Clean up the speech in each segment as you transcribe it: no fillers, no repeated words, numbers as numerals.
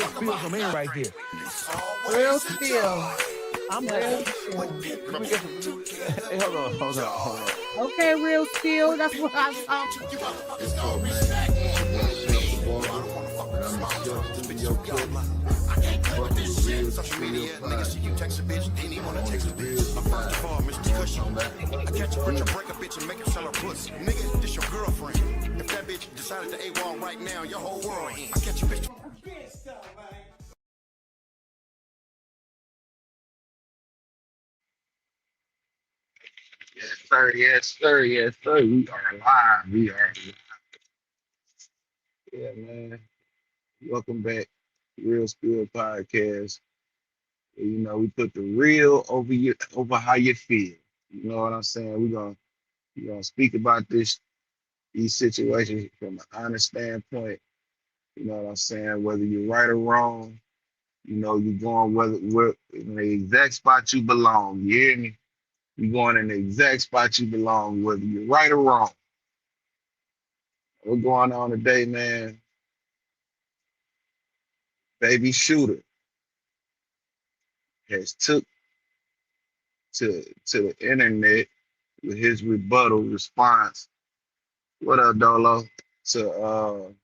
spill some air right here. Real spill. I'm real spill. Let me get some. Hey, hold on. Okay, real spill. That's what I'm talking about. What's up, man? It's your boy Chef the Barber, and I'm the Chef Studio Cook. Fucking real spill podcast. On the real side. On that. Catch a bitch and break a bitch and make her sell her pussy. Nigga, this your girlfriend. If that bitch decided to AWOL right now, your whole world in. I catch a bitch. Yes, sir. Yes, sir. Yes, sir. We are live. We are live. Yeah, man. Welcome back. Real Spill Podcast. You know, we put the real over how you feel. You know what I'm saying? We're gonna speak about these situations from an honest standpoint. You know what I'm saying? Whether you're right or wrong, you know, you're going where in the exact spot you belong. You hear me? You're going in the exact spot you belong, whether you're right or wrong. What's going on today, man? Baby Shooter has took to the internet with his rebuttal response. What up, Dolo? To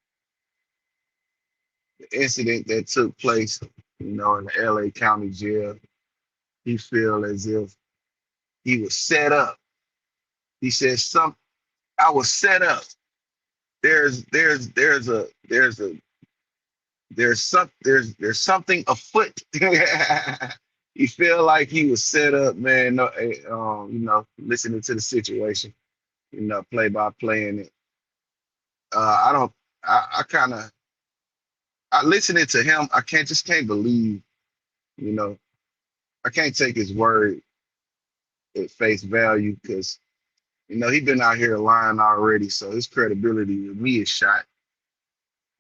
the incident that took place, you know, in the LA County Jail. He feel as if he was set up. He says I was set up. There's something afoot. He feel like he was set up, man. No, you know, listening to the situation, you know, play by playing it. I don't. I kind of. I listening to him. I can't believe. You know, I can't take his word at face value because you know he been out here lying already. So his credibility with me is shot.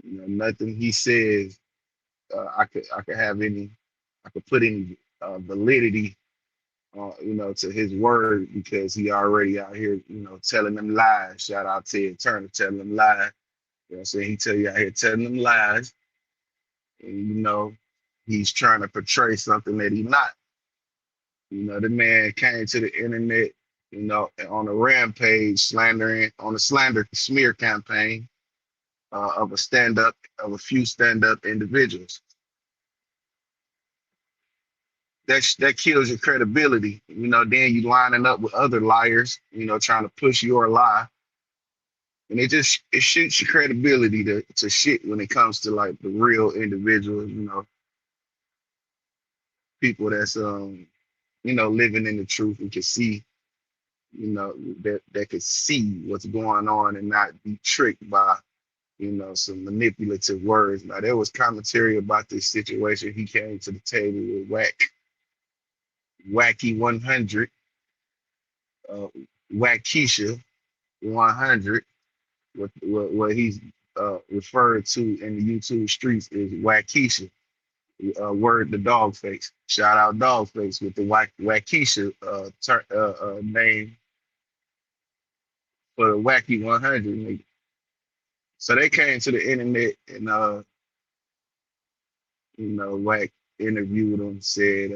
You know, nothing he says, I could have any, I could put any validity, you know, to his word because he already out here, you know, telling them lies. Shout out to Ted Turner telling them lies. You know what I'm saying? He tell you out here telling them lies, and you know, he's trying to portray something that he not. You know, the man came to the internet, you know, on a rampage, slandering on a slander smear campaign of a few stand-up individuals. That kills your credibility. You know, then you lining up with other liars, you know, trying to push your lie. And it shoots your credibility to shit when it comes to like the real individuals, you know, people that's you know, living in the truth and can see, you know, that could see what's going on and not be tricked by, you know, some manipulative words. Now there was commentary about this situation. He came to the table with Wacky 100, uh, Wackisha 100, what he's referred to in the YouTube streets is Wackisha. Word the dog face. Shout out dog face with the Wackisha name for the Wacky 100 nigga. So they came to the internet and you know, Wack interviewed him, said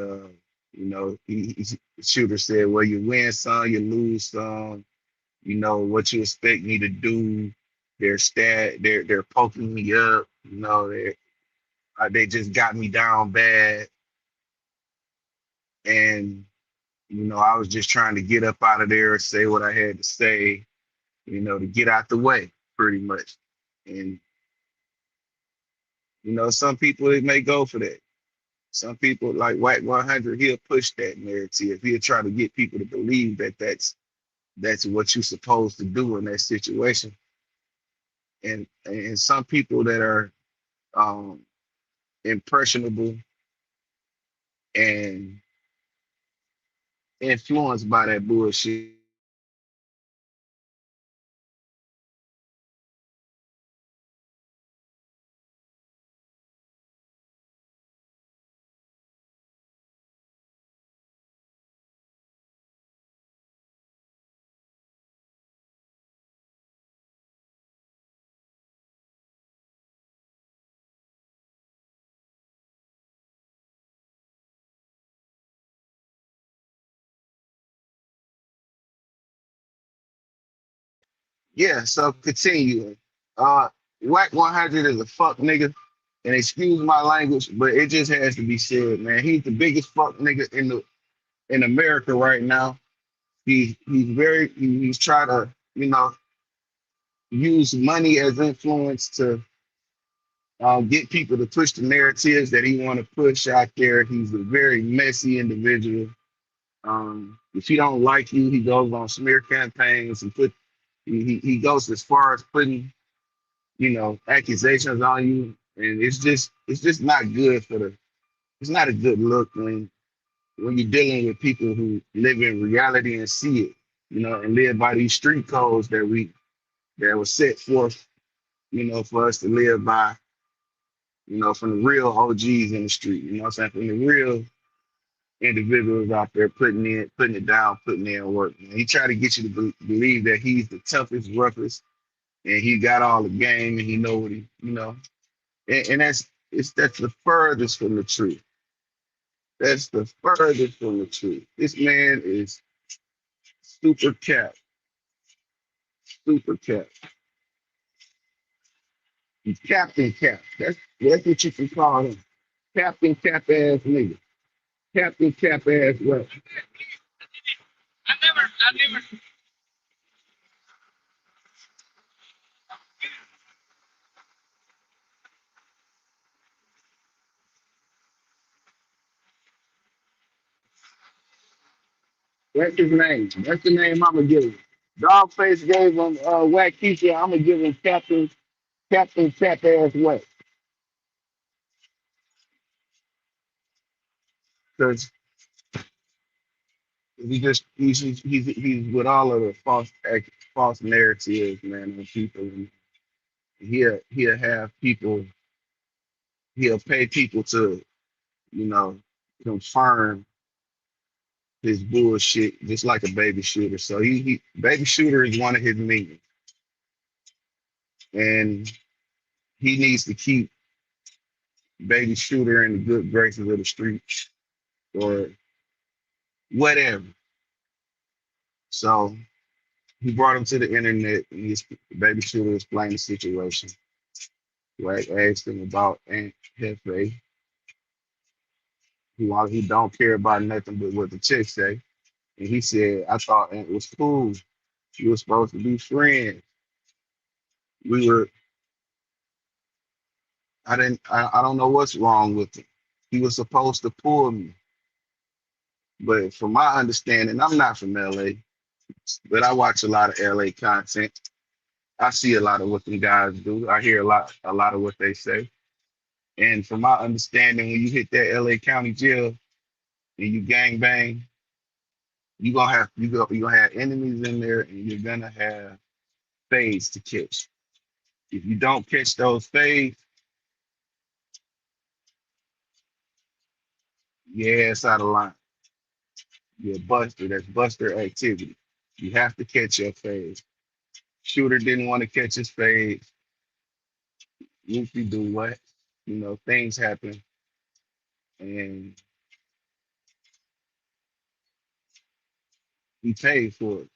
you know, the shooter said, well, you win some, you lose some, you know, what you expect me to do. They're poking me up, you know, they just got me down bad. And, you know, I was just trying to get up out of there, say what I had to say, you know, to get out the way, pretty much. And, you know, some people it may go for that. Some people like White 100, he'll push that narrative. He'll try to get people to believe that that's what you're supposed to do in that situation. And some people that are um, impressionable and influenced by that bullshit Yeah, so continuing. Uh, Whack 100 is a fuck nigga, and excuse my language, but it just has to be said, man. He's the biggest fuck nigga in America right now. He's trying to use money as influence to get people to push the narratives that he want to push out there. He's a very messy individual. If he don't like you, he goes on smear campaigns and he goes as far as putting accusations on you, and it's just not good for the. It's not a good look when you're dealing with people who live in reality and see it, and live by these street codes that were set forth, for us to live by, from the real OGs in the street, what I'm saying, from the real individuals out there putting it down, putting in work. Man. He tried to get you to believe that he's the toughest, roughest, and he got all the game and he know what and that's the furthest from the truth. That's the furthest from the truth. This man is super cap, super cap. He's Captain Cap. That's what you can call him. Captain Cap ass nigga. Captain Cap ass what? That's his name. That's the name I'm gonna give him. Dogface gave him Whack Keisha. I'm gonna give him Captain Cap ass what? Because he's with all of the false narratives, man, on people. And he'll have people. He'll pay people to you know confirm his bullshit, just like a baby shooter. So he baby shooter is one of his minions, and he needs to keep baby shooter in the good graces of the streets or whatever. So he brought him to the internet, and his baby shooter explained the situation. Like asked him about Aunt Hefe, he don't care about nothing but what the chick say. And he said, I thought Aunt was cool. We were supposed to be friends. We were I don't know what's wrong with him. He was supposed to pull me. But from my understanding, I'm not from LA, but I watch a lot of LA content. I see a lot of what them guys do. I hear a lot of what they say. And from my understanding, when you hit that LA County jail and you gang bang, you're gonna have enemies in there, and you're gonna have fades to catch. If you don't catch those fades, your ass out of line. You're a buster. That's buster activity. You have to catch your fades. Shooter didn't want to catch his fades. Usually do what? Things happen, and he paid for it.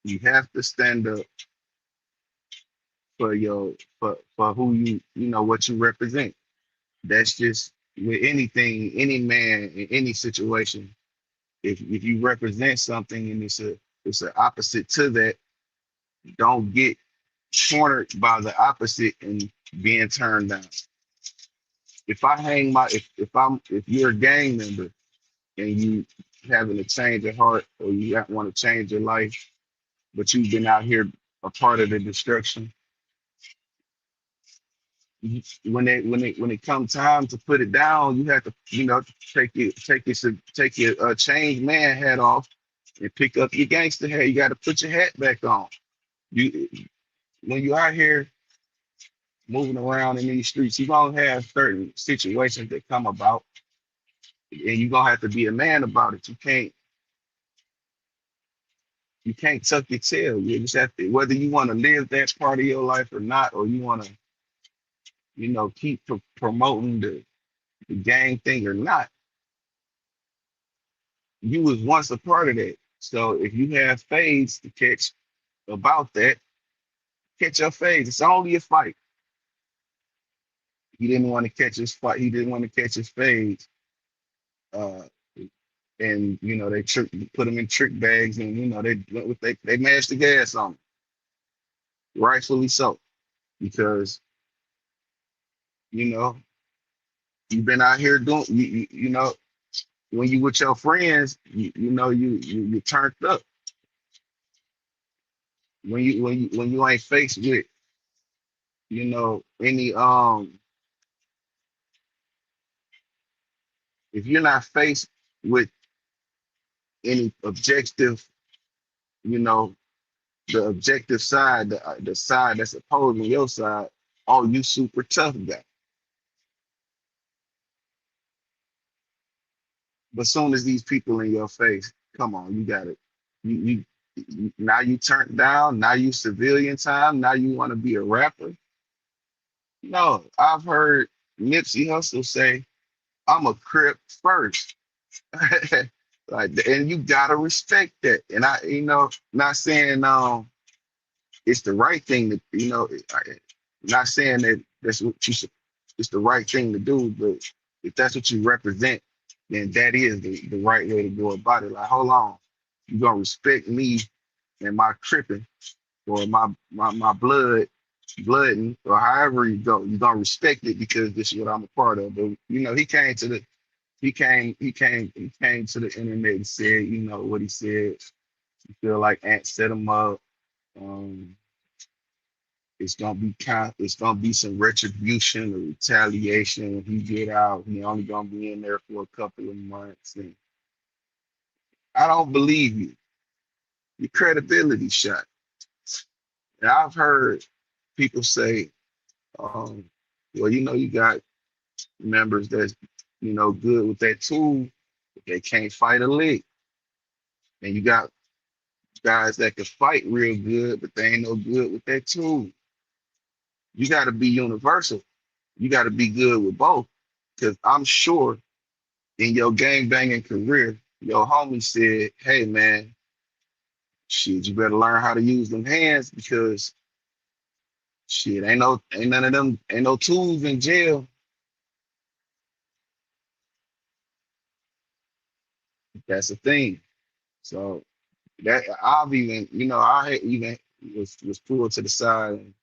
You have to stand up for who what you represent. That's just with anything, any man in any situation. If you represent something and it's an opposite to that, don't get cornered by the opposite and being turned down. If I hang my if you're a gang member and you having a change of heart or you want to change your life, but you've been out here a part of the destruction, when it comes time to put it down, you have to take your changed man hat off and pick up your gangster hat. You got to put your hat back on. You when you out here moving around in these streets, you're gonna have certain situations that come about, and you're gonna have to be a man about it. You can't tuck your tail. You just have to, whether you want to live that part of your life or not, or you want to, keep promoting the gang thing or not. You was once a part of that. So if you have fades to catch about that, Catch your fade. It's only a fight. He didn't want to catch his fight. He didn't want to catch his fades. Uh, and they put him in trick bags, and they mashed the gas on him, rightfully so, because you know you've been out here doing when you with your friends, you turned up. When you ain't faced with any if you're not faced with any objective, you know the objective side, the side that's opposing your side, oh, you super tough guy. But soon as these people in your face, come on, you got it. Now you turned down. Now you civilian time. Now you want to be a rapper. No, I've heard Nipsey Hussle say, "I'm a Crip first." Like, and you gotta respect that. And not saying it's the right thing to, not saying that that's what you should, it's the right thing to do, but if that's what you represent, then that is the right way to go about it. Like, hold on, you gonna respect me and my cripping, or my blooding, or however you go, you gonna respect it because this is what I'm a part of. But he came to the internet and said, what he said. You feel like Ant set him up. Um, it's gonna be some retribution or retaliation when he get out. He only gonna be in there for a couple of months, and I don't believe you. Your credibility shot. And I've heard people say, um, well, you got members that's good with that tool, but they can't fight a lick, and you got guys that can fight real good, but they ain't no good with that tool. You got to be universal. You got to be good with both. Because I'm sure in your gang banging career, your homie said, "Hey man, shit, you better learn how to use them hands because shit, ain't none of them, ain't no tools in jail." That's the thing. So that I've even, I even was pulled to the side, and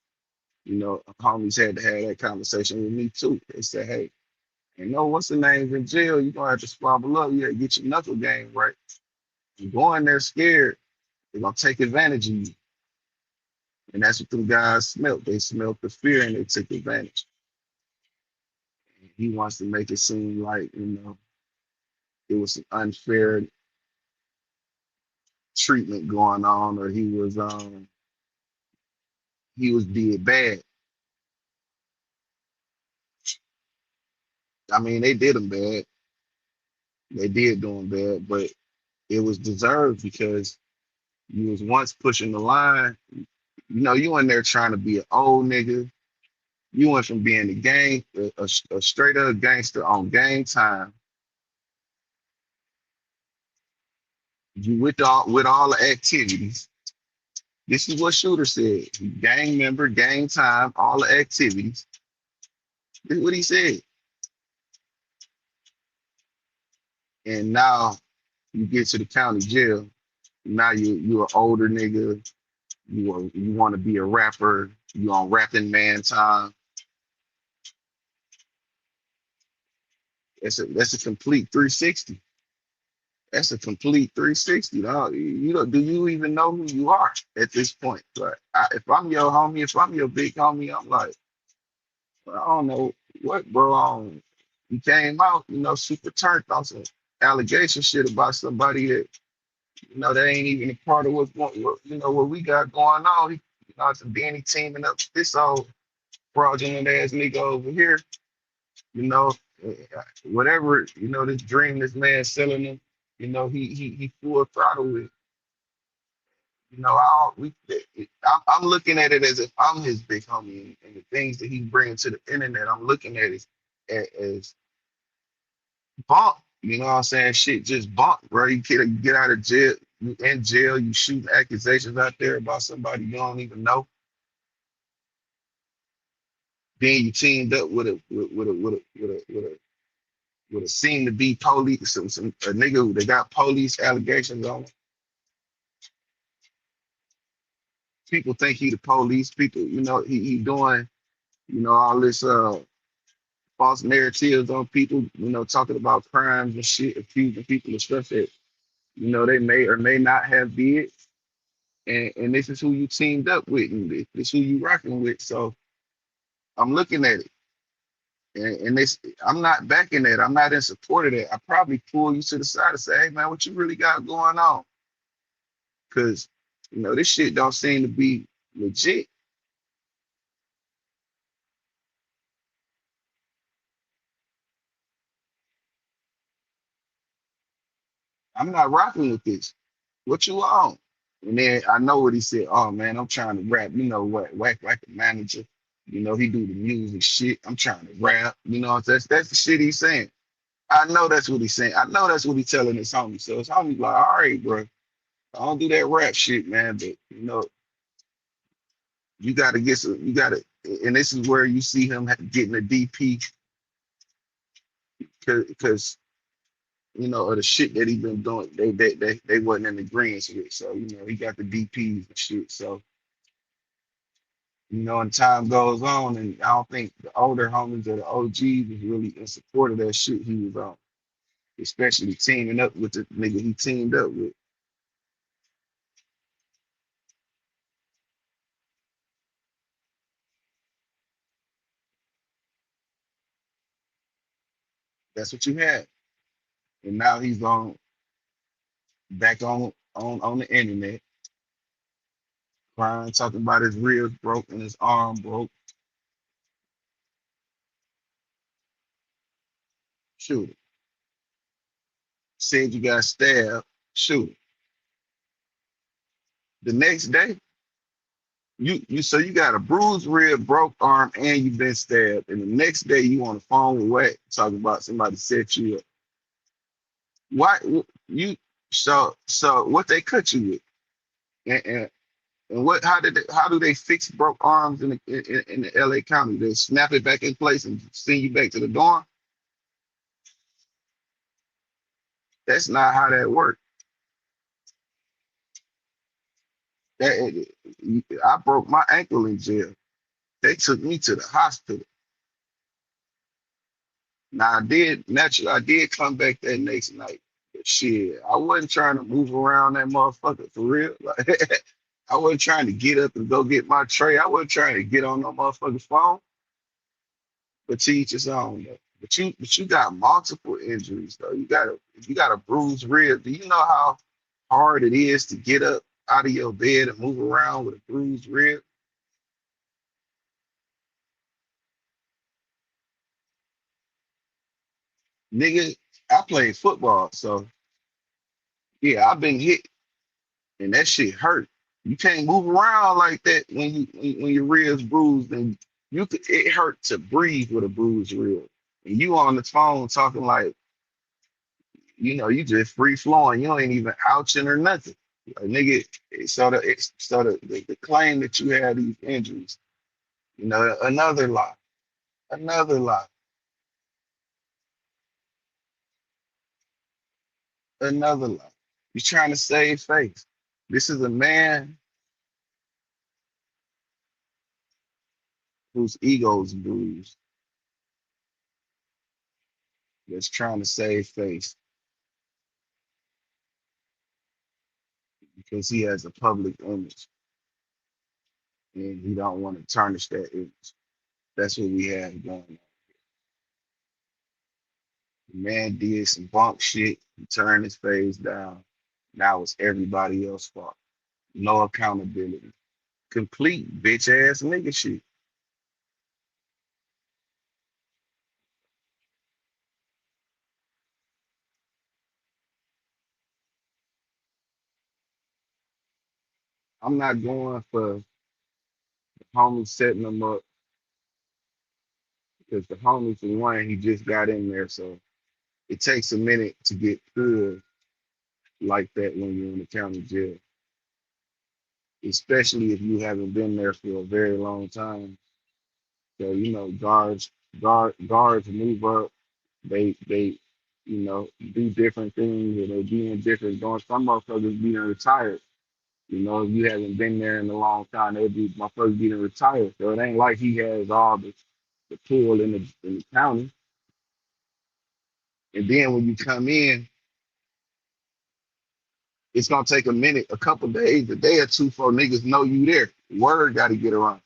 homies had to have that conversation with me too. They said, "Hey, what's the name's in jail? You gonna have to squabble up. You gotta get your knuckle game right. You go in there scared, they're gonna take advantage of you." And that's what them guys smelt. They smelt the fear and they took advantage. And he wants to make it seem like, it was an unfair treatment going on, or he was did bad. I mean, they did him bad. They did do him bad, but it was deserved because you was once pushing the line. You in there trying to be an old nigga. You went from being a straight up gangster on game time. You with all the activities. This is what Shooter said. Gang member, gang time, all the activities. This is what he said. And now you get to the county jail. Now you're an older nigga. You want to be a rapper. You on rapping man time. That's a complete 360. That's a complete 360, dog. You don't, do you even know who you are at this point? But if I'm your homie, if I'm your big homie, I'm like, well, I don't know what, bro. You came out, super turned on some allegation shit about somebody that, that ain't even a part of what we got going on. It's a Danny teaming up with this old fraudulent ass nigga over here, you know, whatever, this dream this man selling him, he full throttle with. I don't, I'm looking at it as if I'm his big homie, and the things that he's bringing to the internet, I'm looking at it as bump. You know what I'm saying? Shit, just bump, bro. You get out of jail, you in jail, you shooting accusations out there about somebody you don't even know. Then you teamed up with a seem to be police, a nigga who they got police allegations on him. People think he the police. People, he doing, all this false narratives on people, talking about crimes and shit, accusing people of stuff that, they may or may not have did. And this is who you teamed up with, and this is who you rocking with. So I'm looking at it. And this, I'm not backing that. I'm not in support of that. I probably pull you to the side and say, hey man, what you really got going on? Because this shit don't seem to be legit. I'm not rocking with this. What you on? And then I know what he said. Oh man, I'm trying to rap. You know what? Whack like a manager. He do the music shit. I'm trying to rap. That's the shit he's saying. I know that's what he's saying. I know that's what he's telling his homie. So his homie's like, all right, bro, I don't do that rap shit, man. But you gotta get some. You gotta, and this is where you see him getting a DP because of the shit that he been doing. They wasn't in agreement with. So he got the DPs and shit. So and time goes on, and I don't think the older homies or the OGs was really in support of that shit he was on, especially teaming up with the nigga he teamed up with. That's what you had, and now he's on back on the internet, crying, talking about his ribs broke and his arm broke. Shoot it. Said you got stabbed. Shoot it. The next day, you got a bruised rib, broke arm, and you've been stabbed. And the next day you on the phone with Wack talking about somebody set you up. Why you so what they cut you with? And what how do they fix broke arms in the LA County? They snap it back in place and send you back to the dorm? That's not how that works. That I broke my ankle in jail. They took me to the hospital. Now I did come back that next night. But shit, I wasn't trying to move around that motherfucker for real. Like I wasn't trying to get up and go get my tray. I wasn't trying to get on no motherfucking phone. But to each his own though. But you got multiple injuries though. You got a bruised rib. Do you know how hard it is to get up out of your bed and move around with a bruised rib? Nigga, I played football, so yeah, I've been hit and that shit hurt. You can't move around like that when your ribs bruised, and it hurt to breathe with a bruised rib. And you on the phone talking like you just free flowing. You ain't even ouching or nothing. Like, nigga, the claim that you had these injuries, another lie, another lie, another lie. You're trying to save face. This is a man whose ego's bruised that's trying to save face because he has a public image and he don't want to tarnish that image. That's what we have going on. The man did some bunk shit. He turned his face down. Now it's everybody else's fault. No accountability. Complete bitch ass nigga shit. I'm not going for the homie setting them up because the homie, for one, he just got in there. So it takes a minute to get good like that when you're in the county jail, especially if you haven't been there for a very long time. So guards move up. They do different things, and they be in different doing. Some motherfuckers be retired. If you haven't been there in a long time, they'll be motherfuckers being retired. So it ain't like he has all the pull in the county. And then when you come in, it's gonna take a minute, a couple days, a day or two for niggas know you there. Word gotta get around.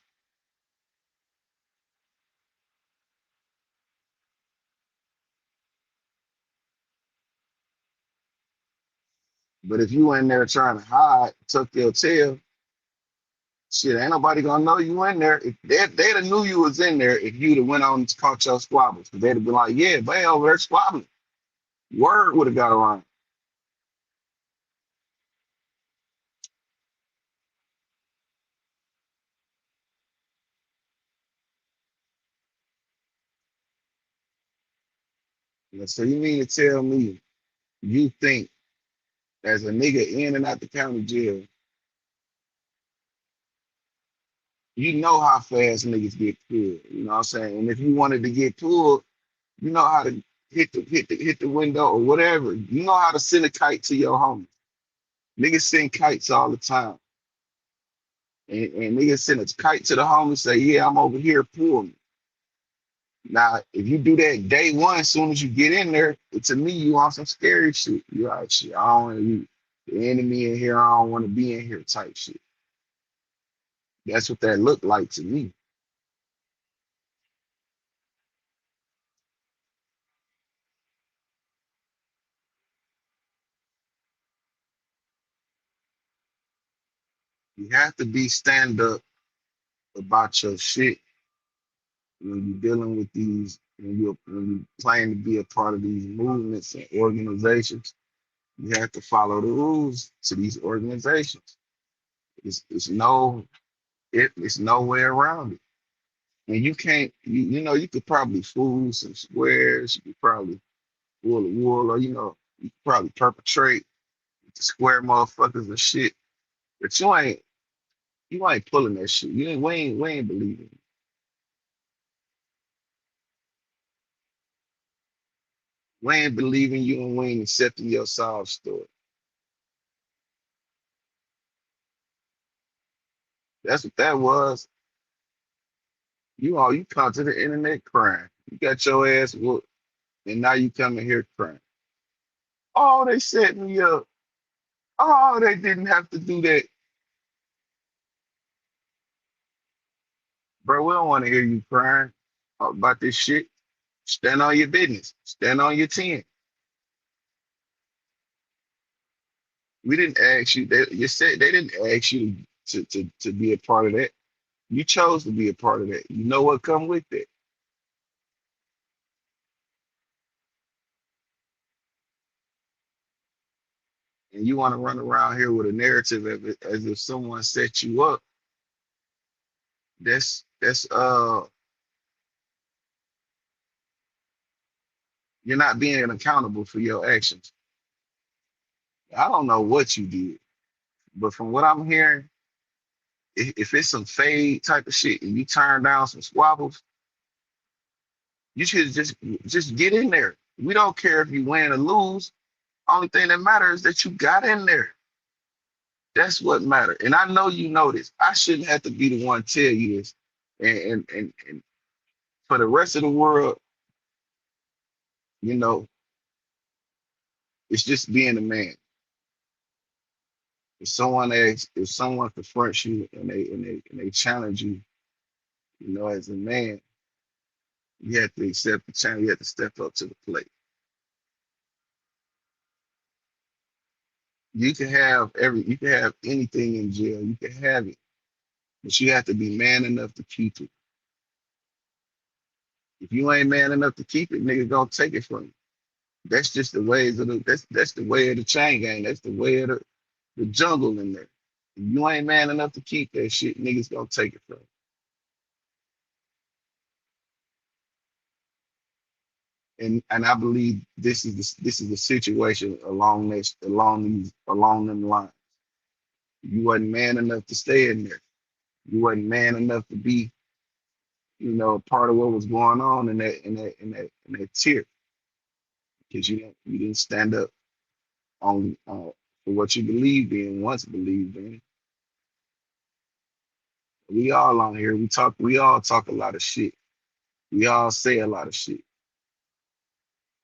But if you in there trying to hide, tuck your tail, shit, ain't nobody gonna know you in there. If they'd have knew you was in there if you'd have went on and caught your squabbles. They'd have been like, yeah, boy, over there squabbling. Word would have got around. So you mean to tell me you think as a nigga in and out the county jail, you know how fast niggas get pulled. You know what I'm saying? And if you wanted to get pulled, you know how to hit the window or whatever. You know how to send a kite to your homie. Niggas send kites all the time. And niggas send a kite to the homie and say, yeah, I'm over here, pull me. Now, if you do that day one, as soon as you get in there, to me, you on some scary shit. You like shit. I don't want to be the enemy in here. I don't want to be in here type shit. That's what that looked like to me. You have to be stand up about your shit when you're dealing with when you claim to be a part of these movements and organizations. You have to follow the rules to these organizations. It's no way around it. And you can't, you could probably fool some squares, you could probably fool the wool, or you could probably perpetrate with the square motherfuckers and shit. But you ain't pulling that shit. We ain't believing. We ain't believing you, and we ain't accepting your sob story. That's what that was. You come to the internet crying. You got your ass whooped, and now you coming here crying. Oh, they set me up. Oh, they didn't have to do that. Bro, we don't want to hear you crying about this shit. Stand on your business. Stand on your 10. We didn't ask you. You said they didn't ask you to be a part of that. You chose to be a part of that. You know what come with that. And you want to run around here with a narrative as if someone set you up. That's you're not being accountable for your actions. I don't know what you did, but from what I'm hearing, if it's some fade type of shit and you turn down some squabbles, you should just get in there. We don't care if you win or lose. Only thing that matters is that you got in there. That's what matters. And I know you know this. I shouldn't have to be the one to tell you this. And for the rest of the world, you know, it's just being a man. If someone confronts you and they challenge you, as a man, you have to accept the challenge. You have to step up to the plate. You can have anything in jail. You can have it, but you have to be man enough to keep it. If you ain't man enough to keep it, niggas gonna take it from you. That's just the ways of that's the way of the chain gang. That's the way of the jungle in there. If you ain't man enough to keep that shit, niggas gonna take it from you. And I believe this is the situation along them lines. You wasn't man enough to stay in there. You wasn't man enough to be part of what was going on in that tier, because you didn't stand up on for what you believed in, once believed in. We all on here, we all talk a lot of shit. We all say a lot of shit.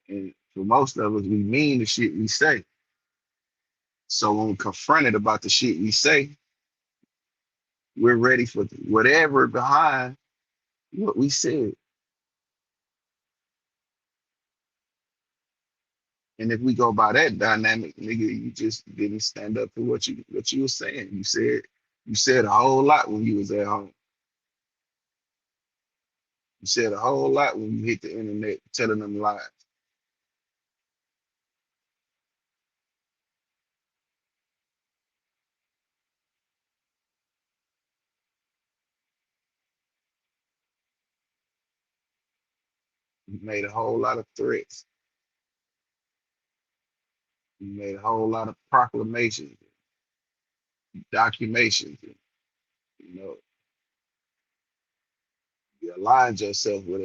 And for most of us, we mean the shit we say. So when we're confronted about the shit we say, we're ready for whatever behind what we said. And if we go by that dynamic, nigga, you just didn't stand up for what you were saying. You said a whole lot when you was at home. You said a whole lot when you hit the internet telling them lies. You made a whole lot of threats. You made a whole lot of proclamations, documentations. You know, you aligned yourself with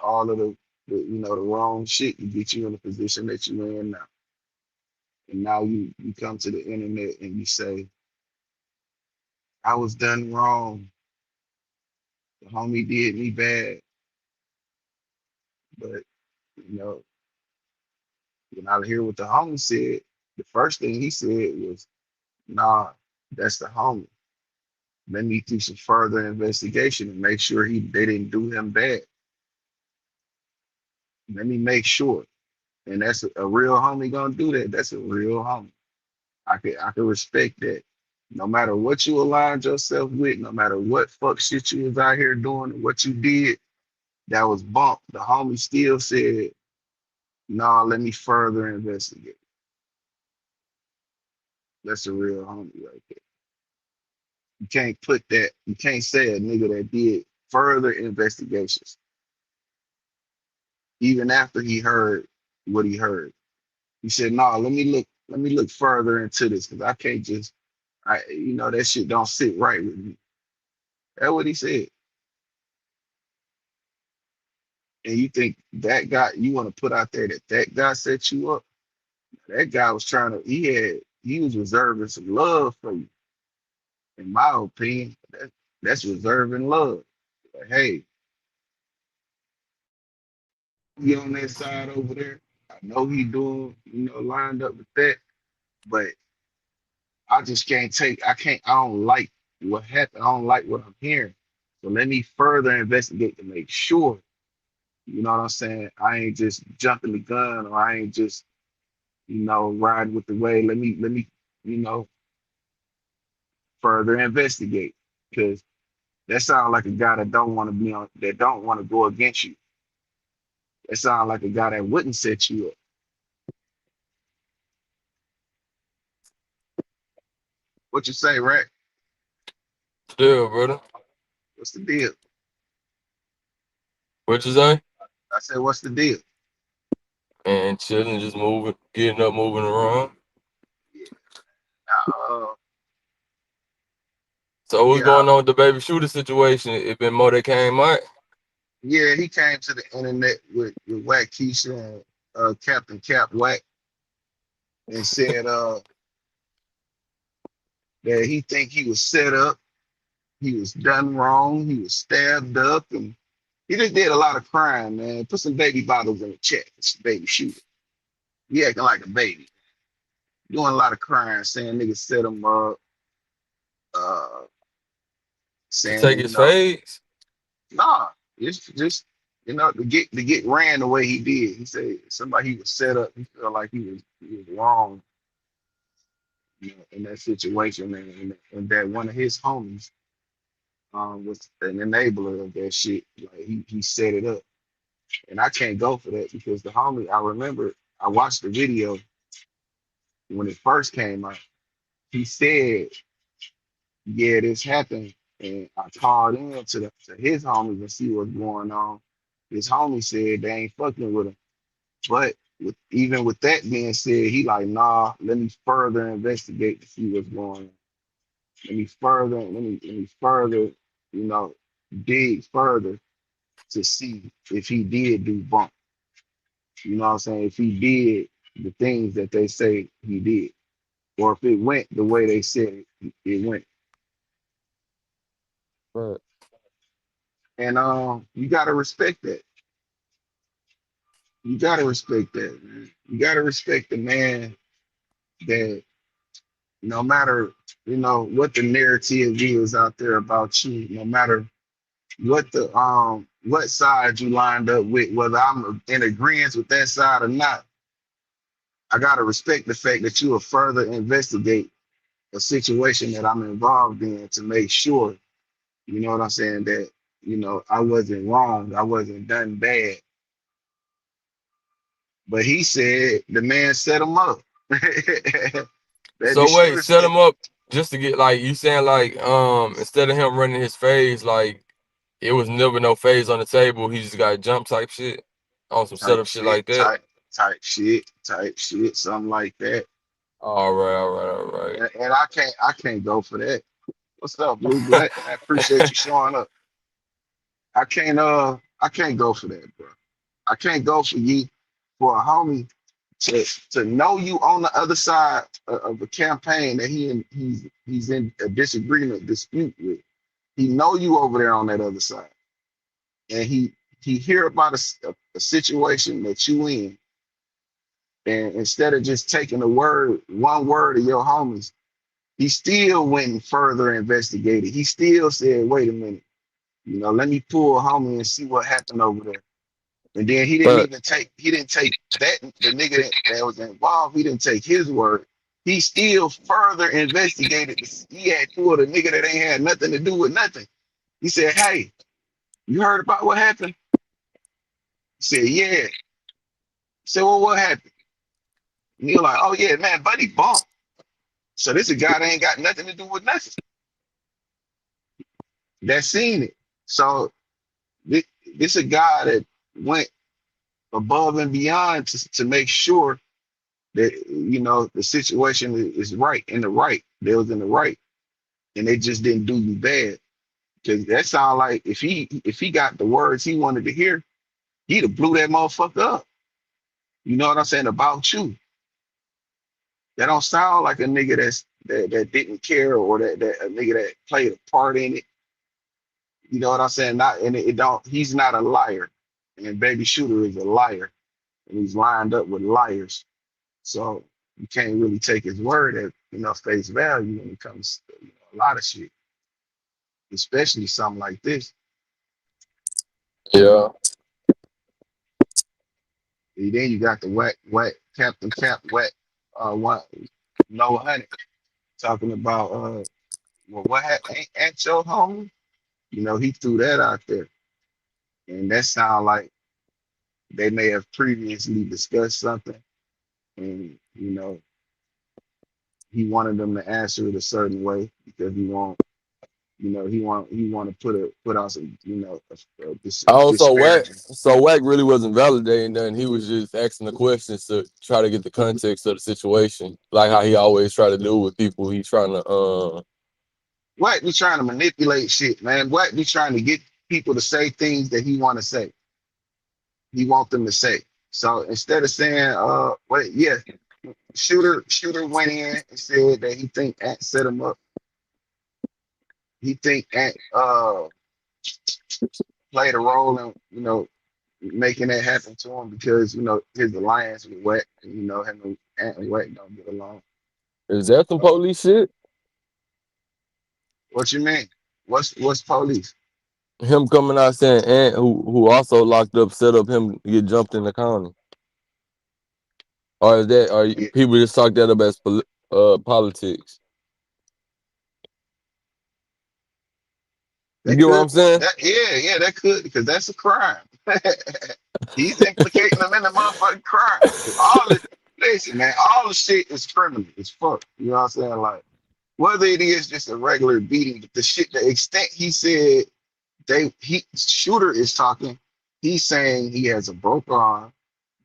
all of the wrong shit to get you in the position that you're in now. And now you come to the internet and you say, I was done wrong. The homie did me bad. But, you know, when I hear what the homie said, the first thing he said was, nah, that's the homie. Let me do some further investigation and make sure they didn't do him bad. Let me make sure. And that's a real homie gonna do that. That's a real homie. I could respect that. No matter what you aligned yourself with, no matter what fuck shit you was out here doing and what you did, that was bump. The homie still said, nah, let me further investigate. That's a real homie right there. You can't say a nigga that did further investigations, even after he heard what he heard. He said, nah, let me look further into this, because I can't just that shit don't sit right with me. That's what he said. And you think that guy, you want to put out there that guy set you up? That guy was he was reserving some love for you. In my opinion, that's reserving love. Like, hey, he on that side over there. I know he doing, lined up with that, but I don't like what happened. I don't like what I'm hearing. So let me further investigate to make sure, you know what I'm saying? I ain't just jumping the gun, or I ain't just, riding with the wave. Let me, you know, further investigate. Because that sounds like a guy that don't want to that don't want to go against you. That sounds like a guy that wouldn't set you up. What you say, Rack? Still, brother. What's the deal? What you say? I said, what's the deal? And chilling, just moving, getting up, moving around. Uh, So what's yeah, going on with the baby shooter situation? It been more that came out. yeah. He came to the internet with Wack Keisha and Captain Cap Wack, and said that he think he was set up, he was done wrong, he was stabbed up, and he just did a lot of crime, man. Put some baby bottles in the check. It's a baby shooter. He acting like a baby, doing a lot of crime, saying niggas set him up, uh, To saying take that, his fades. nah, it's just to get ran the way he did. He said somebody he was set up. He felt like he was wrong, in that situation, and that one of his homies was an enabler of that shit. Like he set it up, and I can't go for that because the homie. I remember I watched the video when it first came out. He said, "Yeah, this happened," and I called in to his homies and see what's going on. His homie said they ain't fucking with him, but even with that being said, he like, nah, let me further investigate to see what's going on. Let me further, you know, dig further to see if he did do bump. You know what I'm saying? If he did the things that they say he did, or if it went the way they said it went. Right. And you gotta respect that. You gotta respect that, man. You gotta respect the man that no matter what the narrative is out there about you, no matter what side you lined up with, whether I'm in agreement with that side or not, I gotta respect the fact that you will further investigate a situation that I'm involved in to make sure, you know what I'm saying, that I wasn't wrong, I wasn't done bad. But he said the man set him up. that the So wait, shooter set said, him up just to get like you saying like instead of him running his phase, like it was never no phase on the table. He just got jump type shit on some type setup shit shit, like that. type shit, something like that. All right, all right, all right. And I can't go for that. What's up, Blue Black? I appreciate you showing up. I can't go for that, bro. I can't go for you for a homie to know you on the other side of a campaign that he's in a disagreement dispute with. He know you over there on that other side, and he hear about a situation that you in, and instead of just taking one word of your homies, he still went and further investigated. He still said, "Wait a minute, let me pull a homie and see what happened over there." And then But he didn't take the nigga that was involved, he didn't take his word. He still further investigated. He had pulled a nigga that ain't had nothing to do with nothing. He said, "Hey, you heard about what happened?" He said, "Yeah." He said, "Well, what happened?" And you're like, "Oh yeah, man, buddy bumped." So this a guy that ain't got nothing to do with nothing. That seen it. So this a guy that went above and beyond to make sure that the situation is right in the right. They was in the right, and they just didn't do you bad. Because that sound like if he got the words he wanted to hear, he'd have blew that motherfucker up. You know what I'm saying about you? That don't sound like a nigga that didn't care, or that a nigga that played a part in it. You know what I'm saying? Not and it don't. He's not a liar, and Baby Shooter is a liar, and he's lined up with liars. So you can't really take his word at face value when it comes to a lot of shit, especially something like this. yeah. And then you got the whack Captain Cap whack what no honey talking about well what happened ain't your homie? He threw that out there. And that sound like they may have previously discussed something, and he wanted them to answer it a certain way because he want to put out some Also, disparaging. Wack really wasn't validating nothing. He was just asking the questions to try to get the context of the situation, like how he always try to do with people. He's trying to Wack be trying to manipulate shit, man. Wack be trying to get people to say things that he want to say. He want them to say. So instead of saying, wait, yeah, shooter went in and said that he think Ant set him up. He think Ant played a role in making that happen to him because his alliance with Wack, and him and Ant and Wack don't get along. is that some So police shit? what you mean? What's police? Him coming out saying Ant, who also locked up, set up him to get jumped in the county, or is that Yeah, people just talk that up as politics? You that get what could I'm saying? that yeah, that could, because that's a crime. He's implicating them in the motherfucking crime. All the Listen, man, all the shit is criminal. It's fuck. You know what I'm saying? Like, whether it is just a regular beating, but the extent he said shooter is talking, he's saying he has a broke arm,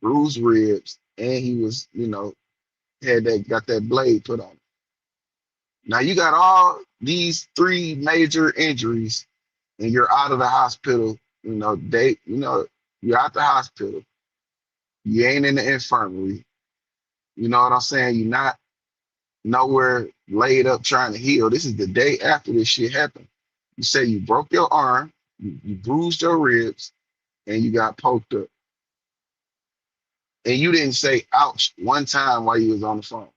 bruised ribs, and he was, got that blade put on him. Now you got all these three major injuries, and you're out of the hospital, you're out the hospital. You ain't in the infirmary. You know what I'm saying? You're not nowhere laid up trying to heal. This is the day after this shit happened. You say you broke your arm, you bruised your ribs, and you got poked up. And you didn't say ouch one time while you was on the phone.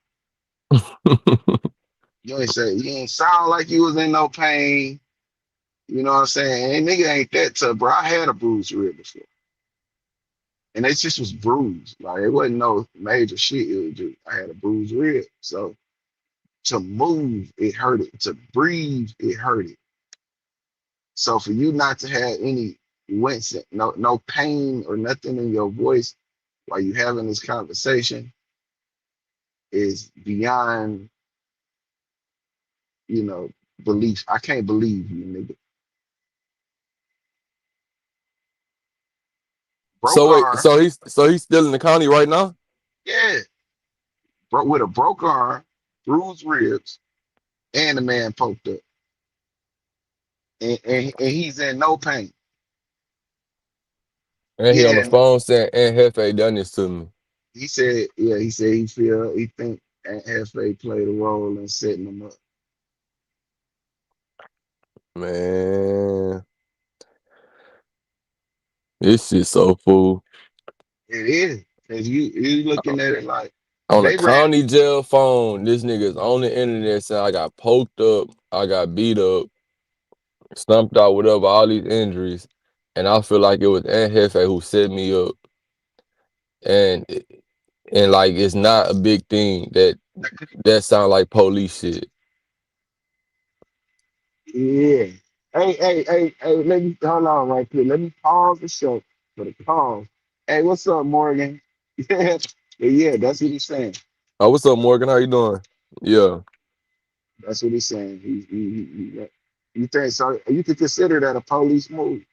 You didn't sound like you was in no pain. You know what I'm saying? And nigga ain't that tough, bro. I had a bruised rib before. And it just was bruised. Like it wasn't no major shit. It was just I had a bruised rib. So to move, it hurted. To breathe, it hurted. So for you not to have any wincing, no pain or nothing in your voice while you having this conversation is beyond, belief. I can't believe you, nigga. Broke So wait, arm, so he's still in the county right now? yeah. With a broke arm, bruised ribs, and the man poked up. And he's in no pain. And he on the Yeah, phone saying, "And Hefe done this to me." he said he think Aunt Hefe played a role in setting him up. Man, this shit so fool. It is. Cause you looking at it like On the they ran. county jail phone, this nigga's on the internet saying I got poked up, I got beat up, stumped out, whatever, all these injuries. And I feel like it was Aunt Hefe who set me up. And like it's not a big thing that sound like police shit. Yeah. Hey, let me hold on right quick. Let me pause the show for the call. Hey, what's up, Morgan? Yeah, that's what he's saying. Oh, what's up, Morgan? How you doing? Yeah. That's what he's saying. You think so? You could consider that a police move,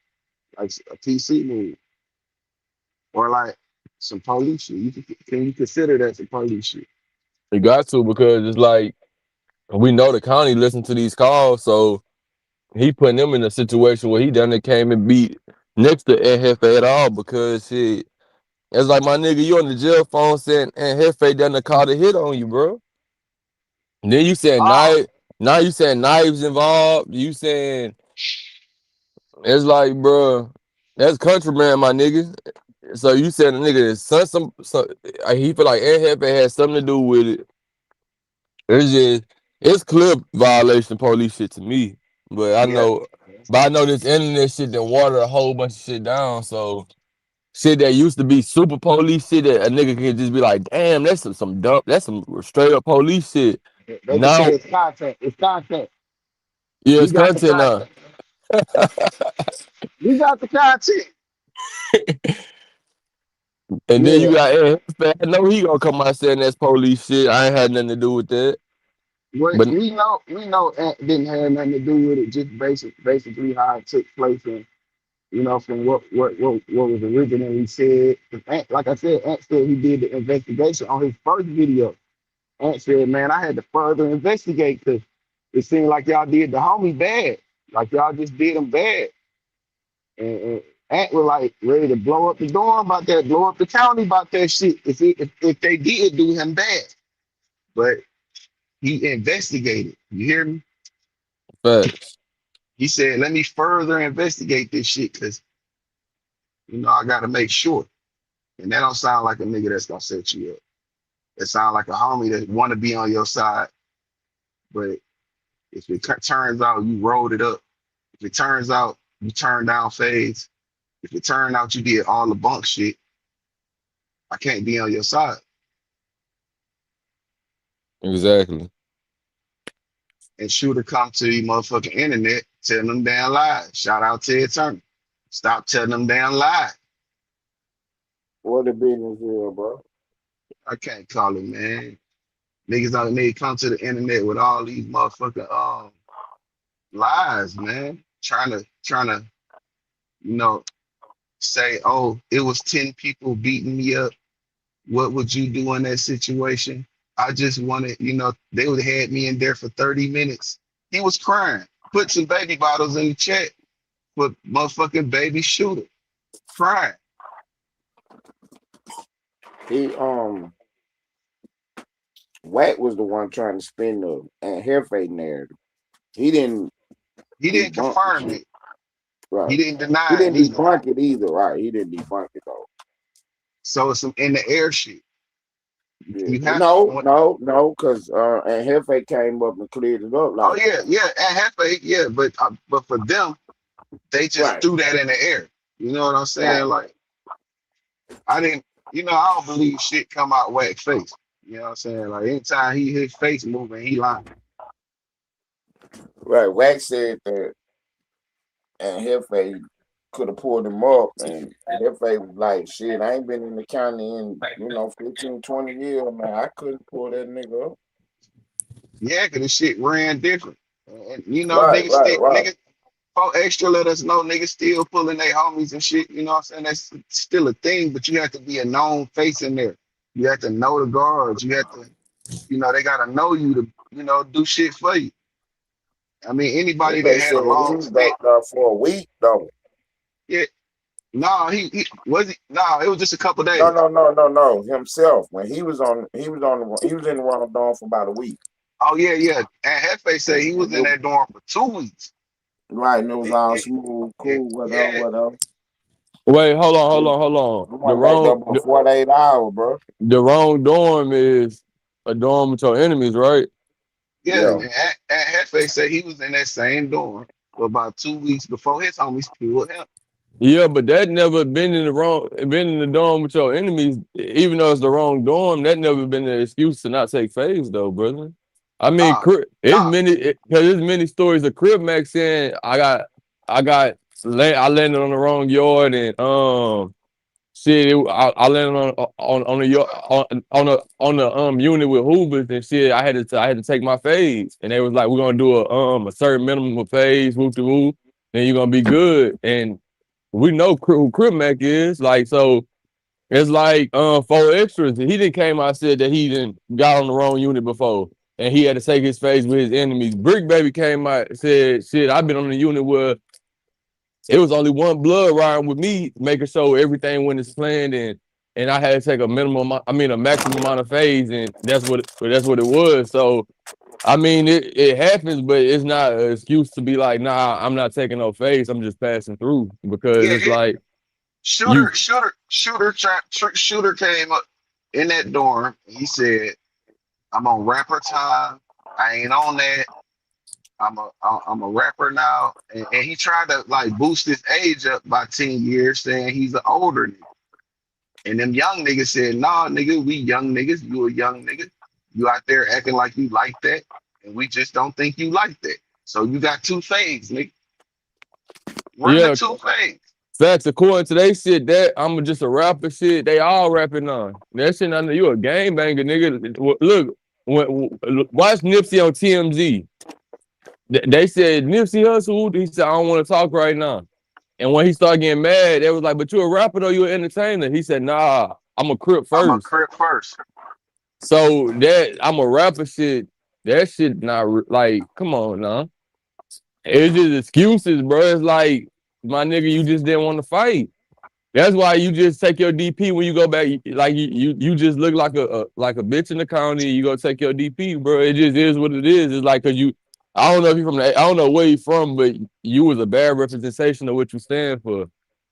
like a PC move, or like some police shit. Can you consider that some police shit? You got to, because it's like we know the county listen to these calls, so he putting them in a situation where he done it came and beat next to Aunt Hefe at all, because shit, it's like, my nigga, you on the jail phone saying Aunt Hefe done called a hit on you, bro. And then you saying Oh, knife, now you saying knives involved. You saying, it's like, bro, that's contraband, my nigga. So you said the nigga is he feel like Aunt Hefe had something to do with it. It's clear violation of police shit to me. But I yeah. know, this internet shit that water a whole bunch of shit down. So shit that used to be super police shit that a nigga can just be like, damn, that's some dumb, that's some straight up police shit. They can say Now, it's content. It's content. yeah, We it's got the content now. content. We got the content. And then you Yeah. got I know he gonna come out saying that's police shit. I ain't had nothing to do with that. What But we know Ant didn't have nothing to do with it, just basically how it took place and from what was originally said. 'Cause Ant, like I said, Ant said he did the investigation on his first video. Ant said, man, I had to further investigate because it seemed like y'all did the homie bad. Like y'all just did him bad. And Ant was like ready to blow up the dorm about that, blow up the county about that shit if they did do him bad. But he investigated. You hear me? facts. He said, let me further investigate this shit because, I got to make sure. And that don't sound like a nigga that's going to set you up. It sound like a homie that want to be on your side. But if it turns out you rolled it up, if it turns out you turned down fades, if it turned out you did all the bunk shit, I can't be on your side. Exactly. And shooter come to the motherfucking internet telling them damn lies. Shout out to Turner. Stop telling them damn lies. What the business is, bro? I can't call it, man. Niggas don't need to come to the internet with all these motherfucking lies, man. Trying to, you know, say, oh, it was 10 people beating me up. What would you do in that situation? I just wanted, they would have had me in there for 30 minutes. He was crying. Put some baby bottles in the chat. for motherfucking baby shooter. Crying. He Wack was the one trying to spin the and Hairfade narrative. He didn't He didn't debunk the confirm shit. it. He Right. didn't He deny it didn't either. debunk it either, right? He didn't debunk it though. So it's some in the air shit. Yeah. You Well, have no, because and Hefe came up and cleared it up oh like yeah, and Hefe, yeah, but for them, they just right, threw that in the air. You know what I'm saying? right, Like I didn't, I don't believe shit come out whack face. You know what I'm saying? Like anytime his face moving, he lying. right. Wax said that and Hefe could have pulled him up and Hefe was like, shit, I ain't been in the county in, 15, 20 years, man. I couldn't pull that nigga up. Yeah, cause this shit ran different. And Right, right, right. niggas for extra let us know niggas still pulling their homies and shit. You know what I'm saying? That's still a thing, but you have to be a known face in there. You have to know the guards. You have to, they gotta know you to, do shit for you. I mean, anybody that Hefe had said a he long was back stint, there for a week though. yeah. No, he was he. No, it was just a couple No, days. no, no, no, no. Himself. When he was on the run dawn for about a week. Oh yeah, yeah. And Hefe said he was And in that dorm for 2 weeks. right, and it was It- all it- smooth, it- cool, whatever, yeah, whatever. Wait, hold on, We hold on, hold on. The went back there wrong, the, before 8 hours, bro. the wrong dorm is a dorm with your enemies, right? yeah. Yeah. And Hefe said he was in that same dorm for about 2 weeks before his homies killed him. Yeah, but that never been in the dorm with your enemies, even though it's the wrong dorm. That never been an excuse to not take phase, though, brother. I mean, Nah, nah. because there's many stories of Crib Max saying I landed on the wrong yard and shit, I landed on the on the unit with Hoovers and shit. I had to take my phase, and they was like, we're gonna do a certain minimum of phase, whoop de whoop, then you're gonna be good. And we know who Crib Mac is, like so. It's like 4 extras. He didn't came out said that he didn't got on the wrong unit before, and he had to take his phase with his enemies. Brick Baby came out said, "Shit, I've been on the unit where it was only one blood riding with me, making sure everything went as planned, and I had to take a maximum amount of phase, and that's what it was. So I mean, it happens, but it's not an excuse to be like, nah, I'm not taking no phase. I'm just passing through because Yeah, it's like you, shooter came up in that dorm. He said, "I'm on rapper time. I ain't on that. I'm a rapper now." And he tried to like boost his age up by 10 years, saying he's an older nigga. And them young niggas said, "Nah, nigga, we young niggas. You a young nigga. You out there acting like you like that, and we just don't think you like that. So you got two fades, nigga. Run the yeah, two fades." facts. According to they shit, that I'm just a rapper shit. They all rapping on that shit. I know you a game banger, nigga. Look, watch Nipsey on TMZ. They said Nipsey Hussle. He said I don't want to talk right now. And when he started getting mad, they was like, "But you a rapper though? You an entertainer?" He said, "Nah, I'm a Crip I'm a first." crip first. So that I'm a rapper shit. That shit not like. Come on, now. It's just excuses, bro. It's like my nigga, you just didn't want to fight. That's why you just take your DP when you go back. Like you just look like a bitch in the county. You go take your DP, bro. It just is what it is. It's like cause you. I don't know if you I don't know where you from, but you was a bad representation of what you stand for.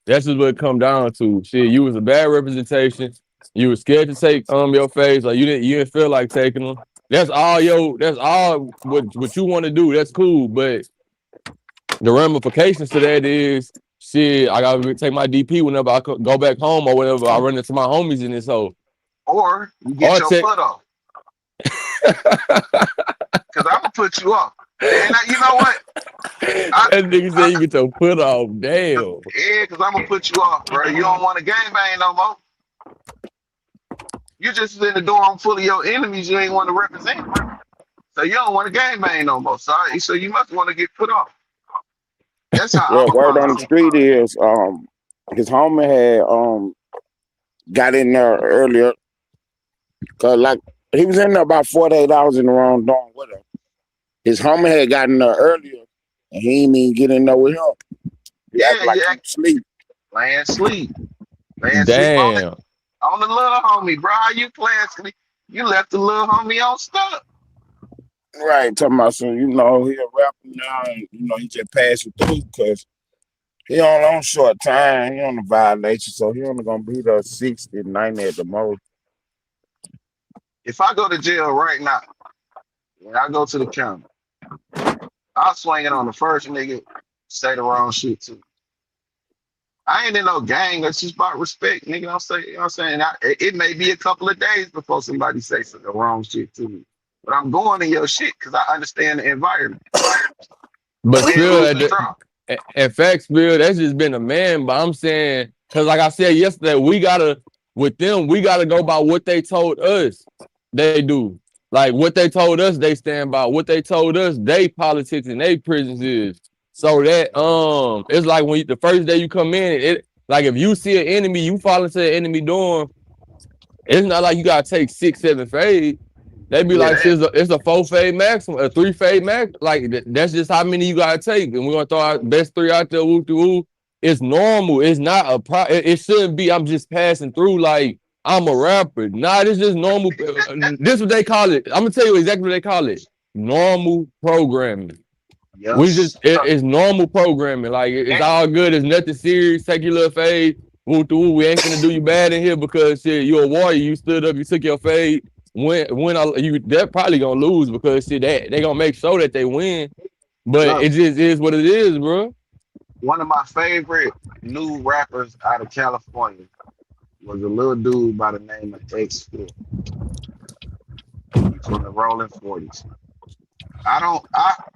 That's just what it come down to. Shit, you was a bad representation. You was scared to take your face. Like you didn't feel like taking them. That's all what you want to do. That's cool, but the ramifications to that is shit. I gotta take my DP whenever I go back home or whatever. I run into my homies in this hole. Or you get Or your check. foot off. Because I'm going to put you off. And you know what? I, That nigga said I, you get your foot off. Damn. yeah, because I'm going to put you off, bro. You don't want to gang bang no more. You just in the dorm full of your enemies you ain't want to represent. So you don't want to gang bang no more. Sorry. So you must want to get put off. That's how Yeah, I'm word on the applying it. street is his homie had got in there earlier. Cause like he was in there about 48 hours in the wrong dorm with him. His homie had gotten there earlier and he ain't even get in there with him. You act like yeah, you sleep. laying sleep. Laying sleep Damn. on the little homie, bro. How you playing sleep? You left the little homie on stuff. Right, talking about some, he a rapper now, and he just passed it through because he on short time, he on a violation, so he only gonna be there 60, 90 at the most. If I go to jail right now, and I go to the county, I'll swing it on the first nigga, say the wrong shit too. I ain't in no gang. That's just about respect, nigga. You know what I'm saying? It may be a couple of days before somebody says the wrong shit to me. But I'm going in your shit because I understand the environment. But Win, still, lose, and draw. in fact, Bill, that's just been a man. But I'm saying, because like I said yesterday, we gotta go by what they told us they do. Like what they told us they stand by. What they told us they politics and they prisons is. So that it's like when the first day you come in, it like if you see an enemy, you fall into the enemy dorm. It's not like you gotta take 6, 7 fade. They be like, it's a 4 fade maximum, a 3 fade max. Like that's just how many you gotta take, and we're gonna throw our best 3 out there. Woo woo. It's normal. It's not a it shouldn't be. I'm just passing through like I'm a rapper. Nah, this is normal. This is what they call it. I'm gonna tell you exactly what they call it. Normal programming. Yes. It's normal programming. Like it's all good. It's nothing serious. Take your little fade. Woo woo. We ain't gonna do you bad in here because shit, you're a warrior. You stood up. You took your fade. They're probably gonna lose because shit, they gonna make sure that they win. But it just is what it is, bro. One of my favorite new rappers out of California was a little dude by the name of X4. He's from the Rolling 40s.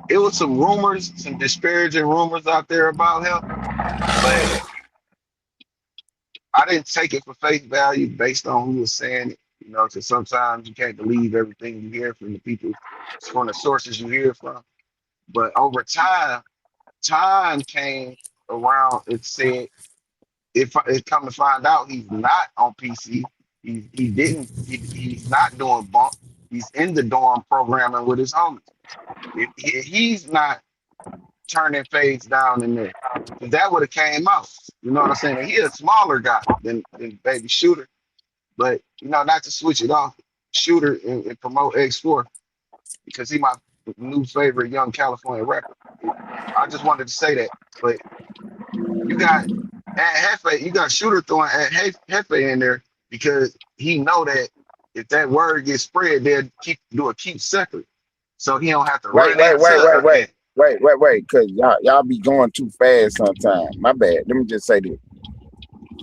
It was some rumors, some disparaging rumors out there about him, but I didn't take it for face value based on who was saying it. Because sometimes you can't believe everything you hear from the people, from the sources you hear from. But over time came around. It said, if it come to find out, he's not on PC. He's not doing bump. He's in the dorm programming with his homies. He's not turning fades down in there. That would have came out. You know what I'm saying? And he a smaller guy than Baby Shooter. But not to switch it off, Shooter and promote X4 because he my new favorite young California rapper. I just wanted to say that. But you got Hefe, you got Shooter throwing Hefe in there because he know that if that word gets spread, they'll keep separate. So he don't have to Wait, because y'all be going too fast sometimes. My bad. Let me just say this.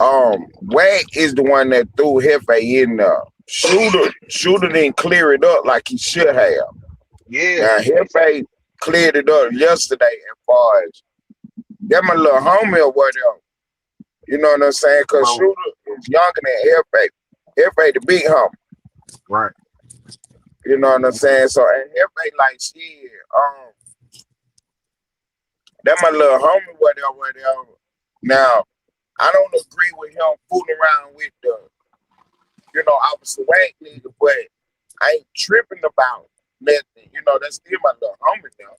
Wack is the one that threw Hefe in there. Shooter didn't clear it up like he should have. Yeah. Now Hefe cleared it up yesterday as far as that my little homie or whatever. You know what I'm saying? Because Shooter is younger than Hefe. Hefe the big homie. Right. You know what I'm saying? So and Hefe like shit. That my little homie, whatever. Now, I don't agree with him fooling around with the, Officer Wack nigga, but I ain't tripping about nothing. That's still my little homie now.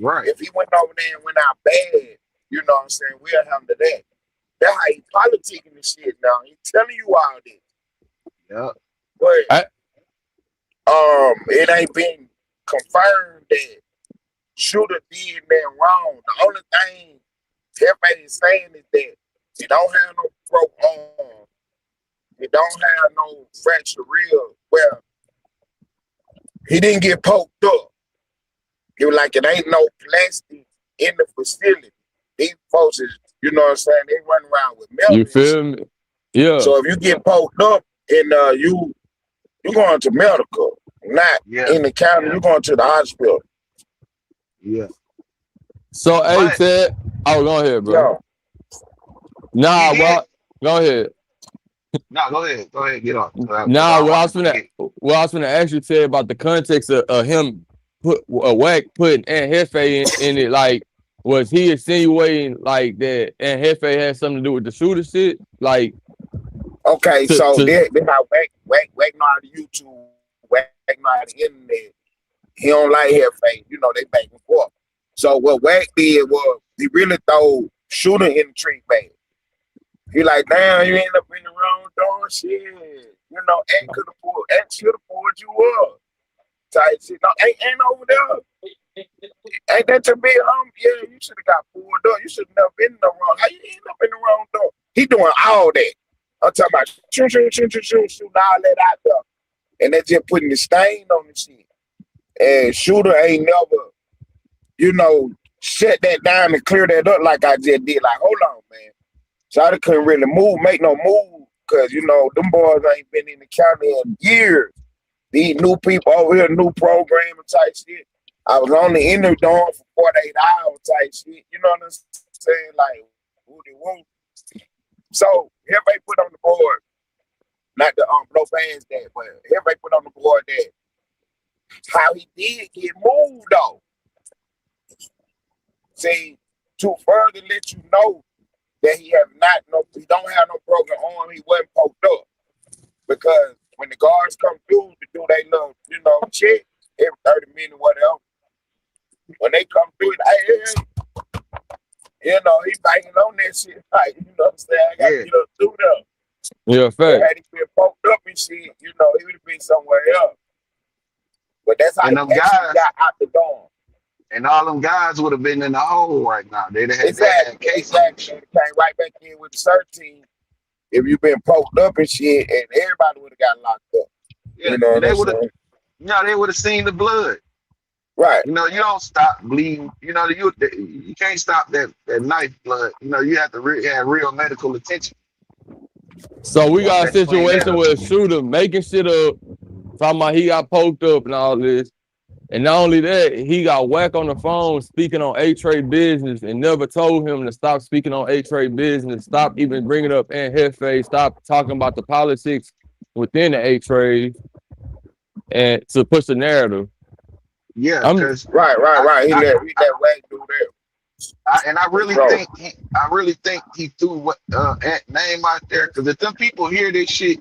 Right. If he went over there and went out bad, you know what I'm saying, we'll handle that. That's how he politicking this shit now. He telling you all this. Yeah. But it ain't been confirmed that Shooter did nothing wrong. The only thing everybody is saying is that he don't have no broke arm. He don't have no fracture real. Well, he didn't get poked up. It was like it ain't no plastic in the facility. These folks is, you know what I'm saying, they run around with milk. You feel me? Yeah. So if you get poked up and you going to medical, not in the county, you going to the hospital. Yeah. So hey Ted, go ahead, bro. Yo, Go ahead. No, go ahead, get on. What I was gonna ask you, Ted, about the context of him Wack putting Aunt Hefe in it, like, was he insinuating like that Aunt Hefe had something to do with the shooter shit? Like, okay, so that's how Wack know how to YouTube, Wack know how to internet. He don't like Hefe, they back and forth. So what Wack did was he really threw Shooter in the tree bag. He like, damn, you end up in the wrong door, shit. You know, Ant could have pulled, Ant should have pulled you up. Type shit. No, ain't over there. Ain't that your big Yeah, you should have got pulled up. You should have never been in the wrong. How you end up in the wrong door? He doing all that. I'm talking about shooting all that out there. And they just putting the stain on the shit. And Shooter ain't never, you know, shut that down and clear that up like I just did. Like, hold on, man. Shawty couldn't really make no move, because, you know, them boys ain't been in the county in years. These new people over here, new programming type shit. I was only in the dorm for 48 hours type shit. You know what I'm saying? Like, woo. So, everybody put on the board, not the blow fans that, but everybody put on the board that how he did get moved, though. See, to further let you know that he don't have no broken arm, he wasn't poked up. Because when the guards come through to do they little, you know, check every 30 minutes, whatever, when they come through it, hey, you know, he banging on that shit. Like, you know what I'm saying? I got to get up through there. Yeah, fact. Had he been poked up and shit, you know, he would have been somewhere else. But that's how he actually got out the dorm. And all them guys would have been in the hole right now. They'd have had Exactly. Came right back in with the CERT team. If you been poked up and shit, and everybody would have got locked up. Yeah, you know they would have. saying? You know, they would have seen the blood. Right. You know, you don't stop bleeding. You know, you can't stop that knife blood. You know, you have to have real medical attention. So we got a situation where a shooter making shit up, talking about he got poked up and all this. And not only that, he got whacked on the phone speaking on A-Tray business and never told him to stop speaking on A-Tray business, stop even bringing up Aunt Hefe, stop talking about the politics within the A-Tray, and to push the narrative. Yeah, because right. He let Wade do that. I really think he threw what Ant name out there, because if them people hear this shit,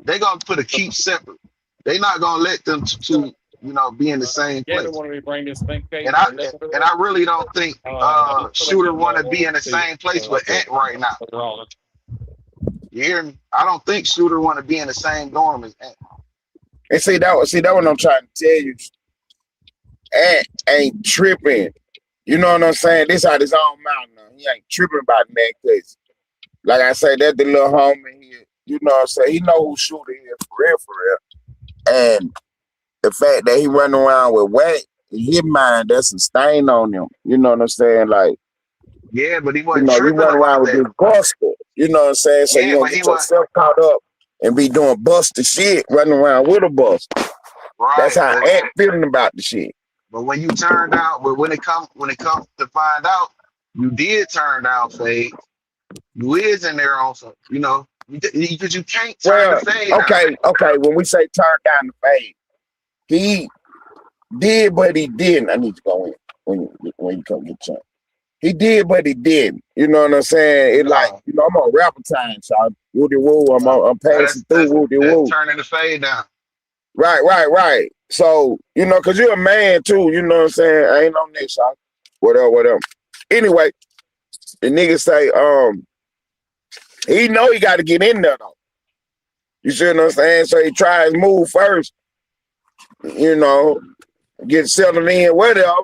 they gonna put a keep separate. They not gonna let them two, you know, be in the same place. And I really don't think Shooter want to be in the same place with Ant right now. You hear me? I don't think Shooter want to be in the same dorm as Ant. And see that what I'm trying to tell you. Ant ain't tripping. You know what I'm saying? This out his own mouth now. He ain't tripping about that, because, like I say, that's the little homie here. You know what I'm saying? He know who Shooter is for real. And the fact that he running around with Wack, in his mind, that's a stain on him. You know what I'm saying? Like, yeah, but he wasn't tripping. You run around with this buster. You know what I'm saying? So you don't get yourself caught up and be doing buster shit, running around with a bust. Right. That's how Ant feeling about the shit. But when you turn down, but when it comes to find out, you did turn down Fade. You is in there also, you know, because you can't turn the Fade down. Okay. When we say turn down the Fade, he did, but he didn't. I need to go in when you come get chunk. He did, but he didn't. You know what I'm saying? It like, you know, I'm on rapper time, so woody woo. I'm passing through woody woo. Turning the Fade down. Right. So, you know, because you're a man too, you know what I'm saying? I ain't on that shot. Whatever. Anyway, the nigga say, he know he got to get in there though. You see what I'm saying? So he tries to move first, you know, get settled in, whatever.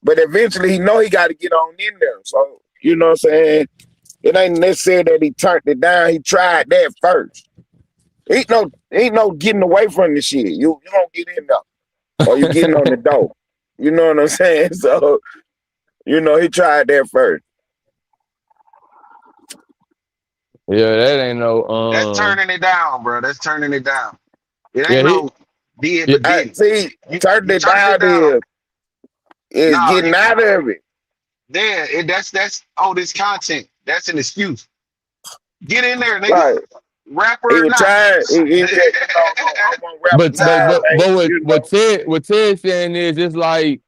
But eventually he know he got to get on in there. So, you know what I'm saying? It ain't necessary that he turned it down. He tried that first. Ain't no getting away from the shit. You don't get in there. Or you getting on the door. You know what I'm saying? So, you know, he tried that first. Yeah, that ain't no that's turning it down, bro. That's turning it down. It ain't did but did. See, turning it down is getting out of it. Yeah, that's this content. That's an excuse. Get in there, nigga. Right. Rapper or not. But what Ted saying is it's like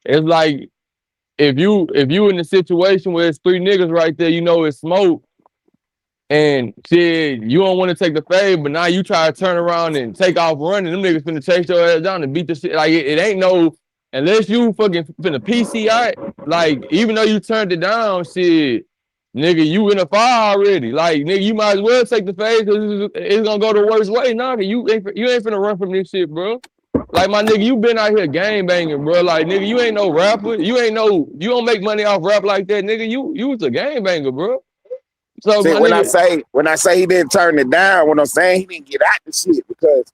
if you in the situation where it's three niggas right there, you know it's smoke, and shit, you don't want to take the fade, but now you try to turn around and take off running, them niggas finna chase your ass down and beat the shit. Like it ain't unless you fucking finna PCI, like even though you turned it down, shit, nigga, you in a fire already. Like nigga, you might as well take the phase because it's gonna go the worst way. Nah, you ain't finna run from this shit, bro. Like my nigga, you been out here game banging, bro. Like nigga, you ain't no rapper. You don't make money off rap like that, nigga. You was a game banger, bro. So See, my when nigga, I say he didn't turn it down, what I'm saying he didn't get out the shit because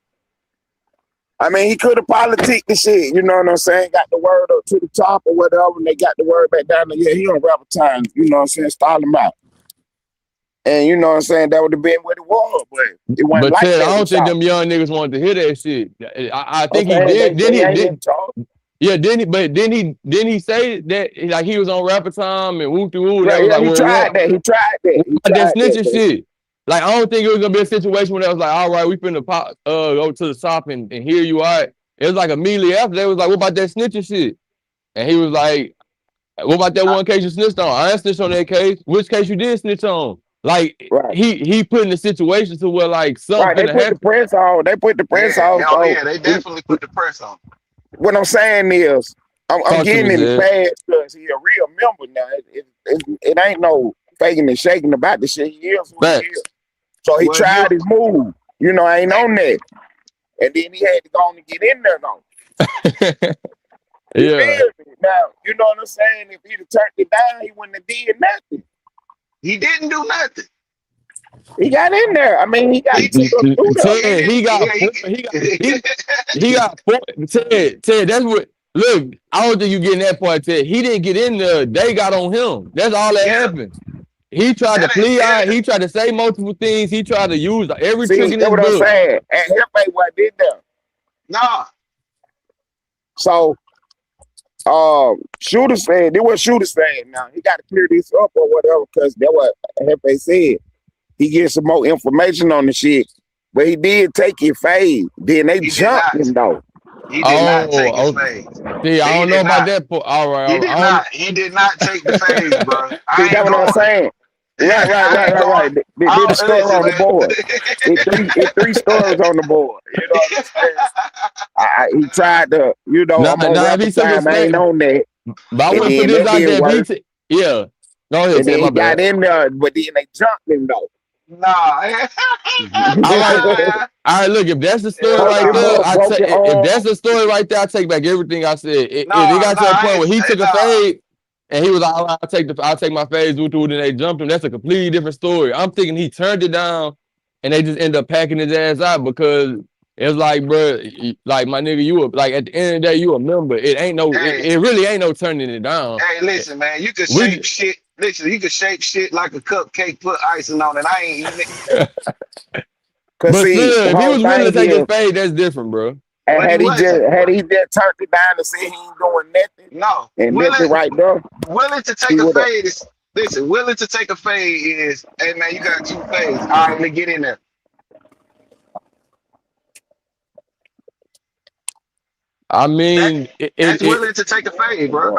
I mean he could have politicked the shit, you know what I'm saying? Got the word up to the top or whatever, and they got the word back down there. Yeah, he on rapper time, you know what I'm saying? Stall him out. And you know what I'm saying? That would have been what it was, but it wasn't but like Ted, that. I don't think them young niggas wanted to hear that shit. I think he Okay, did. they ain't in charge. Yeah, didn't he say that like he was on rapper time and whoop de woo? That Yeah, was yeah, like, he well, tried that. He tried that. He what that tried that. snitching shit. Like, I don't think it was gonna be a situation where they was like, all right, we finna pop, go to the shop and hear you out. It was like immediately after they was like, what about that snitching shit? And he was like, what about that one case you snitched on? I ain't snitched on that case. Which case you did snitch on? Like Right. he put in the situation to where like Right. something They put happen. the press on. They put the press on. Oh So yeah, they definitely put the press on. what I'm saying is, I'm Talk to me, getting in the Zed. past because he a real member now. It ain't no faking and shaking about the shit. He is who he is. Facts. So he Well, tried his move. You know, I ain't on that. And then he had to go on and get in there though. You Yeah. feel me? Now, you know what I'm saying? If he'd have turned it down, he wouldn't have did nothing. he didn't do nothing. He got in there. I mean, he got He, took us through there. Ted, he got four, he got four. Ted, that's what. Look, I don't think you getting that part, Ted. He didn't get in there. They got on him. That's all that yeah, happened. He tried to that ain't, plea out. yeah. He tried to say multiple things. He tried to use every trick See, in that's his what I'm book. saying. And Hefe wasn't in there. Nah, So Shooter said, this what Shooter said. Now he got to clear this up or whatever, because that's what Hefe said. He gets some more information on the shit. But he did take his fade. Then they he did jumped not. him though. He did not take his Oh, phase. see, I He don't know did about not. that. All right, He all right. did I don't. not. He did not take the phase, bro. See, I that's ain't what I'm going. saying. I ain't Right. going. Did the story Listen, on the man. board. It three stories on the board. You know what I'm saying? He tried to, I'm on Nah. If rapper he took his time. I ain't fade, on that. but I And want to put then this that out didn't there. work. Yeah. Go ahead, And Ted. then My he got bad. in there, but then they jumped him though. Nah. All right. All right, look, if that's the story Yeah, right Posted there, nah. bug, I take broken if arm. that's the story right there, I take back everything I said. If it Nah, got to a nah, point where he took a nah. fade and he was like, all right, I'll take my fades with you, and they jumped him, that's a completely different story. I'm thinking he turned it down and they just end up packing his ass out because it's like, bro, like my nigga, you like at the end of the day, you a member. It ain't no, Hey, it really ain't no turning it down. hey, listen, man. You could shape We shit. Listen, you could shape shit like a cupcake, put icing on it. I ain't eating it. Cause but see, still, the if he whole was willing to thing take his is, fade, that's different, bro. and But he wasn't. had he just turned it down and said he ain't doing nothing No. and left it right there, Willing to he take a would have. fade is listen, willing to take a fade is, hey man, you got two fades. All right, let me get in there. I That mean, that's willing to take a fade, bro.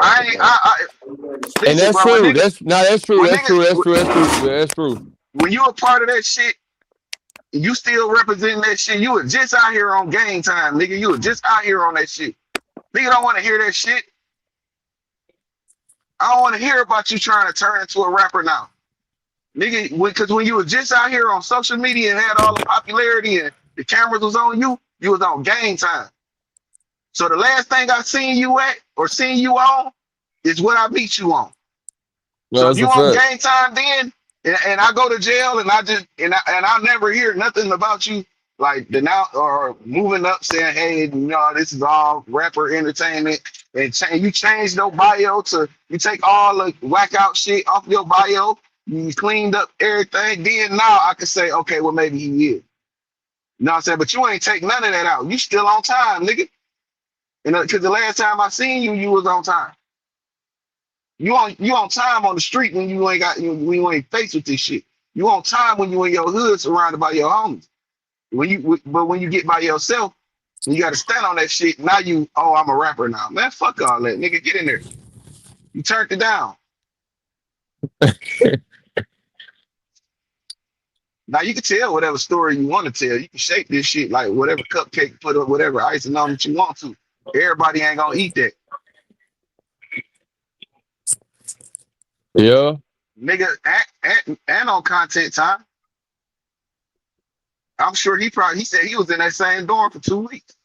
and Listen, that's bro. true. That's true. When That's true. niggas, That's true. That's true. That's true. when you a part of that shit, you still representing that shit. You were just out here on game time, nigga. You were just out here on that shit. Nigga don't want to hear that shit. I don't want to hear about you trying to turn into a rapper now. Nigga, because when you were just out here on social media and had all the popularity and the cameras was on you, you was on game time. So the last thing I seen you at or seen you on is what I beat you on. No, So if that's you a on fact. game time then, and I go to jail and I never hear nothing about you like the now or moving up saying, hey, this is all rapper entertainment and you change your bio to you take all the whack out shit off your bio, you cleaned up everything. Then now I can say, okay, well maybe he is. You know what I'm saying? But you ain't take none of that out. You still on time, nigga. Because the last time I seen you, you was on time. You on time on the street when you ain't when you ain't faced with this shit. You on time when you in your hood surrounded by your homies. But when you get by yourself, you got to stand on that shit. Now I'm a rapper now, man. Fuck all that, nigga. Get in there. You turned it down. Now you can tell whatever story you want to tell. You can shape this shit like whatever cupcake, put up whatever icing on that you want to. Everybody ain't gonna eat that. Yeah. Nigga, and on content time. I'm sure he said he was in that same dorm for 2 weeks.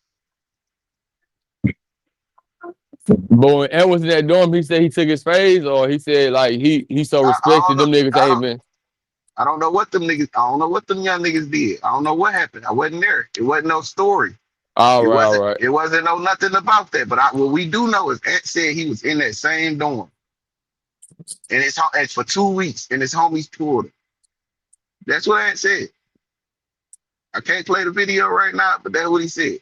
But when Ant was in that dorm, he said he took his phase, or he said like he so I don't respected know. them niggas ain't even. I don't know what them niggas. I don't know what them young niggas did. I don't know what happened. I wasn't there. It wasn't no story. All It right, all wasn't. right. It wasn't no nothing about that. But what we do know is Ant said he was in that same dorm, and it's for 2 weeks, and his homies pulled him. That's what Ant said. I can't play the video right now, but that's what he said.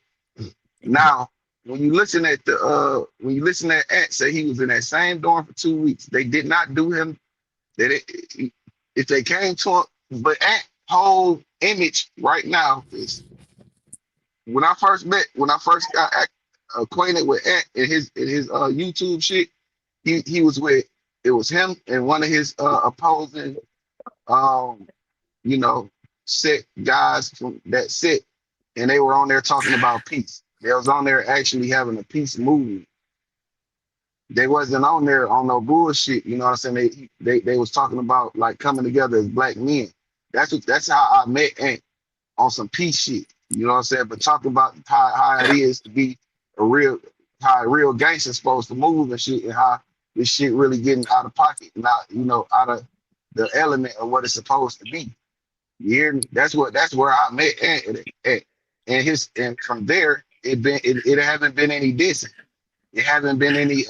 Now, when you listen at Ant say he was in that same dorm for 2 weeks, they did not do him that if they came to him, but Ant whole image right now is when I first got acquainted with Ant in his YouTube shit, he was with it was him and one of his opposing um you know set guys from that set, and they were on there talking about peace. They was on there actually having a peace movement. They wasn't on there on no bullshit, you know what I'm saying? They was talking about like coming together as black men. That's how I met Ant on some peace shit. You know what I'm saying? But talking about how it is to be how a real gangster's supposed to move and shit, and how this shit really getting out of pocket, not out of the element of what it's supposed to be. You hear me? That's where I met Ant at. And from there it haven't been any dissing. It haven't been any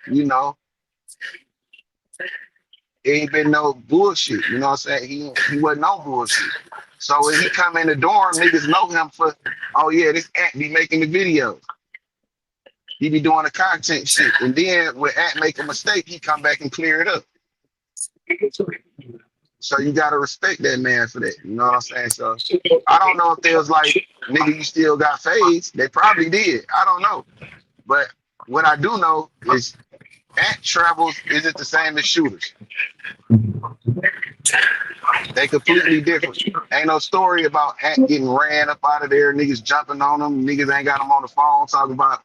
you know, it ain't been no bullshit. You know what I'm saying? He wasn't no bullshit. So when he come in the dorm, niggas know him for, oh yeah, this Ant be making the videos. He be doing the content shit. And then when Ant make a mistake, he come back and clear it up. So you gotta respect that man for that. You know what I'm saying? So I don't know if they was like, nigga, you still got fades. They probably did. I don't know. But what I do know is Ant travels isn't the same as shooters. They completely different. Ain't no story about Ant getting ran up out of there, niggas jumping on them, niggas ain't got them on the phone talking about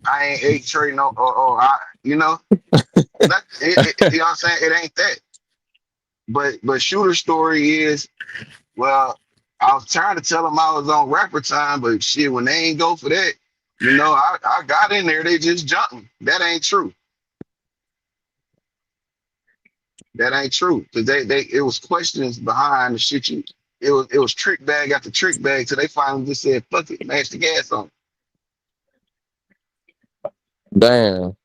I ain't H-Trey no or I, you know? You know what I'm saying? It ain't that. But shooter story is, well, I was trying to tell them I was on rapper time, but shit, when they ain't go for that, I got in there, they just jumping. That ain't true. That ain't true. Cause it was questions behind the shit it was trick bag after trick bag, so they finally just said, fuck it, mash the gas on. Damn.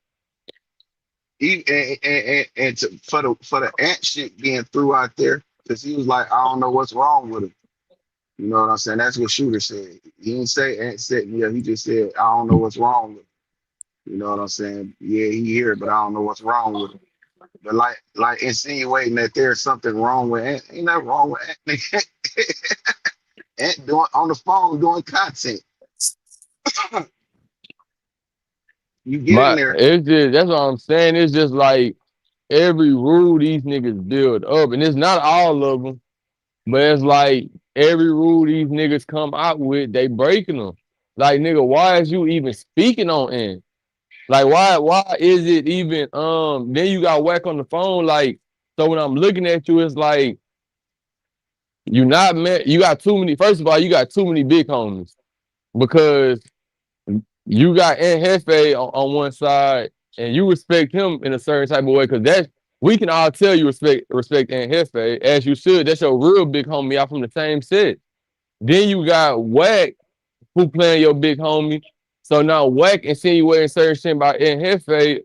For the Ant shit being threw out there, because he was like, I don't know what's wrong with him. You know what I'm saying? That's what Shooter said. He didn't say Ant set me up. He just said, I don't know what's wrong with him. You know what I'm saying? Yeah, he here, but I don't know what's wrong with him. But like insinuating that there's something wrong with Ant, ain't nothing wrong with Ant. Ant doing on the phone doing content. You get in But there. it's just that's what I'm saying. It's just like every rule these niggas build up, and it's not all of them, but it's like every rule these niggas come out with, they breaking them. Like nigga, why is you even speaking on Ant? Like why is it even then you got whack on the phone like so when I'm looking at you it's like you not met you got too many first of all you got too many big homies because you got Ant Hefe on one side and you respect him in a certain type of way because that's we can all tell you respect Ant Hefe as you should. That's your real big homie out from the same set. Then you got Wack who playing your big homie. So now Wack insinuating certain shit about Ant Hefe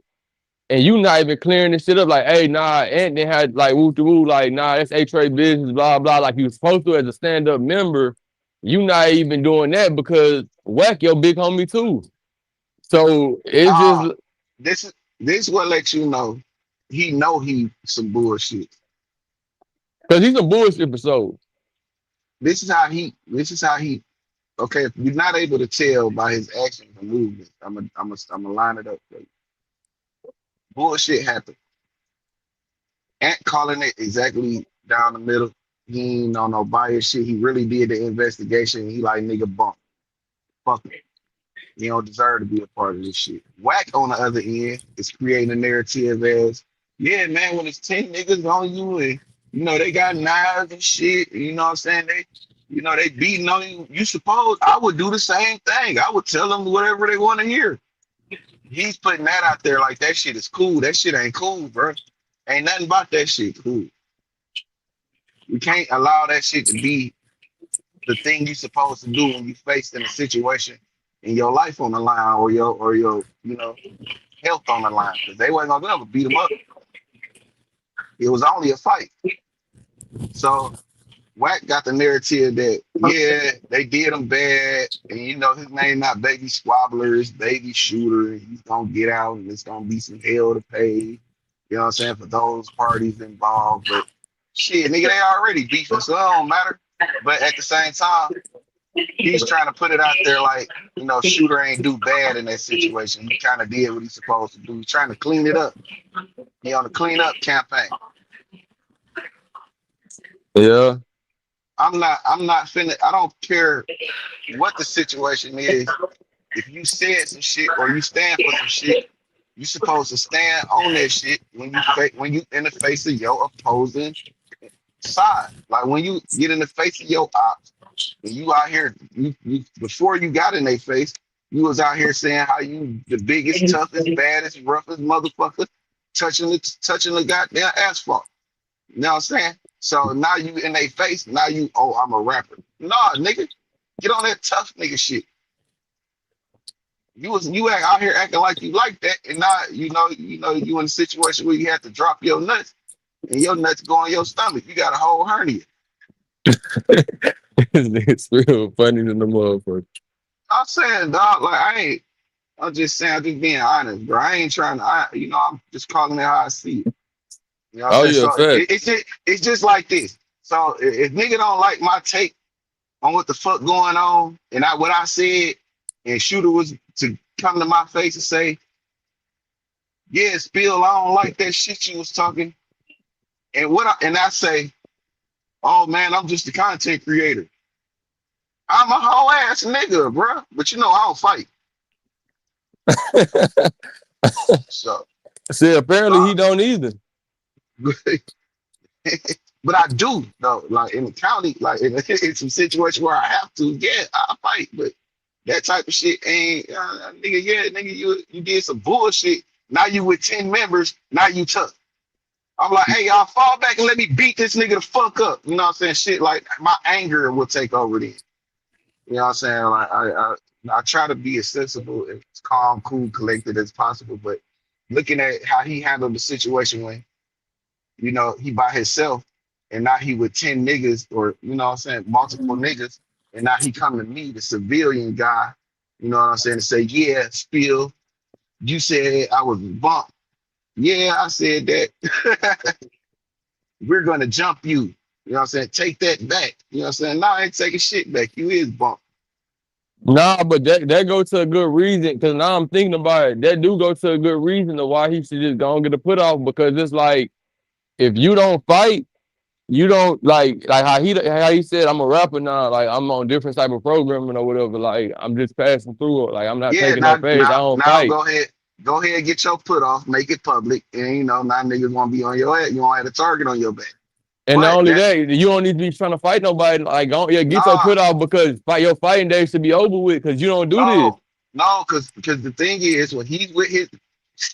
and you not even clearing this shit up like, hey, nah, Ant didn't have like woo to woo, like, nah, that's H-Trade business, blah, blah, like you was supposed to as a stand-up member. You not even doing that because Wack your big homie too. So it's Uh just this what lets you know he some bullshit. because he's a bullshit episode. This is how he okay, if you're not able to tell by his actions and movements, I'm gonna line it up for you. Bullshit happened. Ant calling it exactly down the middle. He ain't on no bias shit. He really did the investigation. He like nigga bump. Fuck him. He don't deserve to be a part of this shit. Whack on the other end is creating a narrative as Yeah, man, when it's 10 niggas on you and they got knives and shit, you know what I'm saying? They beating on you. You suppose I would do the same thing. I would tell them whatever they want to hear. He's putting that out there like that shit is cool. That shit ain't cool, bro. Ain't nothing about that shit cool. We can't allow that shit to be the thing you supposed to do when you faced in a situation in your life on the line or your health on the line. Because they wasn't gonna be able to beat him up. It was only a fight. So Wack got the narrative that yeah, they did him bad, and his name not Baby Squabbler, it's Baby Shooter, and he's gonna get out and it's gonna be some hell to pay. You know what I'm saying, for those parties involved. But shit, nigga, they already beefing, so it don't matter. But at the same time, he's trying to put it out there like, Shooter ain't do bad in that situation. He kind of did what he's supposed to do. He's trying to clean it up. He on the cleanup campaign. Yeah. I'm not finna. I don't care what the situation is. If you said some shit or you stand for some shit, you supposed to stand on that shit when you in the face of your opposing side. Like when you get in the face of your ops, and you out here, you before you got in their face, you was out here saying how you the biggest, toughest, baddest, roughest motherfucker touching the goddamn asphalt. You know what I'm saying? So now you in their face, now I'm a rapper. Nah, nigga, get on that tough nigga shit. You act out here acting like you like that, and now you in a situation where you have to drop your nuts, and your nuts go in your stomach. You got a whole hernia. It's real funny to the motherfucker. I'm saying, dog, like I'm just saying, I'm just being honest, bro. I ain't trying to, I'm just calling it how I see it. You know what Oh I'm saying? yeah, So fact. it's just like this. So if nigga don't like my take on what the fuck going on, and what I said, and Shooter was to come to my face and say, yeah, Spill, I don't like that shit you was talking. And I say, oh man, I'm just a content creator. I'm a whole ass nigga, bro. But I don't fight. So, See, apparently he uh, don't either. but I do though. Like in the county, like in some situation where I have to, yeah, I fight. But that type of shit ain't, nigga. Yeah, nigga, you did some bullshit. Now you with 10 members. Now you tough. I'm like, hey, y'all fall back and let me beat this nigga the fuck up. You know what I'm saying? Shit, like my anger will take over then. You know what I'm saying? Like I try to be as sensible, as calm, cool, collected as possible. But looking at how he handled the situation when he by himself, and now he with 10 niggas, or what I'm saying, multiple niggas, and now he come to me, the civilian guy, you know what I'm saying, to say, yeah, Spill, you said I was bumped. Yeah, I said that. We're gonna jump you. You know what I'm saying? Take that back. You know what I'm saying? No, I ain't taking shit back. You is bumped. Nah, but that go to a good reason, because now I'm thinking about it. That do go to a good reason to why he should just go and get a put off, because it's like if you don't fight, you don't like how he said, I'm a rapper now, like I'm on different type of programming or whatever. Like I'm just passing through it. Like I'm not Yeah, taking no now phase. I now don't now fight. go ahead. Go ahead and get your put off, make it public, and now niggas won't be on your head. You won't have a target on your back. And not But only that that, you don't need to be trying to fight nobody. Like, get your nah, put off, because your fighting days should be over with, because you don't do this. no, because the thing is when he's with his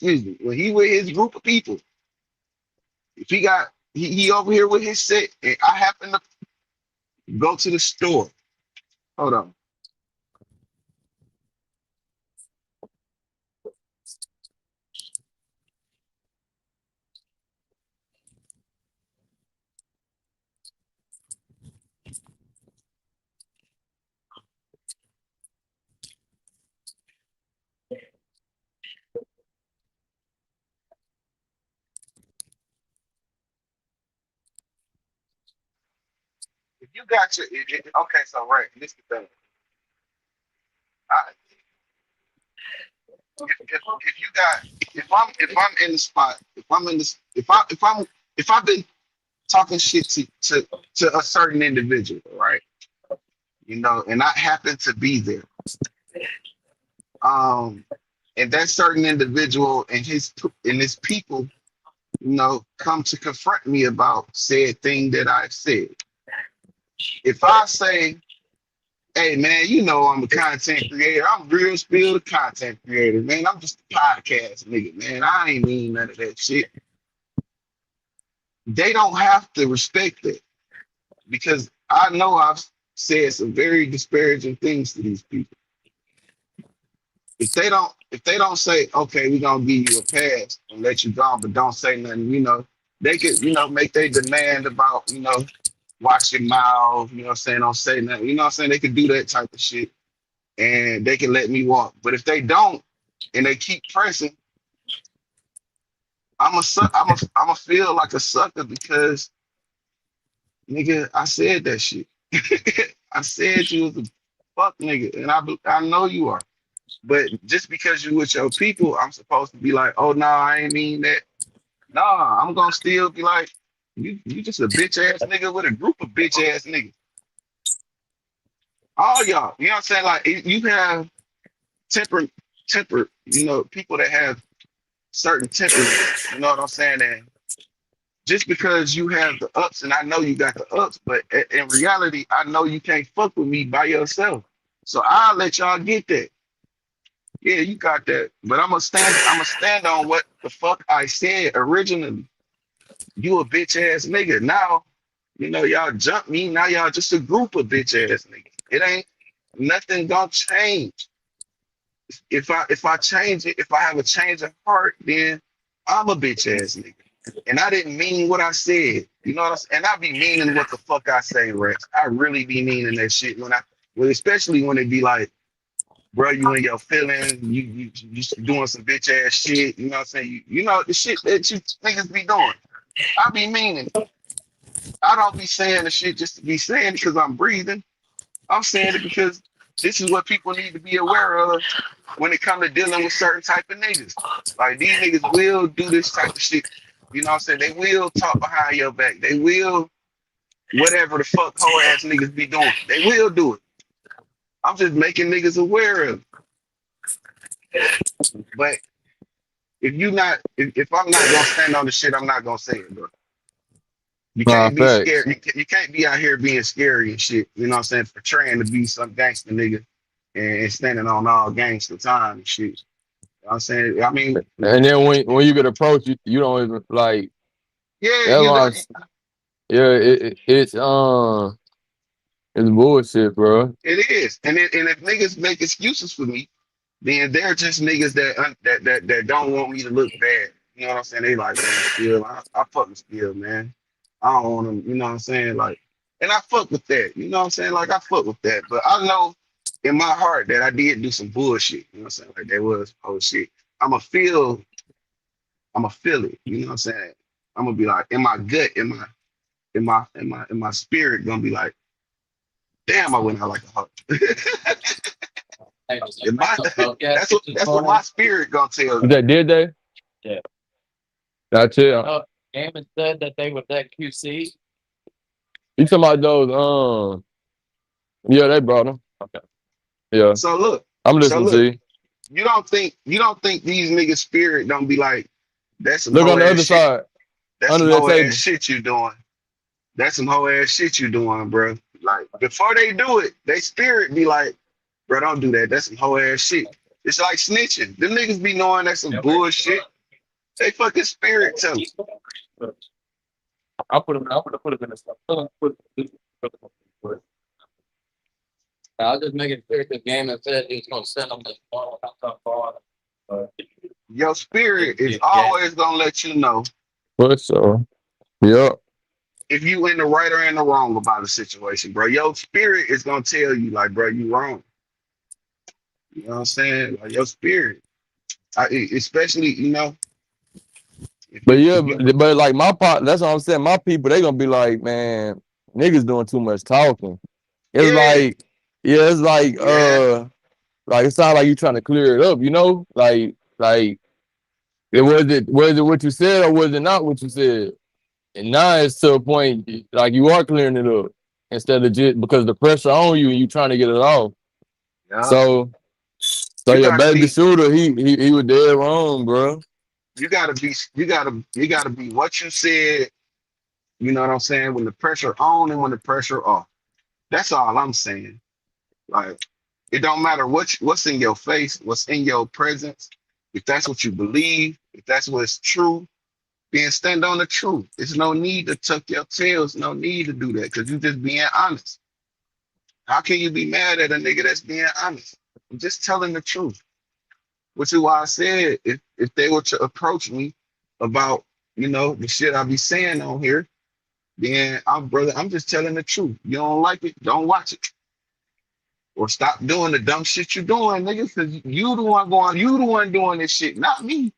when he with his group of people, if he over here with his set, and I happen to go to the store. Hold on. If you got okay, so right, this is the thing. I, if you got if I'm in the spot, if I'm in this if I've been talking shit to a certain individual, right? And I happen to be there. And that certain individual and his people, come to confront me about said thing that I said. If I say, hey man, I'm a content creator. I'm real spill the content creator, man. I'm just a podcast nigga, man. I ain't mean none of that shit. They don't have to respect it because I know I've said some very disparaging things to these people. If they don't say, okay, we're gonna give you a pass and let you go, but don't say nothing, they could, make their demand about, watch your mouth, don't say nothing, they could do that type of shit and they can let me walk. But if they don't and they keep pressing, I'm a feel like a sucker because nigga, I said that shit. I said you was a fuck nigga, and I know you are. But just because you with your people, I'm supposed to be like, oh no, I ain't mean that. Nah, I'm gonna still be like, you just a bitch ass nigga with a group of bitch ass niggas. All y'all, you know what I'm saying? Like you have temper, people that have certain temperaments. You know what I'm saying? And just because you have the ups, and I know you got the ups, but in reality, I know you can't fuck with me by yourself. So I'll let y'all get that. Yeah, you got that. But I'm gonna stand on what the fuck I said originally. You a bitch ass nigga. Now, y'all jump me. Now y'all just a group of bitch ass niggas. It ain't nothing gonna change. If I change it, if I have a change of heart, then I'm a bitch ass nigga. And I didn't mean what I said. You know what I'm saying? And I be meaning what the fuck I say, Rex. I really be meaning that shit especially when it be like, bro, you in your feelings, you doing some bitch ass shit, you know what I'm saying? The shit that you niggas be doing. I be meaning. I don't be saying the shit just to be saying it because I'm breathing. I'm saying it because this is what people need to be aware of when it comes to dealing with certain type of niggas. Like these niggas will do this type of shit. You know what I'm saying? They will talk behind your back. They will whatever the fuck hoe ass niggas be doing. They will do it. I'm just making niggas aware of it. But if I'm not gonna stand on the shit, I'm not gonna say it, bro. You can't be facts. scared. You can't be out here being scary and shit. You know what I'm saying? Portraying to be some gangster nigga and standing on all gangster time and shit. You know what I'm saying? I mean, And then when you get approached, you don't even like. yeah, That's why it's bullshit, bro. it is. And if niggas make excuses for me, then they're just niggas that don't want me to look bad. You know what I'm saying? They like, man, still, I fuck with still, man. I don't want them, you know what I'm saying? Like, and I fuck with that. You know what I'm saying? Like, I fuck with that. But I know in my heart that I did do some bullshit. You know what I'm saying? Like, there was shit. I'ma feel it. You know what I'm saying? I'm gonna be like, in my gut, in my spirit, gonna be like, damn, I went out like a hawk. That's what my spirit gonna tell you. That did they? Yeah. That's it. Gambit said that they were that QC. You talking about those? Yeah, they brought them. Okay. Yeah. So look, I'm listening to you. you don't think these niggas spirit don't be like, that's some Look on whole the ass other shit. side. That's Under some that whole table. ass shit you doing. That's some whole ass shit you doing, bro. Like before they do it, they spirit be like, bro, don't do that. That's some whole ass shit. It's like snitching. Them niggas be knowing that's some bullshit. They fucking spirit tell them. I'll put them in the stuff. I'll just make it clear because Gambit said he was gonna send them this ball. Your spirit is always gonna let you know What so? Yeah. if you in the right or in the wrong about a situation, bro. Your spirit is gonna tell you, like, bro, you wrong. You know what I'm saying? Like your spirit. Especially, But yeah, but like my part, that's what I'm saying. My people, they gonna be like, man, niggas doing too much talking. It's yeah, like, yeah, it's like, yeah, like it sounds like you trying to clear it up, like was it what you said or was it not what you said? And now it's to a point like you are clearing it up instead of just because the pressure on you and you trying to get it off. yeah. So You yeah, gotta baby be, shooter, he was dead wrong, bro. you gotta be what you said, you know what I'm saying, when the pressure on and when the pressure off. That's all I'm saying. Like it don't matter what's in your face, what's in your presence. If that's what you believe, if that's what's true, then stand on the truth. There's no need to tuck your tails, no need to do that because you just being honest. How can you be mad at a nigga that's being honest? I'm just telling the truth. Which is why I said if they were to approach me about, the shit I be saying on here, then I'm just telling the truth. You don't like it, don't watch it. Or stop doing the dumb shit you doing, nigga, because you the one doing this shit, not me.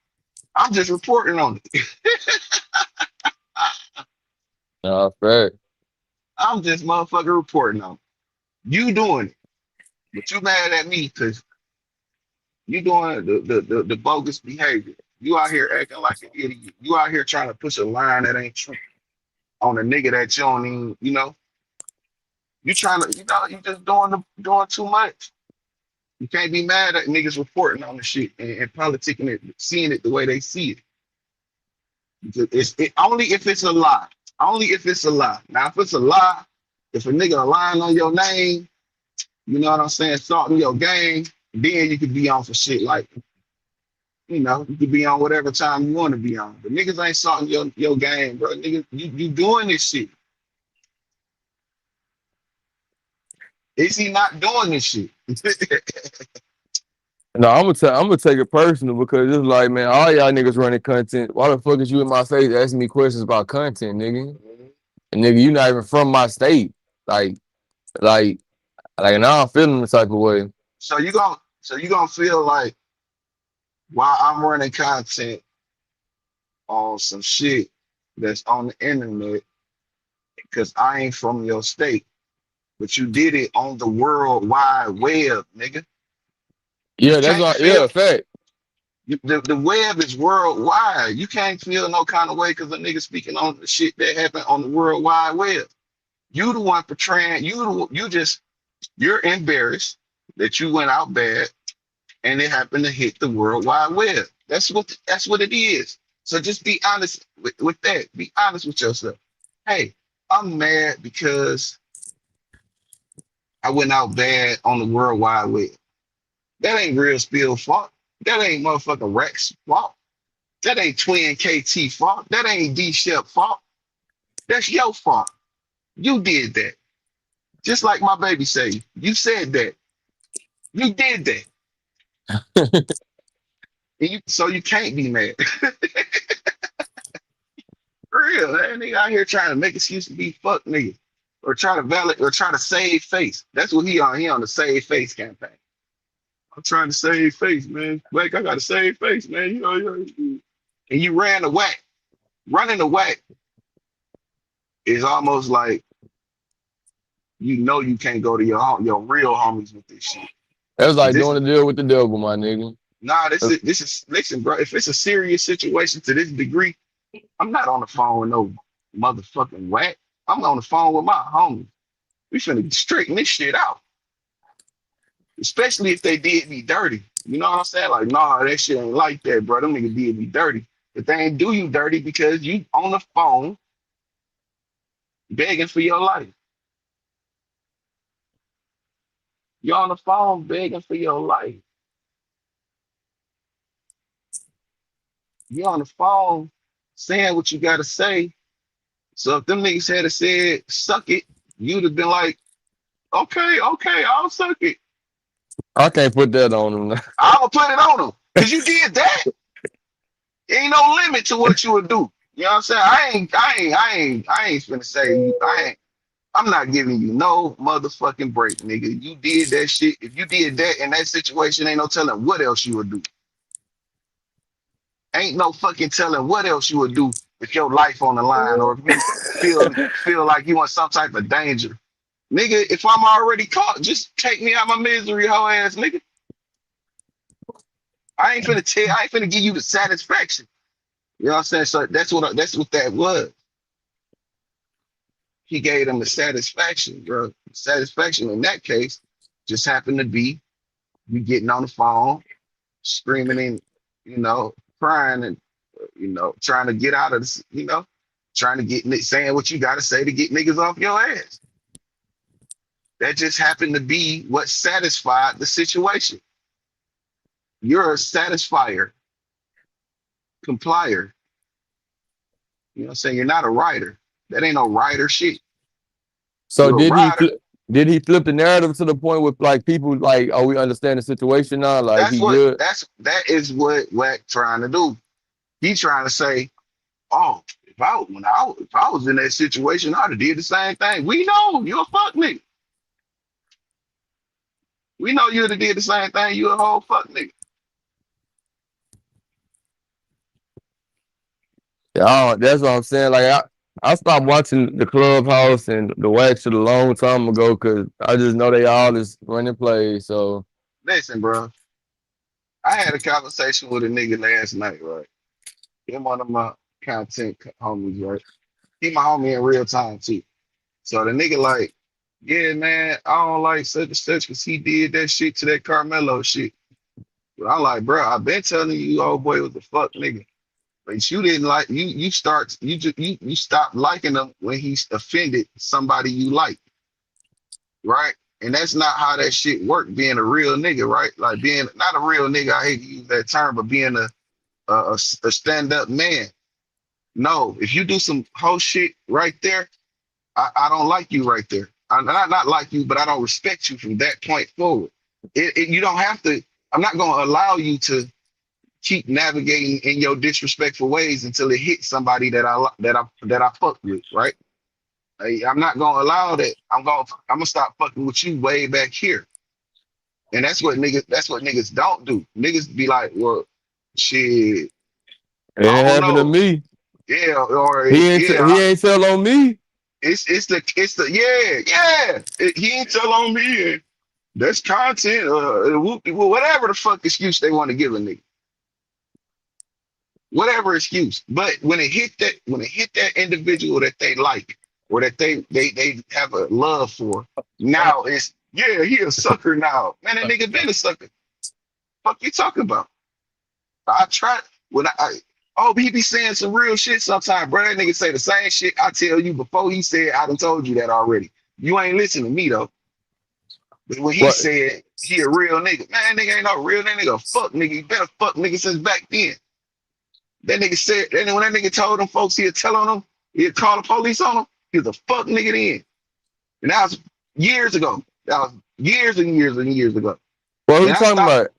I'm just reporting on it. Nah, fact. I'm just motherfucker reporting on it. You doing it. But you mad at me because you doing the bogus behavior. You out here acting like an idiot. You out here trying to push a line that ain't true on a nigga that you don't even, you trying to, you just doing too much. You can't be mad at niggas reporting on the shit and politicking it, seeing it the way they see it. Only if it's a lie. Only if it's a lie. Now, if it's a lie, if a nigga lying on your name, you know what I'm saying, salting your game, then you could be on for shit like, you could be on whatever time you want to be on. But niggas ain't salting your game, bro. Niggas, you doing this shit. Is he not doing this shit? No, I'm gonna take it personal because it's like, man, all y'all niggas running content. Why the fuck is you in my face asking me questions about content, nigga? And nigga, you not even from my state. Like, like, now I'm feeling the type of way. So you gonna feel like while I'm running content on some shit that's on the internet, because I ain't from your state, but you did it on the world wide web, nigga. You Yeah, that's can't all. feel Yeah, fact. the web is worldwide. You can't feel no kind of way because a nigga speaking on the shit that happened on the world wide web. You the one portraying. You're embarrassed that you went out bad and it happened to hit the world wide web. That's what it is. So just be honest with that. Be honest with yourself. Hey, I'm mad because I went out bad on the world wide web. That ain't real spill fault. That ain't motherfucking Rex fault. That ain't Twin KT fault. That ain't D Shep fault. That's your fault. You did that. Just like my baby say, you said that. You did that. So you can't be mad. For real, that nigga out here trying to make excuse to be fuck nigga. Or try to validate or try to save face. That's what he on. He on the save face campaign. I'm trying to save face, man. Like I gotta save face, man. And you ran the whack. Running the whack is almost like you can't go to your real homies with this shit. That's like This doing the deal with the devil, my nigga. nah, this is listen, bro. If it's a serious situation to this degree, I'm not on the phone with no motherfucking whack. I'm on the phone with my homies. We finna straighten this shit out. Especially if they did me dirty. You know what I'm saying? Like, nah, that shit ain't like that, bro. Them niggas did me dirty. But they ain't do you dirty because you on the phone begging for your life. You're on the phone begging for your life. You're on the phone saying what you gotta say. So if them niggas had said, suck it, you'd have been like, okay, I'll suck it. I can't put that on him. I'ma put it on them. Cause you did that. Ain't no limit to what you would do. You know what I'm saying? I ain't finna say I'm not giving you no motherfucking break, nigga. You did that shit. If you did that in that situation, ain't no telling what else you would do. Ain't no fucking telling what else you would do with your life on the line or if you feel like you in some type of danger. Nigga, if I'm already caught, just take me out my misery, hoe ass nigga. I ain't finna give you the satisfaction. You know what I'm saying? So that's what that was. He gave them the satisfaction, bro. Satisfaction in that case just happened to be you getting on the phone, screaming and crying and trying to get out of this, trying to saying what you got to say to get niggas off your ass. That just happened to be what satisfied the situation. You're a satisfier, complier. You know what I'm saying? You're not a writer. That ain't no writer shit. So You're a rider. did he flip the narrative to the point with like people like, oh, we understand the situation now, like That's he what good? that is what Wack trying to do. He trying to say, oh, if I was in that situation, I'd have did the same thing. We know you're a fuck nigga. We know you'd have did the same thing. You a whole fuck nigga. Yeah, that's what I'm saying. Like I stopped watching the Clubhouse and the Wax shit a long time ago because I just know they all is running plays. So Listen, bro. I had a conversation with a nigga last night, right? Him one of my content homies, right? He my homie in real time too. So the nigga like, yeah, man, I don't like such and such because he did that shit to that Carmelo shit. But I'm like, bro, I've been telling you, old boy was a fuck nigga. But you didn't like you stopped liking him when he's offended somebody you like, right? And that's not how that shit worked. Being a real nigga, right? Like being not a real nigga. I hate to use that term, but being a stand up man. No, if you do some whole shit right there, I don't like you right there. I not like you, but I don't respect you from that point forward. You don't have to. I'm not going to allow you to keep navigating in your disrespectful ways until it hits somebody that I fuck with, right? I'm not gonna allow that. I'm gonna stop fucking with you way back here. And that's what niggas don't do. Niggas be like, well, shit, it I don't happened to know. me. Yeah, or He yeah, ain't tell on me. it's the yeah. He ain't tell on me. And that's content. Whatever the fuck excuse they want to give a nigga. Whatever excuse. But when it hit that individual that they like or that they have a love for, now it's yeah, he a sucker now. Man, that nigga been a sucker. Fuck you talking about? I try when he be saying some real shit sometimes, bro. That nigga say the same shit I tell you before he said I done told you that already. You ain't listening to me though. But when he What? said he a real nigga, man, nigga ain't no real nigga, a fuck nigga. He been a fuck nigga since back then. That nigga said, and when that nigga told them folks he'd tell on them, he'd call the police on them, he was a fuck nigga then. And that was years ago. That was years and years and years ago. What are we And talking about?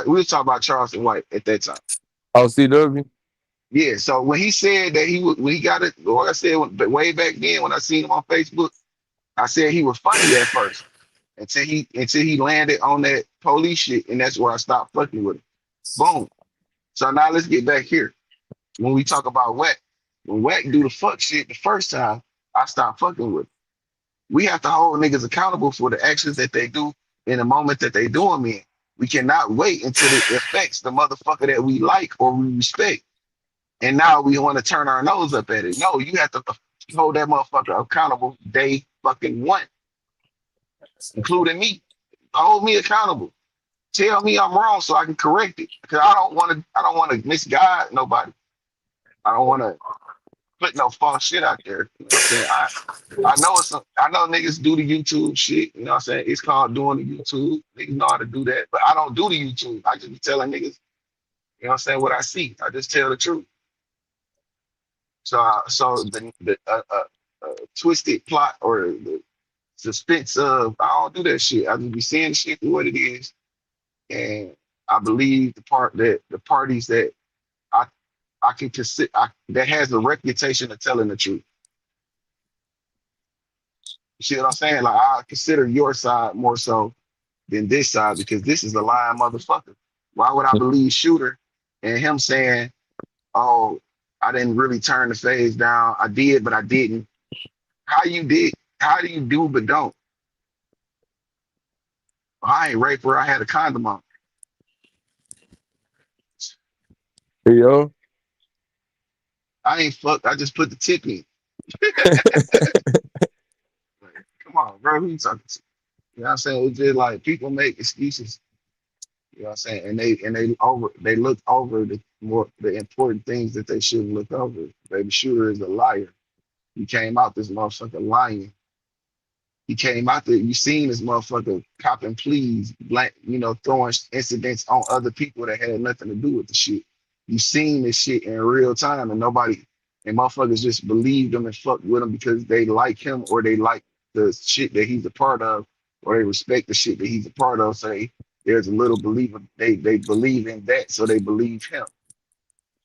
we was talking about Charleston White at that time. Oh, CW. Yeah, so when he said that when he got it, or I said way back then when I seen him on Facebook, I said he was funny at first until he landed on that police shit, and that's where I stopped fucking with him. Boom. So now let's get back here. When we talk about Wack, when Wack do the fuck shit the first time, I stopped fucking with him. We have to hold niggas accountable for the actions that they do in the moment that they do them in. We cannot wait until it affects the motherfucker that we like or we respect. And now we want to turn our nose up at it. No, you have to hold that motherfucker accountable day fucking one, including me. Hold me accountable. Tell me I'm wrong so I can correct it. Because I don't want to misguide nobody. I don't want to put no false shit out there. You know what I'm saying? I know niggas do the YouTube shit. You know what I'm saying? It's called doing the YouTube. Niggas know how to do that. But I don't do the YouTube. I just be telling niggas, you know what I'm saying, what I see. I just tell the truth. So the twisted plot or the suspense of I don't do that shit. I just be seeing the shit for what it is. And I believe the parties that I can consider that has a reputation of telling the truth. You see what I'm saying? Like I consider your side more so than this side because this is a lying motherfucker. Why would I believe Shooter and him saying, "Oh, I didn't really turn the phase down. I did, but I didn't." How you did? How do you do but don't? I ain't raped her. I had a condom on. Yo. I ain't fucked. I just put the tip in. Like, come on, bro. Who you talking to? You know what I'm saying? It's just like people make excuses. You know what I'm saying? And they look over the important things that they should look over. Baby Shooter is a liar. He came out this motherfucker lying. He came out there. You seen this motherfucker copping pleas, like throwing incidents on other people that had nothing to do with the shit. You seen this shit in real time, and motherfuckers just believed him and fucked with him because they like him or they like the shit that he's a part of, or they respect the shit that he's a part of. So there's a little believer. They believe in that, so they believe him,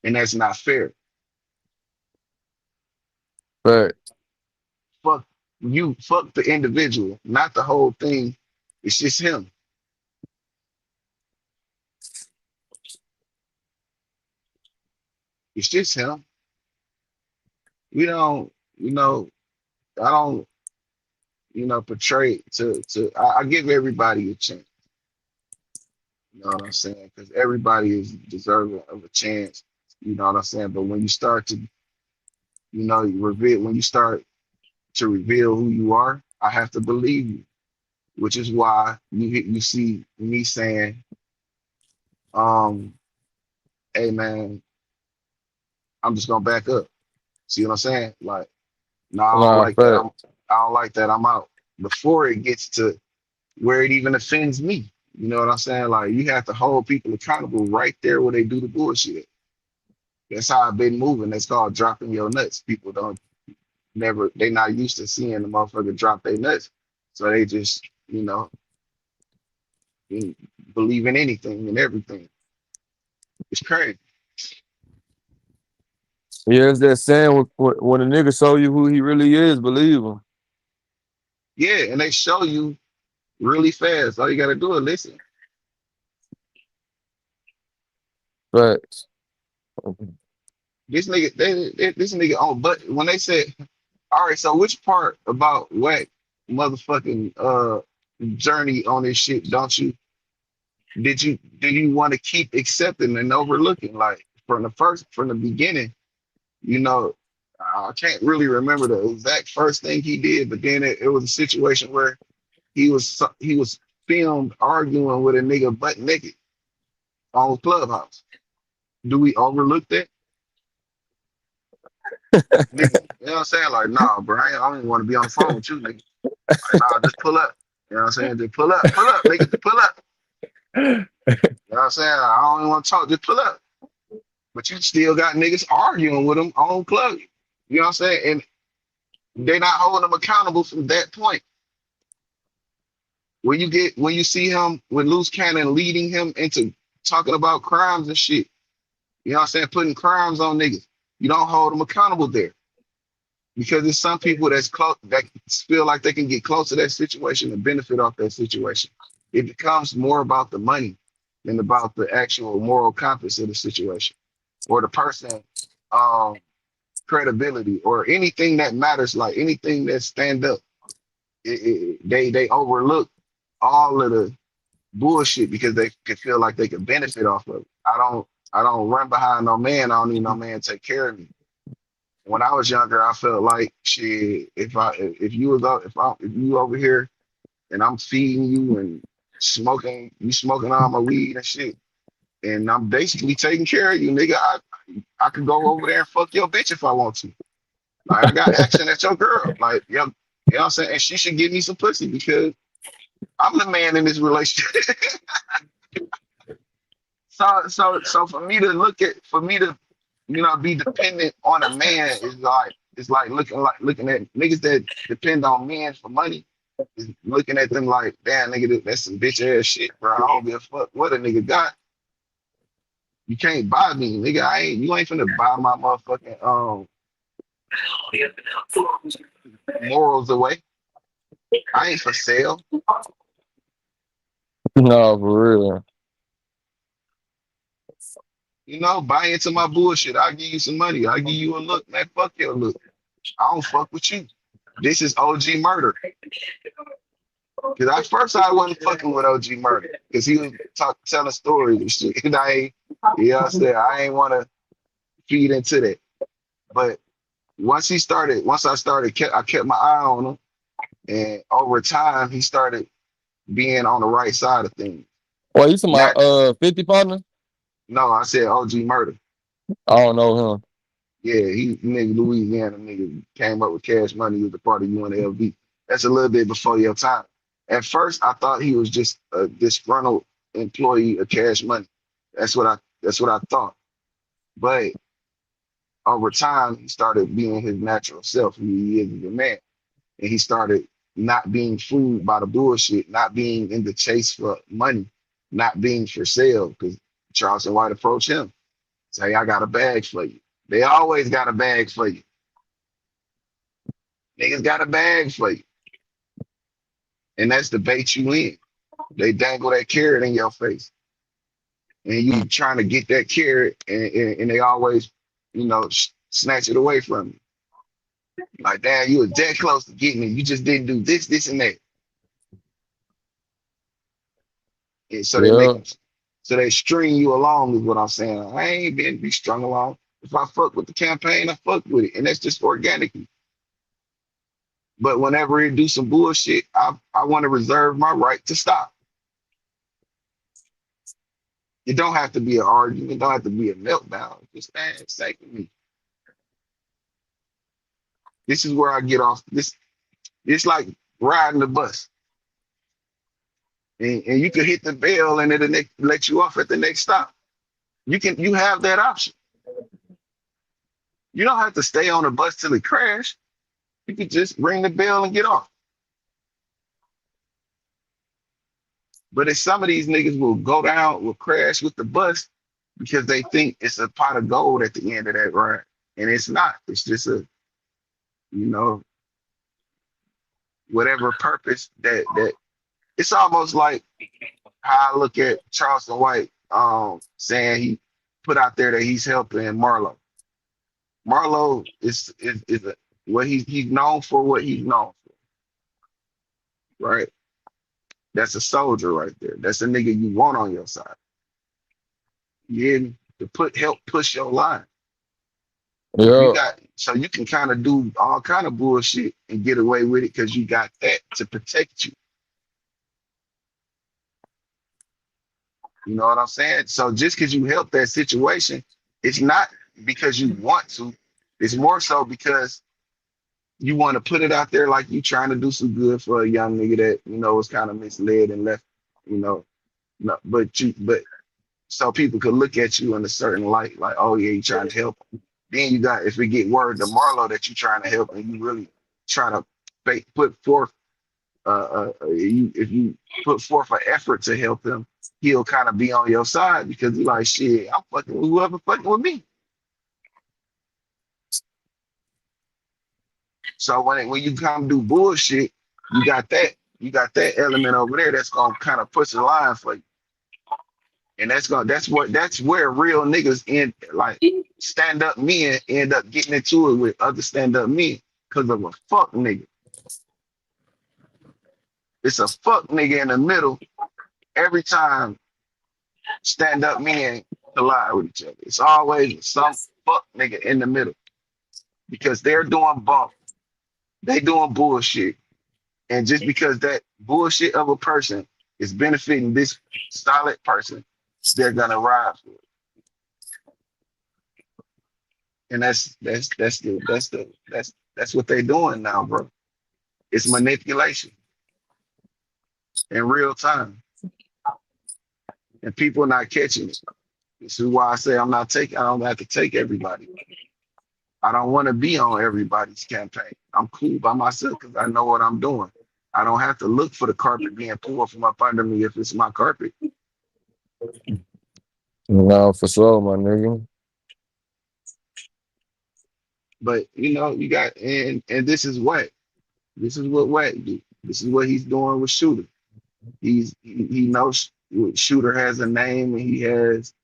and that's not fair. But Fuck you, fuck the individual, not the whole thing. It's just him. It's just him. We don't, I don't, portray I give everybody a chance. You know what I'm saying? Because everybody is deserving of a chance. You know what I'm saying? But when you start to, when you start to reveal who you are, I have to believe you, which is why you see me saying, hey man, I'm just gonna back up. See what I'm saying? Like, no, I don't nah, like that. fact. I don't like that. I'm out. Before it gets to where it even offends me. You know what I'm saying? Like, you have to hold people accountable right there where they do the bullshit. That's how I've been moving. That's called dropping your nuts. People they not used to seeing the motherfucker drop their nuts. So they just, believe in anything and everything. It's crazy. Yeah, it's that saying when a nigga show you who he really is, believe him. Yeah, and they show you really fast. All you gotta do is listen. Facts. This nigga, this nigga on, but when they said, all right, so which part about whack motherfucking journey on this shit do you want to keep accepting and overlooking? Like from the beginning, I can't really remember the exact first thing he did, but then it was a situation where he was filmed arguing with a nigga butt naked on Clubhouse. Do we overlook that? Nigga, you know what I'm saying? Like, nah, bro, I don't even want to be on the phone with you, nigga. Like, nah, just pull up. You know what I'm saying? Just pull up, nigga, just pull up. You know what I'm saying? I don't even want to talk, just pull up. But you still got niggas arguing with him on Club. You know what I'm saying? And they're not holding him accountable from that point. When you see him with loose cannon leading him into talking about crimes and shit, you know what I'm saying? Putting crimes on niggas. You don't hold them accountable there. Because there's some people that's close that feel like they can get close to that situation and benefit off that situation. It becomes more about the money than about the actual moral compass of the situation or the person credibility or anything that matters, like anything that stand up. They overlook all of the bullshit because they can feel like they can benefit off of it. I don't run behind no man. I don't need no man to take care of me. When I was younger, I felt like shit. If you over here and I'm feeding you and you smoking all my weed and shit, and I'm basically taking care of you, nigga. I could go over there and fuck your bitch if I want to. Like I got action at your girl. Like you know what I'm saying? And she should give me some pussy because I'm the man in this relationship. So for me to be dependent on a man is like looking at niggas that depend on men for money. Is looking at them like, damn nigga, that's some bitch ass shit, bro. I don't give a fuck what a nigga got. You can't buy me, nigga. You ain't finna buy my motherfucking morals away. I ain't for sale. No, for real. Buy into my bullshit. I'll give you some money. I'll give you a look, man. Fuck your look. I don't fuck with you. This is OG murder. Cause at first I wasn't fucking with OG murder. Cause he was telling stories and shit. And I ain't wanna feed into that. But once I kept my eye on him. And over time he started being on the right side of things. Well, you talking about 50 partner? No, I said OG murder. I don't know him. Yeah, he nigga Louisiana nigga came up with Cash Money. He was a part of UNLV. That's a little bit before your time. At first, I thought he was just a disgruntled employee of Cash Money. That's what I thought. But over time, he started being his natural self, who he is as a man, and he started not being fooled by the bullshit, not being in the chase for money, not being for sale. Because Charleston White approached him, say, "I got a bag for you." They always got a bag for you. Niggas got a bag for you. And that's the bait you in. They dangle that carrot in your face. And you trying to get that carrot and they always, snatch it away from you. Like, damn, you was dead close to getting it. You just didn't do this, this, and that. And so they Yeah, string you along is what I'm saying. I ain't been be strung along. If I fuck with the campaign, I fuck with it. And that's just organically. But whenever it do some bullshit, I want to reserve my right to stop. It don't have to be an argument. It don't have to be a meltdown. Just man, sake of me. This is where I get off. It's like riding the bus. And you can hit the bell and it'll let you off at the next stop. You have that option. You don't have to stay on the bus till it crash. You can just ring the bell and get off. But if some of these niggas will crash with the bus because they think it's a pot of gold at the end of that ride. And it's not. It's just you know, whatever purpose that it's almost like how I look at Charleston White saying he put out there that he's helping Marlo. Marlo is what he's known for what he's known for, right? That's a soldier right there. That's a nigga you want on your side. Yeah, to help push your line. yeah, So you can kind of do all kind of bullshit and get away with it because you got that to protect you. You know what I'm saying? So just because you help that situation, it's not because you want to. It's more so because you want to put it out there like you trying to do some good for a young nigga that was kind of misled and left. You know, no, but so people could look at you in a certain light, like, oh yeah, you trying to help. Then you got if we get word to Marlo that you trying to help and you really trying to put forth if you put forth an effort to help him, he'll kind of be on your side because he's like, shit, I'm fucking with whoever fucking with me. So when you come do bullshit, you got that element over there that's gonna kind of push the line for you. And that's where real niggas stand up men end up getting into it with other stand up men because of a fuck nigga. It's a fuck nigga in the middle every time stand up men collide with each other. It's always some fuck nigga in the middle because they're doing bump, they doing bullshit, and just because that bullshit of a person is benefiting this solid person, they're gonna ride for it. And that's what they're doing now, bro. It's manipulation in real time, and people are not catching it. This is why I say I don't have to take everybody. I don't want to be on everybody's campaign. I'm cool by myself because I know what I'm doing. I don't have to look for the carpet being pulled from up under me if it's my carpet. no, for sure, my nigga. But you got and this is what Wet do. This is what he's doing with Shooter. He knows Shooter has a name and he has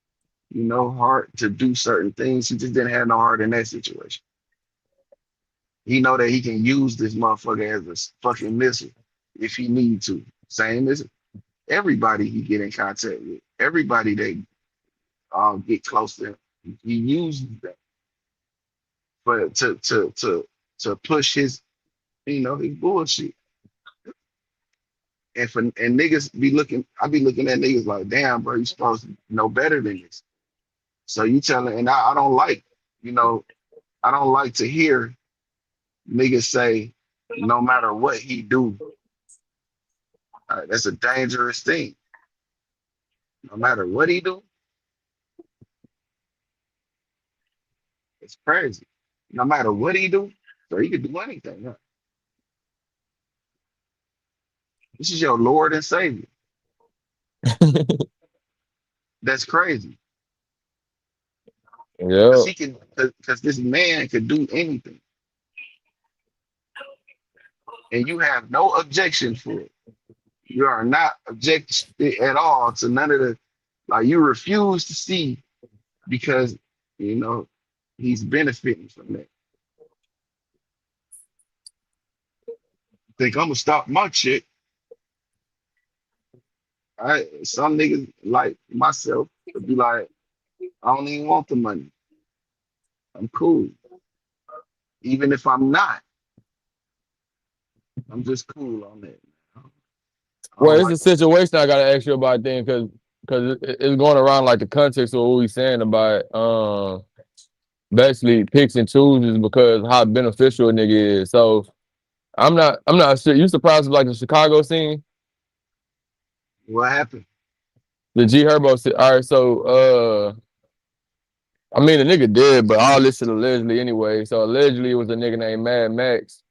heart to do certain things. He just didn't have no heart in that situation. He know that he can use this motherfucker as a fucking missile if he need to. Same as everybody he get in contact with, everybody that get close to him, he uses that, but to push his his bullshit. And niggas be looking, I be looking at niggas like, damn, bro, you supposed to know better than this. So you telling, and I don't like, you know, I don't like to hear niggas say, no matter what he do, that's a dangerous thing. No matter what he do, it's crazy. No matter what he do, so he could do anything. Huh? This is your Lord and Savior. That's crazy. Yeah. Because he can, because this man could do anything, and you have no objection for it. You are not objecting at all to none of the, like you refuse to see because you know he's benefiting from that. Think I'm gonna stop my shit. Some niggas like myself would be like, I don't even want the money. I'm cool. Even if I'm not, I'm just cool on that. I Well, don't it's a like situation I gotta ask you about then, because it's going around like the context of what we saying about basically picks and chooses because how beneficial a nigga is. So I'm not sure. You surprised with like the Chicago scene, what happened. the G Herbo scene. All right, so I mean the nigga dead, but all this shit allegedly anyway. So allegedly it was a nigga named Mad Max,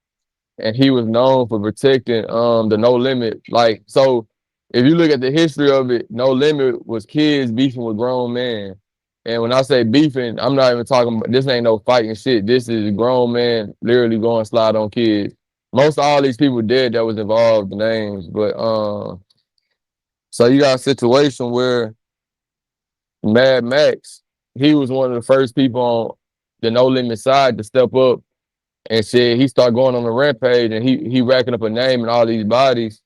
and he was known for protecting the No Limit. Like so, if you look at the history of it, No Limit was kids beefing with grown men. And when I say beefing, I'm not even talking about this ain't no fighting shit. This is grown man literally going slide on kids. Most of all these people dead that was involved, the names. But so you got a situation where Mad Max, he was one of the first people on the No Limit side to step up and said he started going on a rampage and he racking up a name and all these bodies,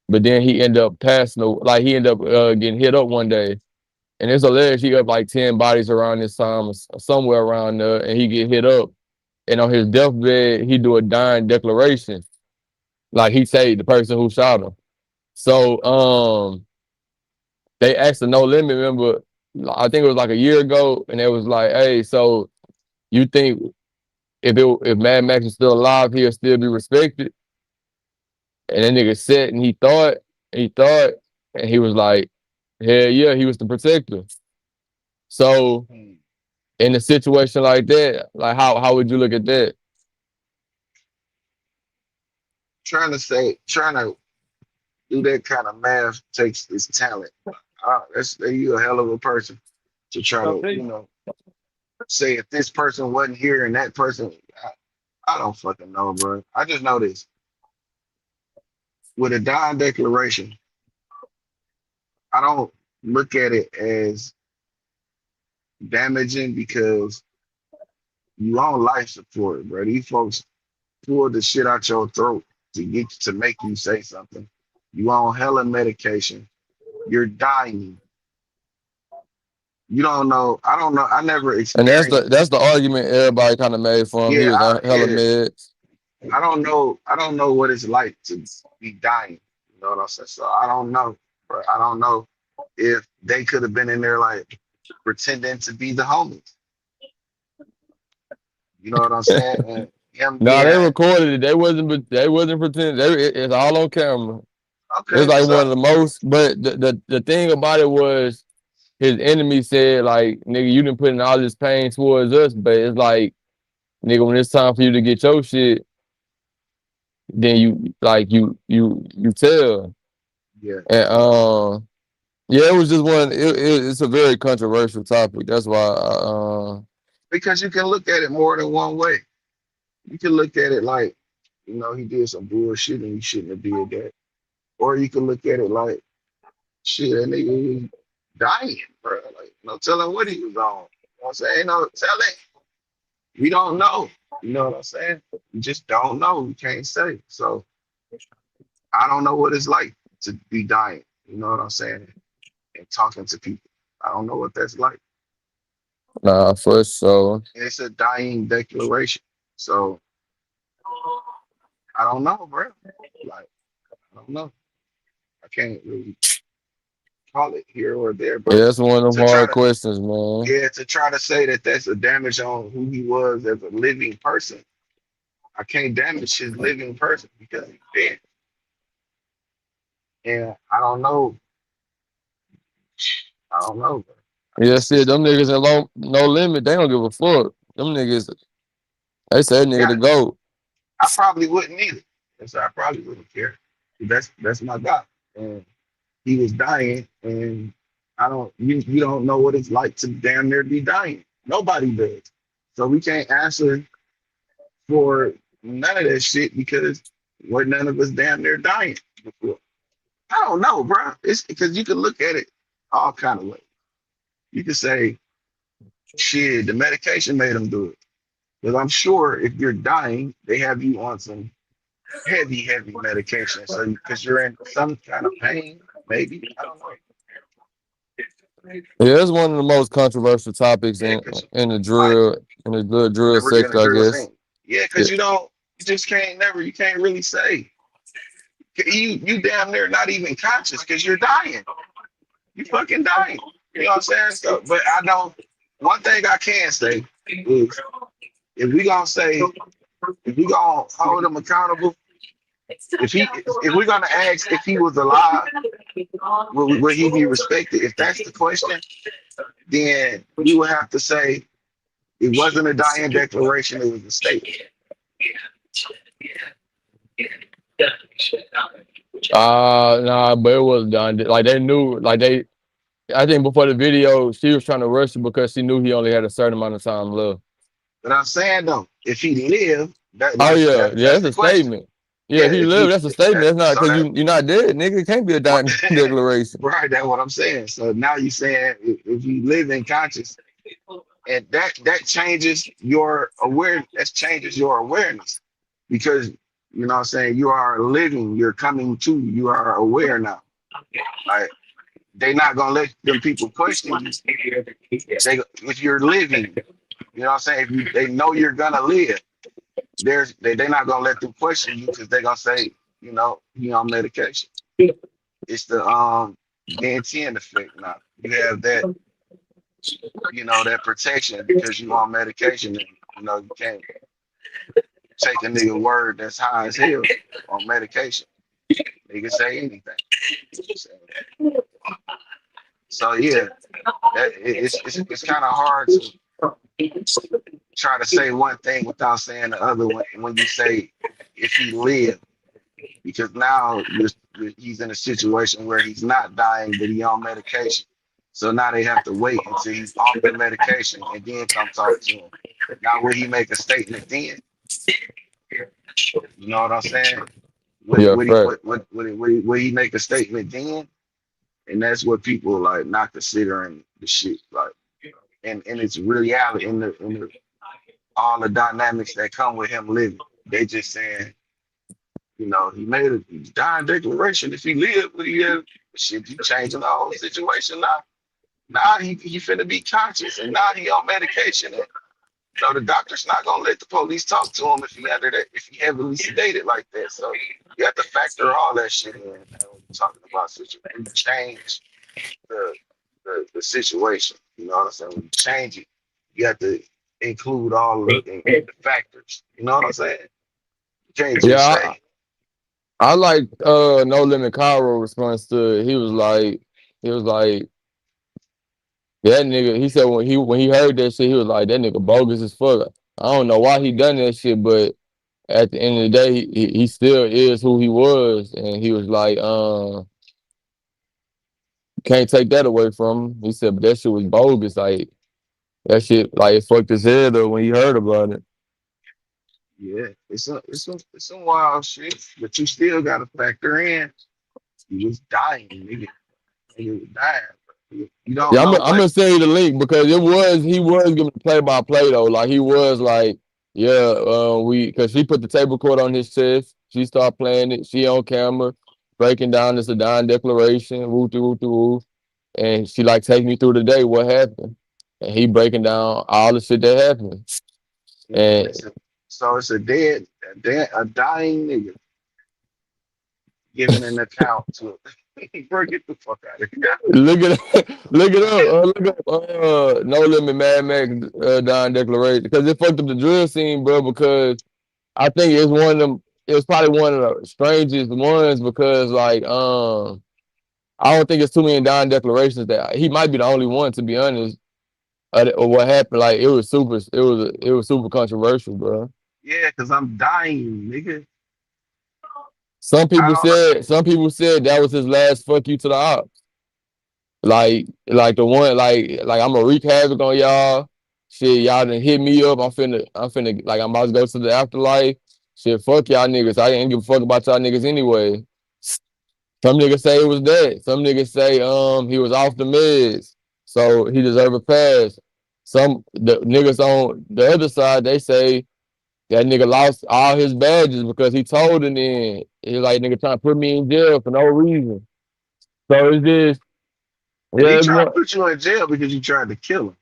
but then he ended up passing, like he ended up getting hit up one day, and it's alleged he got like 10 bodies around this time, somewhere around there, and he get hit up, and on his deathbed he do a dying declaration, like he say the person who shot him. So they asked the No Limit member, I think it was like a year ago, and it was like, hey, so you think if Mad Max is still alive, he'll still be respected? And that nigga said, and he thought, and he was like, hell yeah, he was the protector. So Hmm. in a situation like that, like how would you look at that? Trying to do that kind of math takes this talent. That's you a hell of a person to try to, say if this person wasn't here and that person, I don't fucking know, bro. I just know this. With a dying declaration, I don't look at it as damaging because you on life support, bro. These folks pull the shit out your throat to make you say something. You on hella medication. You're dying. You don't know. I don't know. I never And that's the experienced. that's the argument everybody kind of made for him. He Yeah, was on hella yeah. meds. I don't know. I don't know what it's like to be dying. You know what I'm saying? So I don't know. But I don't know if they could have been in there like pretending to be the homies. You know what I'm saying? And him Nah, being they recorded it. They wasn't pretending. It's all on camera. It's okay. like one So of the most. But the thing about it was his enemy said like, nigga, you didn't put in all this pain towards us, but it's like, nigga, when it's time for you to get your shit, then you like you tell. yeah, And yeah, it was just one. It's a very controversial topic. That's why because you can look at it more than one way. You can look at it like, he did some bullshit and he shouldn't have did that. Or you can look at it like, shit, that nigga was dying, bro. Like, no telling what he was on. You know what I'm saying? No telling. We don't know. You know what I'm saying? We just don't know. We can't say. So I don't know what it's like to be dying. You know what I'm saying? And talking to people. I don't know what that's like. nah, for sure. It's a dying declaration. So I don't know, bro. Like, I don't know. I call it here or there, Yeah, but that's one of to them try hard to questions, man. yeah, to try to say that that's a damage on who he was as a living person, I can't damage his living person because he's dead. And I don't know, bro. Yeah, shit, It's them niggas in low no limit, they don't give a fuck. Them niggas, they say that nigga yeah, to go. I probably wouldn't either. That's I probably wouldn't care. That's my guy. And he was dying, and I don't you don't know what it's like to damn near be dying. Nobody does. So we can't answer for none of that shit because we're none of us damn near dying before. I don't know, bro. It's because you can look at it all kind of ways. You can say, shit, the medication made him do it. Because I'm sure if you're dying, they have you on some heavy medication. So because you're in some kind of pain, maybe. I don't know. Yeah, it's one of the most controversial topics Yeah, because in the like drill never in a sector, I drill guess. scene. Yeah, Yeah. because you just can't never, you can't really say. You damn near not even conscious because you're dying. You fucking dying. You know what I'm saying? So, but I know one thing I can say is if we gonna hold him accountable, if we're gonna ask if he was alive, will he be respected? If that's the question, then we would have to say it wasn't a dying declaration, it was a statement. Nah, but it was done. Like they knew, I think before the video, she was trying to rush it because she knew he only had a certain amount of time left. But I'm saying though, if he lived, Oh yeah, yeah, that's that's the a question. statement. Yeah, Yeah, if he if lived, he that's a statement. That's not so because that you're not dead, nigga. It can't be a what dying declaration. right, that's what I'm saying. So now you saying if you live in conscious and that changes your changes your awareness because you know what I'm saying you are living, you're coming to, you are aware now. Like they not gonna let them people question you. If you're living, you know what I'm saying, if they know you're gonna live, they're not gonna let them question you because they're gonna say, you know, he on medication. It's the NTN effect now. You have that, you know, that protection because you on medication and you know you can't take a nigga word that's high as hell on medication. They can say anything. So yeah, it's kind of hard to try to say one thing without saying the other when you say if he lived, because now he's in a situation where he's not dying, but he's on medication. So now they have to wait until he's off the medication and then come talk to him. Now, will he make a statement then? You know what I'm saying? Yeah, fact. Would he make a statement then? And that's what people like not considering the shit like, and it's reality in the all the dynamics that come with him living. They just saying, you know, he made a dying declaration. If he lived, would he have shit? You changing the whole situation now. Now he finna be conscious, and now he on medication. And so the doctor's not gonna let the police talk to him if he under that, if he heavily sedated like that. So you have to factor all that shit in when you're talking about situation. When you change the, the situation, you know what I'm saying? When you change it, you have to include all the factors. You know what I'm saying? You can't just Yeah, say, I like No Limit Cairo response to it. He was like that nigga. He said when he heard that shit, he was like that nigga bogus as fuck. I don't know why he done that shit, but at the end of the day, he still is who he was, and he was like, can't take that away from him. He said, but that shit was bogus. Like that shit, like it fucked his head up when he heard about it. yeah, it's some wild shit, but you still gotta factor in he was dying, nigga. Nigga was dying. Bro. You don't Yeah, I'm, know I'm what. gonna send you the link because he was giving the play by play though. Like he was like, yeah, because she put the table cord on his chest. She started playing it. She on camera breaking down this a dying declaration. Woo woo woo. And she like take me through the day. What happened? And he breaking down all the shit that happened. And And it's a dying nigga giving an account to it. Bro, get the fuck out of here. Look it look it up. Look up No Limit Mad Max Don Declaration. Because it fucked up the drill scene, bro, because I think it's one of them, it was probably one of the strangest ones because like I don't think it's too many Don declarations that he might be the only one to be honest. Or what happened, like it was super controversial, bro. Yeah, because I'm dying, nigga. Some people said that was his last fuck you to the ops. Like the one I'm gonna wreak havoc on y'all. Shit, y'all done hit me up. I'm finna like I'm about to go to the afterlife. Shit, fuck y'all niggas. I ain't give a fuck about y'all niggas anyway. Some niggas say it was that. Some niggas say he was off the meds, so he deserved a pass. Some the niggas on the other side they say that nigga lost all his badges because he told him then he like nigga trying to put me in jail for no reason. So it's just He yeah, it's tried to one put you in jail because you tried to kill him.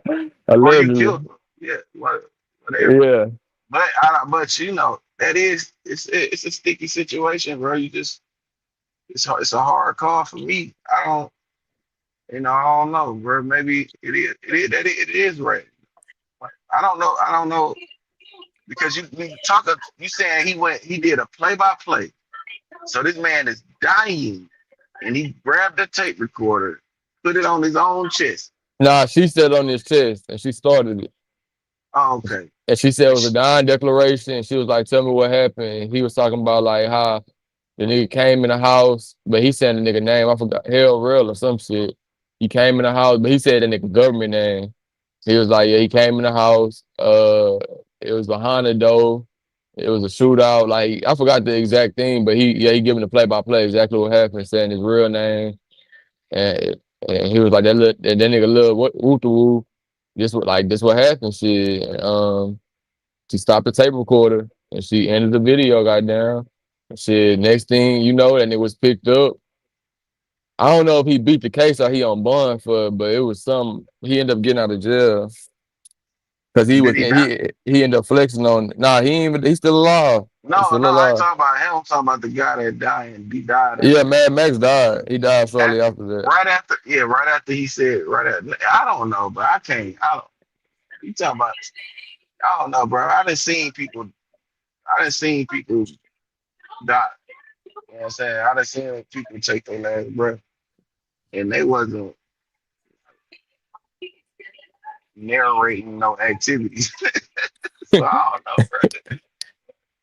Or you allegedly. killed him. Yeah, whatever. Yeah. But you know, that is it's a sticky situation, bro. You just it's a hard call for me. I don't know, bro. Maybe it is right. I don't know because you saying he did a play by play. So this man is dying and he grabbed the tape recorder, put it on his own chest. Nah, she said on his chest and she started it. Oh, okay. And she said it And was a sh- dying declaration. And she was like, tell me what happened. And he was talking about like how the nigga came in the house, but he said the nigga name. I forgot, Hell Real or some shit. He came in the house, but he said the nigga government name. He was like, yeah, he came in the house. It was behind the door. It was a shootout. Like I forgot the exact thing, but he giving the play by play exactly what happened, saying his real name. And, and he was like that nigga little woo woo. This what happened. Shit. She stopped the tape recorder and she ended the video. Goddamn. Shit. Next thing you know, that nigga was picked up. I don't know if he beat the case or he on bond for, but it was some. He ended up getting out of jail because did he not? he ended up flexing on. Nah, he ain't even. He's still alive. He's No, still no, I ain't alive. talking about him. I'm talking about the guy that died and he died Yeah, Mad Max died. He died shortly after after that. right after he said right after. I don't know, but I can't. I don't. You talking about? I don't know, bro. I done seen people die. You know what I'm saying? I done seen people take their last breath, and they wasn't narrating no activities. So I don't know, bro.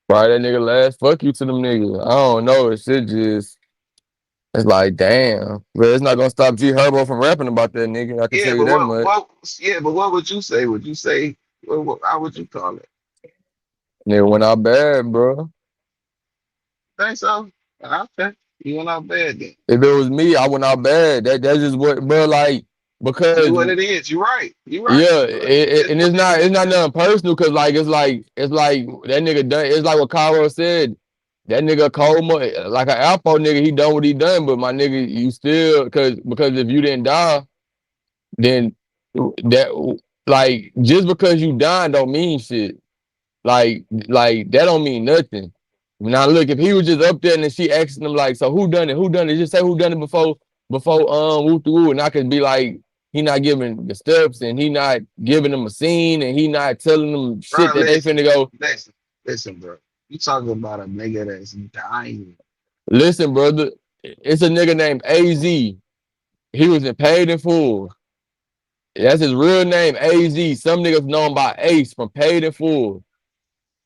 Why that nigga last fuck you to them niggas? I don't know. It shit just. It's like damn, but it's not gonna stop G Herbo from rapping about that nigga. I can tell Yeah, you but that much. what would you say? Would you say how would you call it? Nigga went out bad, bro. Think so? Okay, you went out bad then. If it was me, I went out bad. That's just what, bro. Like Just because what it is. You're right. You're right. yeah, It's and what it it's is. not nothing personal. Cause like it's like that nigga done. It's like what Cairo said. That nigga cold like an Alpo nigga. He done what he done, but my nigga, you still because if you didn't die, then that like just because you died don't mean shit. Like that don't mean nothing. Now look, if he was just up there and then she asking him like, so who done it? Who done it? Just say who done it before woo woo, and I could be like, he not giving the steps and he not giving them a scene and he not telling them shit Bro, that they finna go. listen, bro. You talking about a nigga that's dying. Listen, brother, it's a nigga named AZ. He was in Paid in Full. That's his real name, AZ. Some niggas know him by Ace from Paid in Full.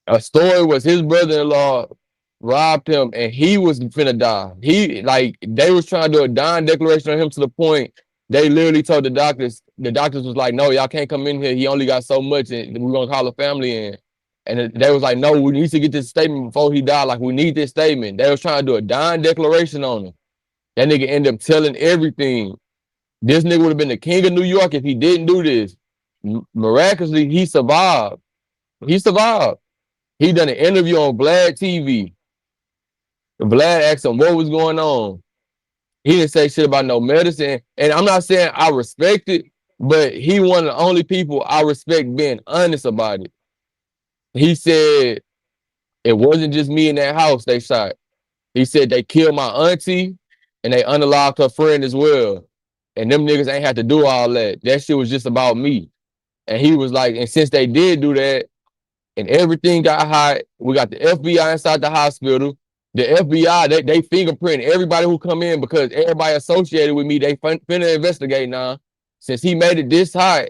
A story was his brother-in-law robbed him and he was finna die. He like they was trying to do a dying declaration on him to the point they literally told the doctors was like, no, y'all can't come in here. He only got so much and we're gonna call a family in. And they was like, no, we need to get this statement before he died. Like, we need this statement. They was trying to do a dying declaration on him. That nigga ended up telling everything. This nigga would have been the king of New York if he didn't do this. Miraculously, he survived. He survived. He done an interview on Vlad TV. Vlad asked him what was going on. He didn't say shit about no medicine. And I'm not saying I respect it, but he one of the only people I respect being honest about it. He said it wasn't just me in that house they shot. He said they killed my auntie and they unalived her friend as well. And them niggas ain't had to do all that. That shit was just about me. And he was like, and since they did do that and everything got hot, we got the FBI inside the hospital. The FBI, they fingerprint everybody who come in because everybody associated with me, they finna investigate now. Since he made it this hot,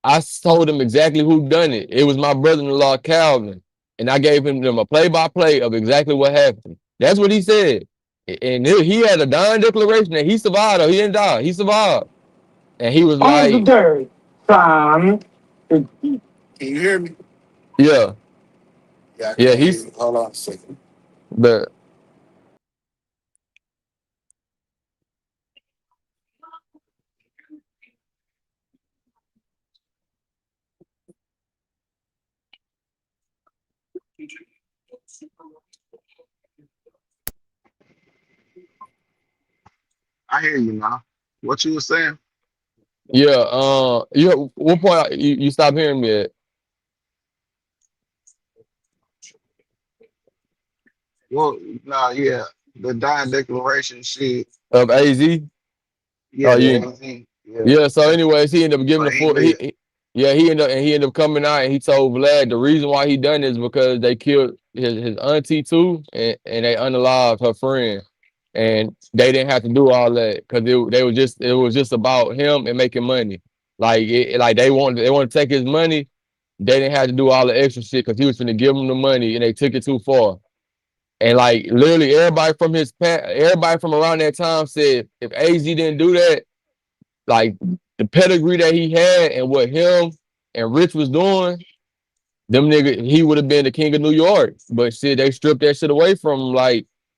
I told him exactly who done it. It was my brother-in-law, Calvin. And I gave him a play-by-play of exactly what happened. That's what he said. And he had a dying declaration that he survived, or he didn't die. He survived. And he was On the like, dirt, son. Can you hear me? yeah, Yeah, I yeah, can't hear you. Hold on a second. but I hear you now. What you were saying? yeah, what point you stopped hearing me at? Well, nah, yeah. The dying declaration shit. Of AZ? Yeah, Oh, the you AZ. Yeah. Yeah, so anyways, he ended up giving the But he full made yeah, he ended up coming out and he told Vlad the reason why he done this because they killed his auntie too and they unalived her friend. And they didn't have to do all that because it was just about him and making money. Like they wanted to take his money. They didn't have to do all the extra shit because he was gonna give them the money and they took it too far. And like literally everybody from around that time said if AZ didn't do that, like the pedigree that he had and what him and Rich was doing, them nigga, he would have been the king of New York. But shit, they stripped that shit away from him.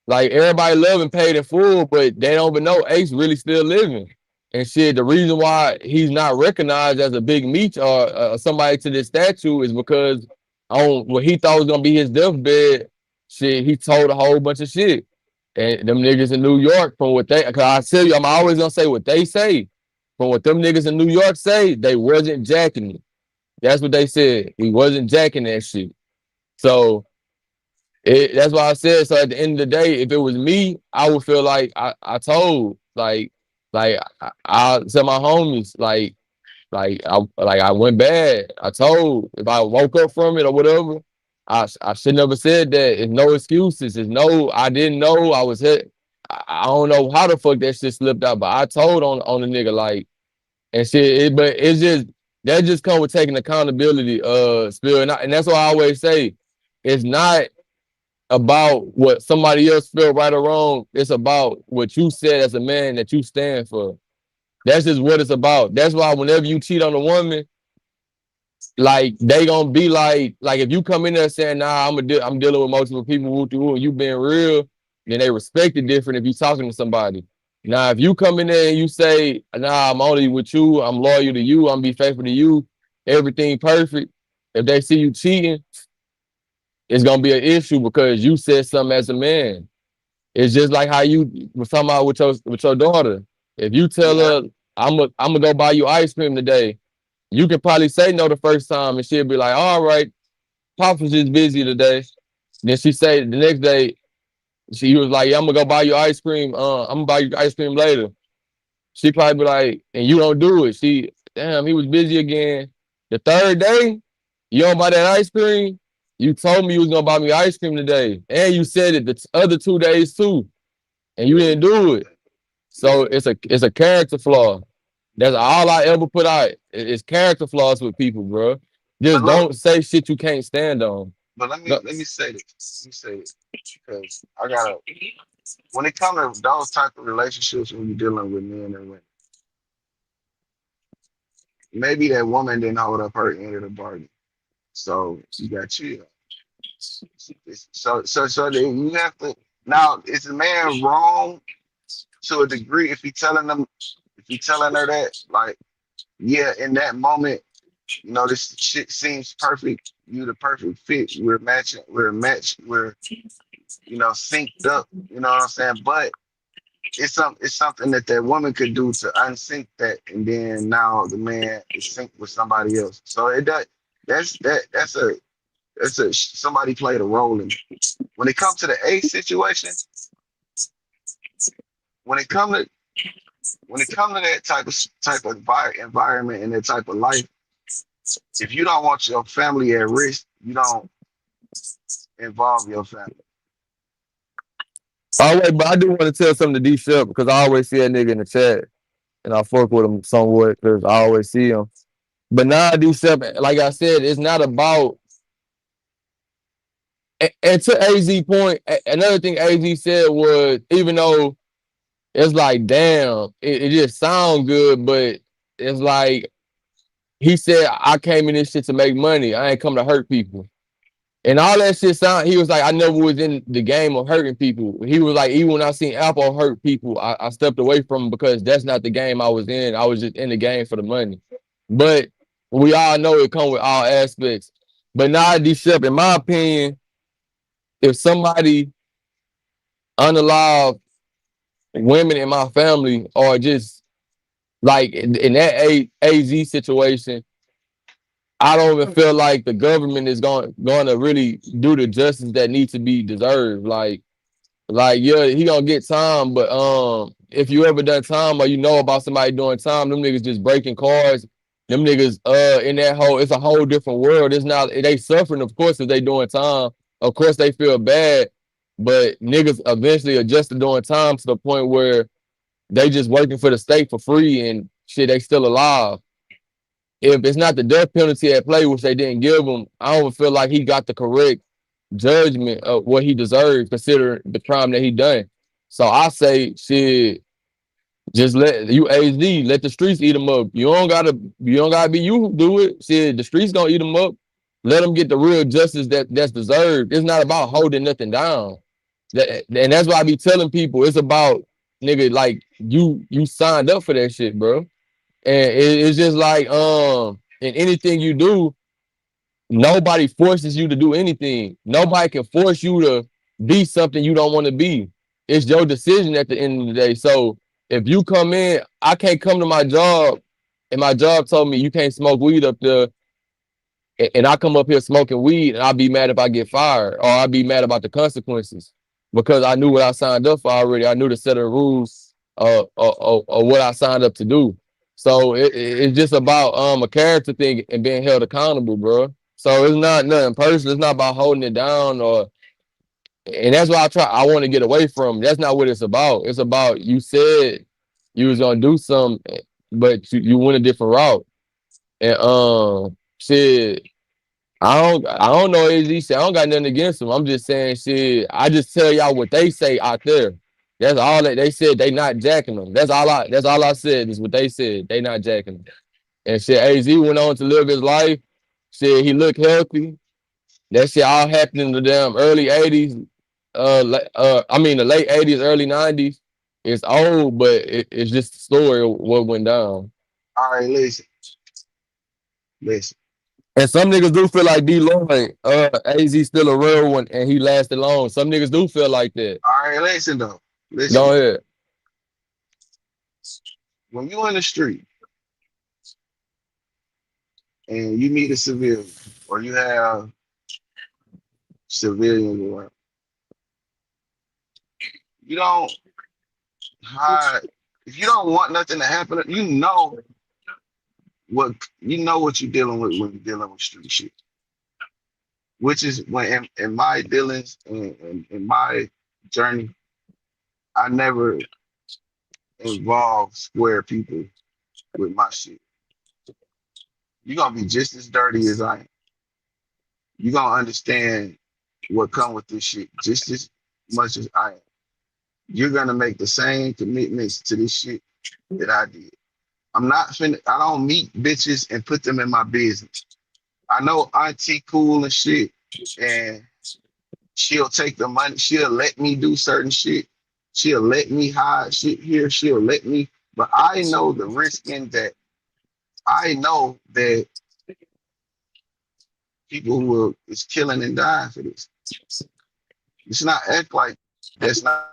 Like everybody love and paid in full, but they don't even know Ace really still living. And shit, the reason why he's not recognized as a big meat or somebody to this statue is because on what he thought was gonna be his deathbed, shit, he told a whole bunch of shit. And them niggas in New York, from what they, cause I tell you, I'm always gonna say what they say. From what them niggas in New York say, they wasn't jacking it. That's what they said. He wasn't jacking that shit. So that's why I said. So at the end of the day, if it was me, I would feel like I told I tell my homies I went bad. I told if I woke up from it or whatever, I should never said that. It's no excuses. It's no I didn't know I was hit. I don't know how the fuck that shit slipped out, but I told on the nigga like and shit. But it's just that just come with taking accountability, Spill. And that's why I always say it's not about what somebody else feel right or wrong. It's about what you said as a man that you stand for. That's just what it's about. That's why whenever you cheat on a woman, like they gonna be like if you come in there saying, nah, I'm dealing with multiple people who you being real, then they respect it different if you talking to somebody. Now, if you come in there and you say, nah, I'm only with you, I'm loyal to you, I'm be faithful to you, everything perfect. If they see you cheating, it's gonna be an issue because you said something as a man. It's just like how you was talking about with your daughter. If you tell yeah. her, I'm gonna go buy you ice cream today, you can probably say no the first time and she'll be like, all right, Pops was just busy today. Then she say the next day, she was like, yeah, I'm gonna go buy you ice cream. I'm gonna buy you ice cream later. She probably be like, and you don't do it. Damn, he was busy again. The third day, you don't buy that ice cream. You told me you was gonna buy me ice cream today. And you said it the other 2 days too. And you didn't do it. So it's a character flaw. That's all I ever put out. It's character flaws with people, bro. But Just look, don't say shit you can't stand on. but No, let me say this. Let me say this because I gotta when it comes to those type of relationships when you're dealing with men and women, maybe that woman didn't hold up her end of the bargain. So you got you. So then you have to now is the man wrong to a degree if he telling her that like yeah in that moment you know this shit seems perfect you the perfect fit we're a match we're you know synced up you know what I'm saying but it's something that that woman could do to unsync that and then now the man is synced with somebody else so it does that's a somebody played a role in it. When it comes to the A situation when it come to that type of environment and that type of life, if you don't want your family at risk, you don't involve your family. Oh wait, but I do want to tell something to D Shep because I always see that nigga in the chat and I fuck with him somewhat because I always see him. But now D Shep, like I said, it's not about. And to AZ point, another thing AZ said was even though it's like damn, it just sound good, but it's like he said I came in this shit to make money. I ain't come to hurt people. And all that shit sound, he was like, I never was in the game of hurting people. He was like, even when I seen Apple hurt people, I stepped away from him because that's not the game I was in. I was just in the game for the money. But we all know it come with all aspects. But now, D Shep, in my opinion, if somebody unalive women in my family or just like in that AZ situation, I don't even feel like the government is going to really do the justice that needs to be deserved. Like yeah, he gonna get time, but if you ever done time or you know about somebody doing time, them niggas just breaking cars. Them niggas in that whole, it's a whole different world. It's not they suffering, of course, if they doing time. Of course they feel bad, but niggas eventually adjust to doing time to the point where they just working for the state for free and shit. They still alive. If it's not the death penalty at play, which they didn't give him, I don't feel like he got the correct judgment of what he deserved, considering the crime that he done. So I say, shit, just let you AZ, let the streets eat him up. You don't gotta be you who do it. Shit, the streets gonna eat him up. Let them get the real justice that's deserved. It's not about holding nothing down. And that's why I be telling people it's about nigga, like you signed up for that shit, bro. And it's just like in anything you do, nobody forces you to do anything. Nobody can force you to be something you don't want to be. It's your decision at the end of the day. So if you come in, I can't come to my job and my job told me you can't smoke weed up there, and I come up here smoking weed and I'll be mad if I get fired or I'll be mad about the consequences because I knew what I signed up for already. I knew the set of rules of what I signed up to do. So it's just about a character thing and being held accountable, bro. So it's not nothing personal. It's not about holding it down and that's why I want to get away from. That's not what it's about. It's about you said you was gonna do something, but you went a different route. And shit, I don't know AZ shit. I don't got nothing against them. I'm just saying shit. I just tell y'all what they say out there. That's all that they said. They not jacking them. That's all I said is what they said. They not jacking them. And shit, AZ went on to live his life. Shit, he looked healthy. That shit all happened in the damn early 80s. I mean the late 80s, early 90s. It's old, but it's just the story of what went down. All right, listen. And some niggas do feel like D Lloyd, AZ still a real one and he lasted long. Some niggas do feel like that. All right, listen though. Listen Go though. ahead. When you in the street and you meet a civilian or you have civilians around, you don't hide. If you don't want nothing to happen, what you're dealing with when you're dealing with street shit. Which is when in my dealings and in my journey, I never involve square people with my shit. You're gonna be just as dirty as I am. You're gonna understand what come with this shit just as much as I am. You're gonna make the same commitments to this shit that I did. I don't meet bitches and put them in my business. I know Auntie cool and shit, and she'll take the money. She'll let me do certain shit. She'll let me hide shit here. She'll let me, but I know the risk in that. I know that people who is killing and dying for this. It's not act like that's not.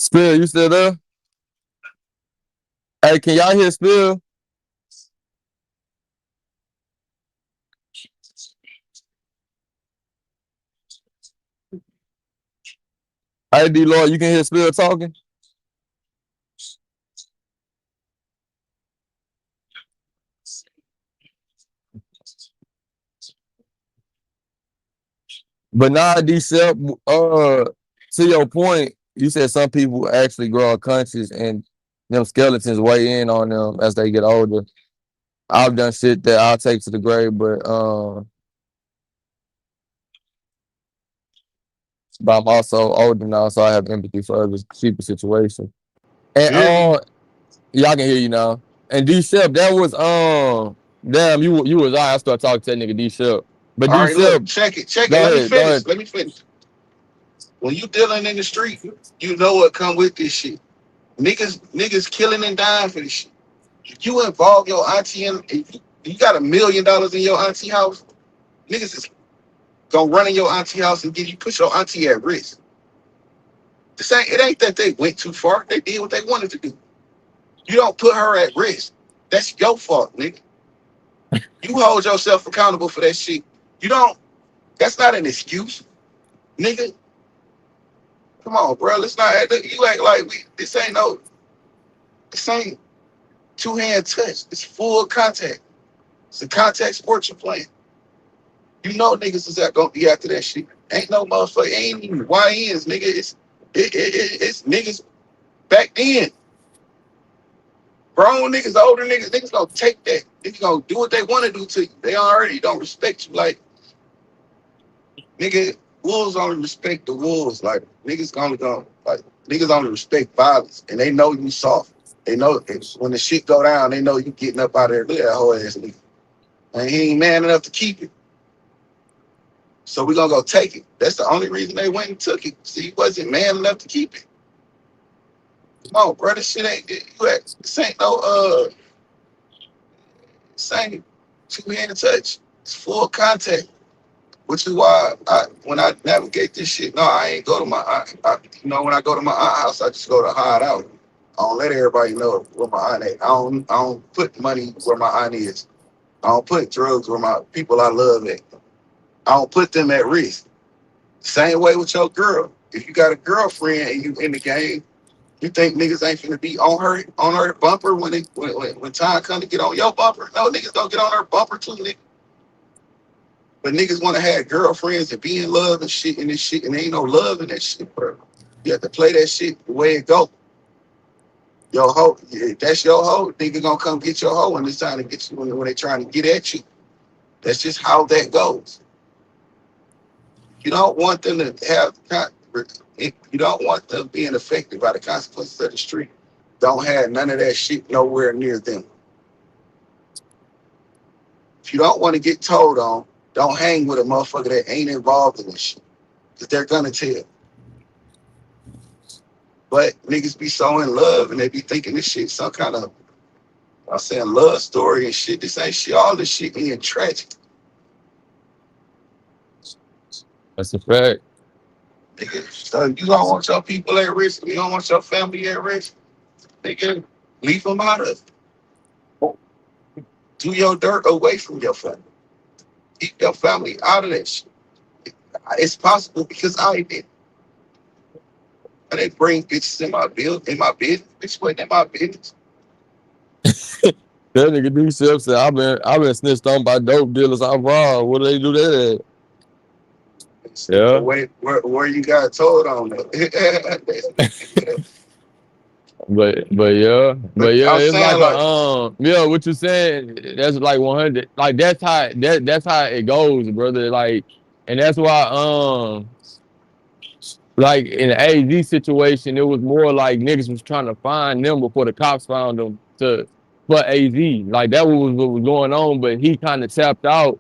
Spill, you still there? Hey, can y'all hear Spill? Hey, D Lloyd, you can hear Spill talking? But nah, D Sep, to your point, you said some people actually grow unconscious and them skeletons weigh in on them as they get older. I've done shit that I'll take to the grave, but I'm also older now, so I have empathy for other people's situation. And Feel me? yeah, I can hear you now. And D Sep, that was damn, you was I started talking to that nigga D Sep. But All D right, Sep, look, check it, check it. go Let me ahead, go finish. ahead. Let me finish. When you dealing in the street, you know what come with this shit. Niggas killing and dying for this shit. If you involve your auntie in, if you got $1 million in your auntie house, niggas is gonna run in your auntie house and give you put your auntie at risk. It ain't that they went too far. They did what they wanted to do. You don't put her at risk. That's your fault, nigga. You hold yourself accountable for that shit. You don't. That's not an excuse, nigga. Come on, bro. Let's not. You act like we. This ain't no. This ain't two-hand touch. It's full contact. It's a contact sport you're playing. You know niggas is that gonna be after that shit. Ain't no motherfucker. Ain't even YNs, nigga. It's niggas back then. Grown niggas, older niggas gonna take that. Niggas gonna do what they want to do to you. They already don't respect you. Like, nigga, wolves only respect the wolves. Like, niggas only respect violence. And they know you soft. They know when the shit go down, they know you getting up out of there. Look at that whole ass nigga. And he ain't man enough to keep it. So we gonna go take it. That's the only reason they went and took it. See, he wasn't man enough to keep it. Come on, bro. This shit ain't this ain't no same two-handed touch. It's full contact. Which is why when I navigate this shit, no, I ain't go to when I go to my aunt house, I just go to hide out. I don't let everybody know where my aunt is. I don't put money where my aunt is. I don't put drugs where my people I love at. I don't put them at risk. Same way with your girl. If you got a girlfriend and you in the game, you think niggas ain't finna be on her bumper when time come to get on your bumper? No, niggas don't get on her bumper too, nigga. But niggas want to have girlfriends and be in love and shit and this shit, and there ain't no love in that shit, bro. You have to play that shit the way it go. Your hoe, that's your hoe. Nigga gonna come get your hoe when it's time to get you when they trying to get at you. That's just how that goes. You don't want them to you don't want them being affected by the consequences of the street. Don't have none of that shit nowhere near them. If you don't want to get told on, don't hang with a motherfucker that ain't involved in this shit. Because they're gonna tell. But niggas be so in love and they be thinking this shit some kind of, I'm saying, love story and shit. This ain't shit. All this shit being tragic. That's a fact. Nigga, so you don't want your people at risk. You don't want your family at risk. Nigga, leave them out of it. Do your dirt away from your family. Keep your family out of that shit. It's possible because I did. And they bring bitches in my business. Bitch wasn't in my business. That nigga D Sep said, I've been snitched on by dope dealers I robbed. What do they do that at? The Yeah. way where you got told on that. But But yeah, I'm it's saying like like yeah, what you saying, that's like 100. Like that's how it goes, brother. Like, and that's why like in the AZ situation, it was more like niggas was trying to find them before the cops found them for AZ. Like that was what was going on, but he kind of tapped out.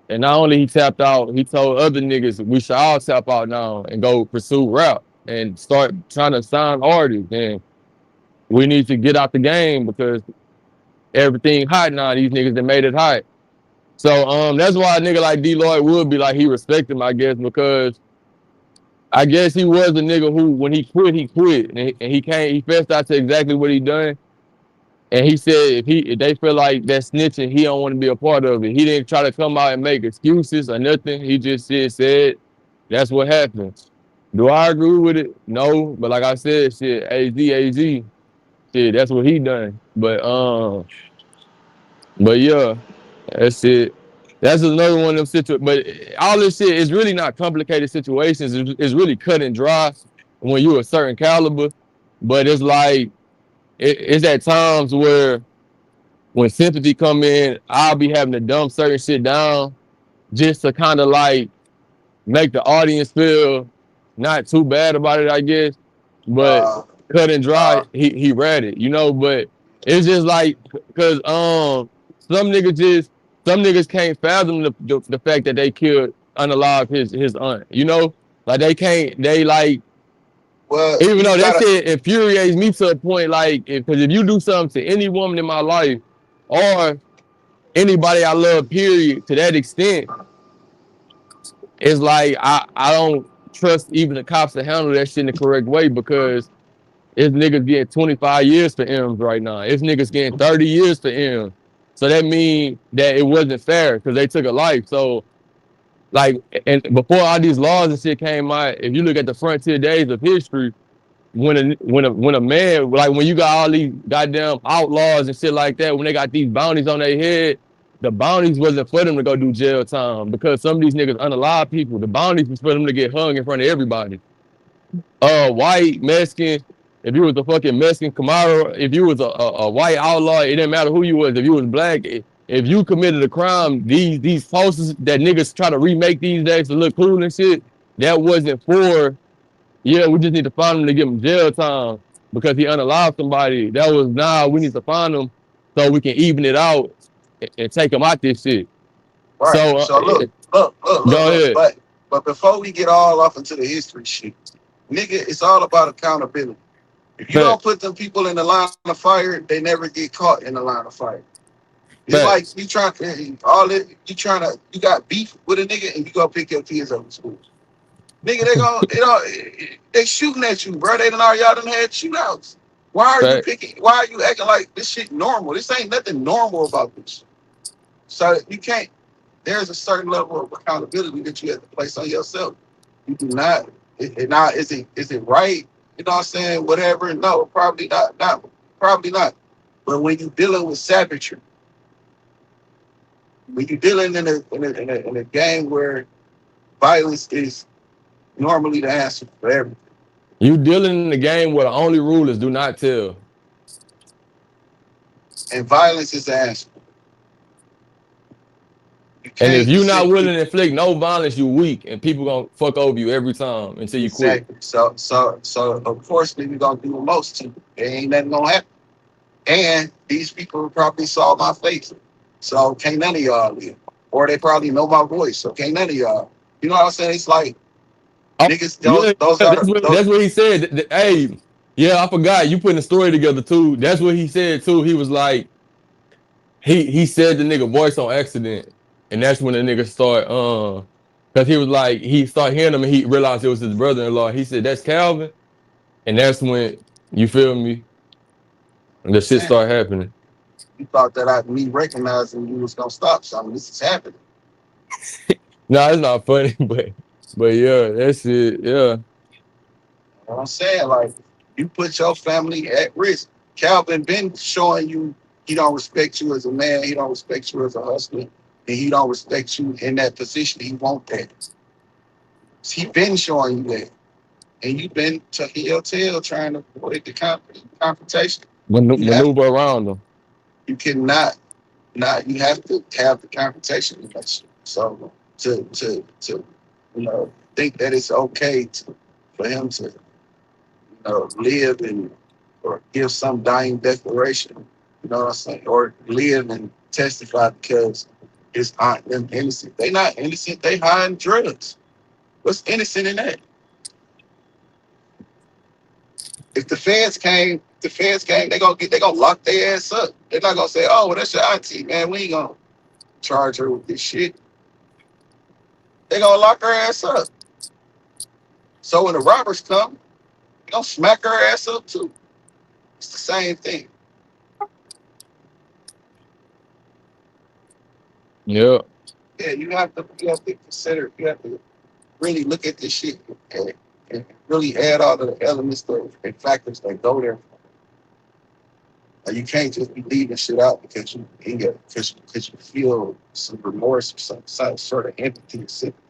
And not only he tapped out, he told other niggas we should all tap out now and go pursue rap and start trying to sign artists. And we need to get out the game because everything hot now. These niggas that made it hot. So that's why a nigga like D Lloyd would be like he respect him, I guess, because I guess he was a nigga who when he quit. And he came, he fessed out to exactly what he done. And he said if they feel like that snitching, he don't want to be a part of it. He didn't try to come out and make excuses or nothing. He just said that's what happened. Do I agree with it? No, but like I said, shit, AZ, shit, that's what he done. But yeah, that's it. That's another one of them situations. But all this shit is really not complicated situations. It's really cut and dry when you a certain caliber. But it's like it's at times where when sympathy come in, I'll be having to dumb certain shit down just to kind of like make the audience feel not too bad about it, I guess. But Uh, cut and dry, uh, he read it, you know. But it's just like because some niggas can't fathom the fact that they killed unalive his aunt, you know. Like they can't they like well, even you though that gotta. shit infuriates me to a point like because if you do something to any woman in my life or anybody I love, period, to that extent, it's like I don't trust even the cops to handle that shit in the correct way because it's niggas getting 25 years for M's right now. It's niggas getting 30 years for M's. So that means that it wasn't fair because they took a life. So like, and before all these laws and shit came out, if you look at the frontier days of history, when a man like when you got all these goddamn outlaws and shit like that, when they got these bounties on their head, the bounties wasn't for them to go do jail time because some of these niggas unalive people. The bounties was for them to get hung in front of everybody. White, Mexican, if you was a fucking Mexican Camaro, if you was a white outlaw, it didn't matter who you was. If you was black, if you committed a crime, these posters that niggas try to remake these days to look cool and shit, that wasn't for yeah, we just need to find him to give him jail time because he unalived somebody. That was nah, we need to find him so we can even it out and take him out this shit. Right. So So go look. ahead. But before we get all off into the history shit, nigga, it's all about accountability. If you don't Fact, put them people in the line of fire, they never get caught in the line of fire. It's like facts. you trying to all it you trying to you got beef with a nigga and you go pick your kids up from school. Nigga, they shooting at you, bro. They done all y'all done had shootouts. Fact. Why are you acting like this shit normal? This ain't nothing normal about this. So you can't there's a certain level of accountability that you have to place on yourself. You do not now is it right? You know what I'm saying? Whatever. No, probably not probably not. But when you dealing with savagery, when you're dealing in a game where violence is normally the answer for everything, You dealing in the game where the only rule is do not tell. and violence is the answer. You And if can't you're not sit willing to inflict no violence, you weak and people gonna fuck over you every time until you quit. exactly. So of course we're gonna do the most to you. There ain't nothing gonna happen. And these people probably saw my face. So can't none of y'all live. Or they probably know my voice. So can't none of y'all. You know what I'm saying? It's like Oh, niggas, yeah, those are that's what those he said. Hey, yeah, I forgot you putting the story together too. That's what he said too. He was like, he said the nigga voice on accident, and that's when the nigga start because he was like he started hearing him and he realized it was his brother-in-law. He said that's Calvin, and that's when you feel me. The shit saying. started happening. You thought that me recognizing you was gonna stop something. This is happening. No, it's not funny, but yeah, that's it. Yeah, You know what I'm saying? Like you put your family at risk. Calvin been showing you he don't respect you as a man, he don't respect you as a husband, and he don't respect you in that position. He want that. He been showing you that. And you've been tucking your tail trying to avoid the confrontation. You have maneuver around them. you cannot not you have to have the confrontation with us. So to think that it's okay for him to live and or give some dying declaration, you know what I'm saying, or live and testify because it's not them innocent. They not innocent. They hiding drugs. What's innocent in that? If the feds came, they gonna lock their ass up. They're not gonna say, "Oh, well, that's your auntie, man. We ain't gonna charge her with this shit." They gonna lock her ass up. So when the robbers come, they gonna smack her ass up too. It's the same thing. Yeah, Yeah, you have to consider. You have to really look at this shit and really add all the elements and factors that go there. Like you can't just be leaving shit out because because you feel some remorse or some sort of empathy or sympathy.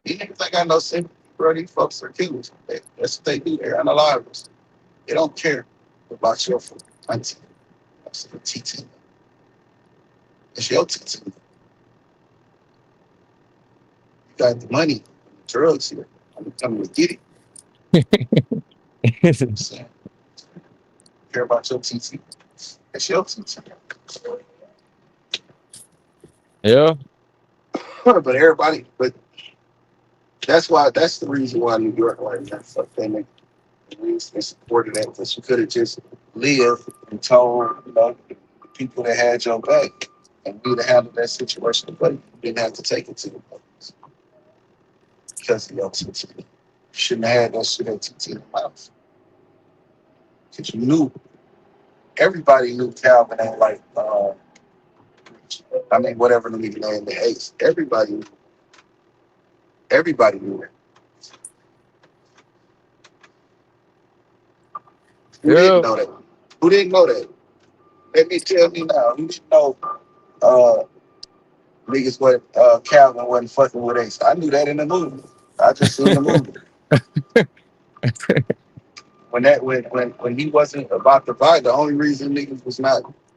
These niggas ain't got no sympathy, bro. These folks are killers. That's what they do. They're unalive. They don't care about your auntie. That's your TT. It's your TT. You got the money, the drugs here. I'm coming to get it. I'm saying, care about your TT. It's your TT. Yeah. But that's the reason why New York right now, fuck that nigga. We supported that because you could have just lived and told, the people that had your back and we'd have handled that situation, but you didn't have to take it to the police because of your TT. You shouldn't have had that shit at TT in the mouth. Because everybody knew Calvin ain't like, whatever the nigga name, the Ace. Everybody knew it. Who didn't know that? Who didn't know that? Let me tell me now. Who didn't know niggas what Calvin wasn't fucking with Ace? I knew that in the movie. I just seen the movie. When he wasn't about to fight, the only reason niggas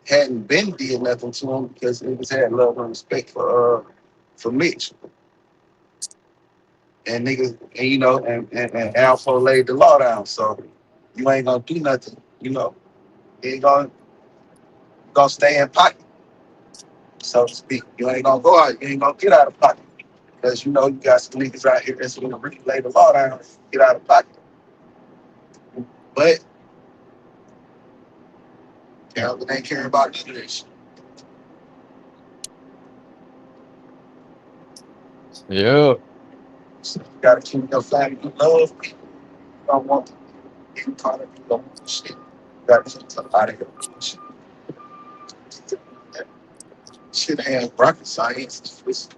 hadn't been did nothing to him because niggas had love and respect for Mitch. And niggas, and Alpha laid the law down. So you ain't gonna do nothing, You ain't gonna stay in pocket, so to speak. You ain't gonna go out. You ain't gonna get out of pocket because you got some niggas out here that's gonna really lay the law down and get out of pocket. But Calvin ain't caring about none of this. Yeah. So you gotta keep your family. You love people. You don't want to get caught up in your shit. You gotta keep them out of your shit. Shit ain't rocket science. It's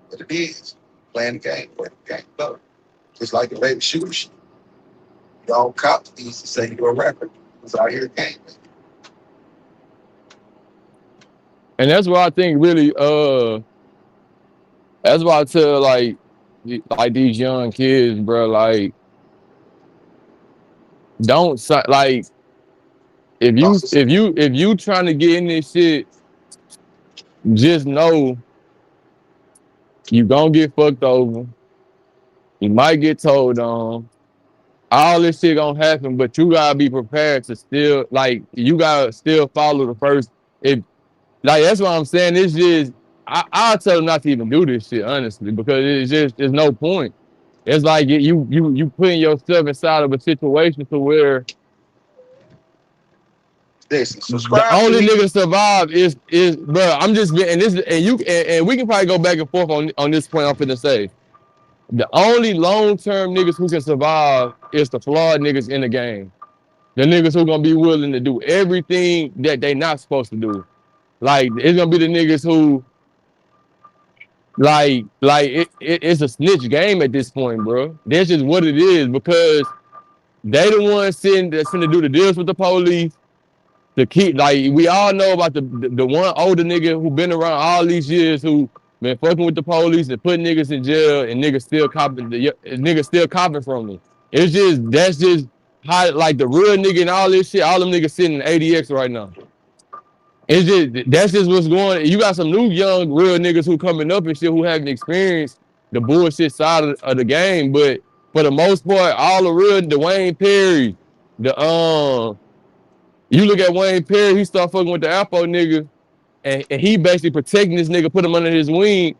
what it is. Playing the game, playing the game love. Just like the baby shooter shit. Y'all cops used to say you're a rapper. Because out here game. And that's why I think really that's why I tell like these young kids, bro, like don't like if you trying to get in this shit, just know you gonna get fucked over. You might get told on. All this shit gonna happen, but you gotta be prepared to still you gotta still follow the first. If that's what I'm saying. It's just I'll tell them not to even do this shit, honestly, because there's no point. It's like you putting yourself inside of a situation to where the only nigga survive is bro. I'm just getting this, and we can probably go back and forth on this point. I'm finna say the only long-term niggas who can survive is the flawed niggas in the game. The niggas who gonna be willing to do everything that they not supposed to do. Like it's gonna be the niggas who it's a snitch game at this point, bro. That's just what it is because they the ones that's finna do the deals with the police. The key, we all know about the one older nigga who been around all these years who been fucking with the police and putting niggas in jail and niggas still copping from me. That's just how the real nigga and all this shit, all them niggas sitting in ADX right now. That's just what's going on. You got some new young real niggas who coming up and shit who haven't experienced the bullshit side of the game, but for the most part, all the real Dwayne Perry, you look at Wayne Perry, he started fucking with the Alpo nigga, and he basically protecting this nigga, put him under his wing,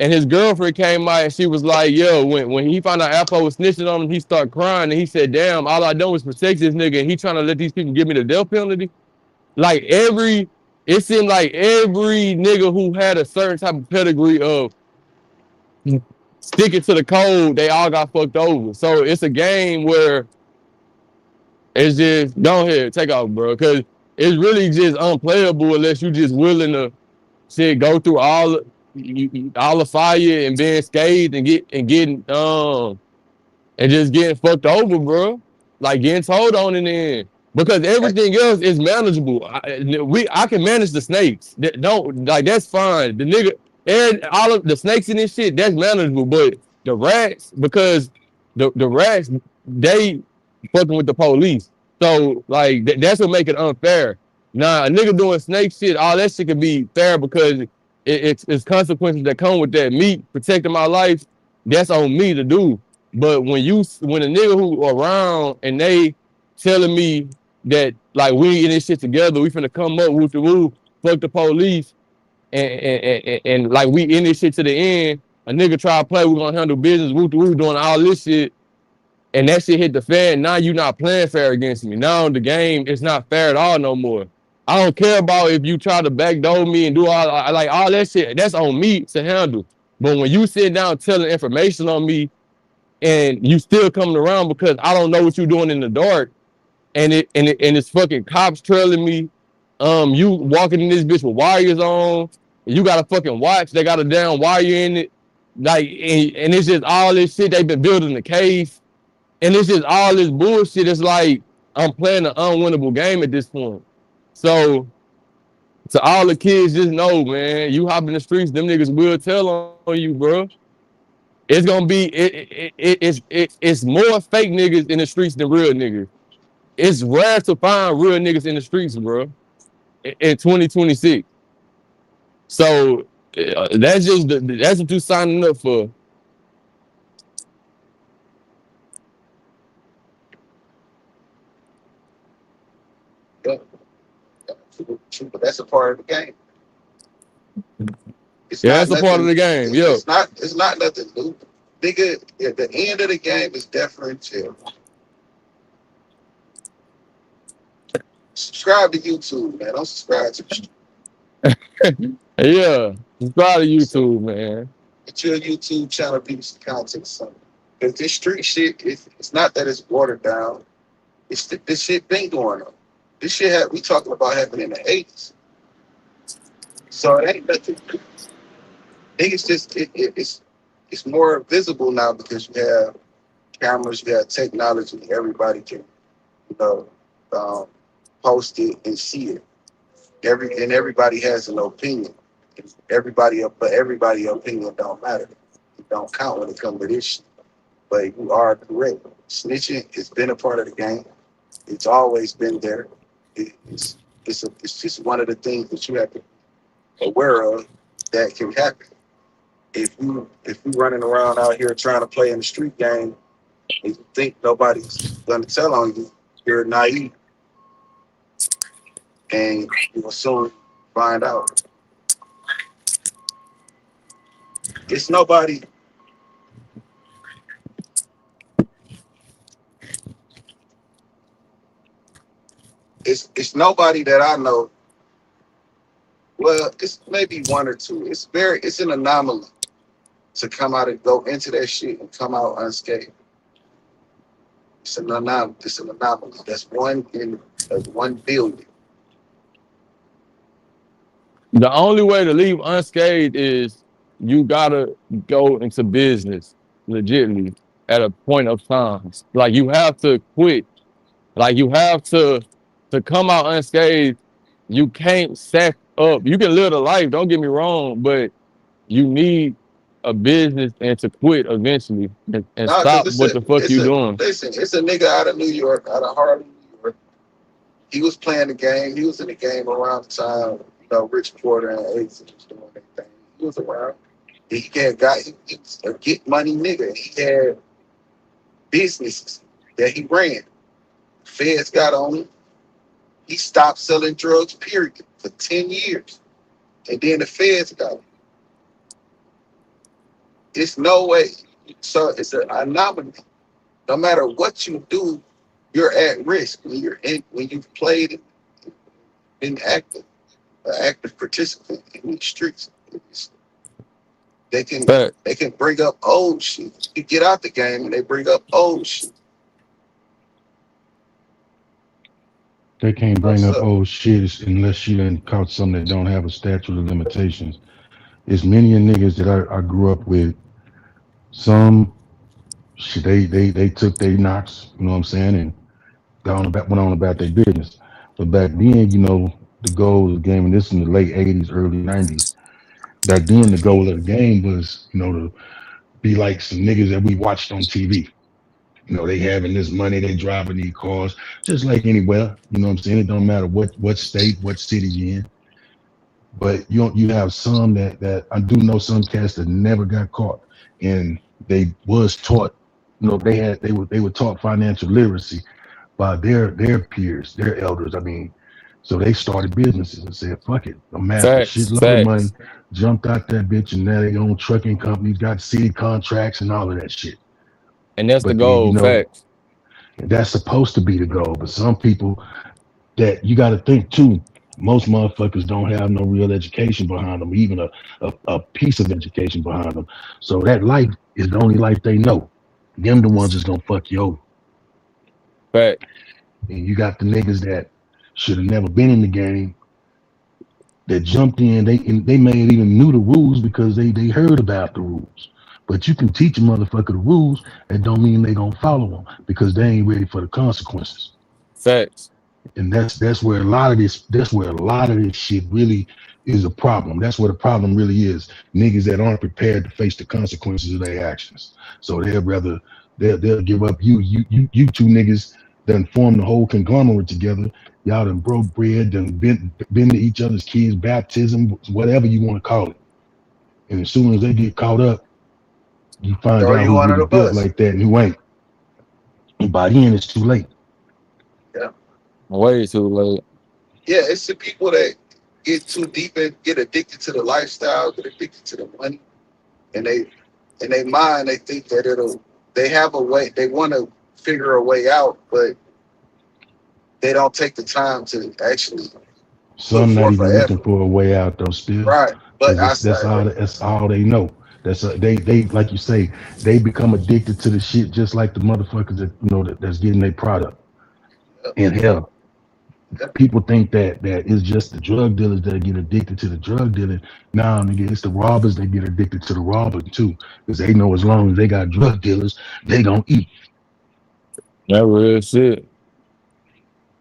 and his girlfriend came out and she was like, yo, when he found out Alpo was snitching on him, he started crying and he said, damn, all I done was protect this nigga and he trying to let these people give me the death penalty. It seemed like every nigga who had a certain type of pedigree of sticking to the code, they all got fucked over. So it's a game where it's just, go ahead, take off, bro. Because it's really just unplayable unless you just willing to go through all the fire and being scathed and getting and just getting fucked over, bro. Like getting told on in the end. Because everything else is manageable. I can manage the snakes. Don't like that's fine. The nigga and all of the snakes in this shit, that's manageable. But the rats, because the rats, they fucking with the police. So like that's what make it unfair. Nah, a nigga doing snake shit, all that shit can be fair because it's consequences that come with that. Me protecting my life, that's on me to do. But when a nigga who around and they telling me that like we in this shit together, we finna come up with the woo, fuck the police, and like we in this shit to the end. A nigga try to play, we gonna handle business, woo woo, doing all this shit, and that shit hit the fan. Now you not playing fair against me. Now the game is not fair at all no more. I don't care about if you try to backdoor me and do all that shit. That's on me to handle. But when you sit down telling information on me and you still coming around because I don't know what you're doing in the dark, and it's fucking cops trailing me. You walking in this bitch with wires on. You got a fucking watch. They got a damn wire in it. Like, and it's just all this shit they've been building the case, and it's just all this bullshit. It's like I'm playing an unwinnable game at this point. So to all the kids, just know, man, you hop in the streets, them niggas will tell on you, bro. It's gonna be it's more fake niggas in the streets than real niggas. It's rare to find real niggas in the streets, bro, in 2026. So that's what you signing up for. Yeah, true, but that's a part of the game. It's Yeah, not that's a part of nothing. the game. Yeah, It's not nothing new. Nigga, at the end of the game is differential. Subscribe to YouTube, man. Don't subscribe to yeah. Subscribe to so YouTube, man. get your YouTube channel, people some content or something. Because this street shit, it's not that it's watered down. This shit been going on. This shit we talking about happening in the 80s. So it ain't nothing. I think it's just it's more visible now because you have cameras, you have technology. Everybody can, you know, um, post it and see it. Everybody has an opinion. But everybody opinion don't matter. It don't count when it comes to this shit. But you are correct. Snitching has been a part of the game. It's always been there. It's just one of the things that you have to be aware of that can happen. If you running around out here trying to play in the street game and you think nobody's gonna tell on you, you're naive and you will soon find out. It's nobody. It's nobody that I know. Well, it's maybe one or two. It's an anomaly to come out and go into that shit and come out unscathed. It's an anomaly. It's an anomaly. That's 1 billion. The only way to leave unscathed is you gotta go into business legitimately at a point of time. Like you have to quit. Like you have to come out unscathed. You can't sack up. You can live the life. Don't get me wrong, but you need a business and to quit eventually and Nah, cause stop what the fuck you doing. it's a nigga out of New York, out of Harlem, New York. He was playing the game. He was in the game around the time, Rich Porter and Ace was doing their thing. He was around. He was a get money nigga. He had businesses that he ran. Feds got on him. He stopped selling drugs, period, for 10 years. And then the feds got him. It's no way. So it's an anomaly. No matter what you do, you're at risk when you've played and been active, an active participant in these streets. They can But bring up old shit. You get out the game and they bring up old shit. They can't bring What's up up? old shit unless you done caught something that don't have a statute of limitations. It's many a niggas that I grew up with. Some shit, they took their knocks, you know what I'm saying, and went on about their business. But back then, the goal of the game, and this in the late '80s, early '90s. Back then, the goal of the game was, to be like some niggas that we watched on TV. They having this money, they driving these cars, just like anywhere. You know what I'm saying? It don't matter what state, what city you in. But you have some that I do know some cats that never got caught, and they was taught. They were taught financial literacy by their peers, their elders. I mean, so they started businesses and said, "Fuck it, amassed a Facts, shitload of money, facts. jumped out that bitch, and now they own trucking companies, got city contracts, and all of that shit." And that's the But then goal. Facts. that's supposed to be the goal. But some people that you got to think too. Most motherfuckers don't have no real education behind them, even a piece of education behind them. So that life is the only life they know. Them the ones that's gonna fuck you over. Fact. And you got the niggas that should have never been in the game that jumped in. They may have even knew the rules because they heard about the rules. But you can teach a motherfucker the rules, that don't mean they gonna follow them because they ain't ready for the consequences. Facts. And that's where a lot of this shit really is a problem. That's where the problem really is. Niggas that aren't prepared to face the consequences of their actions. So they'll give up. You two niggas done form the whole conglomerate together. Y'all done broke bread, done been to each other's kids' baptism, whatever you want to call it. And as soon as they get caught up, you find Throw out you who under really the built bus. like that and who ain't. And by then it's too late. Way too late. Yeah, it's the people that get too deep and get addicted to the lifestyle, get addicted to the money, and they in their mind they think that they have a way, they want to figure a way out, but they don't take the time to actually Some not forth even an looking effort. for a way out though, still, Right. But because that's all they know. They like you say, they become addicted to the shit just like the motherfuckers that's getting their product. And hell, people think that it's just the drug dealers that get addicted to the drug dealing. Nah, nigga, it's the robbers that get addicted to the robbing too, because they know as long as they got drug dealers, they gonna eat. That real shit.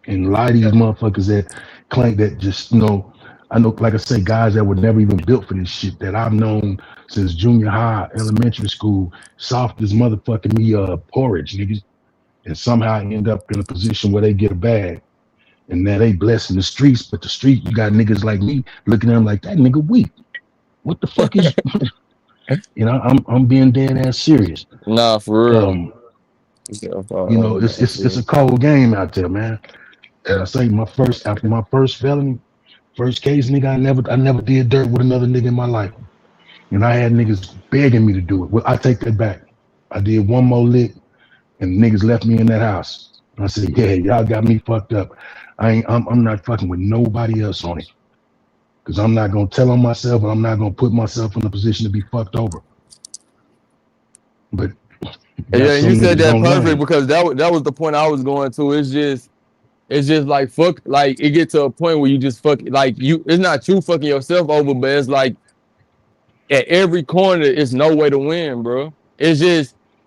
And a lot of these motherfuckers that claim that just, I know, like I say, guys that were never even built for this shit that I've known since junior high, elementary school, soft as motherfucking me porridge, niggas. And somehow end up in a position where they get a bag. And now they blessing the streets, but the street, you got niggas like me looking at them like, that nigga weak. What the fuck is I'm being dead ass serious. Nah, for real. It's a cold game out there, man. And I say after my first felony, first case, nigga, I never did dirt with another nigga in my life. And I had niggas begging me to do it. Well, I take that back. I did one more lick and niggas left me in that house. I said, yeah, y'all got me fucked up. I'm not fucking with nobody else on it. Because I'm not gonna tell on myself, and I'm not gonna put myself in a position to be fucked over. But yeah, you said that perfect because that was the point I was going to. It's just like fuck, like it gets to a point where you just fuck, like it's not you fucking yourself over, but it's like at every corner, it's no way to win, bro.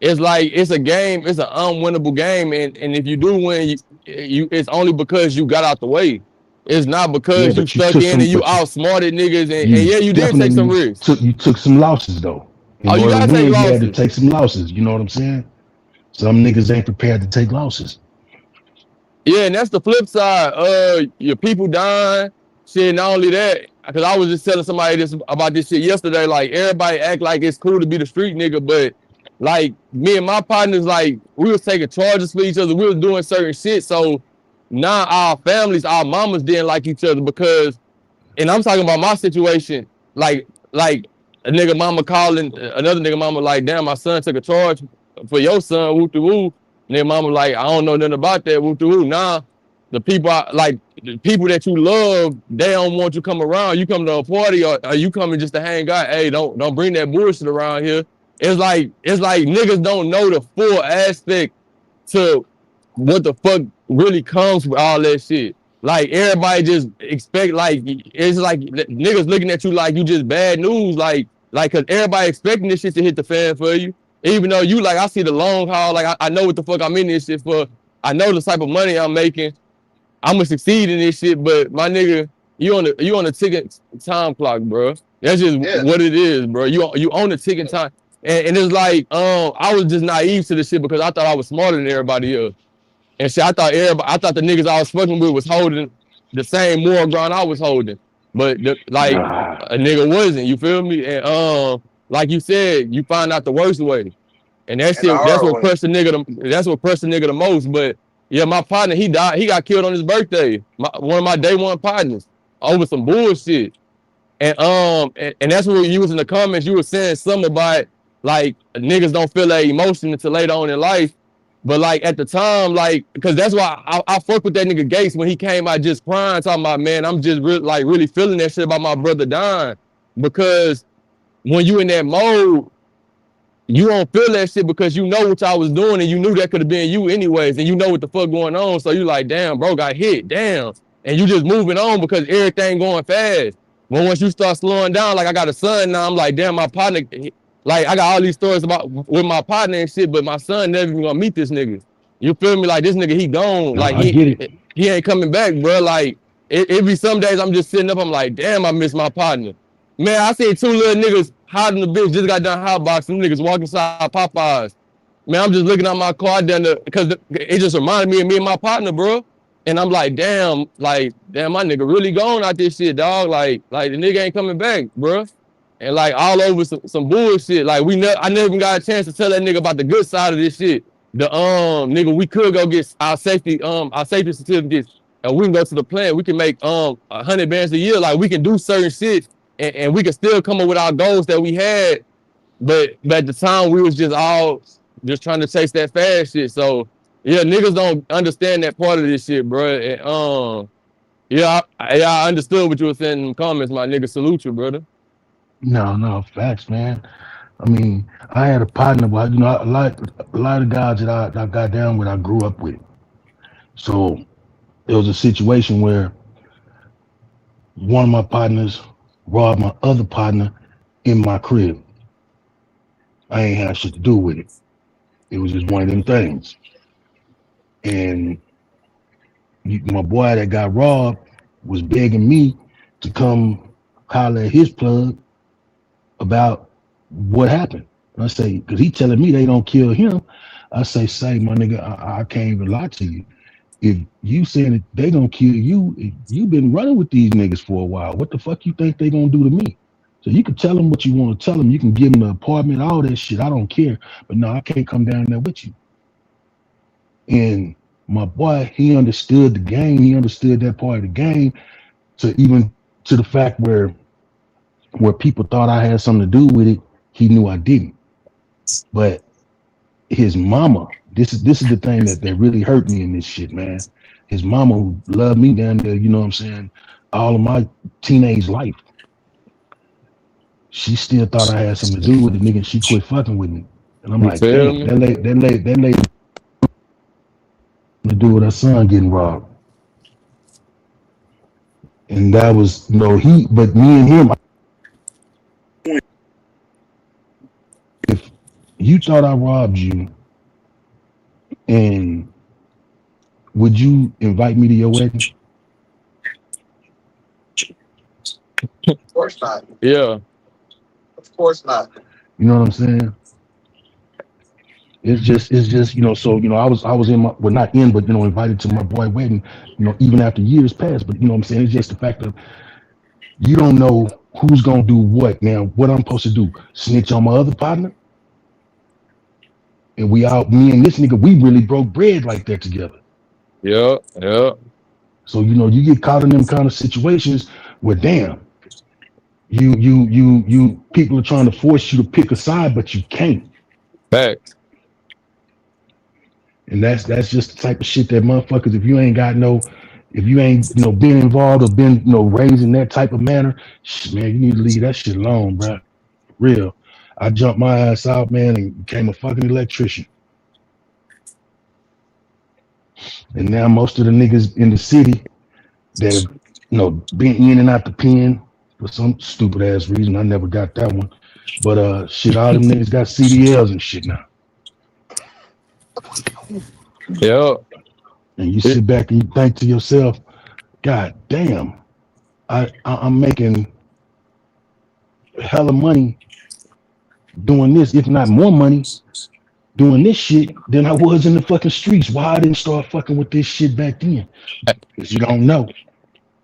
It's like it's a game, it's an unwinnable game, and if you do win, you it's only because you got out the way. It's not because you stuck in and you outsmarted niggas, and yeah, you did take some risks. You took some losses though. You gotta take losses. You had to take some losses. You know what I'm saying? Some niggas ain't prepared to take losses. Yeah, and that's the flip side. Your people dying. Shit, not only that, because I was just telling somebody about this shit yesterday. Like everybody act like it's cool to be the street nigga, but like me and my partners, like we was taking charges for each other. We was doing certain shit. So now our families, our mamas didn't like each other because, and I'm talking about my situation, like a nigga mama calling another nigga mama like, damn, my son took a charge for your son, woo to woo. And then mama like, I don't know nothing about that, woo to woo. Nah, the people that you love, they don't want you come around. You come to a party or you coming just to hang out. Hey, don't bring that bullshit around here. It's like niggas don't know the full aspect to what the fuck really comes with all that shit. Like everybody just expect, like it's like niggas looking at you like you just bad news, like cause everybody expecting this shit to hit the fan for you. Even though you like, I see the long haul. Like I know what the fuck I'm in this shit for. I know the type of money I'm making. I'm gonna succeed in this shit. But my nigga, you on the ticking time clock, bro. That's just Yeah. what it is, bro. You own the ticking time, and it's like I was just naive to the shit because I thought I was smarter than everybody else. And shit, I thought the niggas I was fucking with was holding the same moral ground I was holding. But like Nah, a nigga wasn't, you feel me? And like you said, you find out the worst way. And that And the shit, that's hard what way. crushed the nigga the most. But yeah, my partner, he died, he got killed on his birthday. One of my day one partners over some bullshit. And that's what you was in the comments, you were saying something about like niggas don't feel that emotion until later on in life. But like at the time, like, cause that's why I fuck with that nigga Gates when he came out just crying, talking about, man, I'm just really feeling that shit about my brother dying. Because when you in that mode, you don't feel that shit because you know what I was doing and you knew that could have been you anyways, and you know what the fuck going on. So you like, damn, bro got hit, damn. And you just moving on because everything going fast. When once you start slowing down, like I got a son now, I'm like, damn, my partner, like I got all these stories about with my partner and shit, but my son never even gonna meet this nigga. You feel me? Like this nigga, he gone. nah, Like I get it. he ain't coming back, bro. Like it be some days I'm just sitting up, I'm like, damn, I miss my partner. Man, I see two little niggas hiding the bitch, just got done hot boxing. Them niggas walking inside Popeyes. Man, I'm just looking at my car down there because it just reminded me of me and my partner, bro. And I'm like, damn, my nigga really gone out this shit, dog. Like the nigga ain't coming back, bro. And like all over some bullshit. Like I never even got a chance to tell that nigga about the good side of this shit. The nigga, we could go get our safety certificates and we can go to the plant. We can make 100 bands a year. Like we can do certain shit and we can still come up with our goals that we had. But at the time we was just trying to chase that fast shit. So yeah, niggas don't understand that part of this shit, bro. And yeah, I understood what you were saying in the comments, my nigga. Salute you, brother. No, facts, man. I mean, I had a partner, but you know, a lot of guys that I got down with, I grew up with. So there was a situation where one of my partners robbed my other partner in my crib. I ain't had shit to do with it. It was just one of them things. And my boy that got robbed was begging me to come holler at his plug about what happened. And I say, because he telling me they don't kill him. I say, my nigga, I can't even lie to you. If you saying that they gonna kill you, you've been running with these niggas for a while. What the fuck you think they gonna do to me? So you can tell them what you want to tell them. You can give them the apartment, all that shit. I don't care. But no, I can't come down there with you. And my boy, he understood the game. He understood that part of the game. Even to the fact where people thought I had something to do with it, he knew I didn't. But his mama, this is the thing that really hurt me in this shit, man. His mama, who loved me down there, you know what I'm saying, all of my teenage life, she still thought I had something to do with it, nigga. She quit fucking with me, and I'm like, damn, that lady to do with her son getting robbed, and that was but me and him. If you thought I robbed you, and would you invite me to your wedding? Of course not. Yeah. Of course not. You know what I'm saying? It's just so I was in my, well, not in, but invited to my boy wedding, even after years passed. But you know what I'm saying? It's just the fact of you don't know who's gonna do what. Now, what I'm supposed to do? Snitch on my other partner? And me and this nigga, we really broke bread like that together. Yeah. So you get caught in them kind of situations where damn, you people are trying to force you to pick a side, but you can't. Facts. And that's just the type of shit that motherfuckers, if you ain't been involved or been raised in that type of manner, man, you need to leave that shit alone, bro. Real. I jumped my ass out, man, and became a fucking electrician. And now most of the niggas in the city that have been in and out the pen for some stupid ass reason, I never got that one. But shit, all them niggas got CDLs and shit now. Yeah. And you sit back and you think to yourself, God damn, I'm making hella money doing this, if not more money, doing this shit than I was in the fucking streets. Why I didn't start fucking with this shit back then? Because you don't know.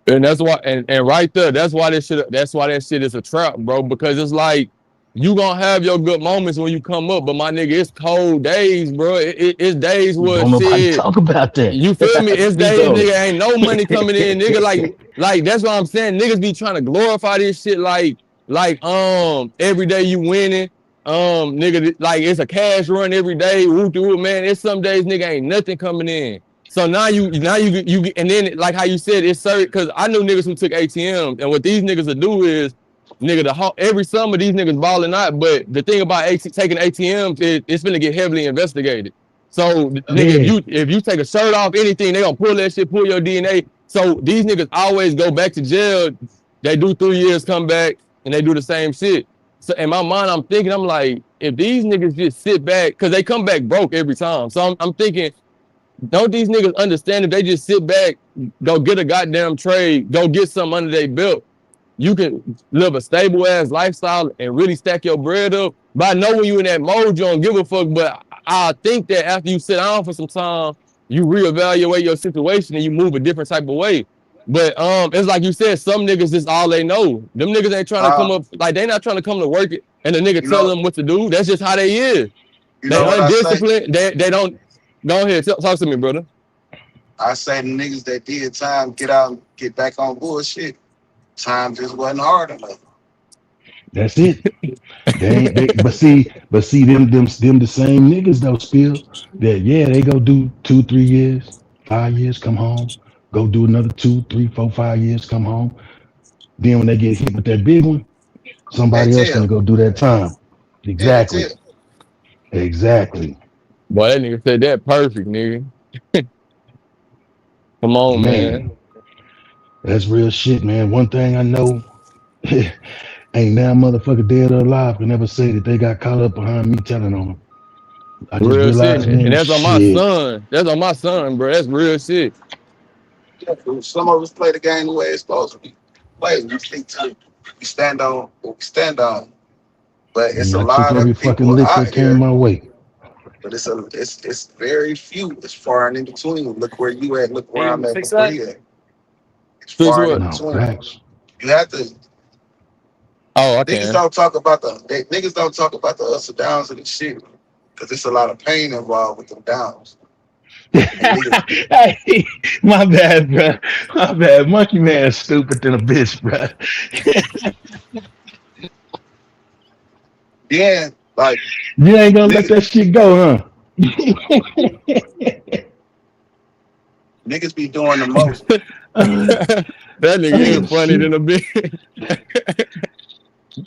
And that's why, and right there, that's why that shit is a trap, bro. Because it's like you gonna have your good moments when you come up, but my nigga, it's cold days, bro. It's days where Don't nobody shit. talk about that. You feel me? It's days, Bingo. nigga, ain't no money coming in, nigga. Like that's what I'm saying. Niggas be trying to glorify this shit, every day you winning, nigga, like it's a cash run every day. Whoop de whoop, man. It's some days, nigga, ain't nothing coming in. So now you and then like how you said it's certain, because I knew niggas who took ATMs, and what these niggas will do is, nigga, every summer these niggas balling out. But the thing about taking ATMs is it's gonna get heavily investigated. So nigga, if you take a shirt off, anything, they gonna pull that shit, pull your DNA. So these niggas always go back to jail. They do 3 years, come back, and they do the same shit. So in my mind, I'm thinking, I'm like, if these niggas just sit back, because they come back broke every time. So I'm thinking, don't these niggas understand if they just sit back, go get a goddamn trade, go get something under their belt, you can live a stable ass lifestyle and really stack your bread up. But I know when you in that mode, you don't give a fuck. But I think that after you sit down for some time, you reevaluate your situation and you move a different type of way. But it's like you said, some niggas is all they know. Them niggas ain't trying to come up, like they not trying to come to work it and the nigga tell them what to do. That's just how they is. They undisciplined. They don't. Go ahead, talk to me, brother. I say the niggas that did time get out and get back on bullshit. Time just wasn't hard enough. That's it. But see, them the same niggas though, Spill, that they go do 2, 3 years, 5 years, come home, go do another 2, 3, 4, 5 years, come home. Then when they get hit with that big one, somebody else gonna go do that time. Exactly. Boy, that nigga said that perfect, nigga. Come on, man. That's real shit, man. One thing I know, ain't now motherfucker dead or alive can never say that they got caught up behind me telling on them. I just real realized, shit, man, and that's on my son. That's on my son, bro. That's real shit. Some of us play the game the way it's supposed to be played. We stick to it. We stand on what we stand on. But it's a lot every of fucking people lick out that came here. my way. But it's very few. It's far and in between. Look where you at. Look where I'm at. Look where he at. It's far and in between. Facts. You have to. Oh, I niggas can. don't talk about niggas don't talk about the ups and downs of the shit because there's a lot of pain involved with them downs. Hey, my bad, bro. My bad. Monkey man is stupid than a bitch, bro. Yeah, like you ain't gonna let that shit go, huh? Niggas be doing the most. That nigga ain't funny than a bitch.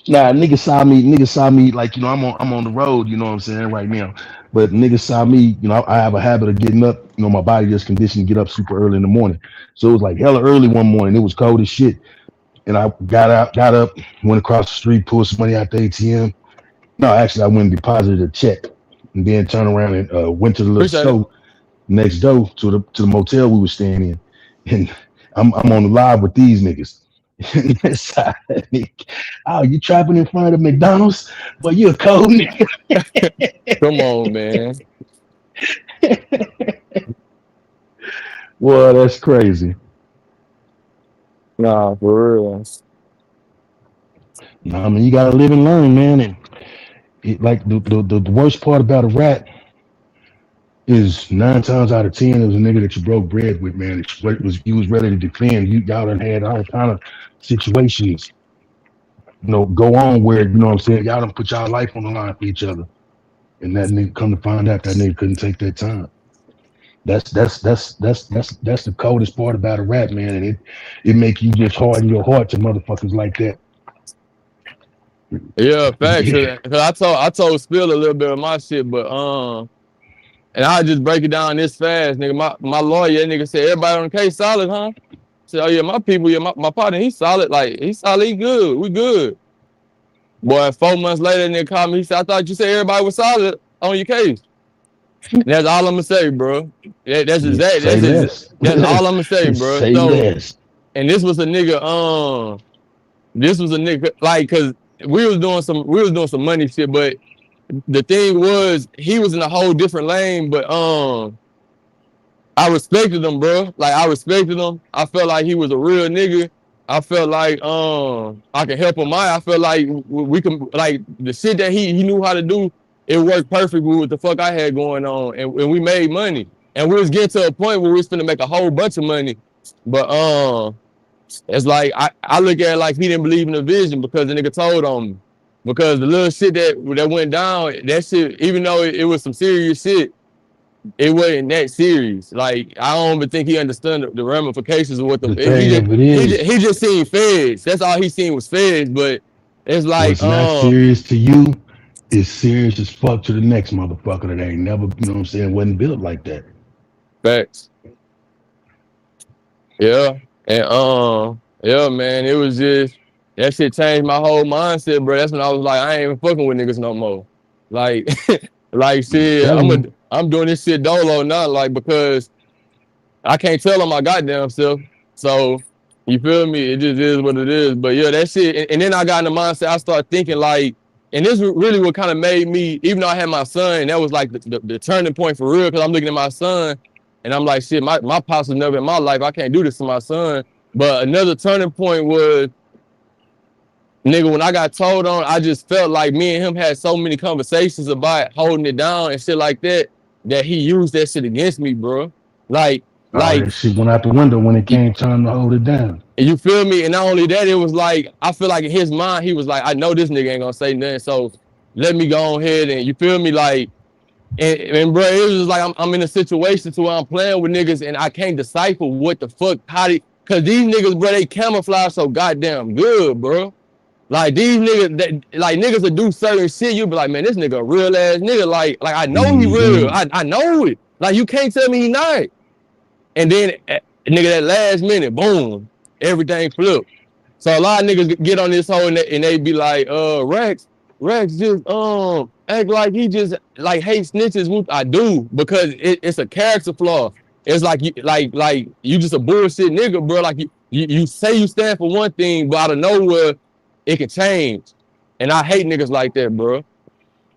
Nah, niggas saw me like, I'm on the road, you know what I'm saying, right now. But niggas saw me, I have a habit of getting up, my body just conditioned to get up super early in the morning. So it was like hella early one morning. It was cold as shit. And I got up, went across the street, pulled some money out the ATM. No, actually I went and deposited a check and then turned around and went to the little store next door to the motel we were staying in. And I'm on the live with these niggas. Oh, you trapping in front of McDonald's? Well, you a cold nigga. Come on, man. Well, that's crazy. Nah, for real. No, I mean, you gotta live and learn, man. And like the worst part about a rat is 9 times out of 10 it was a nigga that you broke bread with, man. You was ready to defend. Y'all done had all kind of situations, go on where, you know what I'm saying, y'all done put y'all life on the line for each other. And that nigga, come to find out, that nigga couldn't take that time. That's the coldest part about a rat, man. And it make you just harden your heart to motherfuckers like that. Yeah, facts. Cause I told Spill a little bit of my shit, but and I just break it down this fast, nigga. My lawyer, that nigga said, everybody on the case solid, huh? I said, oh yeah, my people, yeah, my partner, he's solid. Like, he's solid, he good. We good. Boy, 4 months later, nigga called me. He said, I thought you said everybody was solid on your case. And that's all I'm gonna say, bro. That's exact. Say less. That's all I'm gonna say, bro. Say So, less. and this was a nigga. This was a nigga like, cause we was doing some money shit, but the thing was he was in a whole different lane. But I respected him, bro. Like I respected him. I felt like he was a real nigga. I felt like I could help him out. I felt like we can, like the shit that he knew how to do. It worked perfectly with what the fuck I had going on, and we made money. And we was getting to a point where we was finna make a whole bunch of money. But it's like I look at it like he didn't believe in the vision because the nigga told on me. Because the little shit that went down, that shit, even though it was some serious shit, it wasn't that serious. Like I don't even think he understood the ramifications of what the thing of it is. He just seen feds. That's all he seen was feds. But it's like what's not serious to you is serious as fuck to the next motherfucker that ain't never, you know what I'm saying, wasn't built like that. Facts. Yeah. And yeah, man, it was just that shit changed my whole mindset, bro. That's when I was like, I ain't even fucking with niggas no more. Like, like shit, I'm doing this shit dolo now, like because I can't tell on my goddamn self. So you feel me? It just is what it is. But yeah, that shit. And then I got in the mindset. I started thinking like, and this really what kind of made me, even though I had my son, that was like the turning point for real. Cause I'm looking at my son, and I'm like, shit, my pops was never in my life. I can't do this to my son. But another turning point was, nigga, when I got told on, I just felt like me and him had so many conversations about holding it down and shit like that, that he used that shit against me, bro. Like that shit went out the window when it came time to hold it down. And you feel me? And not only that, it was like, I feel like in his mind, he was like, I know this nigga ain't gonna say nothing, so let me go on ahead and you feel me? Like, and bro, it was just like I'm in a situation to where I'm playing with niggas and I can't decipher what the fuck, cause these niggas, bro, they camouflage so goddamn good, bro. Like these niggas, like niggas that do certain shit, you be like, man, this nigga a real ass nigga. Like I know he real. I know it. Like you can't tell me he not. And then nigga, that last minute, boom, everything flipped. So a lot of niggas get on this hoe and they be like, Rex just act like he just like hates snitches. I do, because it's a character flaw. It's like you just a bullshit nigga, bro. Like you say you stand for one thing, but out of nowhere it can change. And I hate niggas like that, bro.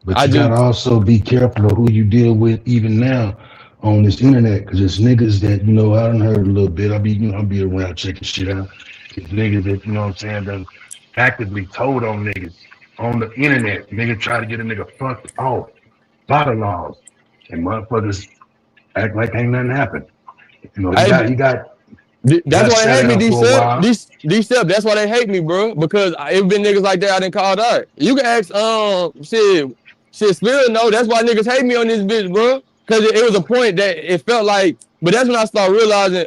But you gotta also be careful of who you deal with even now on this internet, because it's niggas that, you know, I done heard a little bit. I'll be around checking shit out. It's niggas that, you know what I'm saying, done actively told on niggas on the internet. Nigga try to get a nigga fucked off by the laws. And motherfuckers act like ain't nothing happened. You know, he got that's why they hate me, D-Step. That's why they hate me, bro. Because it been niggas like that I done called out. You can ask, shit, Spirit, no. That's why niggas hate me on this bitch, bro. Because it was a point that it felt like, but that's when I started realizing,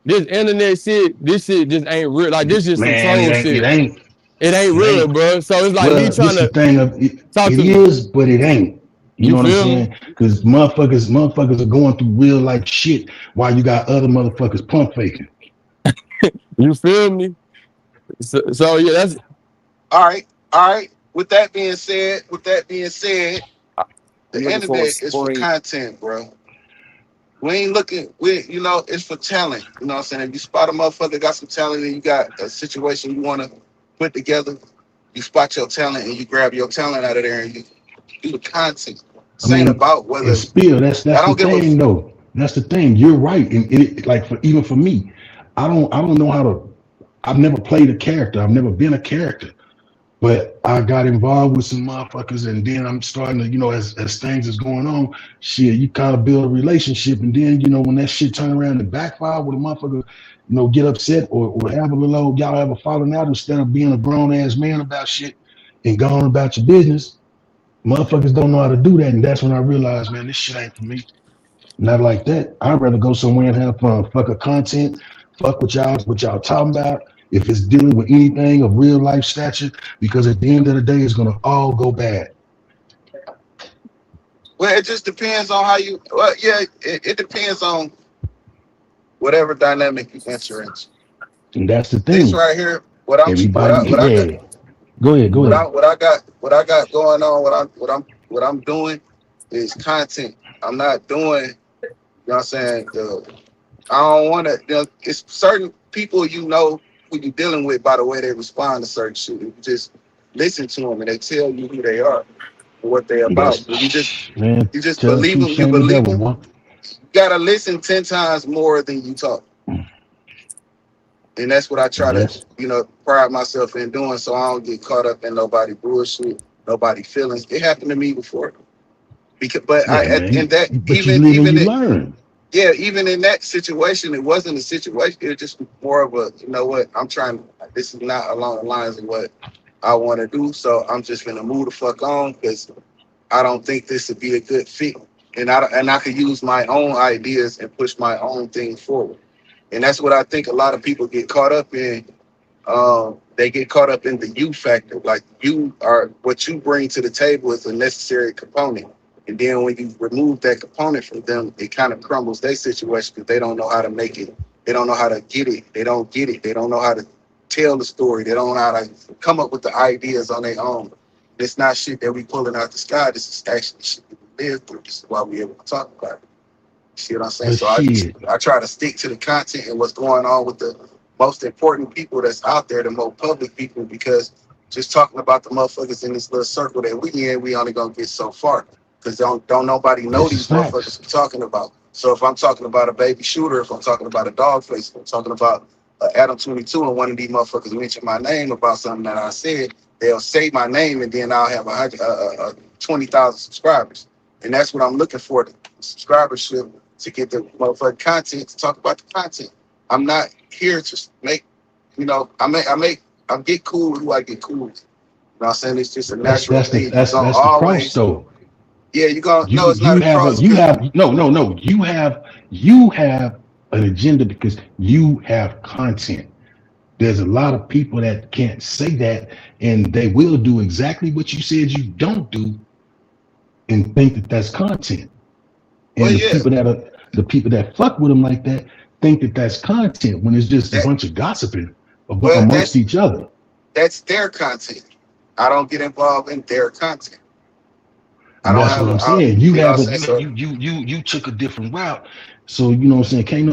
this internet shit, this shit just ain't real. Like, this just some troll shit. It ain't real, bro. So it's like me trying to thing of it is, but it ain't. You know what I'm saying? Because motherfuckers are going through real life shit while you got other motherfuckers pump faking. You feel me? So yeah, that's all right. With that being said, the internet is for content, bro. We ain't looking, it's for talent. You know what I'm saying? If you spot a motherfucker that got some talent and you got a situation you want to put together, you spot your talent and you grab your talent out of there and you do the content. About whether Spill, that's the thing though. That's the thing. You're right. And it, like even for me, I don't know how to. I've never played a character. I've never been a character. But I got involved with some motherfuckers, and then I'm starting to, as things is going on, shit, you kind of build a relationship, and then when that shit turn around and backfire with a motherfucker, get upset or have a little old, y'all have a falling out instead of being a grown ass man about shit and going about your business. Motherfuckers don't know how to do that, and that's when I realized, man, this shit ain't for me. Not like that. I'd rather go somewhere and have fun. Fuck a content. Fuck what y'all talking about. If it's dealing with anything of real life stature, because at the end of the day, it's gonna all go bad. Well, it just depends on how you. Well, yeah, it depends on whatever dynamic you enter into. And that's the thing. This right here, what I'm Go ahead. Go ahead. What I got going on, what I'm doing is content. I'm not doing, you know what I'm saying? I don't want to, it's certain people who you're dealing with by the way they respond to certain shit. You just listen to them and they tell you who they are and what they're about. That's But man. you just Tell the believe truth, them. You shame the believe devil, them. boy. You gotta listen 10 times more than you talk. And that's what I try to, Yes. pride myself in doing so I don't get caught up in nobody bullshit, nobody feelings. It happened to me before. But Yeah, in man. that, But you live and you learn. even in that situation, it wasn't a situation. It was just more of a, you know what, this is not along the lines of what I want to do. So I'm just gonna move the fuck on because I don't think this would be a good fit. And I could use my own ideas and push my own thing forward. And that's what I think a lot of people get caught up in. They get caught up in the you factor. Like what you bring to the table is a necessary component. And then when you remove that component from them, it kind of crumbles their situation because they don't know how to make it. They don't know how to get it. They don't get it. They don't know how to tell the story. They don't know how to come up with the ideas on their own. It's not shit that we pulling out the sky. This is actually shit that we live through. This is why we able to talk about it. See what I'm saying? But So shit, I try to stick to the content and what's going on with the most important people that's out there, the most public people, because just talking about the motherfuckers in this little circle that we in, we only gonna get so far. Because don't nobody know this is these motherfuckers facts. we're talking about. So if I'm talking about a baby shooter, if I'm talking about a dog face, if I'm talking about Adam 22 and one of these motherfuckers mention my name about something that I said, they'll say my name and then I'll have 20,000 subscribers. And that's what I'm looking for, the subscribership to get the motherfucking content, to talk about the content. I'm not here to make, I get cool with who I get cool with. You know what I'm saying? It's just a That's natural that's the thing. You're that's gonna that's the cross always, though. yeah, you're gonna, You no, it's not you a have a cross you because, have no you have an agenda because you have content. There's a lot of people that can't say that, and they will do exactly what you said you don't do and think that that's content. well, And yeah, the people that fuck with them like that think that that's content when it's just a that, bunch of gossiping well, amongst each other. that's their content. I don't get involved in their content. I And don't that's what have, I'm saying. You you know what I'm have a saying? So, you took a different route. So you know what I'm saying?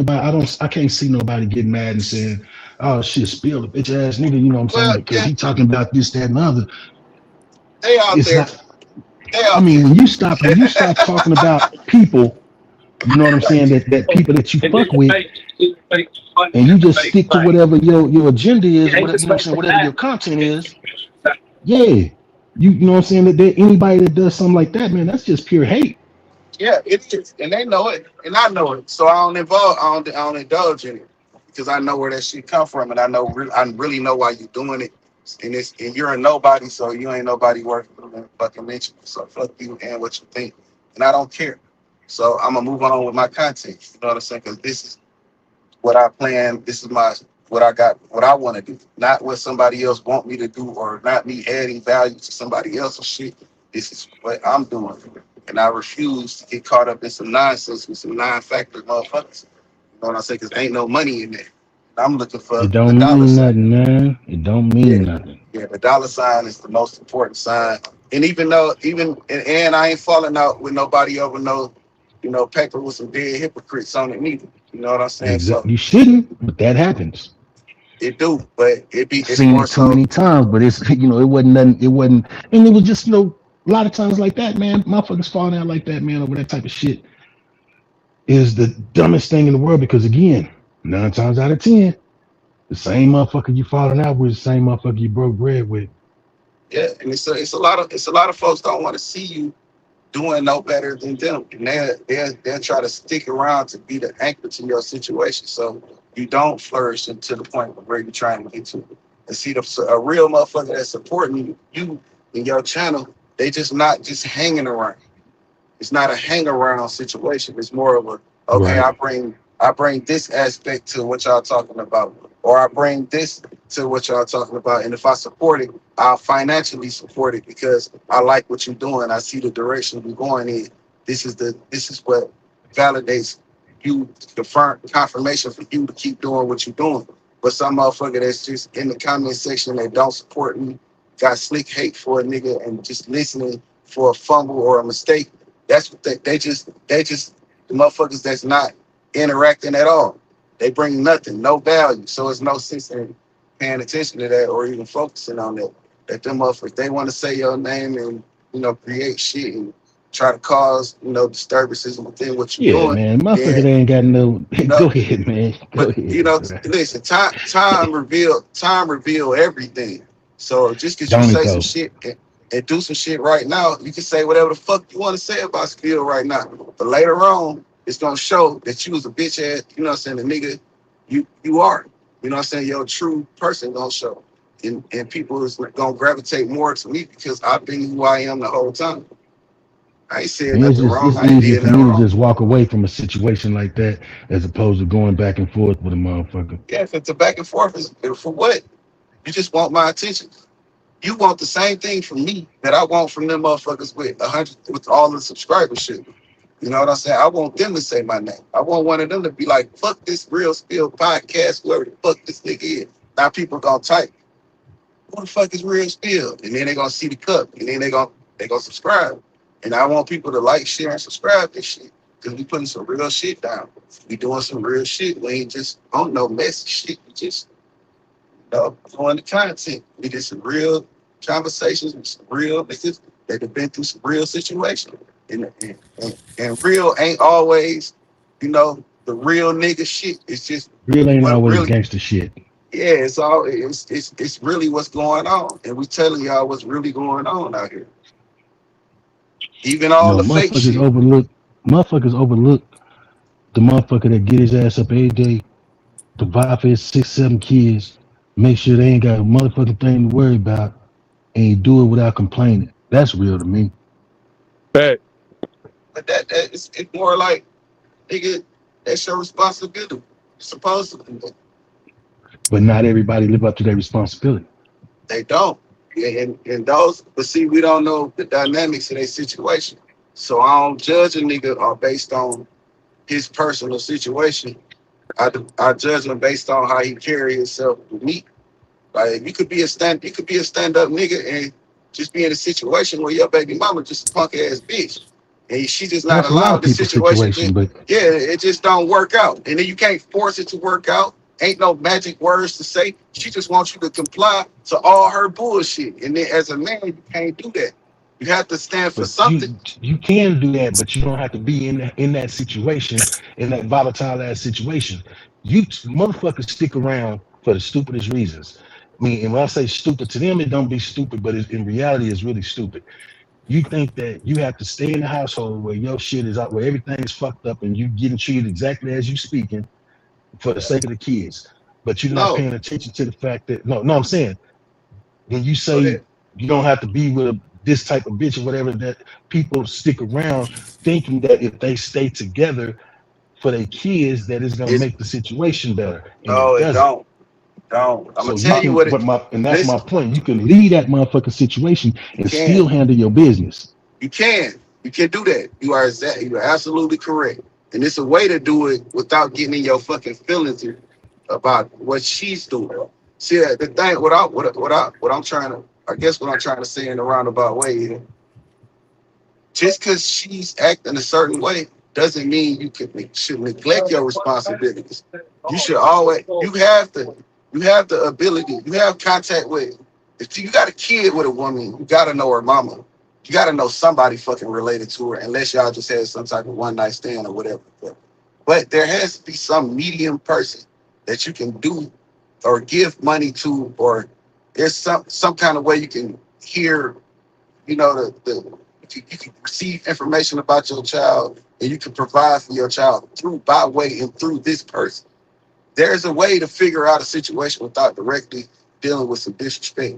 I can't see nobody getting mad and saying, oh shit, spill the bitch ass nigga, you know what I'm saying? well, Because yeah, he talking about this, that, and the other. they out It's there. not, They I out mean, there. when you stop talking about people, you know what I'm saying, that people that you fuck with, and you just stick to whatever your agenda is, whatever you know what I'm saying, whatever your content is, yeah. You know what I'm saying? That anybody that does something like that, man, that's just pure hate. Yeah, it's just, and they know it, and I know it. So I don't indulge in it because I know where that shit come from, and I really know why you're doing it. And you're a nobody, so you ain't nobody worth fucking mention. So fuck you and what you think, and I don't care. So I'm gonna move on with my content. You know what I'm saying? Because this is what I plan. This is what I got, what I want to do, not what somebody else want me to do, or not me adding value to somebody else's shit. This is what I'm doing, and I refuse to get caught up in some nonsense with some non-factor motherfuckers. You know what I'm saying? Because ain't no money in there. I'm looking for It the don't dollar mean sign. nothing, man. It don't Yeah, mean nothing. yeah. The dollar sign is the most important sign. And and I ain't falling out with nobody over paper with some dead hypocrites on it neither. You know what I'm saying? So Exactly. You shouldn't, but that happens. it do, but it's Seen more it too so. many times, but it's it wasn't nothing. It wasn't, and it was just a lot of times like that, man. Motherfuckers falling out like that, man, over that type of shit is the dumbest thing in the world. Because again, 9 times out of 10, the same motherfucker you falling out with, the same motherfucker you broke bread with. Yeah, and it's a lot of folks don't want to see you doing no better than them, and they'll try to stick around to be the anchor to your situation, so you don't flourish into the point where you're trying to get to. And see, a real motherfucker that's supporting you in your channel, they just not just hanging around. It's not a hang around situation. It's more of a, okay, Right. I bring this aspect to what y'all talking about, or I bring this to what y'all talking about. And if I support it, I'll financially support it because I like what you're doing. I see the direction we're going in. This is what validates you, the confirmation for you to keep doing what you're doing. But some motherfucker that's just in the comment section that don't support me, got slick hate for a nigga and just listening for a fumble or a mistake. That's what they just the motherfuckers that's not interacting at all. They bring nothing, no value. So it's no sense in paying attention to that or even focusing on that. That them motherfuckers, they want to say your name and create shit and try to cause disturbances within what you're Yeah, doing. man. Motherfucker, Then they ain't got no. you know, Go ahead, man. Go but ahead, bro. listen, time reveal everything. So just because you Don't it say some though? shit and do some shit right now, you can say whatever the fuck you want to say about Spill right now. But later on, it's gonna show that you was a bitch ass, the nigga you are. You know what I'm saying? Your true person gonna show. And people is gonna gravitate more to me because I've been who I am the whole time. I ain't said And nothing wrong. it's I ain't easier did for nothing me to wrong. just walk away from a situation like that as opposed to going back and forth with a motherfucker. Yeah, if it's a back and forth, is for what? You just want my attention. You want the same thing from me that I want from them motherfuckers with all the subscribership. You know what I'm saying? I want them to say my name. I want one of them to be like, fuck this Real Spill podcast, whoever the fuck this nigga is. Now people gonna type, who the fuck is Real Spill? And then they gonna see the cup. And then they gonna subscribe. And I want people to like, share, and subscribe this shit. Because we putting some real shit down. We doing some real shit. We ain't just on no messy shit. We just doing the content. We did some real conversations with some real niggas that have been through some real situations. And real ain't always, the real nigga shit. It's just Real ain't what always really, gangster shit. yeah, it's really what's going on. And we telling y'all what's really going on out here. Even You all know, the fake shit. motherfuckers overlook the motherfucker that get his ass up every day, provide for his 6, 7 kids, make sure they ain't got a motherfucking thing to worry about, and he do it without complaining. That's real to me. Fact. But it's more like, nigga, that's your responsibility. You're supposed to do that. But not everybody live up to their responsibility. They don't. And those, but see, we don't know the dynamics of their situation. So I don't judge a nigga based on his personal situation. I judge him based on how he carry himself with me. Like you could be a stand up nigga and just be in a situation where your baby mama just a punk ass bitch. And she just not That's a lot allowed of the people's situation situation, to, but yeah, it just don't work out. And then you can't force it to work out. Ain't no magic words to say. She just wants you to comply to all her bullshit. And then as a man, you can't do that. You have to stand for but something. you can do that, but you don't have to be in that situation, in that volatile ass situation. You motherfuckers stick around for the stupidest reasons. I mean, and when I say stupid to them, it don't be stupid, but in reality, it's really stupid. You think that you have to stay in the household where your shit is out, where everything is fucked up, and you getting treated exactly as you speaking for the sake of the kids, but you're not No, paying attention to the fact that no, I'm saying when you go say ahead. you don't have to be with this type of bitch or whatever, that people stick around thinking that if they stay together for their kids, that it's gonna It's make the situation better, and no, it it doesn't. don't. Don't. I'm gonna So you tell you can, what it. and that's my Listen, point. You can leave that motherfucking situation you and can. still handle your business. You can. You can do that. You are absolutely correct. And it's a way to do it without getting in your fucking feelings about what she's doing. See the thing what I'm trying to I guess what I'm trying to say in a roundabout way is just because she's acting a certain way doesn't mean should neglect your responsibilities. You should always you have the ability, you have contact with if you got a kid with a woman, you gotta know her mama. You gotta know somebody fucking related to her, unless y'all just had some type of one night stand or whatever. But there has to be some medium person that you can do or give money to, or there's some kind of way you can hear, you can receive information about your child and you can provide for your child through by way and through this person. There's a way to figure out a situation without directly dealing with some disrespect.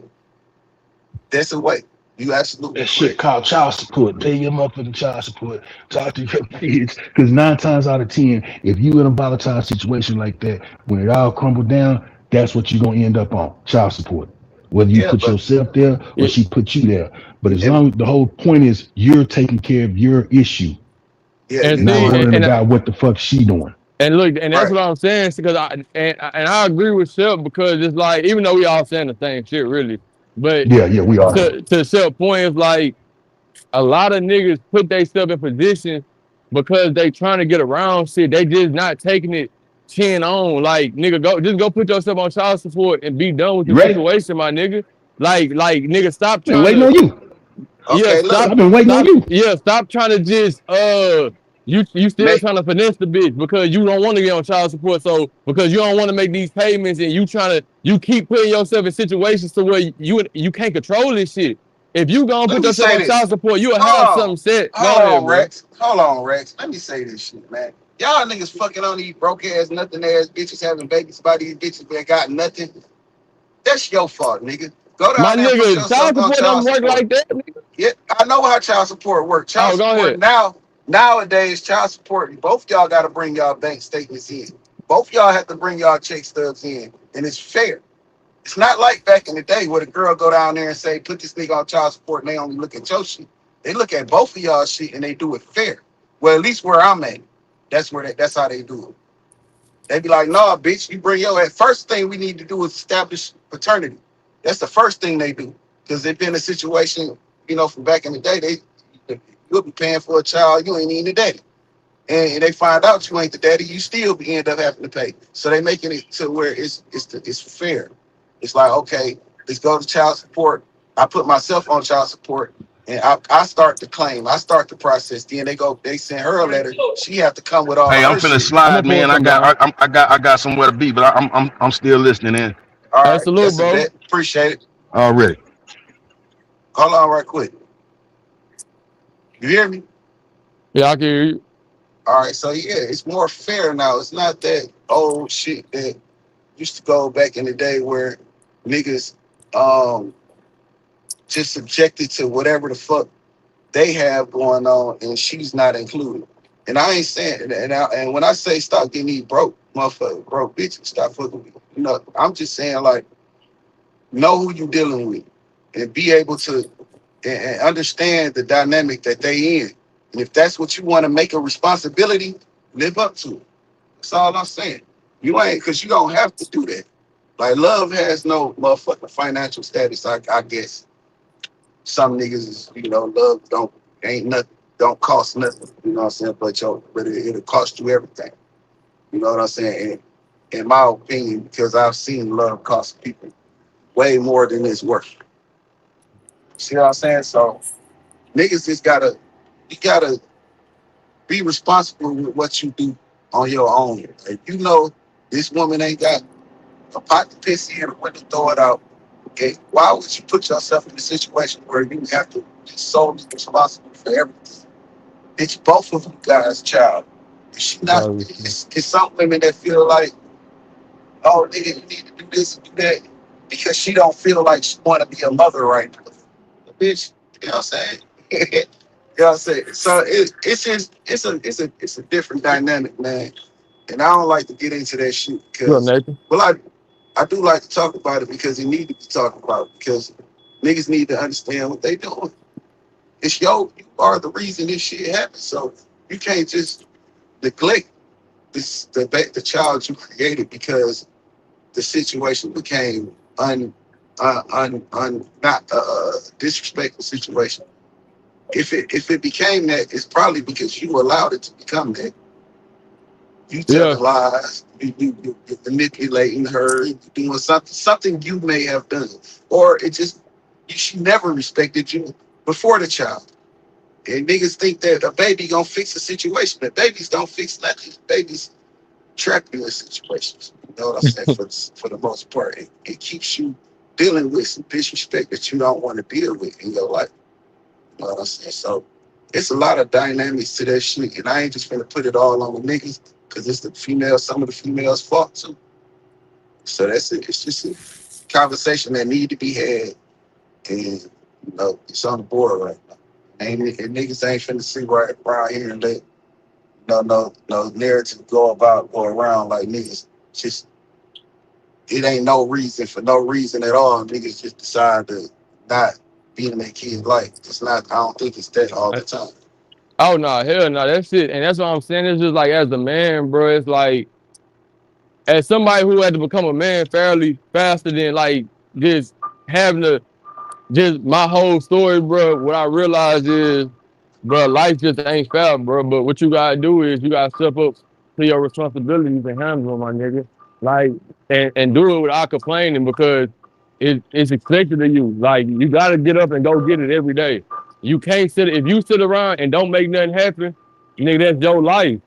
That's a way. You absolutely That shit correct. called child support. Pay your motherfucking child support. Talk to your kids. Because 9 times out of 10, if you in a volatile situation like that, when it all crumbled down, that's what you're gonna end up on. Child support. Whether you Yeah, put but yourself there or Yeah, she put you there. But as and long the whole point is you're taking care of your issue, yeah, and you're not see, doing worrying and about what the fuck she doing. and look, and that's right. what I'm saying. Because I agree with Shep because it's like even though we all saying the same shit, really, But Yeah, we are. to Shell's point, it's like a lot of niggas put themselves in position because they trying to get around shit. They just not taking it chin on. Like, nigga, go put yourself on child support and be done with You the ready? situation, my nigga. Like, nigga, stop Been trying waiting to on you. yeah, Okay, look. I've been waiting on you. stop trying to just you still Make trying to finesse the bitch because you don't want to get on child support. So because you don't want to make these payments and you keep putting yourself in situations to where you can't control this shit. If you gonna Let put me yourself say on this. child support, you'll Hold have on. something set. Go Hold ahead, on, bro. Rex. Hold on, Rex. Let me say this shit, man. Y'all niggas fucking on these broke ass, nothing ass bitches having babies by these bitches that got nothing. That's your fault, nigga. Go My down there and put nigga, child yourself on support don't child work support. like that, nigga. Yeah, I know how child support works. Child Oh, go support ahead. nowadays, child support, both y'all got to bring y'all bank statements in. Both y'all have to bring y'all check stubs in, and it's fair. It's not like back in the day where the girl go down there and say, put this nigga on child support, and they only look at your shit. They look at both of y'all shit and they do it fair. Well, at least where I'm at, that's how they do it. They be like, nah, bitch, you bring your ass. First thing we need to do is establish paternity. That's the first thing they do. Because they've been in a situation, from back in the day, you'll be paying for a child, you ain't even the daddy. And they find out you ain't the daddy, you still end up having to pay. So they making it to where it's fair. It's like, okay, let's go to child support. I put myself on child support and I start the claim. I start the process. Then they send her a letter. She have to come with all Hey, of I'm her finna shit. I'm slide, gonna pull man. I some down. got I got somewhere to be, but I'm still listening in All Hey, right, salute, that's a bro. bet. Appreciate it. already. Hold on right quick. You hear me? Yeah, I can hear you. All right, so yeah, it's more fair now. It's not that old shit that used to go back in the day where niggas um just subjected to whatever the fuck they have going on and she's not included. And I ain't saying and when I say stop getting these broke motherfucker broke bitches, stop fucking with me. I'm just saying like know who you dealing with and be able to and understand the dynamic that they in. And if that's what you want to make a responsibility, live up to it. That's all I'm saying. You ain't because you don't have to do that. Like love has no motherfucking financial status. I guess some niggas is, love ain't nothing, don't cost nothing. You know what I'm saying? But it'll cost you everything. You know what I'm saying? And in my opinion, because I've seen love cost people way more than it's worth. See what I'm saying? So niggas just you gotta be responsible with what you do on your own. If you know this woman ain't got a pot to piss in or when to throw it out, okay, why would you put yourself in a situation where you have to be solely responsible for everything? It's both of you guys' child. Is she not? It's some women that feel like, oh, nigga, you need to do this and do that because she don't feel like she want to be a mother right now. Bitch, you know what I'm saying? You know what I'm saying? So it's just it's a different dynamic, man. And I don't like to get into that shit Good up, because, Nathan. well, I do like to talk about it because it need to be talked about because niggas need to understand what they doing. You are the reason this shit happened. So you can't just neglect the child you created because the situation became not a disrespectful situation. If it became that, it's probably because you allowed it to become that. You Yeah. telling lies, you're manipulating her, you're doing something you may have done, or she never respected you before the child. And niggas think that a baby gonna fix the situation, but babies don't fix nothing. Babies trap you in situations. You know what I'm saying? For the most part, it keeps you dealing with some disrespect that you don't want to deal with in your life. You know what I'm saying? So it's a lot of dynamics to that shit, and I ain't just gonna put it all on the niggas because it's some of the females' fault too. So that's it. It's just a conversation that need to be had, and it's on the board right now. And niggas ain't finna sit right around here and let no narrative go around like niggas. Just it ain't no reason for no reason at all. Niggas just decide to not be in their kid's life. It's not. I don't think it's that all the time. Oh no, hell no, that shit, and that's what I'm saying. It's just like as a man, bro. It's like as somebody who had to become a man fairly faster than like just having to just my whole story, bro. What I realized is, bro, life just ain't fair, bro. But what you gotta do is you gotta step up to your responsibilities and handle them, my nigga. Like, and do it without complaining because it's expected of you. Like, you gotta get up and go get it every day. You can't sit if you sit around and don't make nothing happen, nigga. That's your life.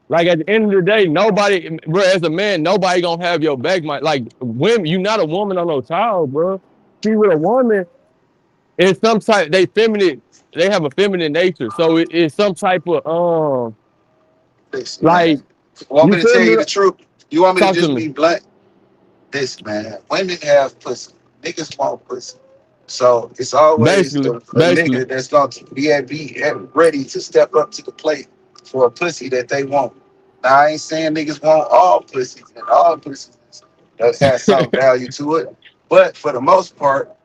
Like at the end of the day, nobody, bro. As a man, nobody gonna have your back. Like women, you not a woman or no child, bro. See, with a woman, it's some type they have a feminine nature. So it's some type of Listen, man. like You want you me to feel tell me? you the truth? You want me to Talk to just me. be blunt? This man, women have pussy. Niggas want pussy. So it's always Basically, a basically. nigga that's going to be ready to step up to the plate for a pussy that they want. Now I ain't saying niggas want all pussies and all pussies that has some value to it, but for the most part,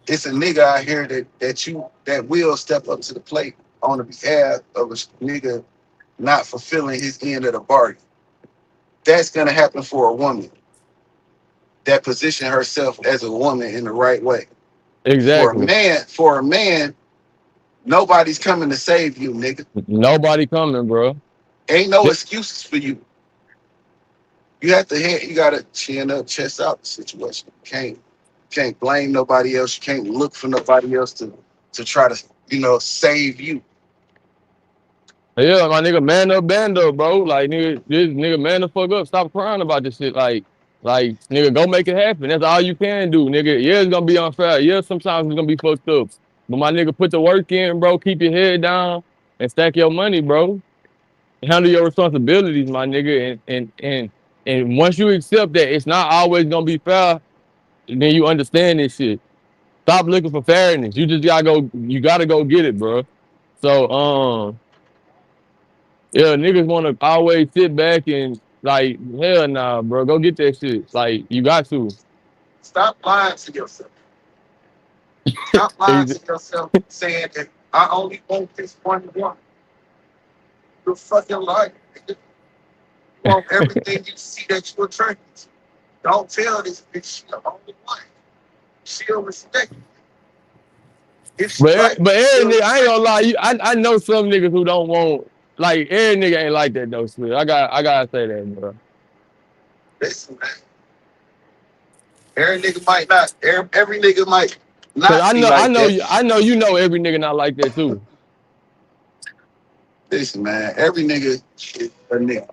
it's a nigga out here that will step up to the plate on the behalf of a nigga not fulfilling his end of the bargain. That's gonna happen for a woman that position herself as a woman in the right way. Exactly. For a man, nobody's coming to save you, nigga. Nobody coming, bro. Ain't no excuses for you. You gotta chin up, chest out the situation. You can't blame nobody else. You can't look for nobody else to try to, save you. Yeah, my nigga, man up, band up, bro. Like nigga, this nigga, man the fuck up. Stop crying about this shit. Like nigga, go make it happen. That's all you can do, nigga. Yeah, it's gonna be unfair. Yeah, sometimes it's gonna be fucked up. But my nigga, put the work in, bro. Keep your head down and stack your money, bro. Handle your responsibilities, my nigga. And once you accept that it's not always gonna be fair, then you understand this shit. Stop looking for fairness. You just gotta go. You gotta go get it, bro. So yeah, niggas want to always sit back and like, hell nah, bro. Go get that shit. Like you got to. Stop lying to yourself. Stop lying Ex- to yourself saying that I only want this one woman. You're fucking lying. Nigga. You want everything you see that you're attracted to. Don't tell this bitch she the only one. She'll respect you. If she like but you, every she'll nigga, I ain't respect gonna lie. I know some niggas who don't want like every nigga ain't like that though. Smith. I gotta say that, bro. you. Listen, man. Every nigga might Cause not I be know I like know that. you I know you know every nigga not like that too. Listen, man. Every nigga is a nigga.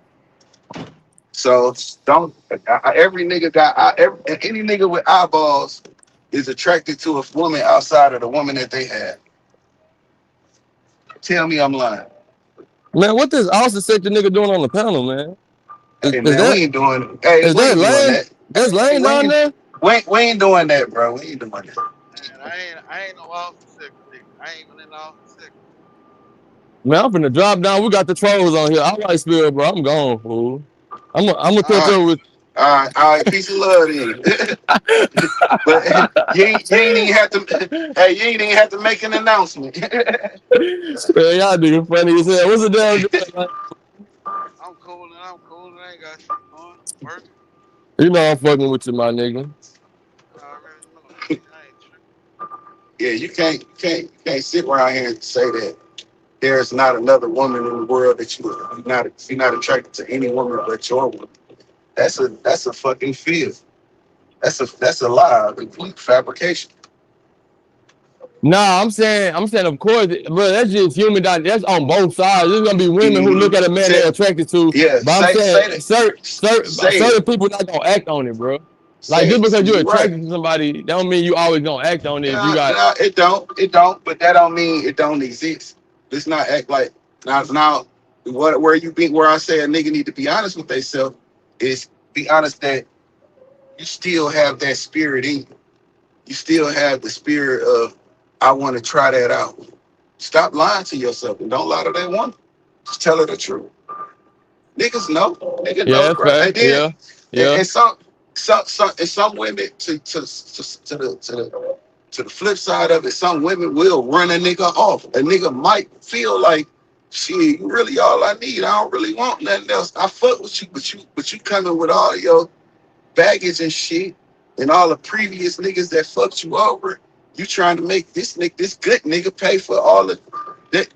So don't. Every nigga any nigga with eyeballs is attracted to a woman outside of the woman that they have. Tell me I'm lying. Man, what this Austin sector nigga doing on the panel, man? Is, Hey is man, we that ain't doing. Hey, is we that ain't doing Lane? that. That's Hey, Lane down there? we ain't doing that, bro. We ain't doing that. Man, I ain't no Austin second nigga. I ain't even in the Austin second. Man, I'm finna drop down. We got the trolls on here. I like Spirit, bro. I'm gone, fool. I'm gonna All catch right, up with. all right. Peace and love, then. But you ain't even have to. Hey, you ain't even have to make an announcement. Man, y'all nigga funny as hell. What's the damn deal, man? I'm cool and I'm cool and I ain't got shit going. Working. You know I'm fucking with you, my nigga. I already know that nigga. I ain't tripping. Yeah, you can't sit around here and say that there's not another woman in the world that you're not attracted to any woman but your woman. That's a fucking fib. That's a lie, a complete fabrication. Nah, I'm saying, of course, bro. That's just human. That's on both sides. There's gonna be women who look Mhm. at a man they're attracted to, Yeah, but I'm say saying that. Say certain it. people not gonna act on it, bro. Like Say just it. because you're You're right. attracted to somebody, that don't mean you always gonna act on it. If you Yeah, got no, it don't. It don't. But that don't mean it don't exist. Let's not act like now. Where I say a nigga need to be honest with themselves is be honest that you still have that spirit in you. You still have the spirit of I want to try that out. Stop lying to yourself and don't lie to that woman. Just tell her the truth. Niggas know. Niggas yeah, know the that's grind. fair. And then Yeah, and, yeah. and some women to the flip side of it, some women will run a nigga off. A nigga might feel like, shit, you really all I need. I don't really want nothing else. I fuck with you, but you coming with all your baggage and shit and all the previous niggas that fucked you over. You trying to make this good nigga pay for all the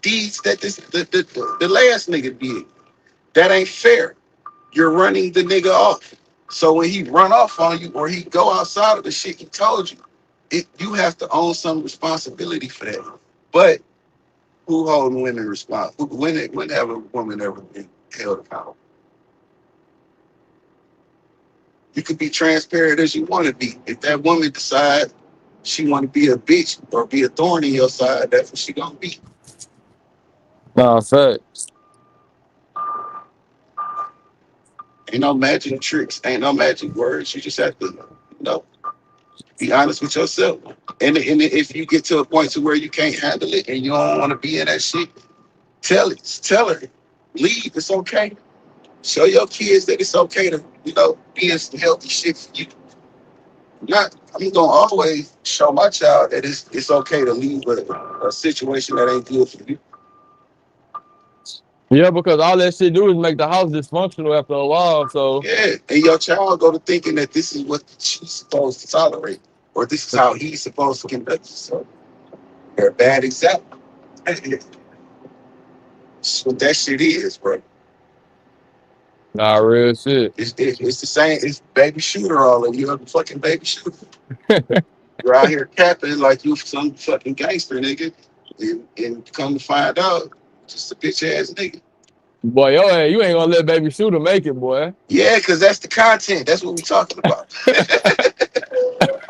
deeds that the last nigga did. That ain't fair. You're running the nigga off. So when he run off on you or he go outside of the shit he told you, you have to own some responsibility for that. But who holding women responsible? When have a woman ever been held accountable? You could be transparent as you want to be. If that woman decides she want to be a bitch or be a thorn in your side, that's what she gonna be. Nah, facts. Ain't no magic tricks. Ain't no magic words. You just have to, be honest with yourself. And if you get to a point to where you can't handle it and you don't want to be in that shit, tell her, leave. It's okay. Show your kids that it's okay to, be in some healthy shit for you. I'm gonna always show my child that it's okay to leave a situation that ain't good for you. Yeah, because all that shit do is make the house dysfunctional after a while. So Yeah, and your child go to thinking that this is what she's supposed to tolerate, or this is how he's supposed to conduct himself. They're a bad example. That's what that shit is, bro. nah, real shit. It's the same. It's baby shooter all of you. You're a fucking baby shooter. You're out here capping like you some fucking gangster nigga, and come to find out, just a bitch ass nigga. Boy, you ain't gonna let baby shooter make it, boy. Yeah, because that's the content. That's what we're talking about.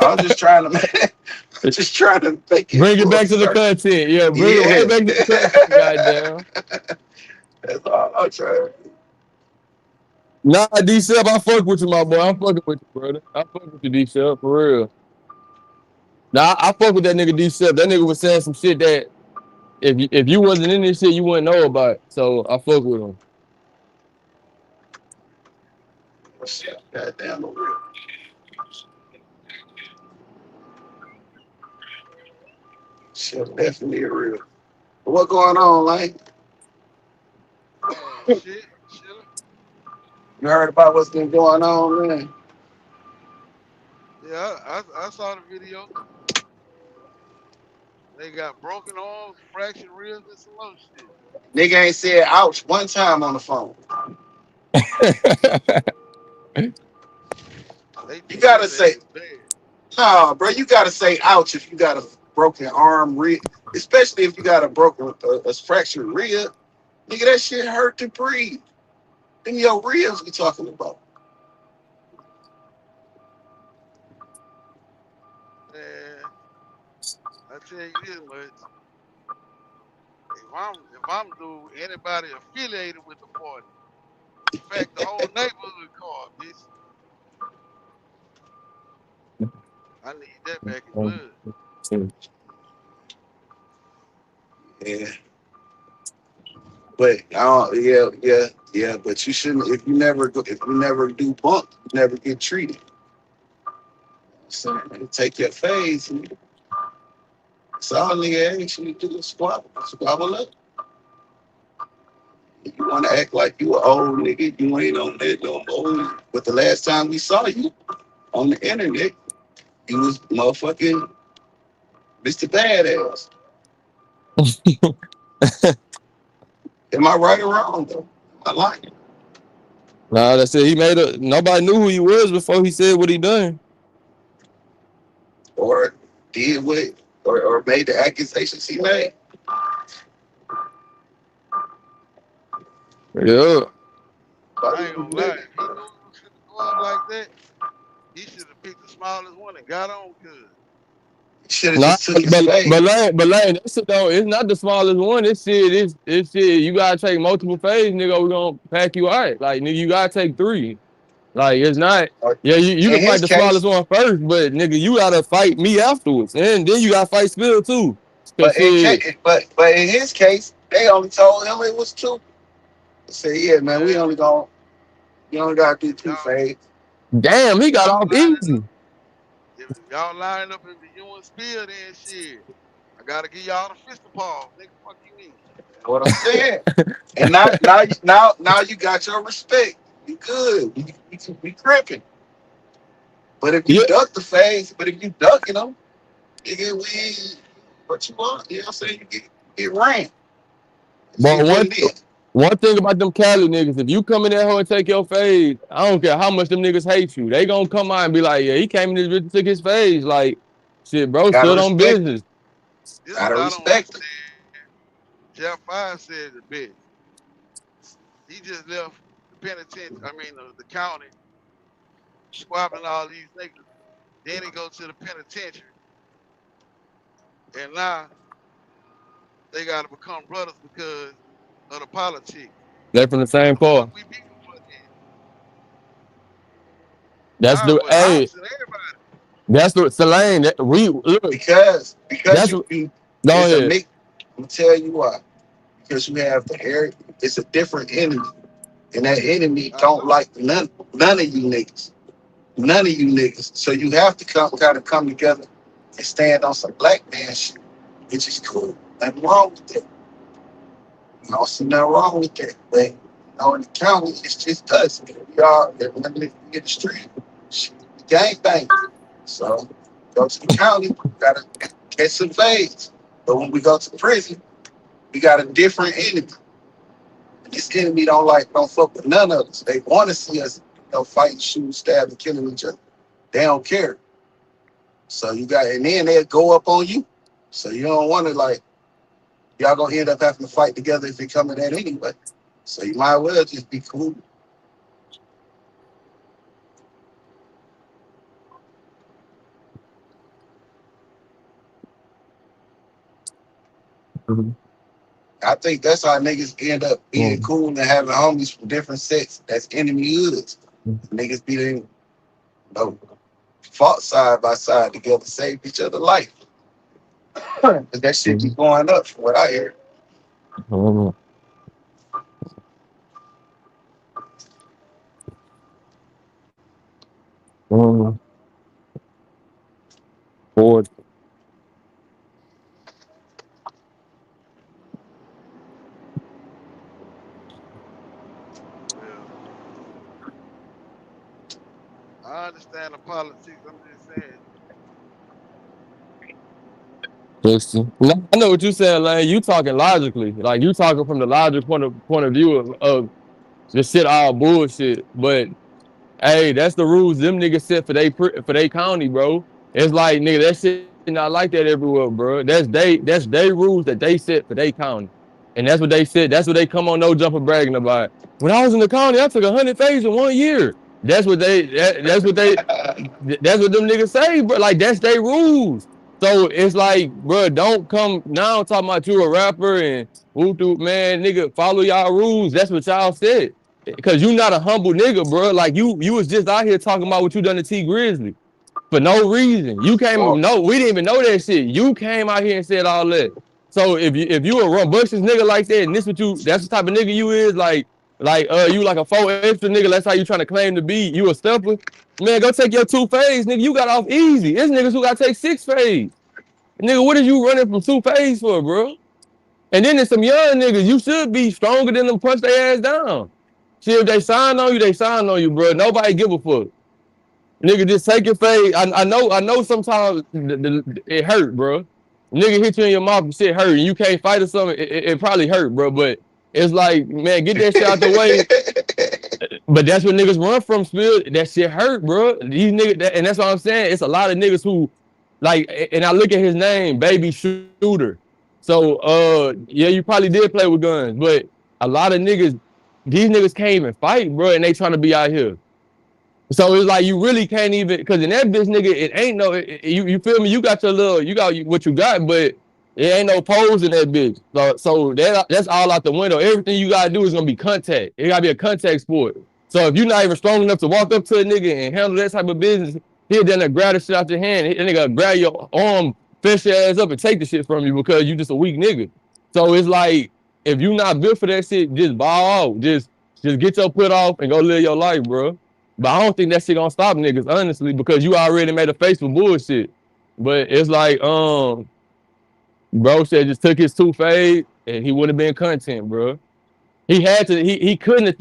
I'm just trying to make it. Bring it back to the content. Yeah, bring it right back to the content, goddamn. That's all I'm trying. Nah, D-Sep, I fuck with you, my boy. I'm fucking with you, brother. I fuck with you, D-Sep, for real. Nah, I fuck with that nigga D-Sep. That nigga was saying some shit that if you wasn't in this shit, you wouldn't know about. So I fuck with him. Shit, goddamn real. Shit, definitely real. What going on, like? Shit, chilling. You heard about what's been going on, man? Yeah, I saw the video. They got broken arms, fractured ribs, and some other shit. Nigga ain't said ouch one time on the phone. You gotta say, nah, bro. You gotta say ouch if you got a broken arm, rib, especially if you got a fractured rib. Nigga, that shit hurt to breathe. Then your ribs we talking about. Man, I tell you this much. If I'm dude, anybody affiliated with the party, in fact, the whole neighborhood called, bitch. I need that back in blood. Yeah. But yeah. But you shouldn't. If you never do bump, you never get treated. So you take your phase. That's all nigga actually do is squabble up. If you want to act like you an old nigga, you ain't on that no more. But the last time we saw you on the internet, you was motherfucking Mr. Badass. Am I right or wrong though? I like it. Nah, that's it. He made a. Nobody knew who he was before he said what he done. Or did what, or made the accusations he made. Yeah. I ain't gonna lie. If he knew it was gonna go up like that, he should have picked the smallest one and got on good. Should have just took his face. But Lane, that shit though, it's not the smallest one. This shit. You gotta take multiple phases, nigga. We gonna pack you out. Like, nigga, you gotta take 3. Like, it's not. Yeah, you can fight the smallest one first, but nigga, you gotta fight me afterwards, and then you gotta fight Spill too. But in his case, they only told him it was 2. They said, yeah, man, you only gotta do 2 phases. Damn, he got off easy. If y'all line up in the you and Spill, then shit, I gotta give y'all the fist pause. Nigga, fuck you mean? What I'm saying. And now you got your respect. You good. We cripping. But if you duck the phase, if you ducking them, Nigga, we what you want? You know what I'm saying? You get ran. But Shit, what it is. one thing about them Cali niggas, if you come in that hole and take your fade, I don't care how much them niggas hate you. They gonna come out and be like, yeah, he came in this bitch and took his fade. Like, shit, bro, Gotta stood on respect. business. This is Gotta what I don't respect. understand. Jeff Fine said the best. He just left the penitentiary, I mean, the county, squabbling all these niggas. Then he go to the penitentiary. And now they got to become brothers because of the politics. They from the same What the fuck part. we beefing for then? That's Nah, the but hey, Ops and everybody. that's the Selene. That we look. Because That's you, what. you Go it's a ahead. mix. I'm gonna tell you why. Because you have the air, it's a different enemy. And that enemy I don't know. like none of you niggas. None of you niggas. So you have to come together and stand on some black man shit, which is cool. Nothing wrong with that. I don't see nothing wrong with that. But in the county, it's just us. We are when we get the street. Shit, we gang bang. So go to the county, gotta catch some fades. But when we go to prison, we got a different enemy. This enemy don't fuck with none of us. They want to see us, fighting, shooting, stabbing, killing each other. They don't care. So and then they'll go up on you. So you don't want to y'all gonna end up having to fight together if it come to that anyway. So you might well just be cool. Mhm. I think that's how niggas end up being Mhm. cool and having homies from different sets. That's enemy hoods. Niggas be in, fought side by side together, saved each other life. But that shit be Mhm. going up from what I hear. Mhm. Mhm. Forward. Well, I understand the politics. I'm just saying, Listen. No, I know what you said, Lane. You talking logically, like you talking from the logic point of view of this shit all bullshit. But hey, that's the rules them niggas set for they county, bro. It's like nigga, that shit not like that everywhere, bro. That's they rules that they set for they county, and that's what they said. That's what they come on no jumper bragging about. When I was in the county, I took 100 phases in 1 year. That's what them niggas say, bro. Like that's their rules. So it's like, bro, don't come now talking about you a rapper and woo man, nigga, follow y'all rules. That's what y'all said. Cause you not a humble nigga, bro. Like you was just out here talking about what you done to T Grizzly for no reason. You came, Well, no, we didn't even know that shit. You came out here and said all that. So if you a rambunctious nigga like that, and that's the type of nigga you is, you like a 4 extra nigga. That's how you trying to claim to be. You a stepper, man. Go take your 2 phase, nigga. You got off easy. It's niggas who got to take 6 phase, nigga. What are you running from 2 phase for, bro? And then there's some young niggas. You should be stronger than them. Punch their ass down. See if they sign on you, they sign on you, bro. Nobody give a fuck. Nigga, just take your fade. I know. Sometimes it hurt, bro. Nigga hit you in your mouth and shit hurt, and you can't fight or something. It probably hurt, bro. But it's like, man, get that shit out the way. But that's what niggas run from, Spill. That shit hurt, bro. These niggas, and that's what I'm saying. It's a lot of niggas who, like, and I look at his name, Baby Shooter. So, yeah, you probably did play with guns, but a lot of niggas, these niggas can't even fight, bro, and they trying to be out here. So it's like you really can't even, because in that bitch, nigga, it ain't no, you feel me? You got you got what you got, but it ain't no pose in that bitch. So that's all out the window. Everything you gotta do is gonna be contact. It gotta be a contact sport. So if you're not even strong enough to walk up to a nigga and handle that type of business, he'll then grab the shit out your hand. And nigga grab your arm, fist your ass up, and take the shit from you because you just a weak nigga. So it's like if you not built for that shit, just ball out. Just get your put off and go live your life, bro. But I don't think that shit gonna stop niggas, honestly, because you already made a face for bullshit. But it's like, bro said just took his 2 fade and he wouldn't have been content, bro. He had to, he couldn't have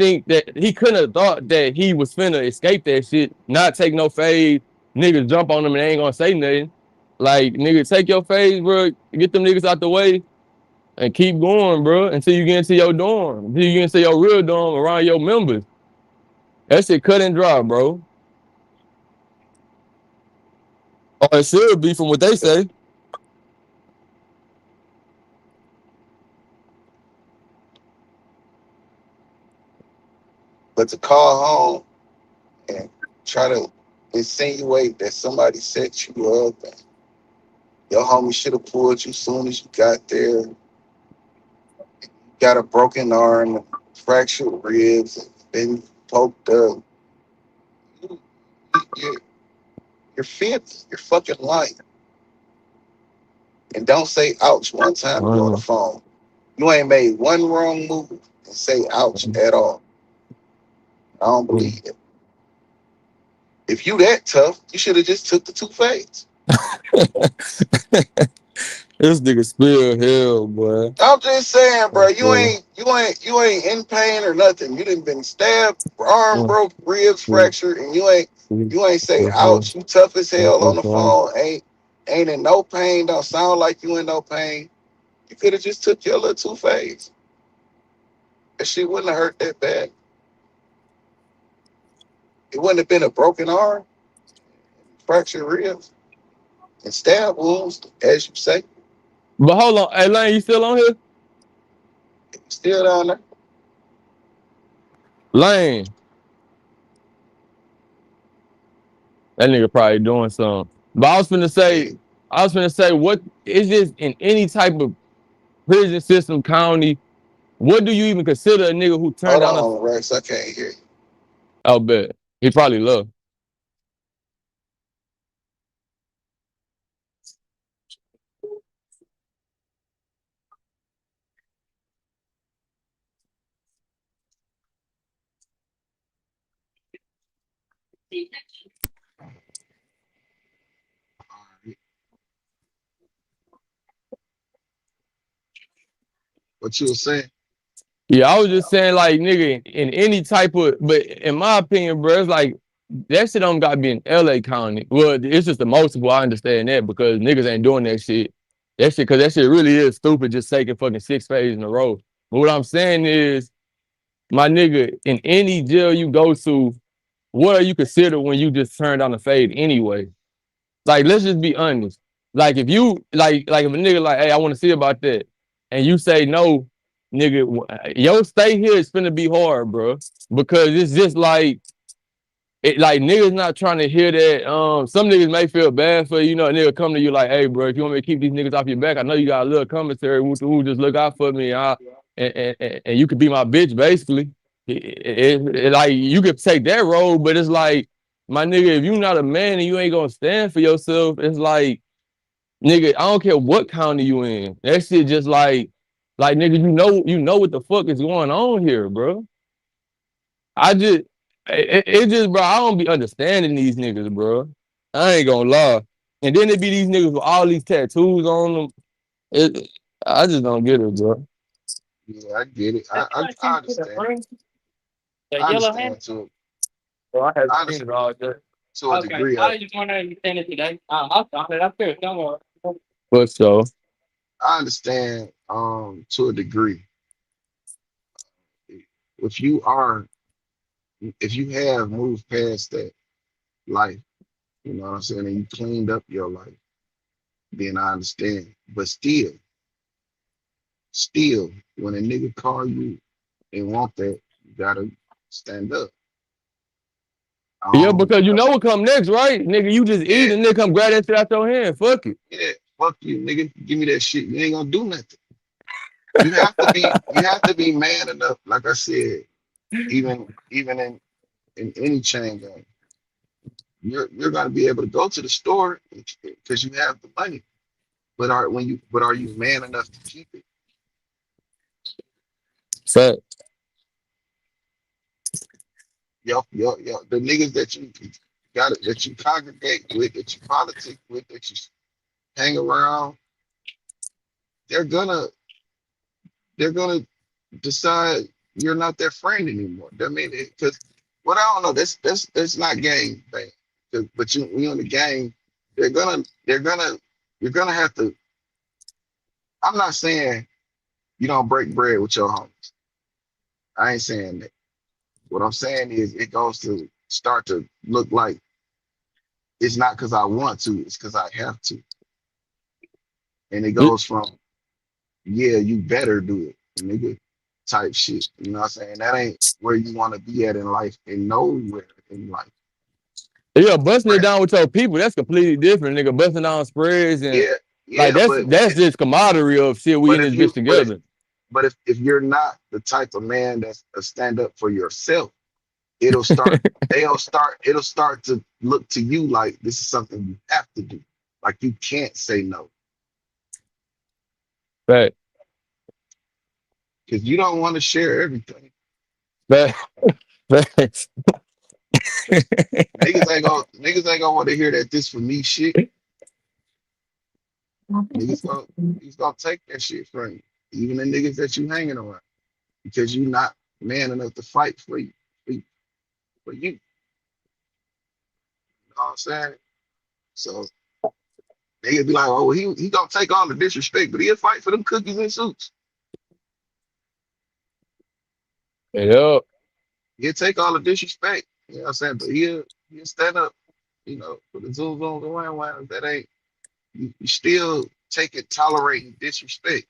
he couldn't have thought that he was finna escape that shit, not take no fade, niggas jump on him and they ain't gonna say nothing. Like, nigga, take your phase, bro. Get them niggas out the way and keep going, bro, until you get into your dorm. Until you get into your real dorm around your members. That shit cut and dry, bro. Or it should be from what they say. But to call home and try to insinuate that somebody set you up and your homie should have pulled you soon as you got there. You got a broken arm, fractured ribs, and then poked up. You, you, you're filthy. You're fucking lying. And don't say ouch one time you're on the phone. You ain't made one wrong move and say ouch at all. I don't believe it. If you that tough, you should have just took the 2 fades. This nigga spill hell, boy. I'm just saying, bro. You Okay. ain't in pain or nothing. You didn't been stabbed, arm broke, ribs fractured, and you ain't say ouch. You tough as hell on the phone. Ain't in no pain. Don't sound like you in no pain. You could have just took your little 2 fades. That shit wouldn't have hurt that bad. It wouldn't have been a broken arm, fractured ribs, and stab wounds, as you say. But hold on. Hey, Lane, you still on here? Still down there. Lane. That nigga probably doing something. But I was finna say, what is this in any type of prison system, county? What do you even consider a nigga who turned Hold down a... on, Rex. I can't hear you. I'll bet. He probably love. What you were saying? Yeah, I was just saying, like, nigga, in any type of... But in my opinion, bro, it's like, that shit don't gotta be in LA County. Well, it's just the multiple. I understand that because niggas ain't doing that shit. Because that shit really is stupid, just taking fucking 6 fades in a row. But what I'm saying is, my nigga, in any jail you go to, what are you considered when you just turn down the fade anyway? Like, let's just be honest. Like, if you, like if a nigga like, hey, I want to see about that, and you say no, nigga, your stay here is finna be hard, bro. Because it's just like, niggas not trying to hear that. Some niggas may feel bad for you, a nigga come to you like, hey, bro, if you want me to keep these niggas off your back, I know you got a little commissary who just look out for me, and you could be my bitch, basically. Like, you could take that role, but it's like, my nigga, if you not a man and you ain't gonna stand for yourself, it's like, nigga, I don't care what county you in. That shit just like nigga, you know what the fuck is going on here, bro. I just, it just, bro, I don't be understanding these niggas, bro. I ain't gonna lie. And then it be these niggas with all these tattoos on them. I just don't get it, bro. Yeah, I get it. I understand. The I yellow hand? understand too. Well, I haven't I seen understand it all day. to a Okay, degree. I just want to understand it today. I'll stop it up there. Don't worry. But so, I understand to a degree. If you are, if you have moved past that life, you know what I'm saying, and you cleaned up your life, then I understand. But still, when a nigga call you and want that, you gotta stand up. yeah, because you Uh, know what come next, right? Nigga, you just eat yeah, and nigga come grab that shit out your hand. Fuck it. yeah. Fuck you, nigga. Give me that shit. You ain't gonna do nothing. You have to be man enough, like I said, even in any chain gang, you're gonna be able to go to the store because you have the money. But are you man enough to keep it? Fact. Yo, the niggas that you got that you congregate with, that you politic with, that you hang around, they're gonna they're gonna decide you're not their friend anymore. I mean, because what I don't know, that's not gang thing. But you on the gang, they're gonna you're gonna have to. I'm not saying you don't break bread with your homies. I ain't saying that. What I'm saying is it goes to start to look like it's not because I want to, it's because I have to. And it goes from, yeah, you better do it, nigga, type shit. You know what I'm saying? That ain't where you want to be at in life, and nowhere in life. Yeah, busting it down with your people, that's completely different, nigga. Busting down spreads and Yeah, like yeah, that's just camaraderie of shit. We but in if this bitch you together. but if you're not the type of man that's a stand up for yourself, it'll start it'll start to look to you like this is something you have to do. Like you can't say no. Right. Because you don't want to share everything. Right. Right. Niggas ain't gonna want to hear that this for me shit. Niggas gonna take that shit from you. Even the niggas that you hanging around. Because you not man enough to fight for you. For you. You know what I'm saying? So niggas be like, oh, he gonna take all the disrespect, but he'll fight for them cookies and suits. Yeah. He'll take all the disrespect. You know what I'm saying? But he'll stand up, for the zooms on the wham that ain't you still take it tolerating disrespect.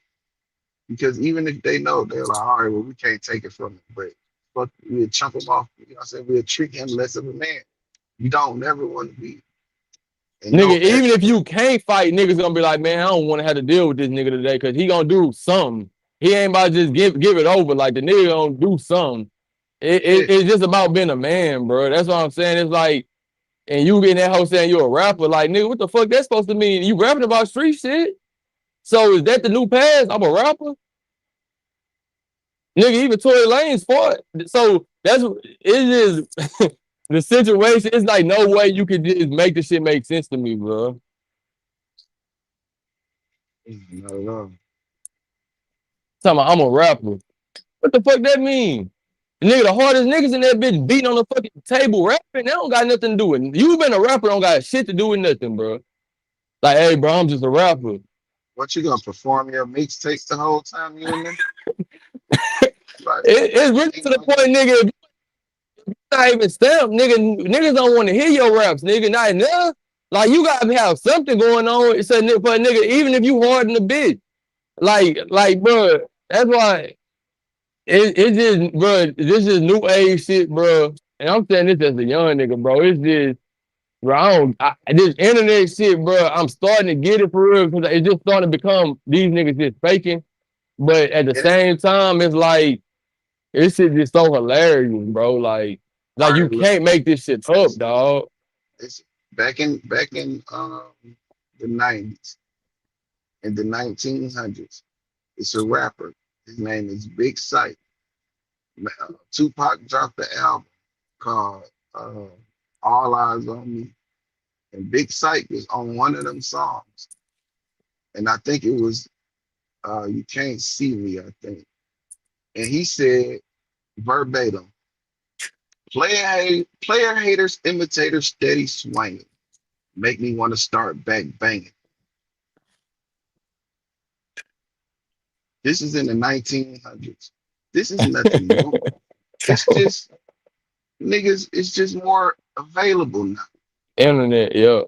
Because even if they know, they're like, all right, well, we can't take it from him, but fuck, we'll chunk him off. You know what I'm saying? We'll treat him less of a man. You don't never want to be. And Nigga, no even if you can't fight, niggas gonna be like, man, I don't want to have to deal with this nigga today because he gonna do something. He ain't about to just give it over. Like the nigga gonna do something. It's just about being a man, bro. That's what I'm saying. It's like, and you getting that whole saying you're a rapper, like nigga, what the fuck that's supposed to mean? You rapping about street shit? So is that the new pass? I'm a rapper? Nigga, even Tory Lanez fought. So it's just the situation. It's like no way you could just make the shit make sense to me, bro. no. Talking about I'm a rapper. What the fuck that mean? Nigga, the hardest niggas in that bitch beating on the fucking table rapping, they don't got nothing to do with it. You been a rapper, don't got shit to do with nothing, bro. Like, hey, bro, I'm just a rapper. What you gonna perform your mixtapes the whole time you in there? Like, It's really to the point, nigga, if you not even stamped, niggas don't want to hear your raps, nigga. Not enough. Like, you gotta have something going on. It's a nigga, even if you hard in the bitch. Like, bro, that's why it just, bro, this is new age shit, bro. And I'm saying this as a young nigga, bro. It's just, bro, this internet shit, bro, I'm starting to get it for real because it's just starting to become these niggas just faking. But at the and it, same time, it's like, this shit just so hilarious, bro. Like all you right, look, can't make this shit up, dog. it's back in the 90s, in the 1900s. It's a rapper. His name is Big Sight. Tupac dropped the album called All Eyes on Me. And Big Sight was on one of them songs. And I think it was You Can't See Me, I think. And he said verbatim, player haters, imitators, steady swinging. Make me want to start back banging. This is in the 1900s. This is nothing new. It's just niggas, it's just more available now. Internet, yeah.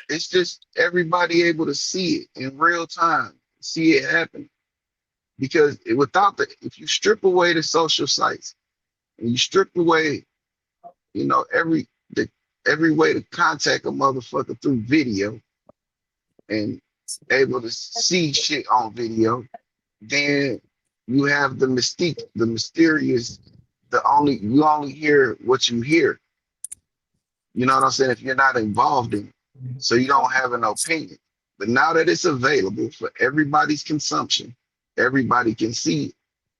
It's just everybody able to see it in real time, see it happen. Because if you strip away the social sites and you strip away, every way to contact a motherfucker through video and able to see shit on video, then you have the mystique, the mysterious, you only hear what you hear. You know what I'm saying? If you're not involved in it. So you don't have an opinion. But now that it's available for everybody's consumption, everybody can see,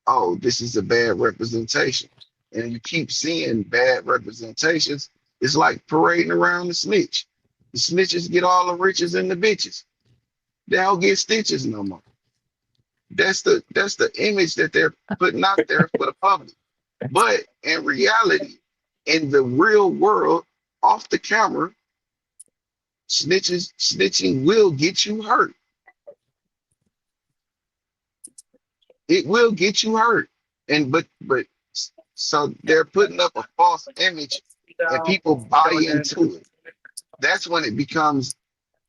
oh, this is a bad representation. And you keep seeing bad representations, it's like parading around the snitch. The snitches get all the riches and the bitches. They don't get stitches no more. That's the image that they're putting out there for the public. But in reality, in the real world, off the camera, Snitching will get you hurt. It will get you hurt. So they're putting up a false image and people buy into it. That's when it becomes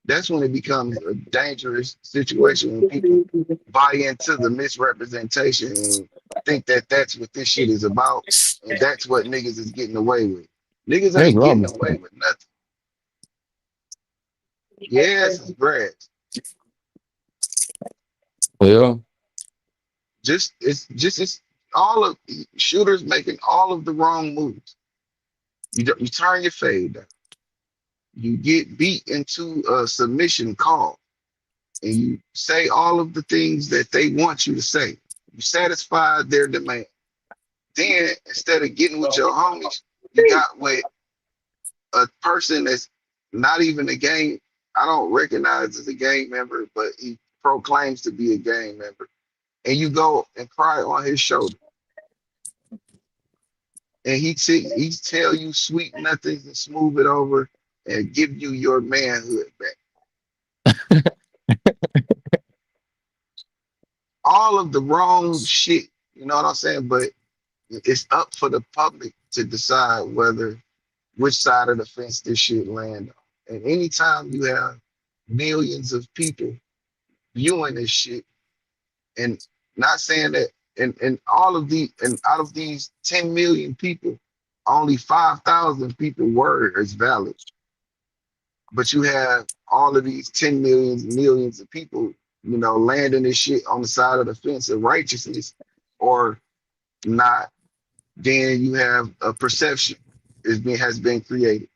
a dangerous situation when people buy into the misrepresentation and think that that's what this shit is about, and that's what niggas is getting away with. Niggas That's ain't what getting I'm away saying. with nothing. Yes, it's grass. Yeah. It's all of shooters making all of the wrong moves. You turn your fade down. You get beat into a submission call, and you say all of the things that they want you to say. You satisfy their demand. Then instead of getting with your homies, you got with a person that's not even a gang. I don't recognize as a gang member, but he proclaims to be a gang member. And you go and cry on his shoulder. And he tell you sweet nothings and smooth it over and give you your manhood back. All of the wrong shit, you know what I'm saying? But it's up for the public to decide which side of the fence this shit land on. And anytime you have millions of people viewing this shit, and not saying that, and out of these 10 million people, only 5,000 people were as valid. But you have all of these 10 millions of people, landing this shit on the side of the fence of righteousness or not. Then you have a perception has been created,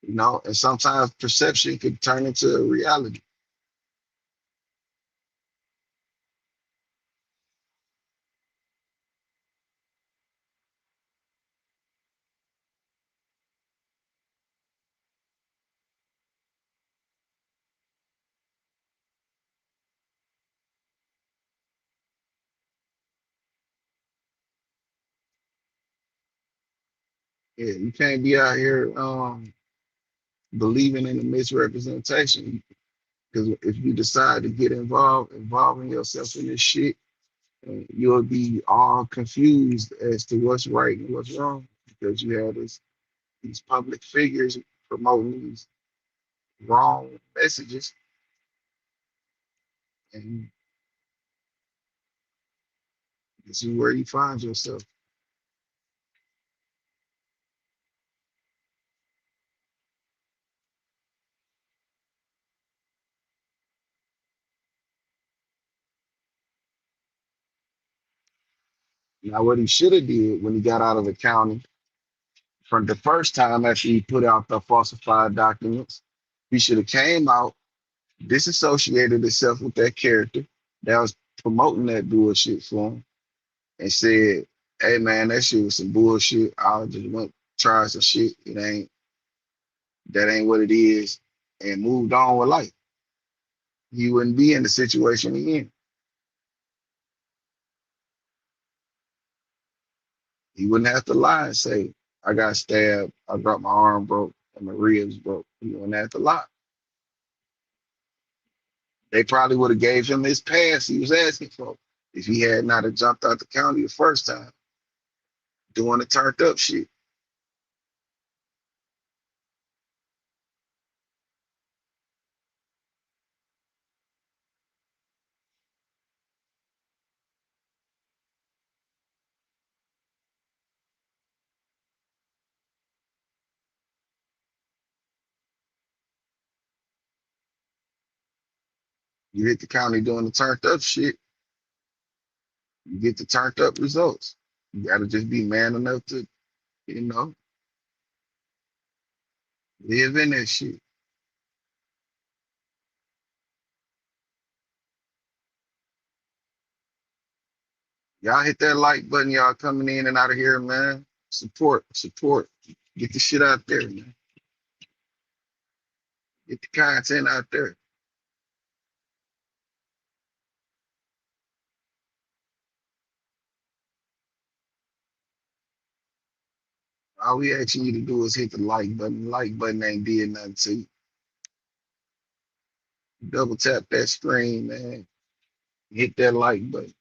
and sometimes perception could turn into a reality. Yeah, you can't be out here believing in the misrepresentation, because if you decide to get involving yourself in this shit, you'll be all confused as to what's right and what's wrong, because you have these public figures promoting these wrong messages, and this is where you find yourself. Now, what he should have did when he got out of the county from the first time after he put out the falsified documents, he should have came out, disassociated himself with that character that was promoting that bullshit for him, and said, "Hey man, that shit was some bullshit. I just went try some shit. That ain't what it is," and moved on with life. He wouldn't be in the situation he in. He wouldn't have to lie and say, "I got stabbed, I dropped my arm broke, and my ribs broke." He wouldn't have to lie. They probably would have gave him his pass he was asking for if he had not have jumped out the county the first time doing the turned up shit. You hit the county doing the turned up shit, you get the turned up results. You gotta just be man enough to, you know, live in that shit. Y'all hit that like button, y'all coming in and out of here, man. Support. Get the shit out there, man. Get the content out there. All we asking you to do is hit the like button. The like button ain't did nothing to you. Double tap that screen, man. Hit that like button.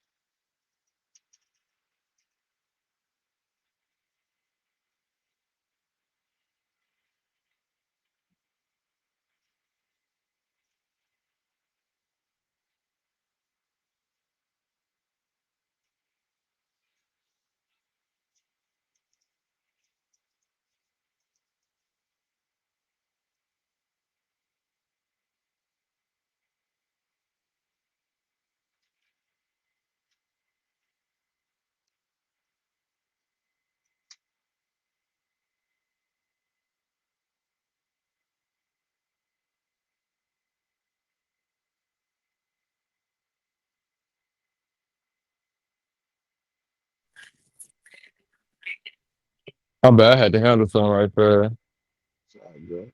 I'm bad. I had to handle something right there. It's all good.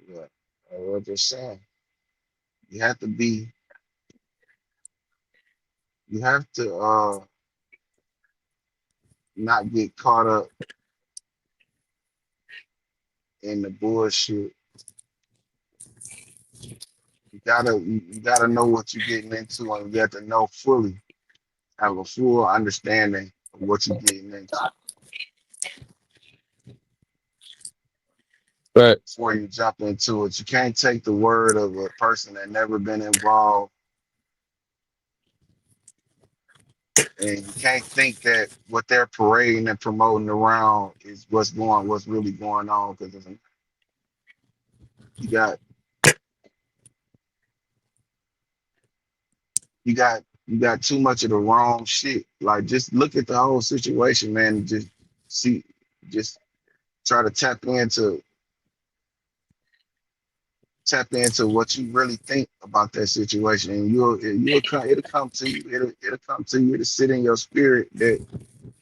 Yeah. I was just saying. You have to be, you have to not get caught up in the bullshit. You gotta know what you're getting into, and you have to know fully, have a full understanding of what you're getting into But before you jump into it. You can't take the word of a person that never been involved, and you can't think that what they're parading and promoting around is what's really going on. Because you got you got too much of the wrong shit. Like, just look at the whole situation, man, and just see, just try to tap into what you really think about that situation, and you'll come, it'll come to you, it'll come to you to sit in your spirit that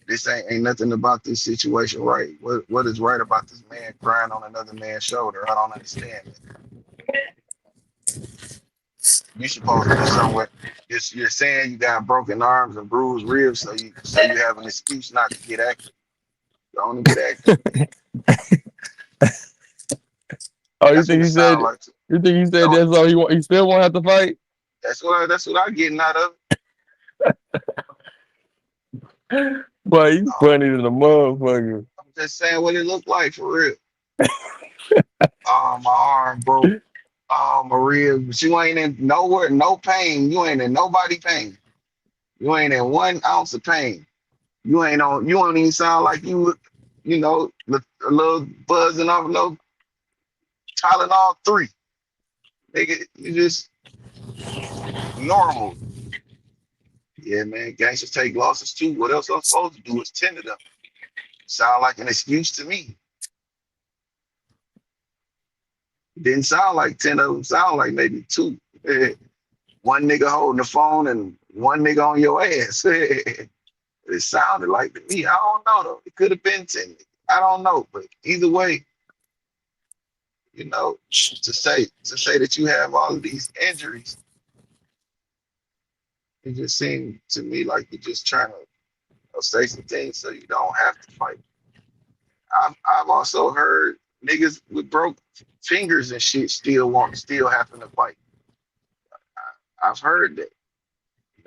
this ain't nothing about this situation right. What is right about this man crying on another man's shoulder? I don't understand it. You supposed to be somewhere. You're saying you got broken arms and bruised ribs, so you have an excuse not to get active. Don't even get active. oh, That's what it sounds like. you think he said Don't, that's all he want? He still won't have to fight. that's what I'm getting out of Boy, you it. funny than a motherfucker. I'm just saying what it looked like for real. Oh, my arm broke. Oh, Maria, but you ain't in nowhere, no pain. You ain't in nobody pain. You ain't in 1 ounce of pain. You don't even sound like a little buzzing off no Tylenol 3. Nigga, you just normal. Yeah, man, gangsters take losses too. What else I'm supposed to do is tend to them. Sound like an excuse to me. Didn't sound like 10 of them, sound like maybe 2. One nigga holding the phone and one nigga on your ass. It sounded like to me. I don't know though. It could have been 10. I don't know. But either way, to say that you have all of these injuries, it just seemed to me like you're just trying to say some things so you don't have to fight. I've also heard niggas with broke fingers and shit still having to fight. I've heard that.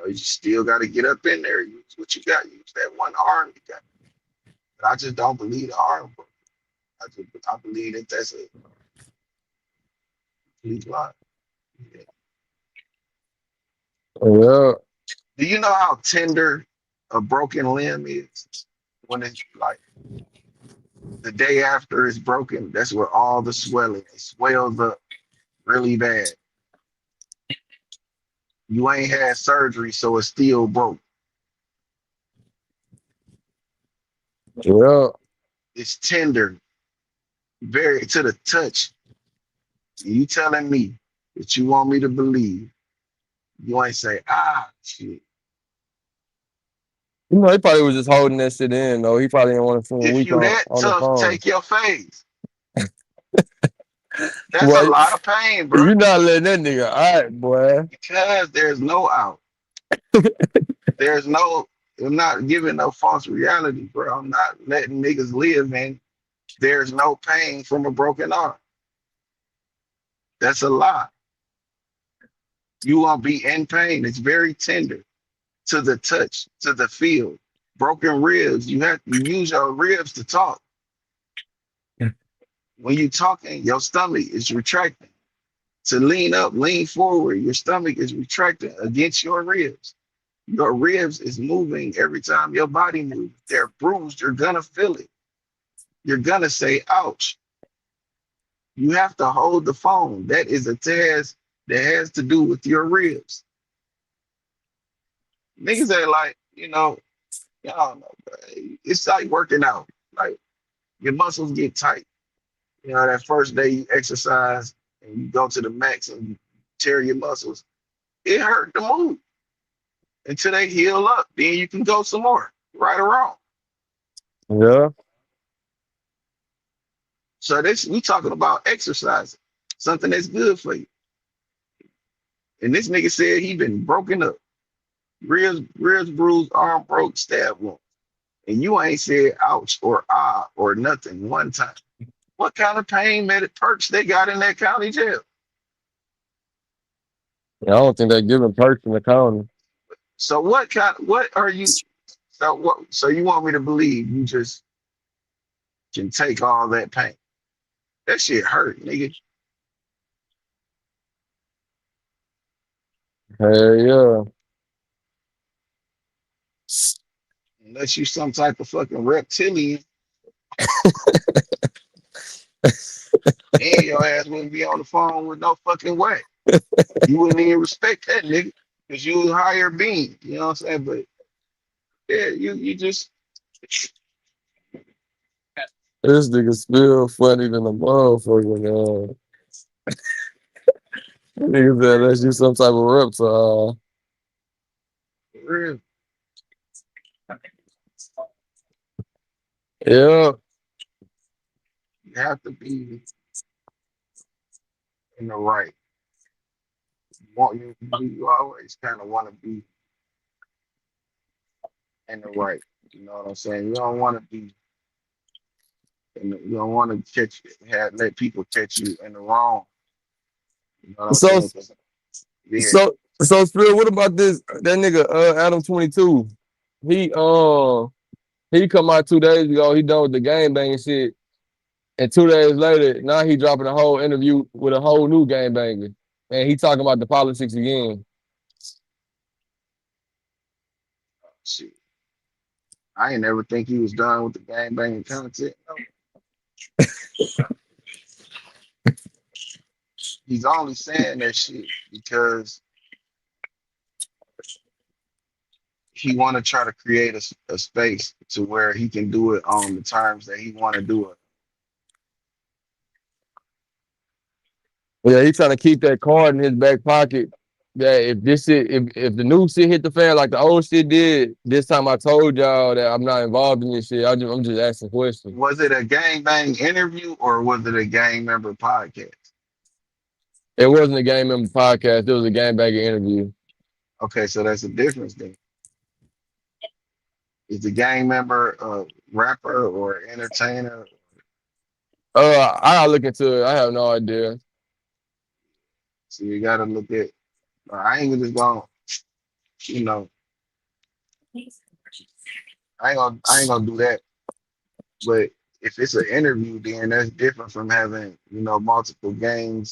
You just still got to get up in there. Use what you got. Use that one arm you got. But I just don't believe the arm. I believe that that's a complete lie. Yeah. Yeah. Do you know how tender a broken limb is? When it's like the day after it's broken, that's where all the swelling, it swells up really bad. You ain't had surgery, so it's still broke. Yeah. It's tender, very to the touch. You telling me that you want me to believe? You ain't say, shit. He probably was just holding that shit in, though. He probably didn't want to seem If weak you that on the tough, phone. take your phase. That's a Boy, lot of pain, bro. you not letting that nigga out, boy. Because there's no out. There's no I'm not giving no false reality, bro. I'm not letting niggas live in there's no pain from a broken arm. That's a lie. You won't be in pain. It's very tender to the touch, to the feel. Broken ribs, you use your ribs to talk. When you talking, your stomach is retracting. To lean up, lean forward, your stomach is retracting against your ribs. Your ribs is moving every time your body moves. They're bruised. You're gonna feel it. You're gonna say, ouch. You have to hold the phone. That is a task that has to do with your ribs. Niggas ain't like, y'all know, bro. It's like working out. Like your muscles get tight. That first day you exercise and you go to the max and you tear your muscles, it hurt to move until they heal up. Then you can go some more, right or wrong. Yeah. So we talking about exercising, something that's good for you. And this nigga said he been broken up, ribs bruised, arm broke, stab wound, and you ain't said ouch or ah or nothing one time. What kind of pain medic perks they got in that county jail? I don't think they're giving perks in the county. So what are you? So you want me to believe you just can take all that pain? That shit hurt, nigga. Hell yeah. Unless you some type of fucking reptilian, and your ass wouldn't be on the phone with no fucking way. You wouldn't even respect that nigga because you was a higher being. You know what I'm saying? But yeah, you just This nigga still funny than a motherfucker, man. Nigga said that's you some type of reptile. real. Yeah. You have to be in the right. You always kind of want to be in the right. You know what I'm saying? You don't want to be. You don't want to let people catch you in the wrong. You know what I'm So saying? Yeah. so Spill, what about this that nigga Adam 22? He come out 2 days ago, he done with the game banging shit. And 2 days later, now he dropping a whole interview with a whole new game banger. And he talking about the politics again. Shit. I ain't never think he was done with the gang banging content. No. He's only saying that shit because he want to try to create a space to where he can do it on the terms that he want to do it. Yeah, he trying to keep that card in his back pocket. That if this shit, if the new shit hit the fan like the old shit did, this time I told y'all that I'm not involved in this shit. I'm just asking questions. Was it a gang bang interview or was it a gang member podcast? It wasn't a game member podcast. It was a game banger interview. Okay, so that's a difference then. Is the gang member a rapper or entertainer? I gotta look into it. I have no idea. So you gotta look at. I ain't just gonna, you know, I ain't gonna do that. But if it's an interview, then that's different from having, multiple gang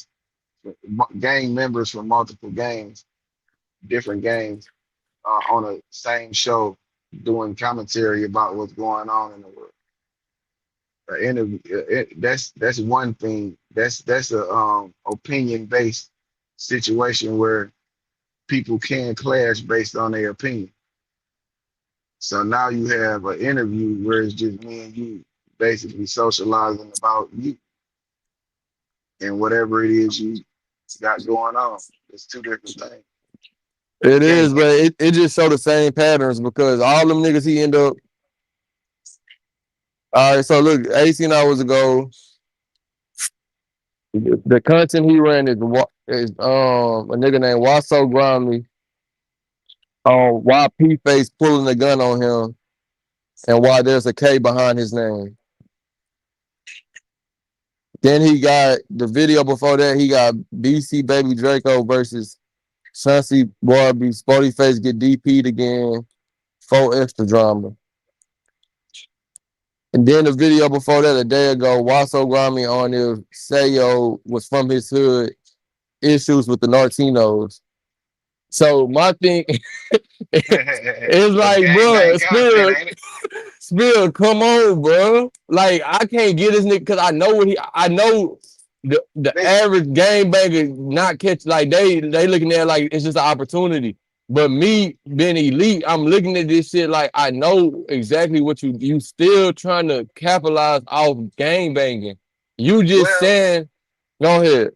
members from multiple gangs, different gangs, on a same show, doing commentary about what's going on in the world. Interview, that's one thing. That's a opinion based situation where people can clash based on their opinion. So now you have an interview where it's just me and you basically socializing about you and whatever it is you got going on. It's two different things. It is, but it just show the same patterns because all them niggas he end up. All right, so look, 18 hours ago, the content he ran is a nigga named Waso Gromley. why P-Face pulling the gun on him and why there's a K behind his name. Then he got the video before that. He got BC Baby Draco versus Chauncey Barbie. Sporty Face get DP'd again. 4 extra drama. And then the video before that, a day ago, Wasso Grimy on if Sayo was from his hood. Issues with the Nartinos. So my thing is like, bro, Spill, come on, bro. Like, I can't get this nigga because I know the average game banger not catch, like they looking at it like it's just an opportunity. But me being elite, I'm looking at this shit like I know exactly what you still trying to capitalize off game banging. You just saying, go ahead.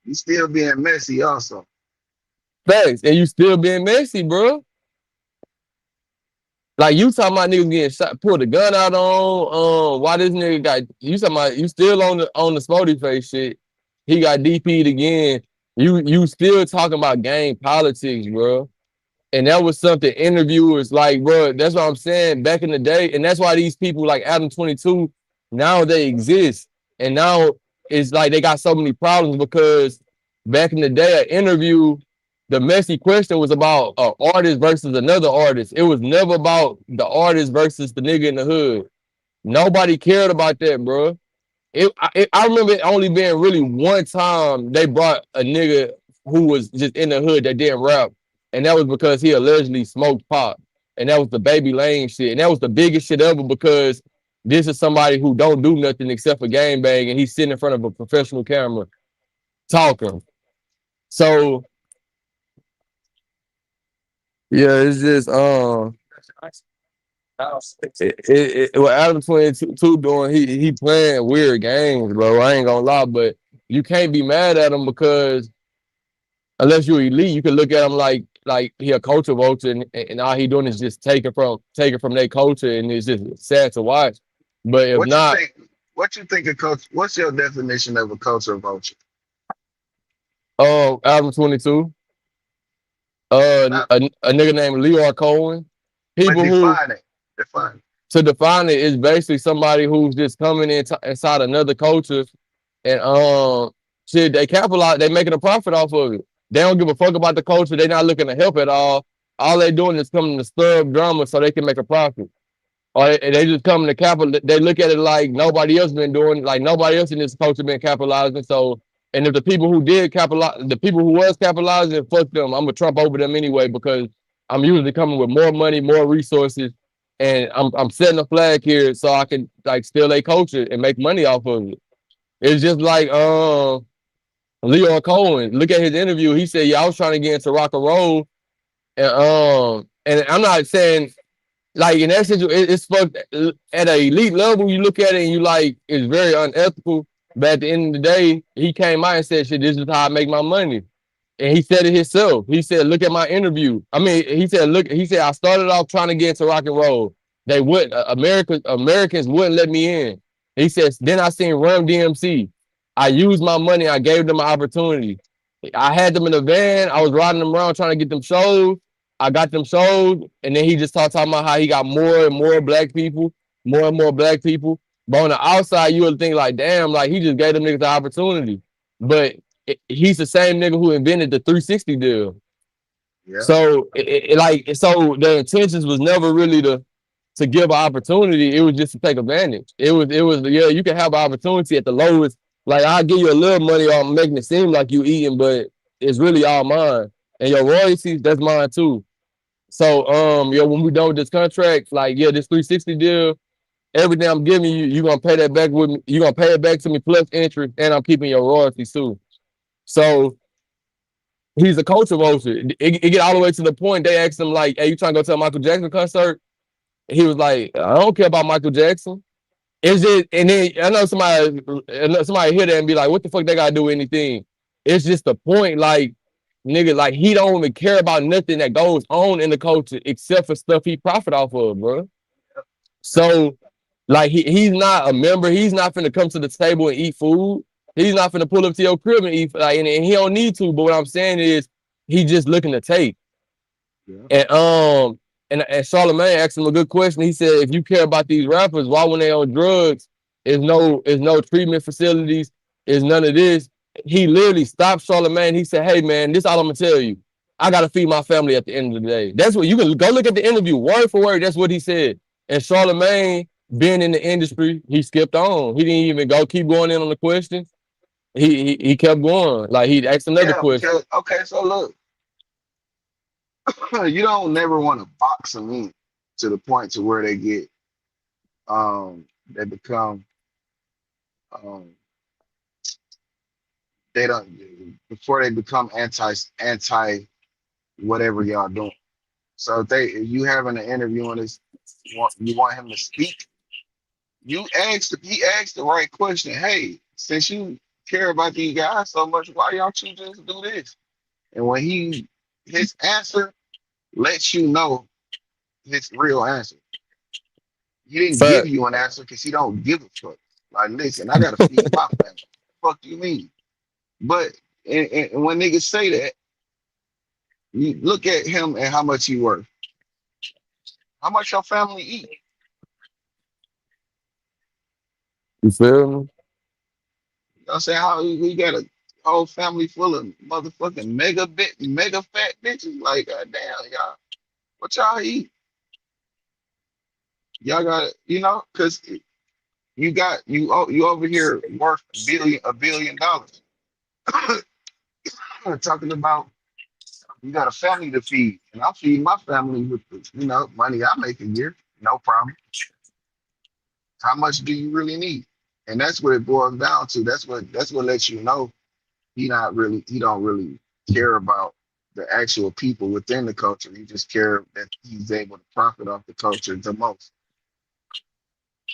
You still being messy also. Thanks. And you still being messy, bro. Like you talking about niggas getting shot, pull the gun out on why this nigga got you talking about you still on the Sporty Face shit. He got DP'd again. You still talking about game politics, bro. And that was something interviewers like, bro, that's what I'm saying back in the day. And that's why these people like Adam 22, now they exist. And now it's like they got so many problems because back in the day, an interview, the messy question was about an artist versus another artist. It was never about the artist versus the nigga in the hood. Nobody cared about that, bro. I remember it only being really one time they brought a nigga who was just in the hood that didn't rap. And that was because he allegedly smoked pot. And that was the Baby Lane shit. And that was the biggest shit ever because this is somebody who don't do nothing except for game bang and he's sitting in front of a professional camera talking. So yeah, it's just what Adam 22 doing, he playing weird games, bro. I ain't gonna lie, but you can't be mad at him because unless you're elite, you can look at him like he a culture vulture and all he doing is just taking from their culture and it's just sad to watch. But if what you think of culture? What's your definition of a culture vulture? Adam 22. A nigga named Leor Cohen. People define it. To define it is basically somebody who's just coming inside another culture and shit, they capitalize, they making a profit off of it. They don't give a fuck about the culture. They're not looking to help at all. All they doing is coming to stir up drama so they can make a profit. Or they just come to capital. They look at it like nobody else been doing, like nobody else in this culture been capitalizing. So, and if the people who did capitalize, the people who was capitalizing, fuck them. I'm gonna trump over them anyway because I'm usually coming with more money, more resources, and I'm setting a flag here so I can like steal their culture and make money off of it. It's just like Leon Cohen. Look at his interview. He said, "Yeah, I was trying to get into rock and roll," and I'm not saying like in that situation it's fucked at an elite level. You look at it and you like it's very unethical. But at the end of the day, he came out and said, "Shit, this is how I make my money." And he said it himself. He said, "Look at my interview." I mean, he said, I started off trying to get into rock and roll. They wouldn't. Americans wouldn't let me in. He says, then I seen Run DMC. I used my money. I gave them an opportunity. I had them in a van. I was riding them around trying to get them shows. I got them shows. And then he just talking about how he got more and more black people, more and more black people. But on the outside, you would think like, damn, like he just gave them niggas the opportunity. But he's the same nigga who invented the 360 deal. Yeah. So so the intentions was never really to give an opportunity. It was just to take advantage. It was yeah, you can have an opportunity at the lowest. Like I'll give you a little money on making it seem like you eating, but it's really all mine. And your royalties, that's mine too. So yeah, when we done with this contract, like yeah, this 360 deal, everything I'm giving you, you're gonna pay that back with me. You're gonna pay it back to me plus interest, and I'm keeping your royalties too. So he's a culture vulture. It get all the way to the point they asked him like, "Hey, you trying to go to a Michael Jackson concert?" He was like, "I don't care about Michael Jackson." Is it? And then I know somebody hear that and be like, "What the fuck they gotta do with anything?" It's just the point, like nigga, like he don't even care about nothing that goes on in the culture except for stuff he profit off of, bro. So like he's not a member. He's not finna come to the table and eat food. He's not finna pull up to your crib and eat, like, and he don't need to. But what I'm saying is, he just looking to take. And Charlamagne asked him a good question. He said, if you care about these rappers, why when they on drugs, is no treatment facilities, is none of this. He literally stopped Charlamagne. He said, hey man, this all I'm gonna tell you. I gotta feed my family at the end of the day. That's what you can go look at the interview, word for word. That's what he said. And Charlamagne, being in the industry, he skipped on. He didn't even keep going in on the question. He kept going. Like he asked another Yeah, question. because okay, so look, you don't never want to box them in to the point to where they become um they don't before they become anti whatever y'all doing. So if you having an interview and you want him to speak, he asked the right question. Hey, since you care about these guys so much, why y'all you just do this? And when his answer lets you know his real answer. He didn't give Fact. you an answer because he don't give a fuck. Like, listen, I gotta feed my family. Fuck you mean? But and when niggas say that, you look at him and how much he worth. How much your family eat? You feel me? You know what I'm saying? How we got a whole family full of motherfucking mega fat bitches. Like, damn, y'all, what y'all eat? Y'all got, because you over here worth $1 billion. Talking about you got a family to feed, and I'm feeding my family with the, money I make a year. No problem. How much do you really need? And that's what it boils down to. That's what lets you know he don't really care about the actual people within the culture. He just care that he's able to profit off the culture the most.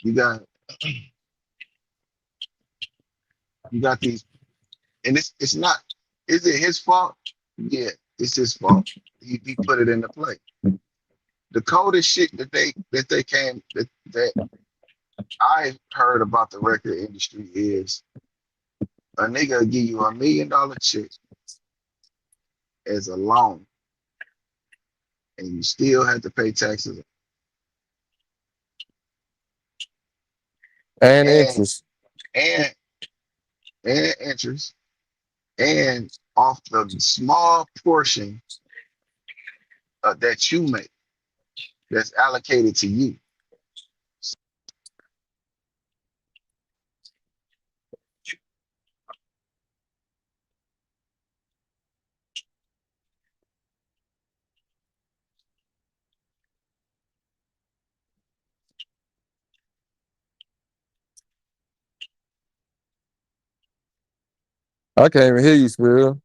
You got you got these, and it's not. Is it his fault? Yeah, it's his fault. He put it into play. The coldest shit that I heard about the record industry is a nigga will give you $1 million check as a loan, and you still have to pay taxes And and interest. and and interest and off the small portion that you make that's allocated to you. I can't even hear you, Spill.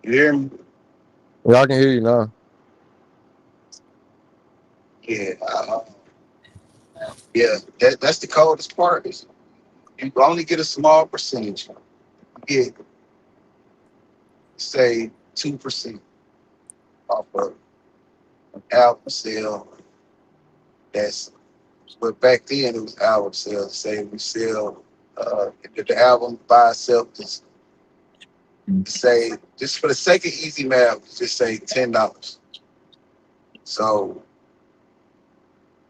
You hear me? Yeah, I can hear you now. Yeah, yeah. That's the coldest part is you only get a small percentage. You get say 2% off of album sale. That's but back then it was album sales. Say we sell the album by itself is say just for the sake of easy math, just say $10. So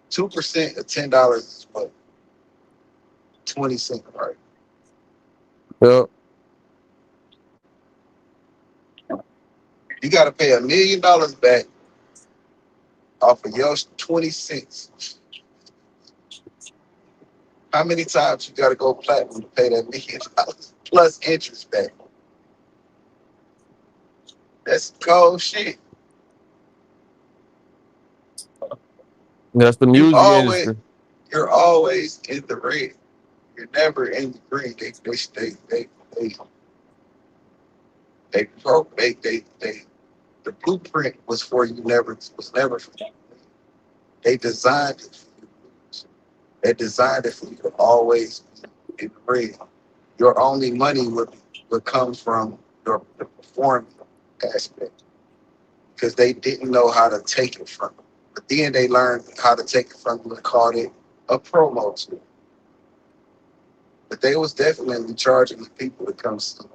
2% of $10 is what 20 cents, right? Yep. You got to pay $1 million back off of your 20 cents. How many times you got to go platinum to pay that $1 million plus interest back? That's cold shit. That's the You music always industry. you're always in the red. you're never in the green. They the blueprint was for you never was never for you. They designed it for you. They designed it for you to always be in the red. Your only money would come from the performing aspect because they didn't know how to take it from you. But then they learned how to take it from you and called it a promo tool. But they was definitely charging the people to come see.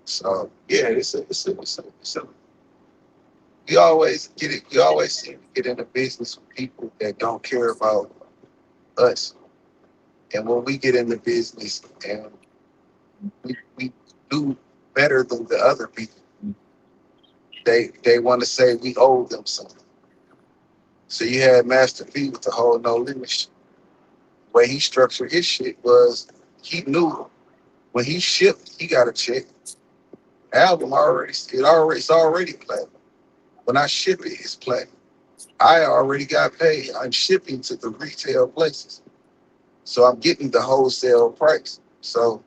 So yeah, it's a we always get it. We always seem to get into business with people that don't care about us. And when we get into business and we do better than the other people, they want to say we owe them something. So you had Master P with the whole no limit shit. The way he structured his shit was he knew when he shipped, he got a check. Album it's already platinum. When I ship it, it's platinum. I already got paid. I'm shipping to the retail places. So I'm getting the wholesale price. So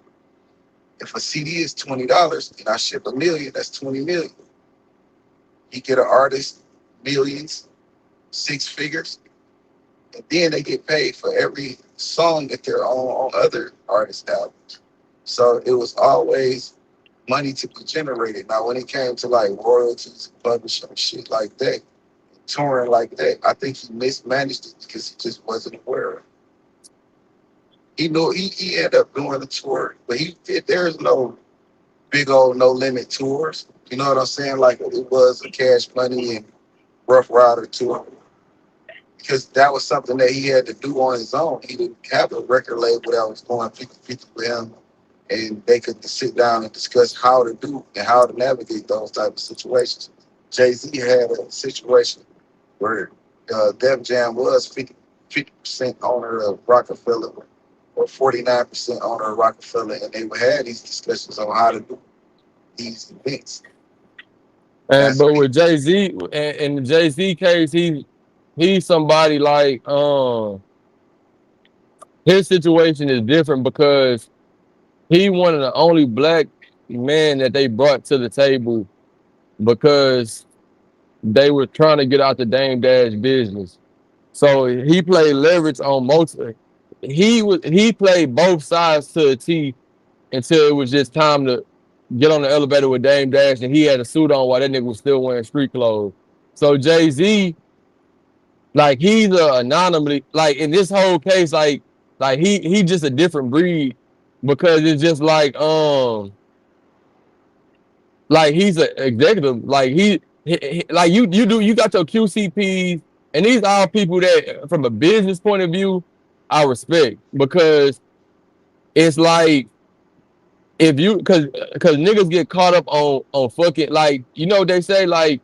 if a CD is $20 and I ship 1 million, that's 20 million. You get an artist, millions, 6 figures, and then they get paid for every song that they're on other artists' albums. So it was always money to be generated. Now, when it came to like royalties, publishing, shit like that, touring like that, I think he mismanaged it because he just wasn't aware of it. He knew he ended up doing the tour, but there's no big old no limit tours. You know what I'm saying? Like it was a Cash Money and Rough Rider tour. Because that was something that he had to do on his own. He didn't have a record label that was going 50-50 with him, and they could sit down and discuss how to do and how to navigate those type of situations. Jay-Z had a situation where Def Jam was 50% owner of Rockefeller or 49% owner of Rockefeller, and they would have these discussions on how to do these events. And but with Jay-Z, in the Jay-Z case, he's somebody like his situation is different because he one of the only black men that they brought to the table because they were trying to get out the Dame Dash business. So he played leverage on most. He played both sides to a T until it was just time to get on the elevator with Dame Dash, and he had a suit on while that nigga was still wearing street clothes. So Jay-Z, like he's an anomaly. Like in this whole case, like he just a different breed because it's just like he's an executive. Like he like you got your QCPs, and these are all people that from a business point of view I respect because it's like if you because niggas get caught up on fucking like what they say like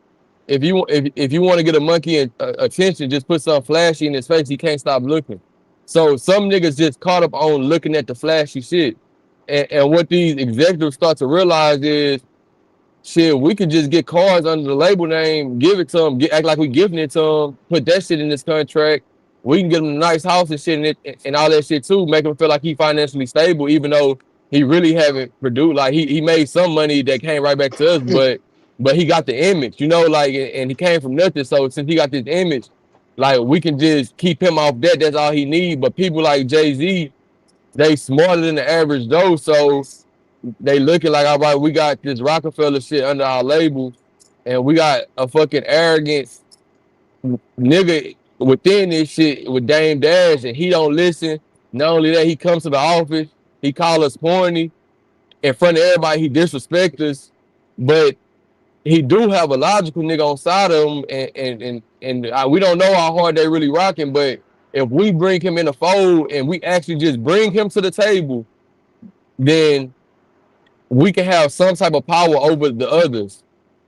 if you want to get a monkey attention, just put something flashy in his face, he can't stop looking. So some niggas just caught up on looking at the flashy shit, and what these executives start to realize is shit, we could just get cars under the label name, give it to them, act like we giving it to them, put that shit in this contract. We can give him a nice house and shit in it and all that shit too, make him feel like he financially stable, even though he really haven't produced. Like he made some money that came right back to us, but he got the image, like, and he came from nothing. So since he got this image, like we can just keep him off that. That's all he need. But people like Jay-Z, they smarter than the average Joe, so they looking like, all right, we got this Rockefeller shit under our label, and we got a fucking arrogant nigga within this shit with Dame Dash, and he don't listen. Not only that, he comes to the office, he call us corny in front of everybody. He disrespect us, but he do have a logical nigga on side of him, and we don't know how hard they really rocking. But if we bring him in the fold and we actually just bring him to the table, then we can have some type of power over the others.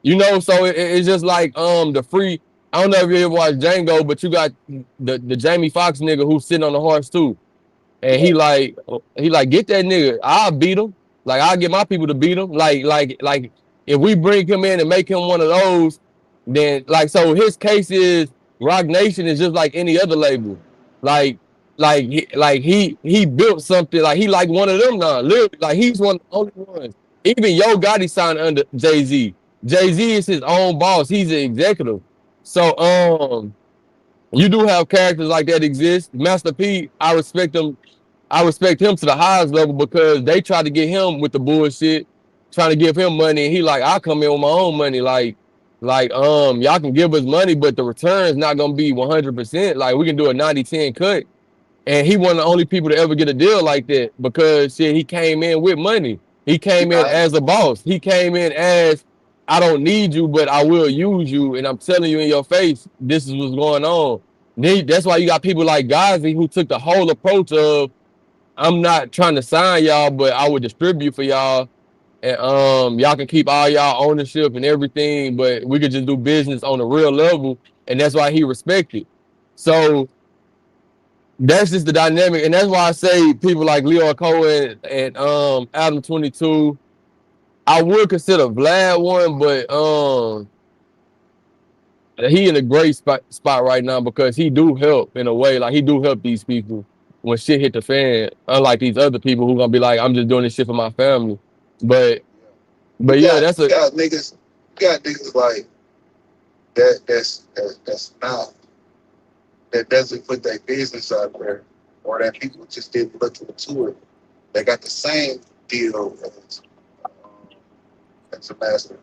So it's just like the free. I don't know if you ever watched Django, but you got the Jamie Foxx nigga who's sitting on the horse too. And he like get that nigga. I'll beat him. Like I'll get my people to beat him. Like if we bring him in and make him one of those, then like so his case is Rock Nation is just like any other label. Like, he built something. Like he like one of them now. Literally, like he's one of the only ones. Even Yo Gotti signed under Jay-Z. Jay-Z is his own boss. He's an executive. So you do have characters like that exist. Master P, I respect him. I respect him to the highest level because they tried to get him with the bullshit, trying to give him money, and he like, I come in with my own money. Y'all can give us money, but the return is not gonna be 100%. Like we can do a 90-10 cut. And he one of the only people to ever get a deal like that because shit, he came in with money. He came in I, as a boss. He came in as, I don't need you, but I will use you. And I'm telling you in your face, this is what's going on. That's why you got people like Ghazi who took the whole approach of, I'm not trying to sign y'all, but I will distribute for y'all. And y'all can keep all y'all ownership and everything, but we could just do business on a real level. And that's why he respected. So that's just the dynamic, and that's why I say people like Leo Cohen and Adam 22. I would consider Vlad one, but he in a great spot right now because he do help in a way. Like he do help these people when shit hit the fan. Unlike these other people who gonna be like, I'm just doing this shit for my family. But You but yeah, got that's you a got niggas, you got niggas like that. That's not that doesn't put their business out there, or that people just didn't look into it. They got the same deal um, as a master,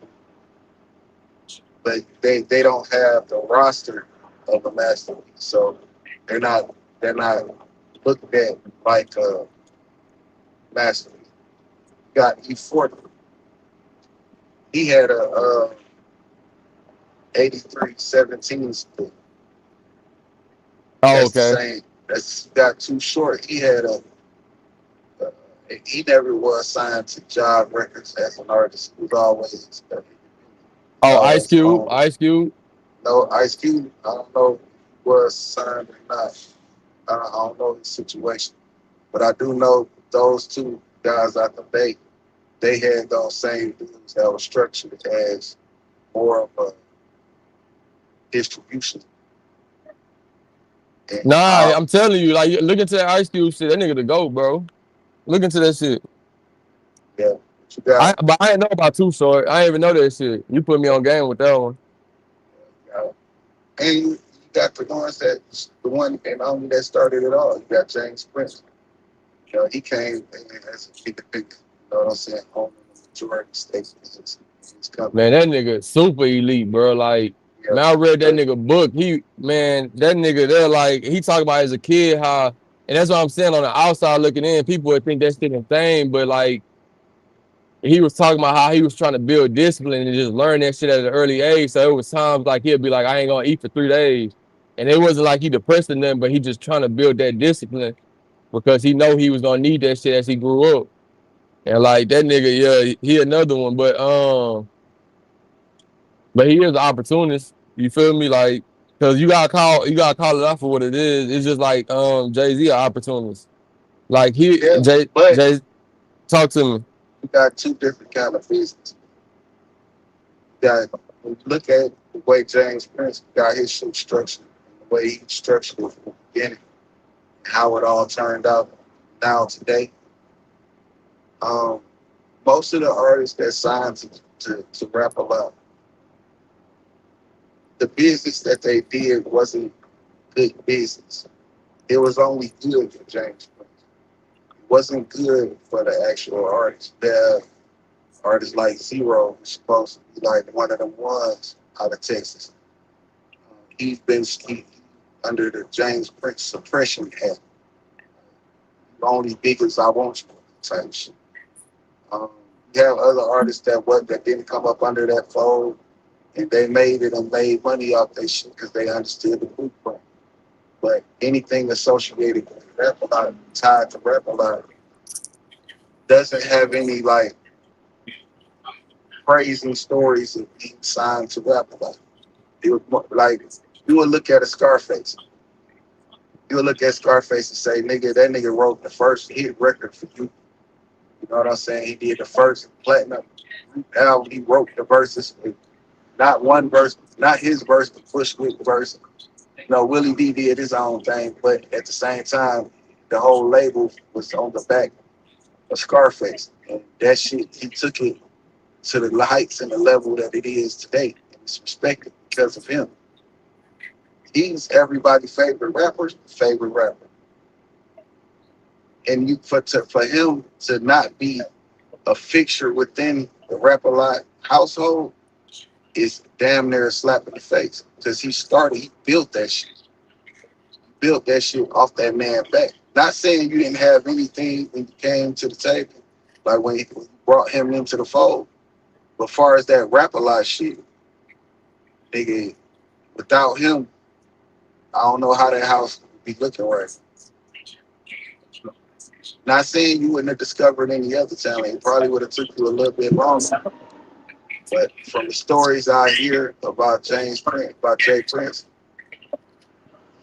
but they don't have the roster of a master. So they're not looked at like a master. You got E40. He had a 83-17 split. oh That's the okay. same. That's got too short. He had uh, he never was signed to Job Records as an artist. He was always Oh, Ice always Cube, owned. Ice Cube. No, Ice Cube, I don't know if he was signed or not. I don't know his situation, but I do know those two guys out the Bay. They had those same deals that were structured as more of a distribution. And Nah, I'm telling you, like look into that Ice Cube shit. That nigga the GOAT, bro. Look into that shit. yeah, but you got But I didn't know about Too Short. I didn't even know that shit. You put me on game with that one. uh, and you got the ones that the one and only that started it all. You got James Prince. You know, he came in as a big, you know what I'm saying, owning the majority stake in his company. Man, that nigga super elite, bro. Like, Yeah, man, I read that but nigga book. That nigga there, like, he talk about as a kid how, and that's what I'm saying on the outside looking in, people would think that's still insane, but like, he was talking about how he was trying to build discipline and just learn that shit at an early age. So it was times like he'd be like, I ain't gonna eat for 3 days. And it wasn't like he depressed or nothing, but he just trying to build that discipline because he know he was gonna need that shit as he grew up. And like that nigga, yeah, he another one. But he is an opportunist. You feel me? Like, cause you gotta call it out for what it is. It's just like Jay-Z an opportunist. Like yeah, but Jay talk to me. you got two different kind of business. You got when you look at the way James Prince got his shit structured, and the way he structured it from the beginning, how it all turned out now today. Um, most of the artists that signed to rap a lot, the business that they did wasn't good business. It was only good for James Prince. It wasn't good for the actual artist. The artists like Zero was supposed to be like one of the ones out of Texas. He's been under the James Prince Suppression Act. Only big as I want you type shit. Um, you have other artists that didn't come up under that fold, and they made it and made money off their shit because they understood the blueprint. But anything associated with rap a lot, tied to rap a lot, doesn't have any like praising stories of being signed to rap a lot. It was like you would look at a Scarface. You would look at Scarface and say, "Nigga, that nigga wrote the first hit record for you." You know what I'm saying? He did the first platinum album. He wrote the verses with not one verse, not his verse, but Bushwick verse. Willie D did his own thing, but at the same time, the whole label was on the back of Scarface, and that shit he took it to the heights and the level that it is today. And it's respected because of him. He's everybody's favorite rapper, and for him to not be a fixture within the rap a lot household is damn near a slap in the face because he built that shit off that man back. Not saying you didn't have anything when you came to the table, like when you brought him into the fold. But far as that rap a lot shit, nigga, without him, I don't know how that house would be looking right. Not saying you wouldn't have discovered any other talent. It probably would have took you a little bit longer. But from the stories I hear about about Jay Prince,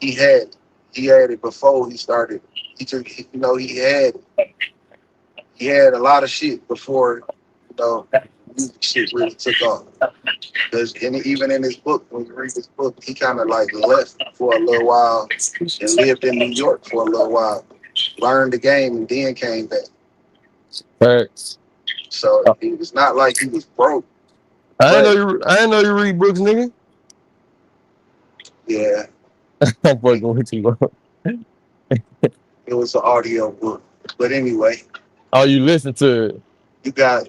he had he had it before he started. He had a lot of shit before music shit really took off. Because even in his book, when you read his book, he kind of like left for a little while and lived in New York for a little while, learned the game, and then came back. Facts. So it was not like he was broke, I but didn't know you read books, nigga. yeah, I'm it, fucking with you, bro. it was an audio book. But anyway, Oh, you listen to it. you got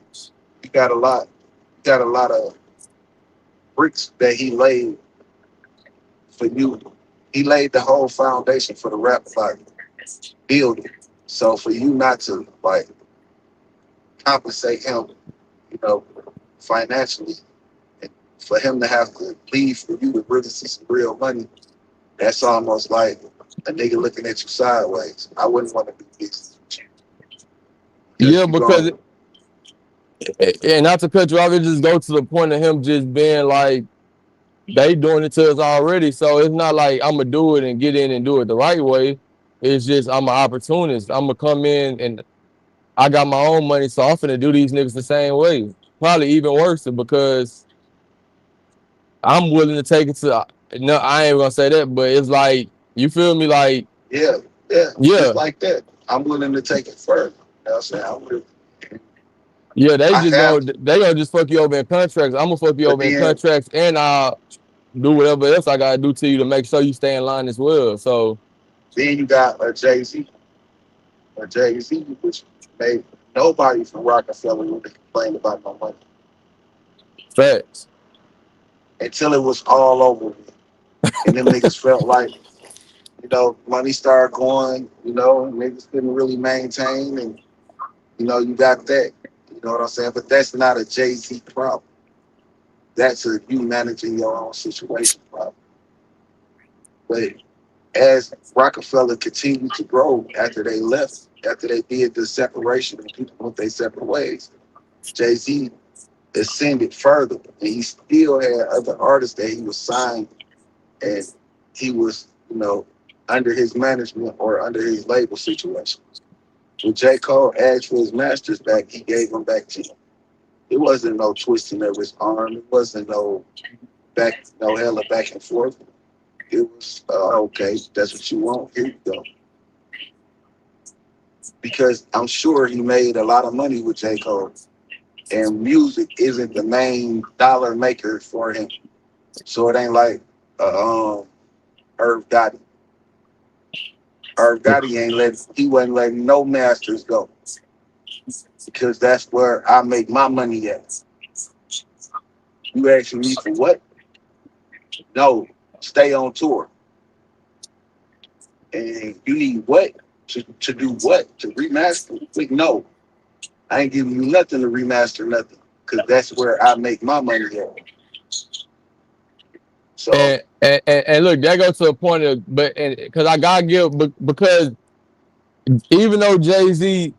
you got a lot, you got a lot of bricks that he laid for you. He laid the whole foundation for the rap like building. So for you not to like compensate him, you know, financially, and for him to have to leave for you to really see some real money, that's almost like a nigga looking at you sideways. I wouldn't want to do business with you because Yeah, you because going and not to cut you off, it just go to the point of him just being like they doing it to us already. So it's not like I'm gonna do it and get in and do it the right way. It's just I'm an opportunist. I'm gonna come in and I got my own money, so I'm finna do these niggas the same way. Probably even worse because I'm willing to take it to. No, I ain't gonna say that, but it's like you feel me, like yeah, yeah, yeah, just like that. I'm willing to take it further. You know what I'm saying? yeah. I have, They gonna just fuck you over in contracts. I'm gonna fuck you but over in then contracts, and I'll do whatever else I gotta do to you to make sure you stay in line as well. So you got a Jay Z, which made nobody from Rockefeller really complain about no money facts. until it was all over with. And them niggas felt like, money started going, niggas couldn't really maintain, and you got that. You know what I'm saying? But that's not a Jay Z problem. That's a you managing your own situation problem. But as Rockefeller continued to grow after they left, after they did the separation and people went their separate ways, Jay Z ascended further, and he still had other artists that he was signed and he was, under his management or under his label situation. When J. Cole asked for his masters back, he gave them back to him. It wasn't no twisting of his arm. It wasn't no hella back and forth. It was okay. That's what you want. Here you go. Because I'm sure he made a lot of money with J. Cole, and music isn't the main dollar maker for him. So it ain't like Irv Gotti. Irv Gotti he wasn't letting no masters go because that's where I make my money at. You asking me for what? No, stay on tour. And you need what? To do what? To remaster? Like, no, I ain't giving you nothing to remaster nothing because that's where I make my money at. So, And look, that goes to a point of, but because I gotta give, because even though Jay-Z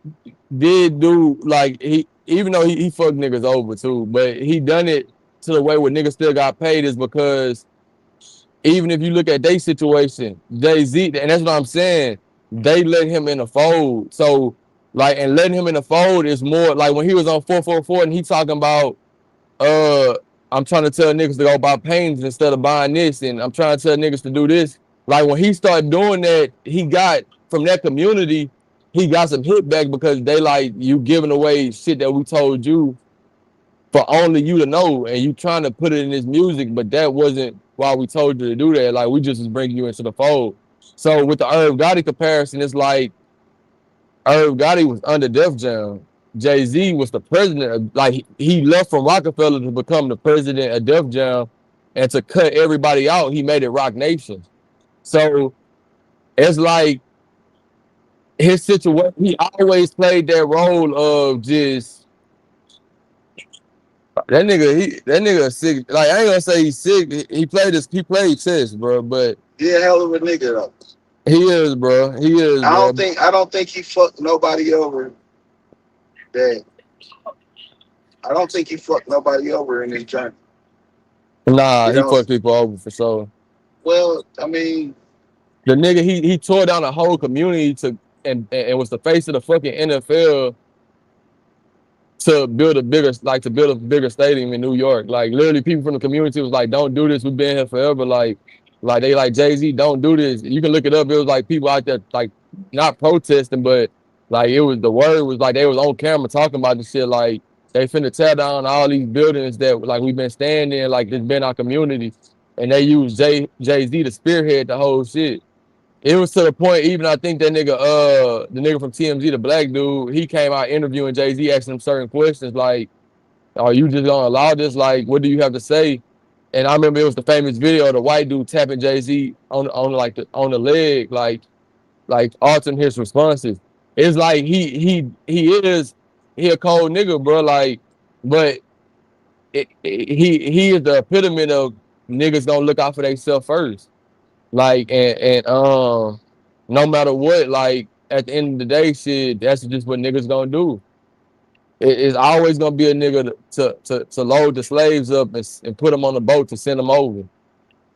did do like even though he fucked niggas over too, but he done it to the way where niggas still got paid is because even if you look at their situation, Jay-Z, and that's what I'm saying, they let him in the fold. So like, and letting him in the fold is more like when he was on 444 and he talking about uh I'm trying to tell niggas to go buy paintings instead of buying this, and I'm trying to tell niggas to do this. Like when he started doing that, he got from that community, he got some hit back because they like you giving away shit that we told you for only you to know, and you trying to put it in this music, but that wasn't why we told you to do that. Like we just was bringing you into the fold. So with the Irv Gotti comparison, it's like Irv Gotti was under Def Jam. Jay-Z was the president of, like he left from Rockefeller to become the president of Def Jam, and to cut everybody out, he made it Rock Nation. So it's like his situation, he always played that role of just that nigga sick. Like I ain't gonna say he's sick. He played chess, bro. But He a hell of a nigga though. he is, bro. He is, bro. I don't think he fucked nobody over that. I don't think he fucked nobody over in his journey. Nah, You he know, fucked people over for sure. well, I mean, The nigga he tore down a whole community to and was the face of the fucking NFL to build a bigger stadium in New York. Like literally people from the community was like, don't do this. We've been here forever. Like they like Jay-Z, don't do this. You can look it up. It was like people out there like not protesting, but like it was the word was like they was on camera talking about this shit. Like they finna tear down all these buildings that like we've been standing in, like it's been our community. And they used Jay-Z to spearhead the whole shit. It was to the point, even I think that nigga, the nigga from TMZ, the black dude, he came out interviewing Jay-Z, asking him certain questions like, are you just gonna allow this? Like, what do you have to say? And I remember it was the famous video of the white dude tapping Jay-Z on the leg, like altering his responses. It's like he a cold nigga, bro. Like, but he is the epitome of niggas gonna look out for themselves first. Like and no matter what, like at the end of the day, shit, that's just what niggas gonna do. It's always gonna be a nigga to load the slaves up and put them on the boat to send them over.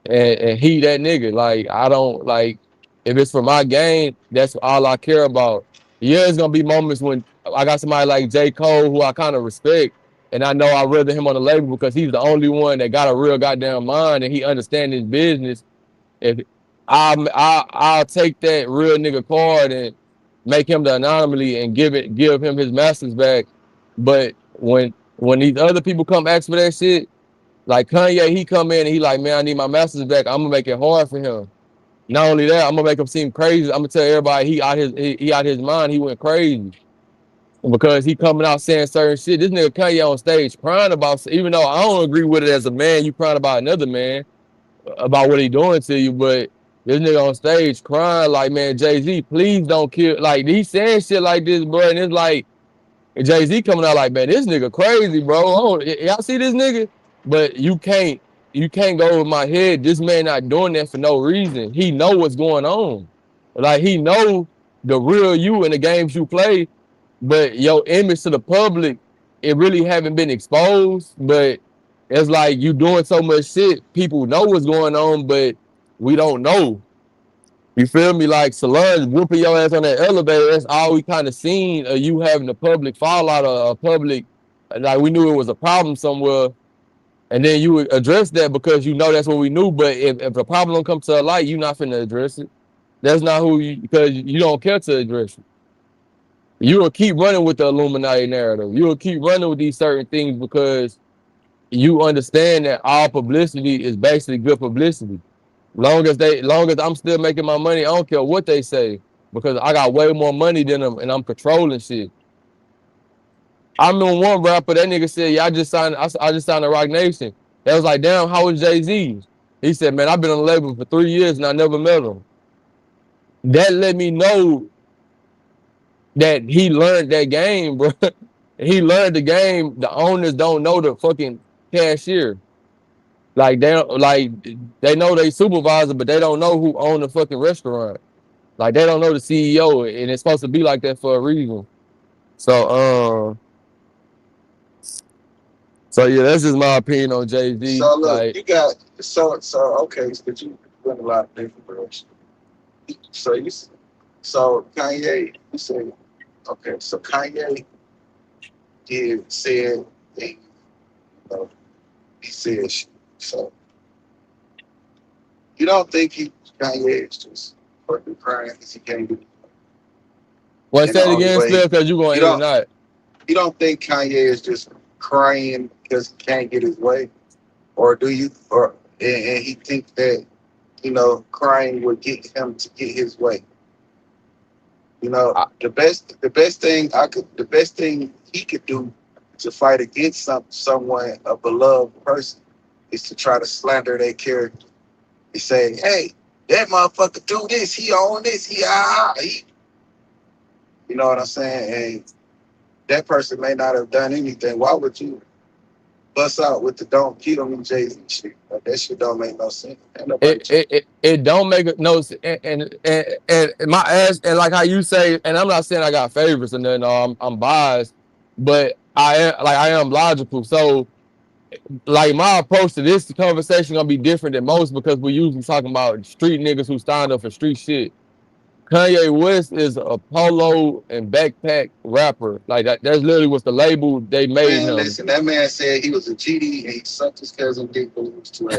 And he that nigga. Like I don't like if it's for my gain, that's all I care about. Yeah, it's gonna be moments when I got somebody like J. Cole who I kind of respect, and I know I'd rather him on the label because he's the only one that got a real goddamn mind and he understands his business. If I'll take that real nigga card and make him the anomaly and give him his masters back. But when these other people come ask for that shit, like Kanye, he come in and he like, man, I need my masters back. I'm gonna make it hard for him. Not only that, I'm gonna make him seem crazy. I'm gonna tell everybody he out his mind. He went crazy because he coming out saying certain shit. This nigga Kanye on stage crying about, even though I don't agree with it as a man, you crying about another man about what he doing to you, but this nigga on stage crying like, man, Jay-Z, please don't kill. Like he saying shit like this, bro, and it's like Jay-Z coming out like, man, this nigga crazy, bro. Oh, y'all see this nigga? But you can't go over my head. This man not doing that for no reason. He know what's going on. Like he know the real you in the games you play, but your image to the public, it really haven't been exposed. But it's like you doing so much shit, people know what's going on, but we don't know. You feel me? Like Solange whooping your ass on that elevator. That's all we kind of seen of you having a public fallout or a public, like we knew it was a problem somewhere. And then you would address that because you know that's what we knew. But if a problem comes to a light, you're not finna address it. That's not who you, because you don't care to address it. You will keep running with the Illuminati narrative. You will keep running with these certain things because you understand that all publicity is basically good publicity. Long as I'm still making my money, I don't care what they say because I got way more money than them and I'm controlling shit. I remember one rapper, that nigga said, yeah, I just signed a Rock Nation. That was like, damn, how was Jay-Z? He said, man, I've been on the label for 3 years and I never met him. That let me know that he learned that game, bro. He learned the game. The owners don't know the fucking cashier. Like they know they supervisor, but they don't know who own the fucking restaurant. Like they don't know the CEO, and it's supposed to be like that for a reason. So so yeah, that's just my opinion on Jay-Z. so look, Like you got okay, so you went a lot of different directions. So Kanye, you say okay, so Kanye said he, you know, he said shit. So you don't think Kanye is just fucking crying because he can't do Well, in the say it only again, way. Slim, because you're You going in and don't out. you don't think Kanye is just crying because he can't get his way, or do you? Or and he thinks that crying would get him to get his way. I, The best thing he could do to fight against someone, a beloved person, is to try to slander their character. He say, "Hey, that motherfucker do this. He on this. He." You know what I'm saying? And that person may not have done anything. Why would you bust out with the "Don't Kill Me" Jay-Z shit? Like, that shit don't make no sense. Ain't nobody. it don't make it no and my ass and like how you say, and I'm not saying I got favorites and then I'm biased, but I am logical. So like my approach to this conversation gonna be different than most because we usually talking about street niggas who stand up for street shit. Kanye West is a polo and backpack rapper. Like that's literally what's the label they made Man, him. listen, that man said he was a GD and he sucked his cousin dick when he was 12.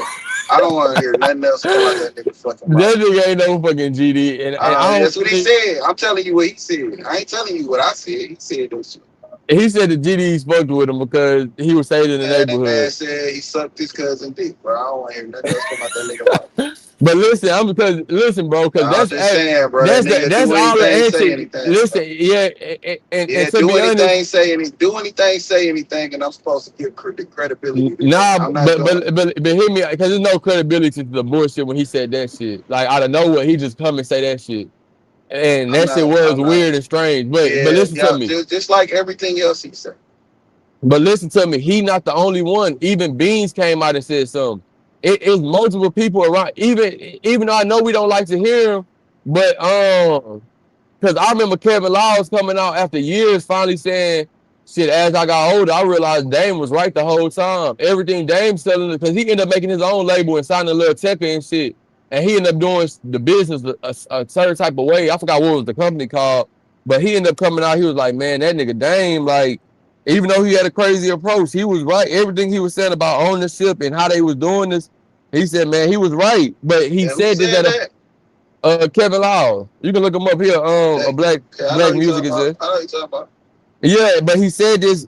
I don't want to hear nothing else come out that nigga fucking mouth. That nigga ain't no fucking GD, and I don't That's what he think said. I'm telling you what he said. I ain't telling you what I said. He said those shit. he said the GD spoke with him because he was staying in the Man, that man neighborhood. said he sucked his cousin dick, bro. I don't want to hear nothing else come out that nigga mouth. But listen, listen, bro, because I'm just saying, bro. That nigga that's do all the anything, say answer. anything. Listen, yeah, and Yeah, to do be honest, anything, say anything, and I'm supposed to give credibility to that. nah, I'm not doing it. but hear me, because there's no credibility to the bullshit when he said that shit. Like out of nowhere, he just come and say that shit, and I'm that shit not. was I'm not. weird and strange. But Yeah, listen to yeah. me. Just like everything else he said. But listen to me, he not the only one. Even Beans came out and said something. It's multiple people around. Even though I know we don't like to hear him, but because I remember Kevin Laws coming out after years, finally saying, "Shit." As I got older, I realized Dame was right the whole time. Everything Dame selling, because he ended up making his own label and signing a little tech and shit, and he ended up doing the business a certain type of way. I forgot what was the company called, but he ended up coming out. He was like, "Man, that nigga Dame, like." Even though he had a crazy approach, he was right. Everything he was saying about ownership and how they was doing this, he said, man, he was right. But he And who said this said at that? Kevin Law. You can look him up here. A That I know black you music talking is about. there. I know you talking about. Yeah, but he said this,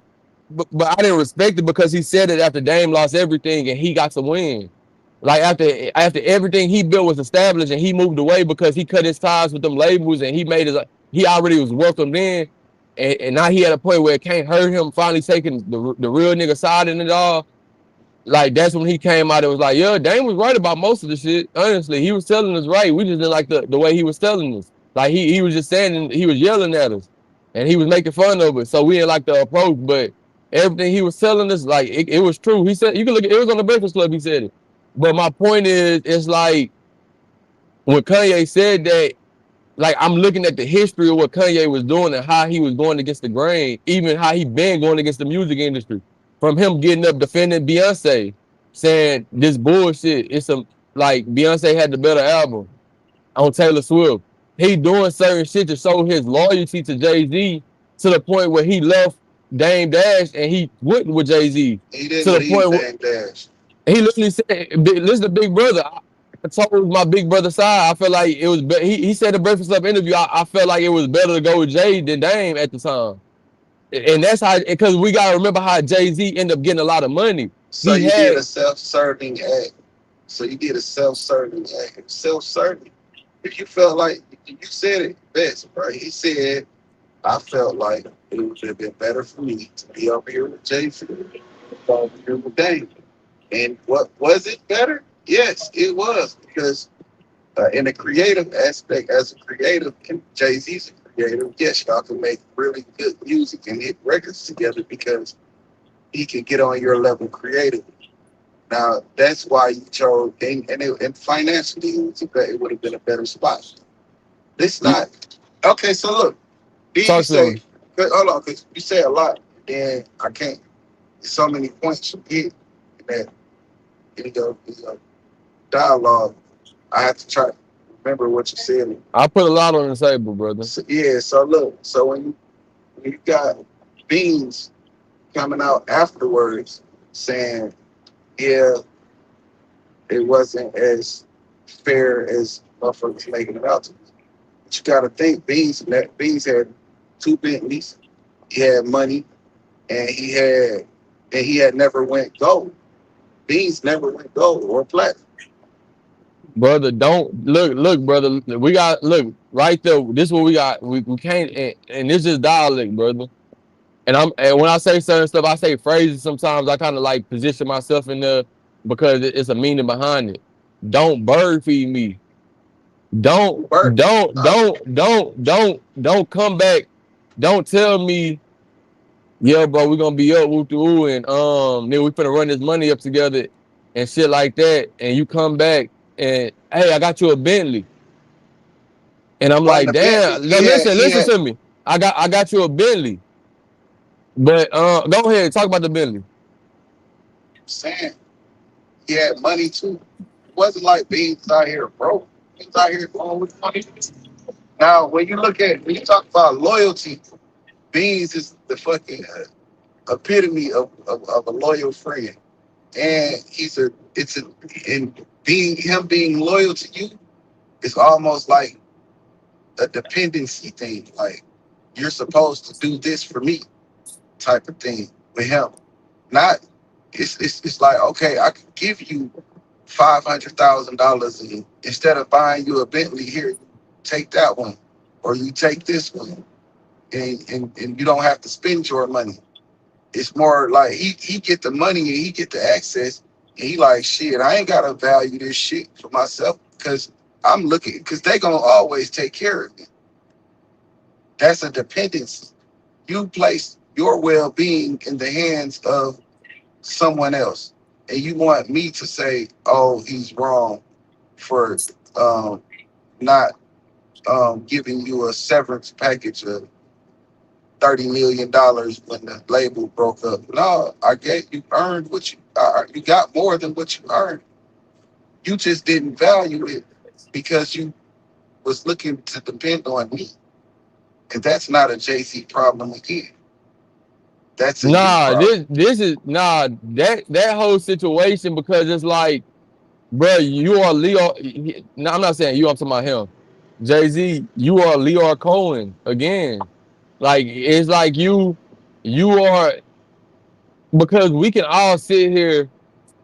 but I didn't respect it because he said it after Dame lost everything and he got to win. Like after everything he built was established and he moved away because he cut his ties with them labels and he already was welcomed in. And now he at a point where it can't hurt him finally taking the real nigga side in it all. Like that's when he came out and was like, yeah, Dame was right about most of the shit. Honestly, he was telling us right. We just didn't like the way he was telling us. Like he was just saying, he was yelling at us and he was making fun of us. So we didn't like the approach, but everything he was telling us, like it was true. He said, you can look at it was on the Breakfast Club, he said it. But my point is, it's like when Kanye said that, like I'm looking at the history of what Kanye was doing and how he was going against the grain, even how he been going against the music industry. From him getting up defending Beyonce, saying this bullshit. It's a like Beyonce had the better album on Taylor Swift. He doing certain shit to show his loyalty to Jay-Z to the point where he left Dame Dash and he went with Jay-Z He to didn't the leave point where Dame Dash. he literally said, "Listen to Big Brother." I told my Big Brother side. I felt like it was. He said the Breakfast Club interview. I felt like it was better to go with Jay than Dame at the time, and that's how. Because we gotta remember how Jay-Z ended up getting a lot of money. So He you did had a self-serving act. So you did a self-serving act. Self-serving. If you felt like you said it best, right? He said, "I felt like it would have been better for me to be up here with Jay-Z, over here with Dame." And what was it better? Yes, it was because in the creative aspect, as a creative, and Jay Z's a creative, yes, y'all can make really good music and hit records together because he can get on your level creatively. Now, that's why you chose, and financially, it would have been a better spot. This not, okay, so look, then you talk to say, me. hold on, because you say a lot, and I can't, there's so many points you hit in that, dialogue. I have to try to remember what you said. I put a lot on the table, brother. So, yeah, so look, so when you got Beans coming out afterwards saying yeah, it wasn't as fair as motherfuckers making it out to be. But you got to think, Beans had two Bentleys. He had money, and he had never went gold. Beans never went gold or platinum. Brother, don't look, brother. We got look right there. This is what we got. We can't, and this is dialect, brother. And when I say certain stuff, I say phrases. Sometimes I kind of like position myself in there because it's a meaning behind it. Don't bird feed me. Don't Bert, don't uh, don't don't don't don't come back. Don't tell me, yeah, bro, we're gonna be up woo woo and then we finna run this money up together and shit like that. And you come back and hey, I got you a Bentley. And I'm on like, the Bentley, damn, now he listen had to me. I got you a Bentley. But go ahead, talk about the Bentley. saying he had money too. It wasn't like Beans was out here broke. He was out here going with money. Now, when you talk about loyalty, Beans is the fucking epitome of a loyal friend, and and being loyal to you is almost like a dependency thing. Like you're supposed to do this for me, type of thing with him. Not it's like okay, I could give you $500,000 and instead of buying you a Bentley here, take that one, or you take this one, and you don't have to spend your money. It's more like he get the money and he get the access, and he like shit. I ain't gotta value this shit for myself because I'm looking because they gonna always take care of me. That's a dependency. You place your well being in the hands of someone else, and you want me to say, "Oh, he's wrong for um, not giving you a severance package of $30 million when the label broke up." No, I gave you earned what you got more than what you earned. You just didn't value it because you was looking to depend on me, and that's not a JC problem again. That's a you Nah, problem. this is nah that whole situation because it's like, bro, you are Leo. No, I'm not saying you. I'm talking about him. Jay Z, you are Leo Cohen again. Like it's like you are because we can all sit here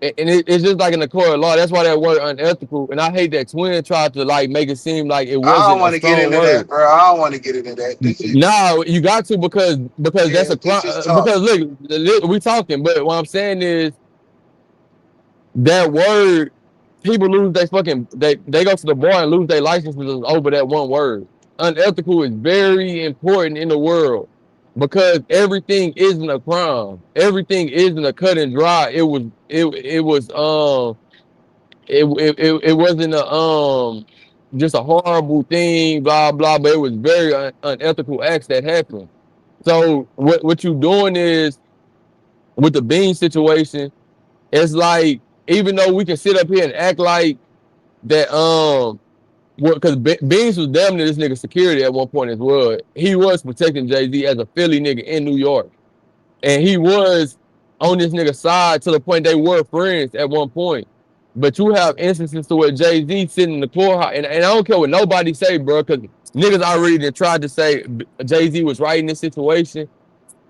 and it's just like in the court of law. That's why that word unethical. And I hate that Twin tried to like make it seem like it I don't wasn't a want to get strong into that, word. bro. I don't want to get into that. This shit, No, you got to because that's yeah, a this crime. just talk. Because look, we talking, but what I'm saying is that word, people lose their fucking they go to the bar and lose their licenses over that one word. Unethical is very important in the world because everything isn't a crime. Everything isn't a cut and dry. It was it wasn't a just a horrible thing, blah blah, but it was very unethical acts that happened. So what you doing is with the Bean situation, it's like even though we can sit up here and act like that, because Beans was damn near this nigga security at one point as well. He was protecting Jay Z as a Philly nigga in New York, and he was on this nigga side to the point they were friends at one point. But you have instances to where Jay Z sitting in the courthouse, and I don't care what nobody say, bro, because niggas already tried to say Jay Z was right in this situation.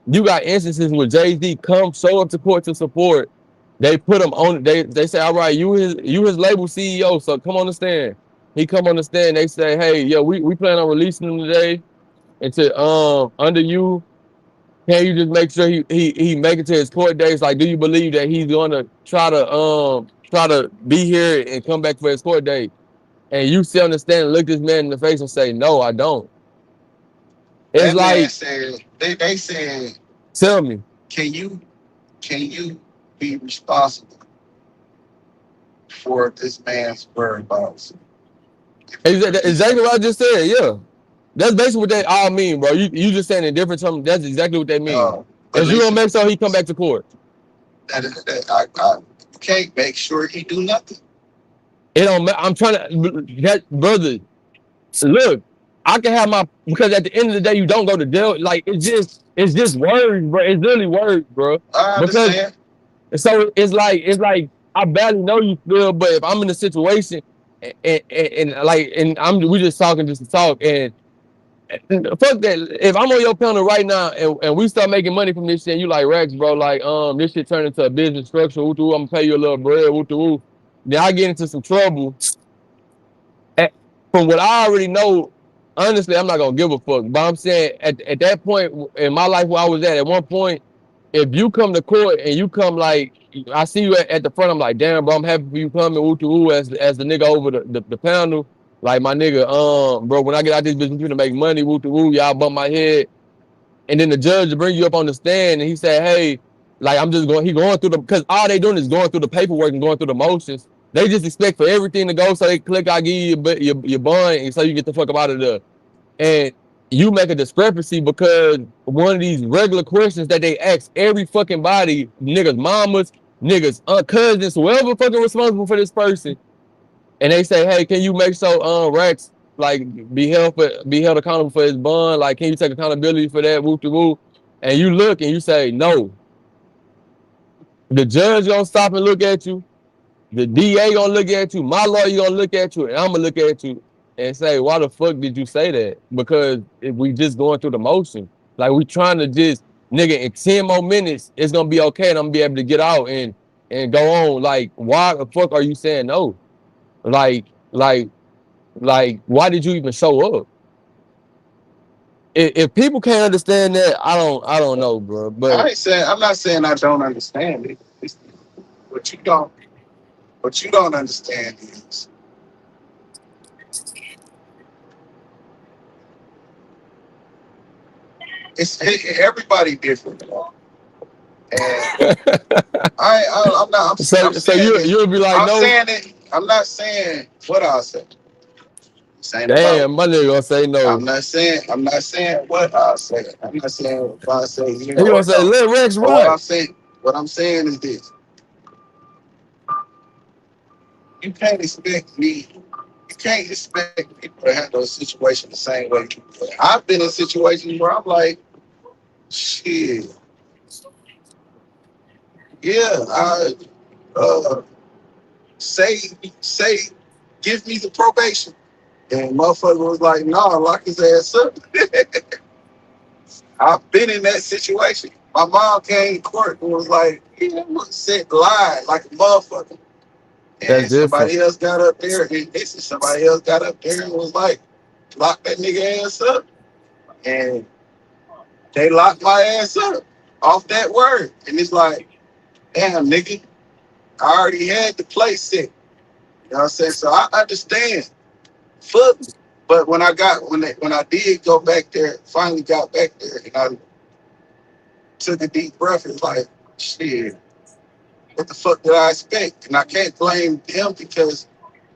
You got instances where Jay Z come show up to court to support. They put him on. They say, all right, you his label CEO, so come on the stand. He come on the stand. They say, hey, yo, we plan on releasing him today. And to under you, can you just make sure he make it to his court dates? Like, do you believe that he's gonna try to be here and come back for his court date? And you sit on the stand and look this man in the face and say, no, I don't. It's That man like, said they said, tell me. can you be responsible for this man's whereabouts if we release him? Exactly what I just said. Yeah, that's basically what they all mean, bro. You just saying in different terms. That's exactly what they mean. But Is you gonna listen, make sure he come back to court? I can't make sure he do nothing. It don't. I'm trying to. That brother. Look, I can have my because at the end of the day, you don't go to jail. Like it's just words, bro. It's literally words, bro. I Because understand. So it's like I barely know you, Phil, but if I'm in a situation and I'm we just talking just to talk and fuck that. If I'm on your panel right now and we start making money from this shit, and you like Rex, bro, like this shit turned into a business structure. I'm gonna pay you a little bread. Then I get into some trouble. At, from what I already know, honestly, I'm not gonna give a fuck. But I'm saying at that point in my life where I was at one point, if you come to court and you come like I see you at the front, I'm like, damn, bro, I'm happy for you coming as the nigga over the panel. Like my nigga, bro, when I get out this business, you to make money, y'all bump my head. And then the judge will bring you up on the stand and he said, hey, like he going through because all they doing is going through the paperwork and going through the motions. They just expect for everything to go so they click, I give you your bond and so you get the fuck up out of there. And you make a discrepancy because one of these regular questions that they ask every fucking body, niggas, mamas, niggas, cousins, whoever fucking responsible for this person, and they say, hey, can you make so Rex like be held accountable for his bond? Like, can you take accountability for that? Whoop de whoop. And you look and you say no. The judge gonna stop and look at you. The DA gonna look at you. My lawyer gonna look at you, and I'm gonna look at you and say, why the fuck did you say that? Because if we just going through the motion, like we trying to just nigga in 10 more minutes, it's gonna be okay, and I'm gonna be able to get out and go on. Like, why the fuck are you saying no? Like, why did you even show up? If people can't understand that, I don't know, bro. But I'm not saying I don't understand it. What you don't understand is everybody different. And I'm not. so you'll be like, I'm no. saying it. I'm not saying what I'll say. Damn, my nigga gonna say no. I'm not saying what I'll say. I'm not saying if I say He gonna say let Rex run. What I'm saying is this. You can't expect people to handle a situation the same way. I've been in situations where I'm like, shit. Yeah, I say, give me the probation. And motherfucker was like, nah, lock his ass up. I've been in that situation. My mom came to court and was like, said lie like a motherfucker. And somebody else got up there and was like, lock that nigga ass up. And they locked my ass up off that word. And it's like, damn, nigga, I already had the place set. You know what I'm saying? So I understand. Fuck. But when I did go back there, finally got back there, and I took a deep breath, it's like, shit, what the fuck did I expect? And I can't blame him because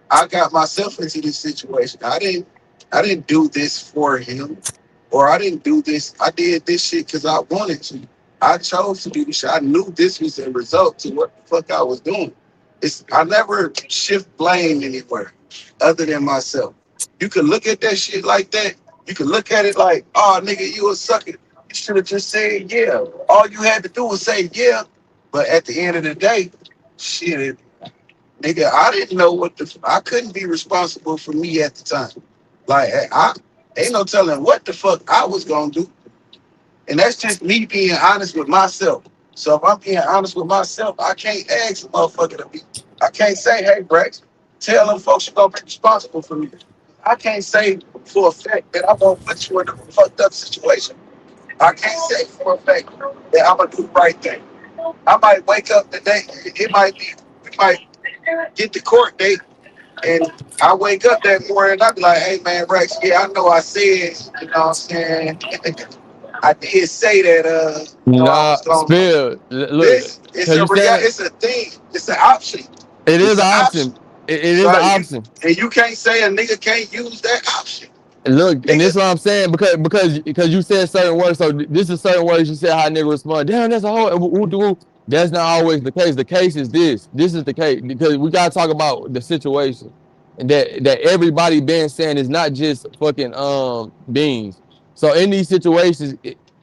I got myself into this situation. I didn't do this for him, or I didn't do this. I did this shit because I wanted to. I chose to do this shit. I knew this was a result to what the fuck I was doing. I never shift blame anywhere other than myself. You can look at that shit like that. You can look at it like, oh, nigga, you a sucker. You should have just said yeah. All you had to do was say yeah. But at the end of the day, shit, nigga, I didn't know I couldn't be responsible for me at the time. Like, I ain't no telling what the fuck I was gonna do. And that's just me being honest with myself. So if I'm being honest with myself, I can't ask a motherfucker to be. I can't say, hey, Brex, tell them folks you're gonna be responsible for me. I can't say for a fact that I'm gonna put you in a fucked up situation. I can't say for a fact that I'm gonna do the right thing. I might wake up today, we might get the court date, and I wake up that morning and I be like, hey man, Rex, yeah, I know I said, you know what I'm saying? I did say that nah, Spill. Look, it's a thing, it's an option. It is an option. It is an option. And you can't say a nigga can't use that option. Look, and this is what I'm saying because you said certain words. So this is certain words you said how nigga respond. Damn, that's a whole. That's not always the case. The case is this. This is the case because we gotta talk about the situation and that everybody been saying is not just fucking beans. So in these situations,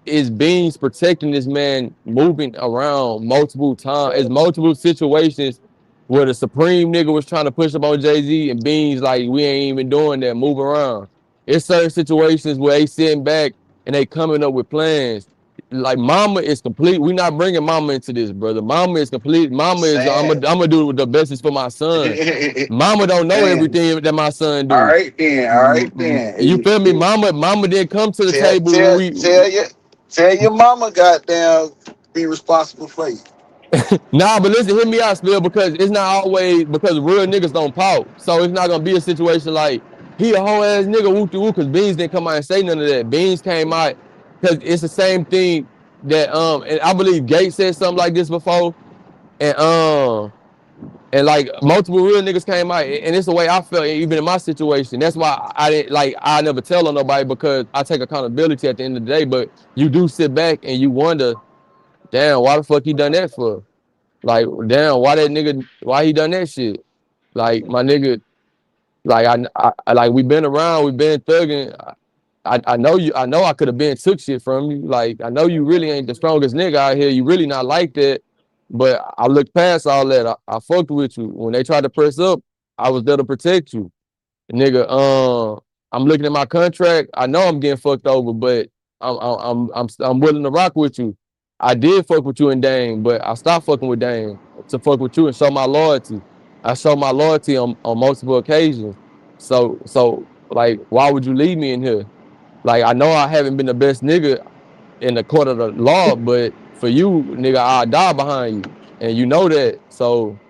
is Beans protecting this man moving around multiple times. It's multiple situations where the Supreme nigga was trying to push up on Jay-Z and Beans like, we ain't even doing that, move around. It's certain situations where they sitting back and they coming up with plans. Like Mama is complete. We not bringing Mama into this, brother. Mama is complete. Mama is I'm Saying. gonna do the best is for my son. Mama don't know Man, everything that my son all do. right then, all right You then. feel me? Mama didn't come to the Tell table when tell we tell your tell your mama goddamn be responsible for you. nah, but listen, hear me out, Spill, because it's not always because real niggas don't pout. So it's not gonna be a situation like he a whole ass nigga whoop de whoop because Beans didn't come out and say none of that. Beans came out because it's the same thing that and I believe Gates said something like this before, and like multiple real niggas came out, and it's the way I felt even in my situation. That's why I didn't like I never tell on nobody because I take accountability at the end of the day. But you do sit back and you wonder, damn, why the fuck he done that for? Like, damn, why that nigga, why he done that shit? Like, my nigga, like, like, we been around, we been thugging. I know you, I know I could have been took shit from you. Like, I know you really ain't the strongest nigga out here. You really not like that. But I looked past all that. I fucked with you. When they tried to press up, I was there to protect you. Nigga, I'm looking at my contract. I know I'm getting fucked over, but I'm willing to rock with you. I did fuck with you and Dame, but I stopped fucking with Dame to fuck with you and show my loyalty. I show my loyalty on multiple occasions. So like, why would you leave me in here? Like, I know I haven't been the best nigga in the court of the law, but for you, nigga, I'll die behind you, and you know that. So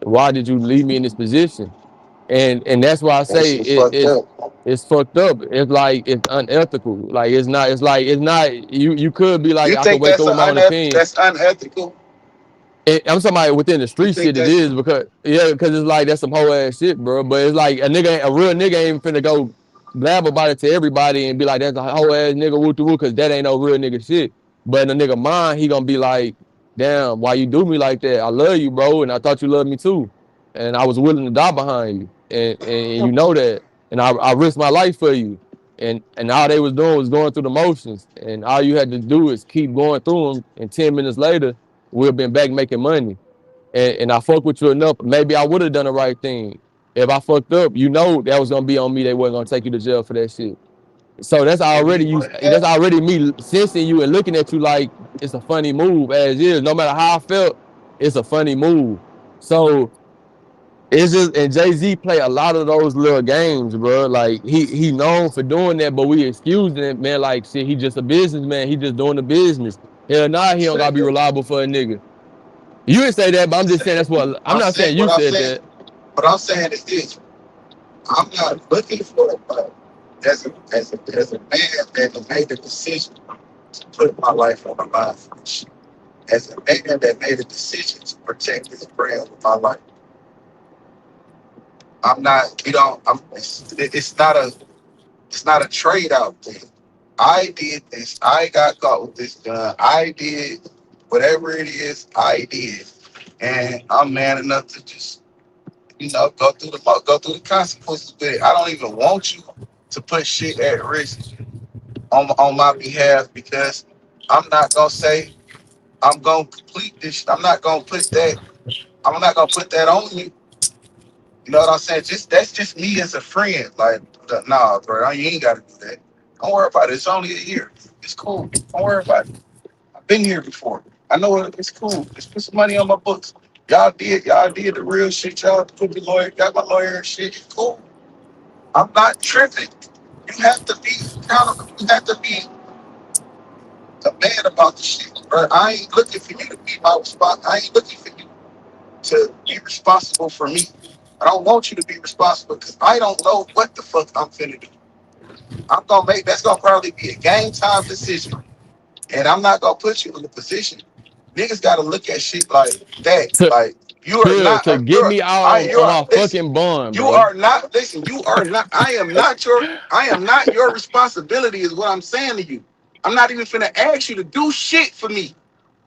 why did you leave me in this position? And that's why I That say shit fucked up. it's fucked up. It's like it's unethical. Like it's not you could be like You I could think wake up with my own opinion. that's unethical? I'm talking about within the You street think shit. It that's is because it's like that's some whole ass shit, bro. But it's like a real nigga ain't finna go blab about it to everybody and be like that's a whole ass nigga woo woo because that ain't no real nigga shit. But in the nigga mind, he gonna be like, damn, why you do me like that? I love you, bro, and I thought you loved me too, and I was willing to die behind you, and you know that, and I risked my life for you, and all they was doing was going through the motions, and all you had to do is keep going through them, and 10 minutes later we've been back making money. And I fuck with you enough, maybe I would have done the right thing. If I fucked up, you know that was gonna be on me. They wasn't gonna take you to jail for that shit. So that's if already you you. would have That's got already me sensing you and looking at you like it's a funny move as is. No matter how I felt, it's a funny move. So it's just and Jay-Z play a lot of those little games, bro. Like he known for doing that, but we excusing it, man. Like shit, he just a businessman. He just doing the business. Hell nah, he don't say gotta be that. reliable for a nigga. You didn't say that, but I'm just saying that's what I'm not saying you said that. What I'm saying is this. I'm not looking for it, but as a man that made the decision to put my life on the line for this shit. As a man that made a decision to protect this brand with my life. I'm not, you know, it's not a trade out thing. I did this. I got caught with this gun. I did whatever it is I did. And I'm man enough to just, you know, go through the consequences with it. I don't even want you to put shit at risk on my behalf because I'm not gonna say I'm gonna complete this. I'm not gonna put that on you. You know what I'm saying? Just that's just me as a friend. Like, nah, bro, you ain't gotta do that. Don't worry about it. It's only a year. It's cool. Don't worry about it. I've been here before. I know it's cool. Just put some money on my books. Y'all did the real shit. Y'all put the lawyer, got my lawyer and shit. It's cool. I'm not tripping. You have to be accountable. You have to be a man about the shit, bro. I ain't looking for you to be my response. I ain't looking for you to be responsible for me. I don't want you to be responsible because I don't know what the fuck I'm finna do. That's gonna probably be a game time decision. And I'm not gonna put you in a position. Niggas gotta look at shit like that. To Like you are not to get me out you on are my listen, fucking bond, you bro. are not listen, you are not I am not your responsibility is what I'm saying to you. I'm not even finna ask you to do shit for me.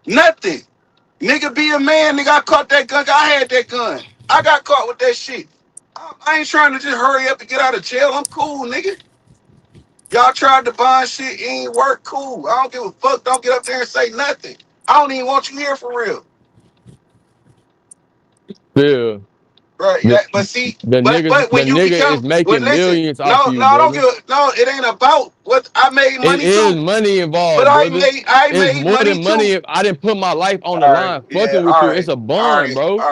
Nothing. Nigga be a man, nigga. I caught that gun. I had that gun. I got caught with that shit. I ain't trying to just hurry up and get out of jail. I'm cool, nigga. Y'all tried to bond shit, it ain't work. Cool. I don't give a fuck. Don't get up there and say nothing. I don't even want you here for real. Yeah. Right. The, Yeah, but see, the nigga but the when you nigga is become well, making listen, millions off of no, you, no, I don't brother. give a no, it ain't about what I made It money is too. money But involved, I brother. made I It's made more money than too. money. I didn't put my life on the All right, line yeah, fucking with you. It's a bond, bro.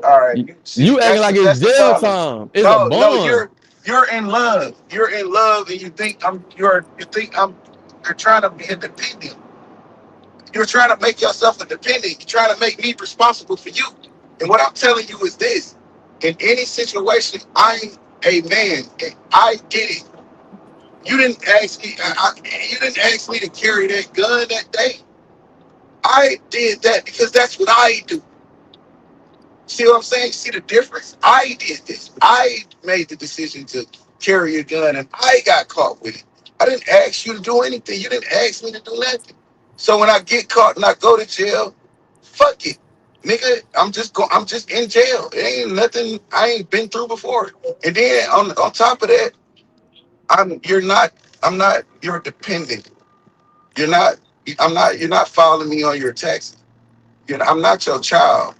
all right. You see, You acting like it's that's the jail problem. time. It's a No, no, bond. you're in love. You're in love, and you think you're trying to be independent. You're trying to make yourself independent. You're trying to make me responsible for you. And what I'm telling you is this: in any situation, I'm a man. And I did it. You didn't ask me. You didn't ask me to carry that gun that day. I did that because that's what I do. See what I'm saying? See the difference? I did this. I made the decision to carry a gun and I got caught with it. I didn't ask you to do anything. You didn't ask me to do nothing. So when I get caught and I go to jail, fuck it. Nigga, I'm just in jail. It ain't nothing I ain't been through before. And then on top of that, I'm not you're dependent. You're not you're not following me on your taxes. I'm not your child.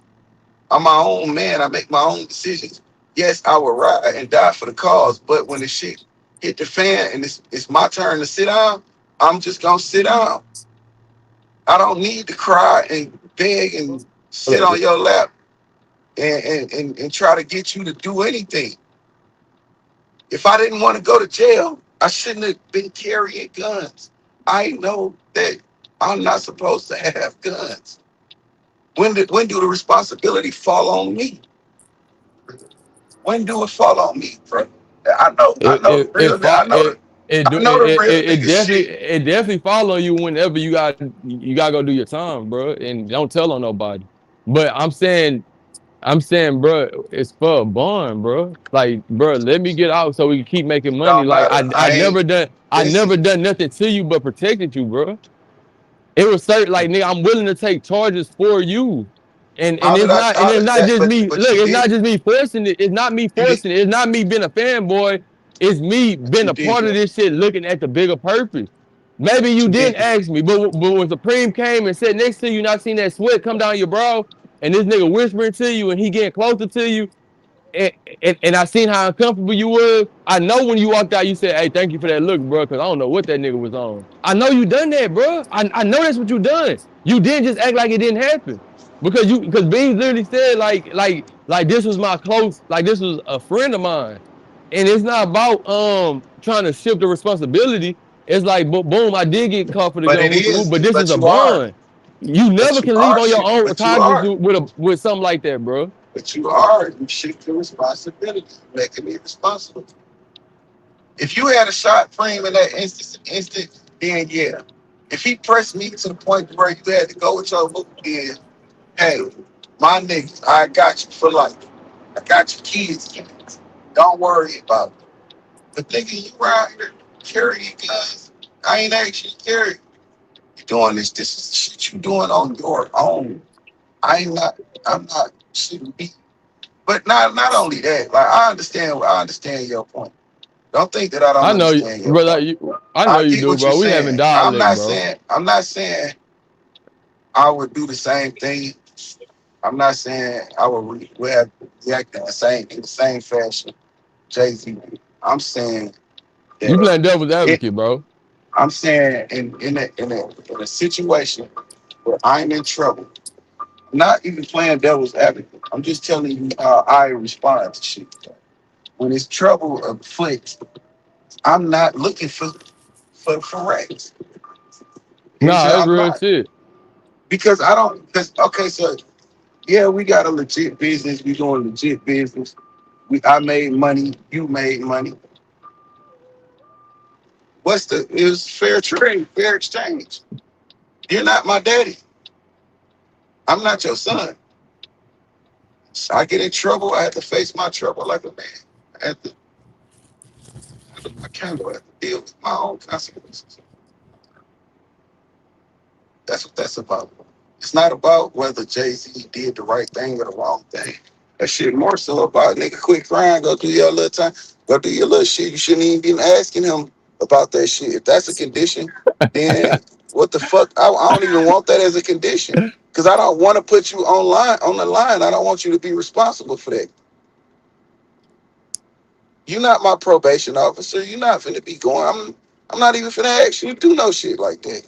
I'm my own man. I make my own decisions. Yes, I will ride and die for the cause, but when the shit hit the fan and it's my turn to sit down, I'm just gonna sit down. I don't need to cry and beg and sit on your lap and try to get you to do anything. If I didn't want to go to jail, I shouldn't have been carrying guns. I know that I'm not supposed to have guns. When do the responsibility fall on me? When do it fall on me, bro? I know the real If I I know the it do I know the real it nigga shit. definitely follow you whenever you gotta go do your time, bro, and don't tell on nobody. But I'm saying, bro, it's for a bond, bro. Like, bro, let me get out so we can keep making money. Don't Like, matter. I Listen, never done nothing to you but protected you, bro. It was certain, like, nigga, I'm willing to take charges for you, how did I and how it's did not that just me. but Look, you it's not did just me forcing it. It's not me you did forcing it. It's not me being a fanboy. It's me being you a did part of that. this shit, looking at the bigger purpose. Maybe you You didn't did. ask me, but when Supreme came and sat next to you, not seen that sweat come down your brow, and this nigga whispering to you, and he getting closer to you, and, and I seen how uncomfortable you was. I know when you walked out, you said, "Hey, thank you for that look, bro," because I don't know what that nigga was on. I know you done that, bro. I know that's what you done. You didn't just act like it didn't happen because Beans literally said like this was my close, like this was a friend of mine, and it's not about trying to shift the responsibility. It's like boom, I did get caught for the But gun, it whoop, whoop, is, but this is but a you are. bond. You never But you can leave are on your shit. own But you cognizance are. with something like that, bro. But you are. You shift your responsibility, making me responsible. If you had a shot frame in that instant, then yeah. If he pressed me to the point where you had to go with your move, then hey, my nigga, I got you for life. I got your kids. Don't worry about it. But nigga, you around here carrying guns. I ain't actually carrying. You doing this. This is the shit you doing on your own. I ain't not. I'm not shooting me. But not only that. Like I understand your point. Don't think that I don't I know you, understand your brother. point. I know I you get do, what you're bro. We having saying. dialect, bro. I'm not saying I would do the same thing. I'm not saying I would have react in the same fashion. Jay-Z. I'm saying You that playing devil's it. advocate, bro. I'm saying in a situation where I'm in trouble. I'm not even playing devil's advocate. I'm just telling you how I respond to shit. When it's trouble afoot, I'm not looking for rights. Nah, it's I'm real not shit. because I don't. Because okay, so yeah, we got a legit business. We doing legit business. I made money. You made money. It was fair trade, fair exchange. You're not my daddy. I'm not your son. So I get in trouble. I have to face my trouble like a man. I have to, I kind of have to deal with my own consequences. That's what that's about. It's not about whether Jay-Z did the right thing or the wrong thing. That shit more so about nigga quit crying, go do your little time, go do your little shit. You shouldn't even be asking him about that shit. If that's a condition, then what the fuck? I don't even want that as a condition because I don't want to put you on the line. I don't want you to be responsible for that. You're not my probation officer. You're not finna be going. I'm not even finna ask you to do no shit like that.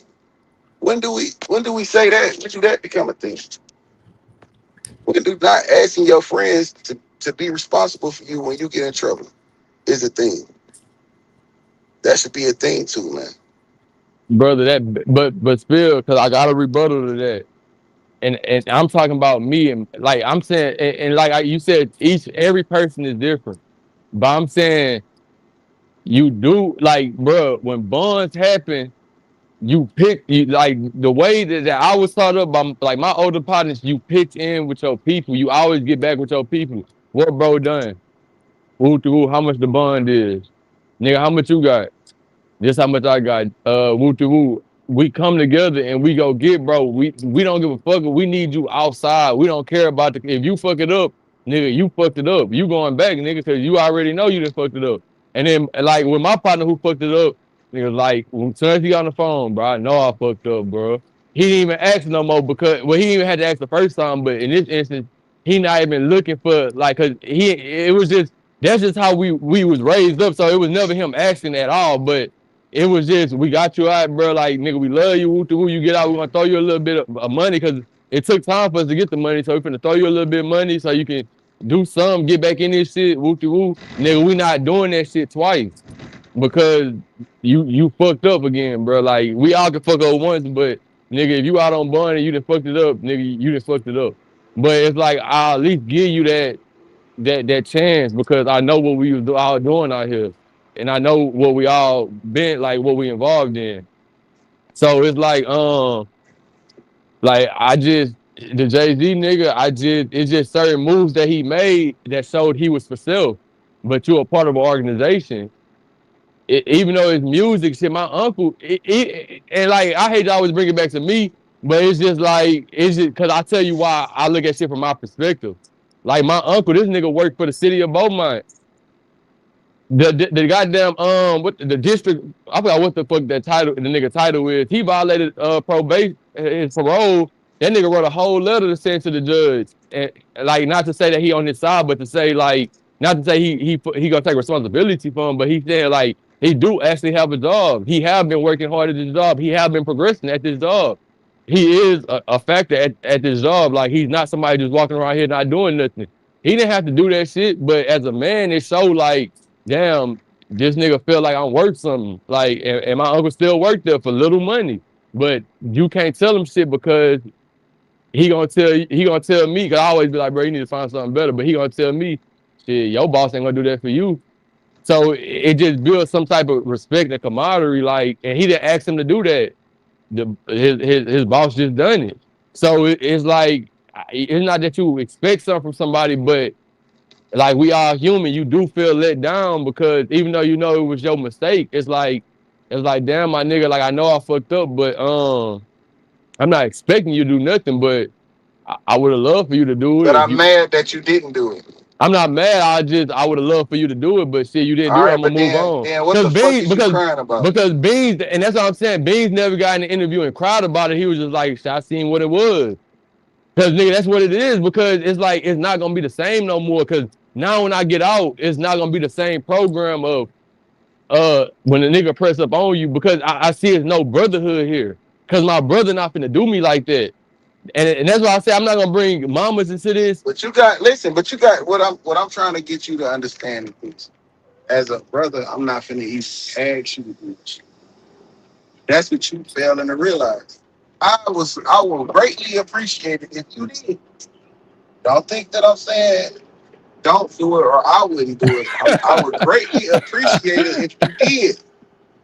When do we say that? When do that become a thing? When do not asking your friends to be responsible for you when you get in trouble is a thing. That should be a thing too, man. brother. But still, because I got a rebuttal to that, and I'm talking about me, and like I'm saying, and like you said, every person is different. But I'm saying you do like, bro, when bonds happen, you like the way that I was taught up by like my older partners. You pitch in with your people. You always get back with your people. What bro done? Who to who? How much the bond is? Nigga, how much you got? This how much I got. Woo to woo. We come together and we go get, bro. We don't give a fuck. We need you outside. We don't care about if you fuck it up, nigga. You fucked it up. You going back, nigga, because you already know you done fucked it up. And then like with my partner who fucked it up, nigga, like when soon as he got on the phone, bro, I know I fucked up, bro. He didn't even ask no more because well, he didn't even had to ask the first time, but in this instance, he not even looking for like cause it was just that's just how we was raised up. So it was never him asking at all, but it was just we got you out, bro. Like nigga, we love you. Who you get out? We gonna throw you a little bit of money because it took time for us to get the money. So we finna throw you a little bit of money so you can do some, get back in this shit. Woo woo, nigga. We not doing that shit twice because you fucked up again, bro. Like we all can fuck up once, but nigga, if you out on bond and you done fucked it up, nigga, you done fucked it up. But it's like I'll at least give you that chance because I know what we was all doing out here. And I know what we all been like what we involved in. So it's like I just the Jay-Z nigga, it's just certain moves that he made that showed he was for self. But you're a part of an organization. Even though it's music shit, my uncle, and like I hate to always bring it back to me, but it's just like it's just because I tell you why I look at shit from my perspective. Like my uncle, this nigga worked for the city of Beaumont. The goddamn what the district I forgot what the fuck that title the nigga title is. He violated probation his parole. That nigga wrote a whole letter to send to the judge, and like not to say that he on his side, but to say like not to say he gonna take responsibility for him, but he said like he do actually have a job. He have been working hard at this job. He have been progressing at this job. He is a factor at this job. Like he's not somebody just walking around here not doing nothing. He didn't have to do that shit, but as a man, it showed like damn, this nigga feel like I'm worth something. Like, and my uncle still worked there for little money, but you can't tell him shit because he gonna tell me. Cause I always be like, bro, you need to find something better. But he gonna tell me, shit, your boss ain't gonna do that for you. So it just builds some type of respect and camaraderie. Like, and he didn't ask him to do that. His boss just done it. So it's like it's not that you expect something from somebody, but like we are human, you do feel let down because even though you know it was your mistake, it's like damn my nigga, like I know I fucked up, but I'm not expecting you to do nothing, but I would have loved for you to do it. But I'm mad that you didn't do it. I'm not mad. I would have loved for you to do it, but shit, you didn't All do it. right, I'm gonna but move on. then what the fuck is you crying about? Because Beans, and that's what I'm saying. Beans never got in the interview and cried about it. He was just like, I seen what it was. Cause nigga, that's what it is. Because it's like it's not gonna be the same no more. Cause now when I get out, it's not gonna be the same program of when the nigga press up on you. Because I see it's no brotherhood here. Cause my brother not finna do me like that. And that's why I say I'm not gonna bring mamas into this. But you got what I'm trying to get you to understand is as a brother, I'm not finna even ask you to do it. That's what you failing to realize. I will greatly appreciate it if you did. Don't think that I'm saying don't do it or I wouldn't do it. I would greatly appreciate it if you did.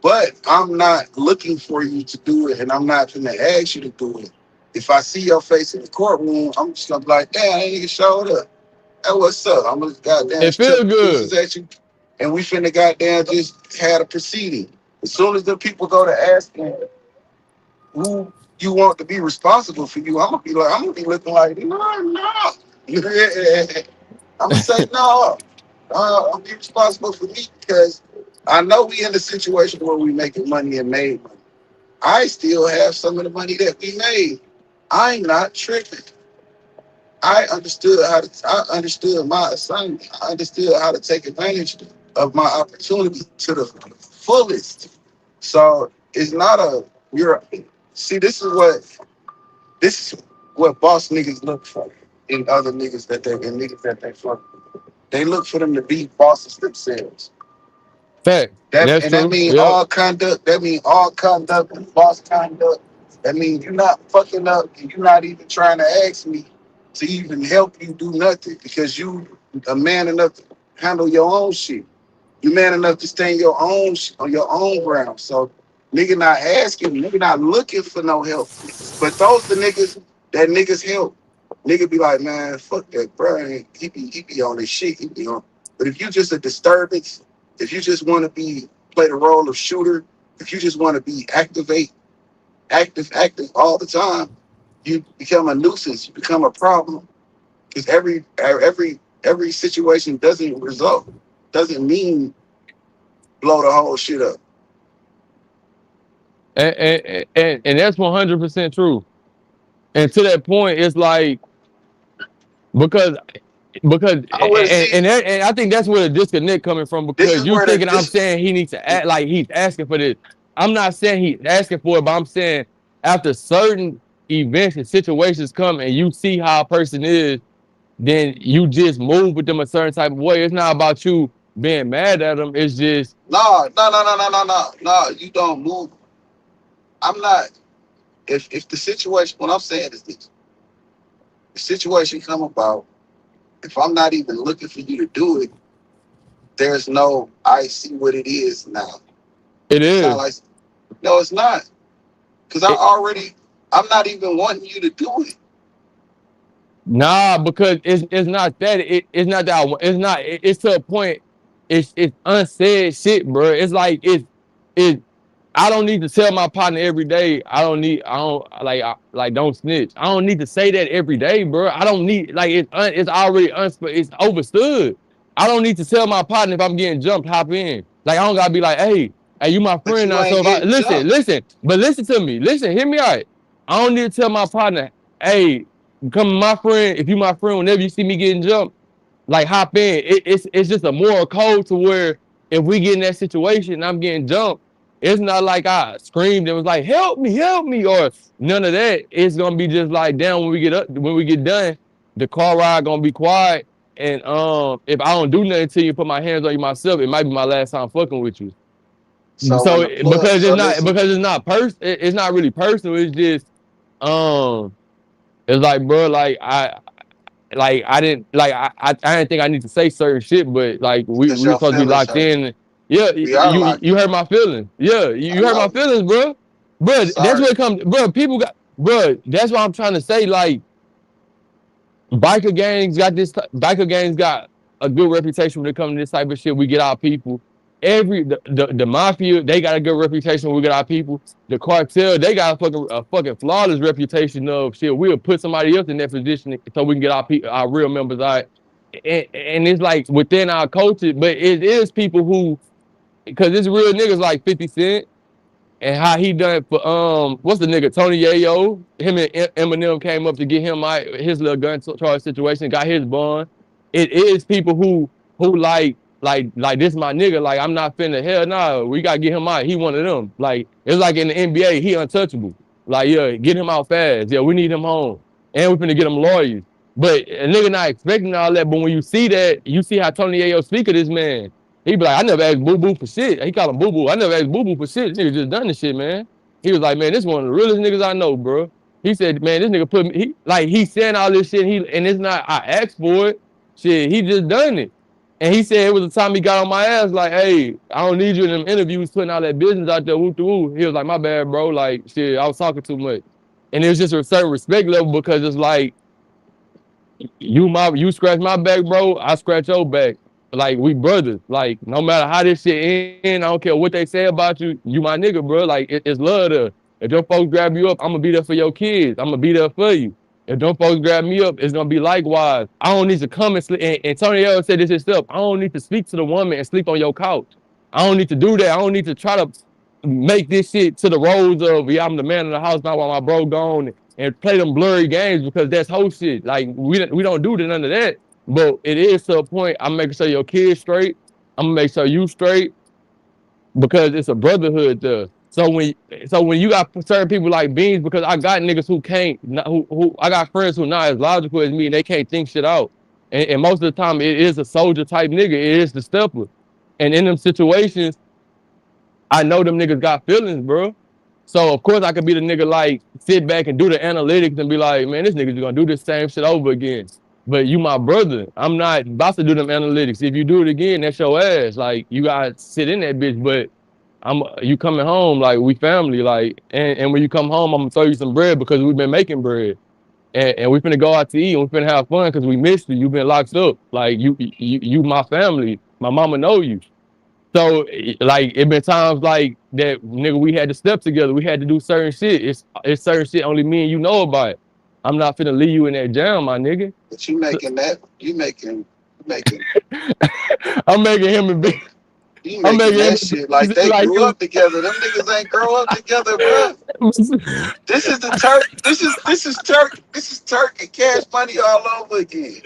But I'm not looking for you to do it and I'm not going to ask you to do it. If I see your face in the courtroom, I'm just going to be like, damn, that nigga showed up. Hey, what's up? I'm going to goddamn it feel good at you. And we finna goddamn just had a proceeding. As soon as the people go to asking who you want to be responsible for you, I'm gonna be looking like, no. I'm gonna say no. I'll be responsible for me because I know we in a situation where we making money and made money. I still have some of the money that we made. I'm not tripping. I understood my assignment. I understood how to take advantage of my opportunity to the fullest. So it's not a you're see this is what boss niggas look for in other niggas that they fuck. They look for them to be bosses themselves. Fact. That's That true. mean Yep. all conduct. That mean all conduct and boss conduct. That mean you're not fucking up and you're not even trying to ask me to even help you do nothing because you a man enough to handle your own shit. You man enough to stay in your own on your own ground. So nigga not asking, nigga not looking for no help. But those the niggas that niggas help. Nigga be like, man, fuck that, bro. He be on this shit. He be on. But if you just a disturbance, if you just want to be play the role of shooter, if you just want to be active all the time, you become a nuisance. You become a problem because every situation doesn't mean blow the whole shit up. And that's 100% true. And to that point, it's like because because I would see. and I think that's where the disconnect coming from This because is you where thinking I'm this. saying he needs to act like he's asking for this. I'm not saying he's asking for it, but I'm saying after certain events and situations come and you see how a person is, then you just move with them a certain type of way. It's not about you being mad at them. It's just No. You don't move. I'm not. If the situation, what I'm saying is this: the situation come about. If I'm not even looking for you to do it, there's no. I see what it is now. it It's not is. like no, it's not because It, I'm not even wanting you to do it. Nah, because it's not that it's not that it's not it's to a point. It's unsaid shit, bro. It's like it. I don't need to tell my partner every day. I don't like don't snitch. I don't need to say that every day, bro. I don't need like it's already it's overstood. I don't need to tell my partner if I'm getting jumped, hop in. Like I don't gotta be like, hey, you my But friend you now. So ain't if I getting jumped. but listen to me, hear me out. I don't need to tell my partner, hey, become my friend. If you my friend, whenever you see me getting jumped, like hop in. It's just a moral code to where if we get in that situation and I'm getting jumped, it's not like I screamed and was like, help me, or none of that. It's gonna be just like damn when we get done, the car ride gonna be quiet. And if I don't do nothing to you, put my hands on you myself, it might be my last time fucking with you. So when So the plug, so listen, because it's not really personal. It's just um it's like bro, I didn't I didn't think I need to say certain shit, but like because we your supposed to be feelings locked hurt. in. Yeah, We are locked you in. hurt my feelings. Yeah, I you hurt my know. feelings, bro. I'm Bro, that's sorry. what it comes. Bro, people got bro. That's what I'm trying to say. Like biker gangs got a good reputation when it comes to this type of shit. We get our people. The mafia, they got a good reputation when we get our people. The cartel, they got a fucking flawless reputation of shit. We'll put somebody else in that position so we can get our people, our real members out. And it's like within our culture, but it is people who because it's real niggas like 50 Cent and how he done it for what's the nigga Tony Yayo? Him and Eminem came up to get him out his little gun charge situation, got his bond. It is people who like this my nigga. Like I'm not finna hell no. We gotta get him out. He one of them. Like it's like in the NBA, he untouchable. Like yeah, get him out fast. Yeah, we need him home, and we finna get him lawyers. But a nigga not expecting all that. But when you see that, you see how Tony Yayo speak of this man. He be like, I never asked Boo Boo for shit. He call him Boo Boo. I never asked Boo Boo for shit. This nigga just done this shit, man. He was like, man, this one of the realest niggas I know, bro. He said, man, this nigga put me, he saying all this shit, and it's not, I asked for it. Shit, he just done it. And he said it was the time he got on my ass, like, hey, I don't need you in them interviews putting all that business out there, woo woo. He was like, my bad, bro. Like, shit, I was talking too much. And it was just a certain respect level because it's like, you scratch my back, bro. I scratch your back. Like we brothers. Like no matter how this shit end, I don't care what they say about you. You my nigga, bro. Like it's love there. If your folks grab you up, I'm gonna be there for your kids. I'm gonna be there for you. If them folks grab me up, it's gonna be likewise. I don't need to come and sleep. And Tony L said this himself. I don't need to speak to the woman and sleep on your couch. I don't need to do that. I don't need to try to make this shit to the roles of I'm the man of the house now while my bro gone and play them blurry games because that's whole shit. Like we don't do none of that. But it is to a point. I'm making sure your kids straight. I'm gonna make sure you straight because it's a brotherhood there. So when you got certain people like Beans, because I got niggas who can't, who I got friends who not as logical as me and they can't think shit out. And most of the time it is a soldier type nigga. It is the stepper. And in them situations, I know them niggas got feelings, bro. So of course I could be the nigga like sit back and do the analytics and be like, man, this nigga's gonna do this same shit over again. But you my brother. I'm not about to do them analytics. If you do it again, that's your ass. Like you gotta sit in that bitch. But you coming home, like we family, like and when you come home, I'm gonna throw you some bread because we've been making bread. And we finna go out to eat and we finna have fun because we missed you. You've been locked up. Like you my family. My mama know you. So like it been times like that, nigga. We had to step together. We had to do certain shit. It's certain shit only me and you know about it. I'm not finna leave you in that jam, my nigga. But you making that, you making, I'm making him and be. you I'm making making him that shit like they like grew up together. Them niggas ain't grow up together, bro. This is the Turk. This is Turk and Cash Money all over again.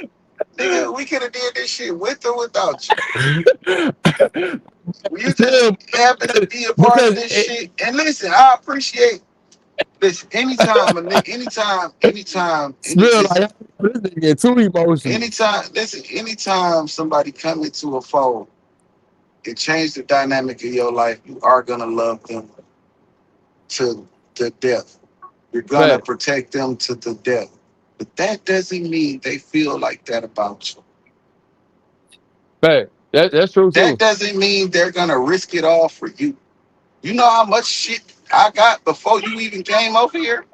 Nigga, we could have did this shit with or without you. You just still happen to be a part of because this shit. And listen, I appreciate. Listen, anytime a nigga, still like this nigga get too emotional. anytime somebody come into a fold and change the dynamic of your life, you are gonna love them to the death. You're gonna Fact, protect them to the death. But that doesn't mean they feel like that about you. fact. That's true That too. doesn't mean they're gonna risk it all for you. You know how much shit I got before you even came over here?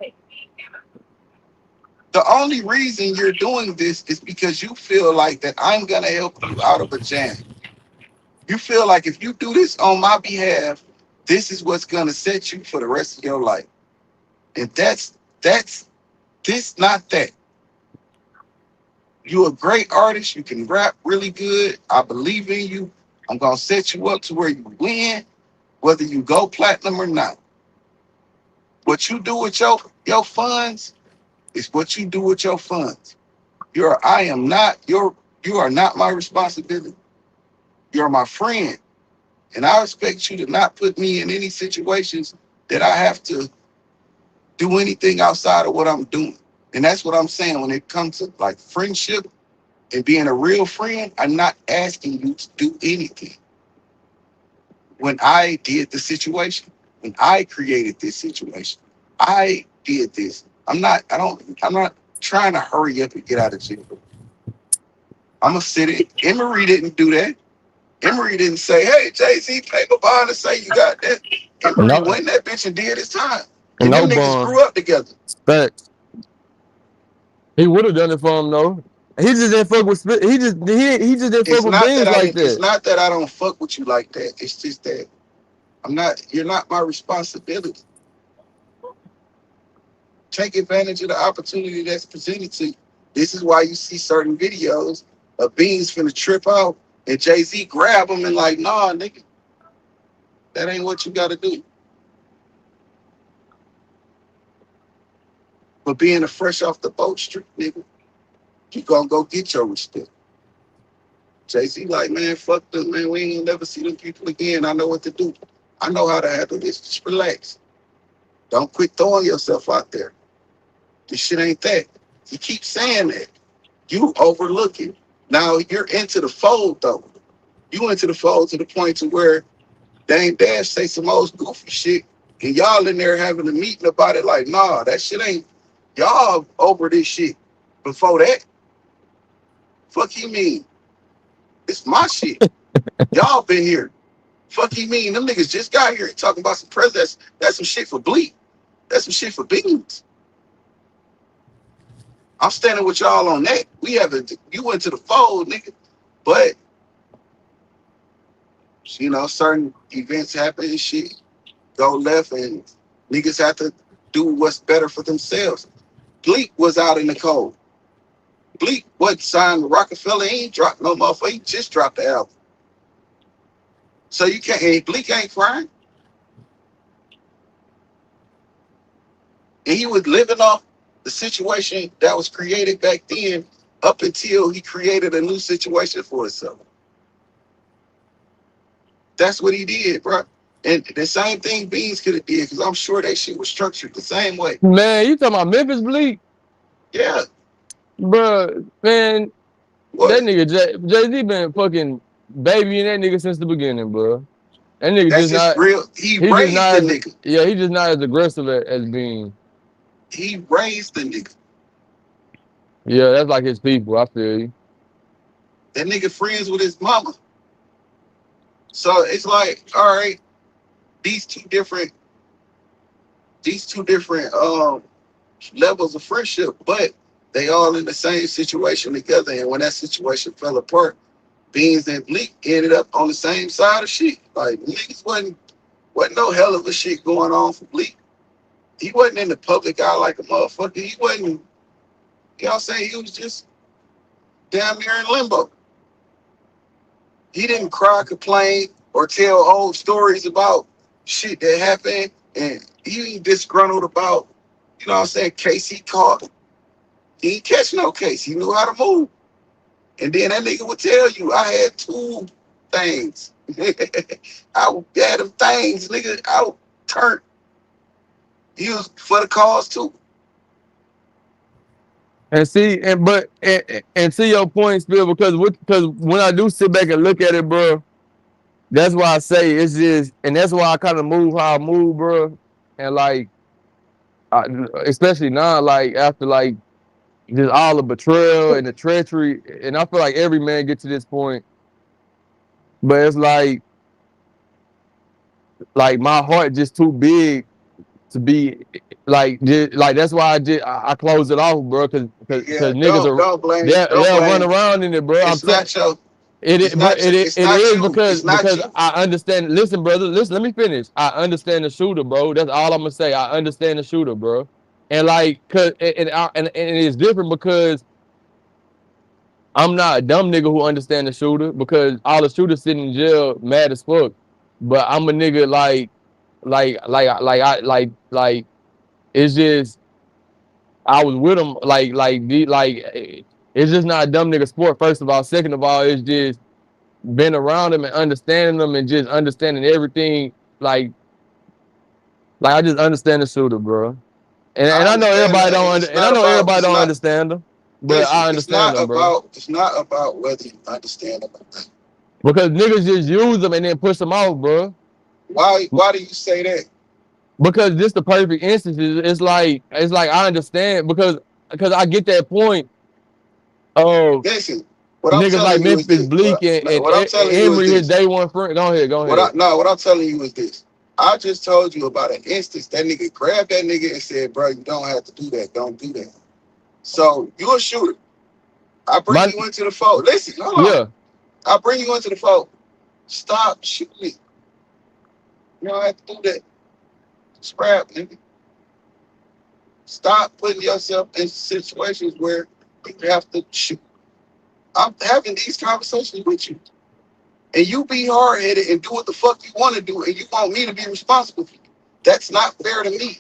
The only reason you're doing this is because you feel like that I'm gonna help you out of a jam. You feel like if you do this on my behalf, this is what's gonna set you for the rest of your life. And that's this, not that. You're a great artist. You can rap really good. I believe in you. I'm gonna set you up to where you win, whether you go platinum or not. What you do with your funds is what you do with your funds. You are not my responsibility. You're my friend. And I expect you to not put me in any situations that I have to do anything outside of what I'm doing. And that's what I'm saying when it comes to like friendship and being a real friend. I'm not asking you to do anything. When I did the situation, when I created this situation, I did this. I'm not trying to hurry up and get out of jail. I'm gonna sit it. Emery didn't do that. Emery didn't say, "Hey, Jay-Z, pay my bond and say you got that." Emery No, went in that bitch and did his time. And no them niggas bond. grew up together. Facts. He would have done it for him though. He just didn't fuck with he just didn't fuck It's with not that Beans I like didn't. It's that. not that I don't fuck with you like that. It's just that I'm not. You're not my responsibility. Take advantage of the opportunity that's presented to you. This is why you see certain videos of Beans finna trip out and Jay-Z grab him and like, nah, nigga, that ain't what you gotta do. But being a fresh off the boat street, nigga, you gonna go get your respect. Jay-Z like, man, fuck them, man. We ain't gonna never see them people again. I know what to do. I know how to handle this. Just relax. Don't quit throwing yourself out there. This shit ain't that. You keep saying that. You overlook it. Now you're into the fold though. You into the fold to the point to where Dame Dash say some old goofy shit, and y'all in there having a meeting about it. Like, nah, that shit ain't. Y'all over this shit. Before that, fuck you mean? It's my shit. Y'all been here. Fuck you mean? Them niggas just got here talking about some presidents. That's some shit for Bleak. That's some shit for Beans. I'm standing with y'all on that. You went to the fold, nigga. But, you know, certain events happen and shit go left and niggas have to do what's better for themselves. Bleak was out in the cold. Bleak wasn't signed to Rockefeller. He ain't dropped no motherfucker. He just dropped the album. So you can't. And Bleak ain't crying, and he was living off the situation that was created back then, up until he created a new situation for himself. That's what he did, bro. And the same thing Beans could have did, because I'm sure that shit was structured the same way. Man, you talking about Memphis Bleak? Yeah. Bro, man, What? that nigga Jay-Z been fucking babying that nigga since the beginning, bro. That nigga That's just his not, real. He he just raised not the as, nigga. yeah, he just not as aggressive as Bean. He raised the nigga. Yeah, that's like his people, I feel you. That nigga friends with his mama. So it's like, all right, these two different levels of friendship, but they all in the same situation together. And when that situation fell apart, Beans and Bleak ended up on the same side of shit. Like niggas wasn't no hell of a shit going on for Bleak. He wasn't in the public eye like a motherfucker. He wasn't, you know what I'm saying? He was just damn near in limbo. He didn't cry, complain, or tell old stories about shit that happened. And he ain't disgruntled about, you know what I'm saying, case he caught. He ain't catch no case. He knew how to move. And then that nigga would tell you, I had two things. I had them things, nigga. I turned. He was for the cause too. And see, and see your point, Spill, because when I do sit back and look at it, bro, that's why I say it's just, and that's why I kind of move how I move, bro. And like, especially now, like after like just all the betrayal and the treachery, and I feel like every man gets to this point, but it's like my heart just too big to be like that's why I close it off, bro, because Yeah, niggas are don't blame, don't they'll run blame. around in it, bro. I'm It's telling. not your, It, it's bro, not your, it's it not is you. It's not because you. I understand. Listen, brother, listen. Let me finish. I understand the shooter, bro. That's all I'm gonna say. I understand the shooter, bro. And like, and it's different because I'm not a dumb nigga who understand the shooter, because all the shooters sitting in jail mad as fuck. But I'm a nigga like it's just I was with him it's just not a dumb nigga sport. First of all, second of all, it's just been around him and understanding them and just understanding everything. Like I just understand the shooter, bro. And I I know understand everybody that, don't and under, and I know everybody don't understand them, but listen, I understand them, bro. it's not about whether you understand them. Because niggas just use them and then push them off, bro. Why do you say that? Because this the perfect instance. It's like I understand because I get that point of Listen, what I'm niggas like telling you is Memphis this. Bleak and What I'm telling you is Emery, his this. day one friend. Go ahead, go ahead. What I'm telling you is this. I just told you about an instance that nigga grabbed that nigga and said, bro, you don't have to do that. Don't do that. So you a shooter. I bring you into the fold. Listen, hold on. Yeah. I bring you into the fold. Stop shooting me. You don't have to do that. Scrap, nigga. Stop putting yourself in situations where you have to shoot. I'm having these conversations with you. And you be hard-headed and do what the fuck you want to do, and you want me to be responsible for you. That's not fair to me.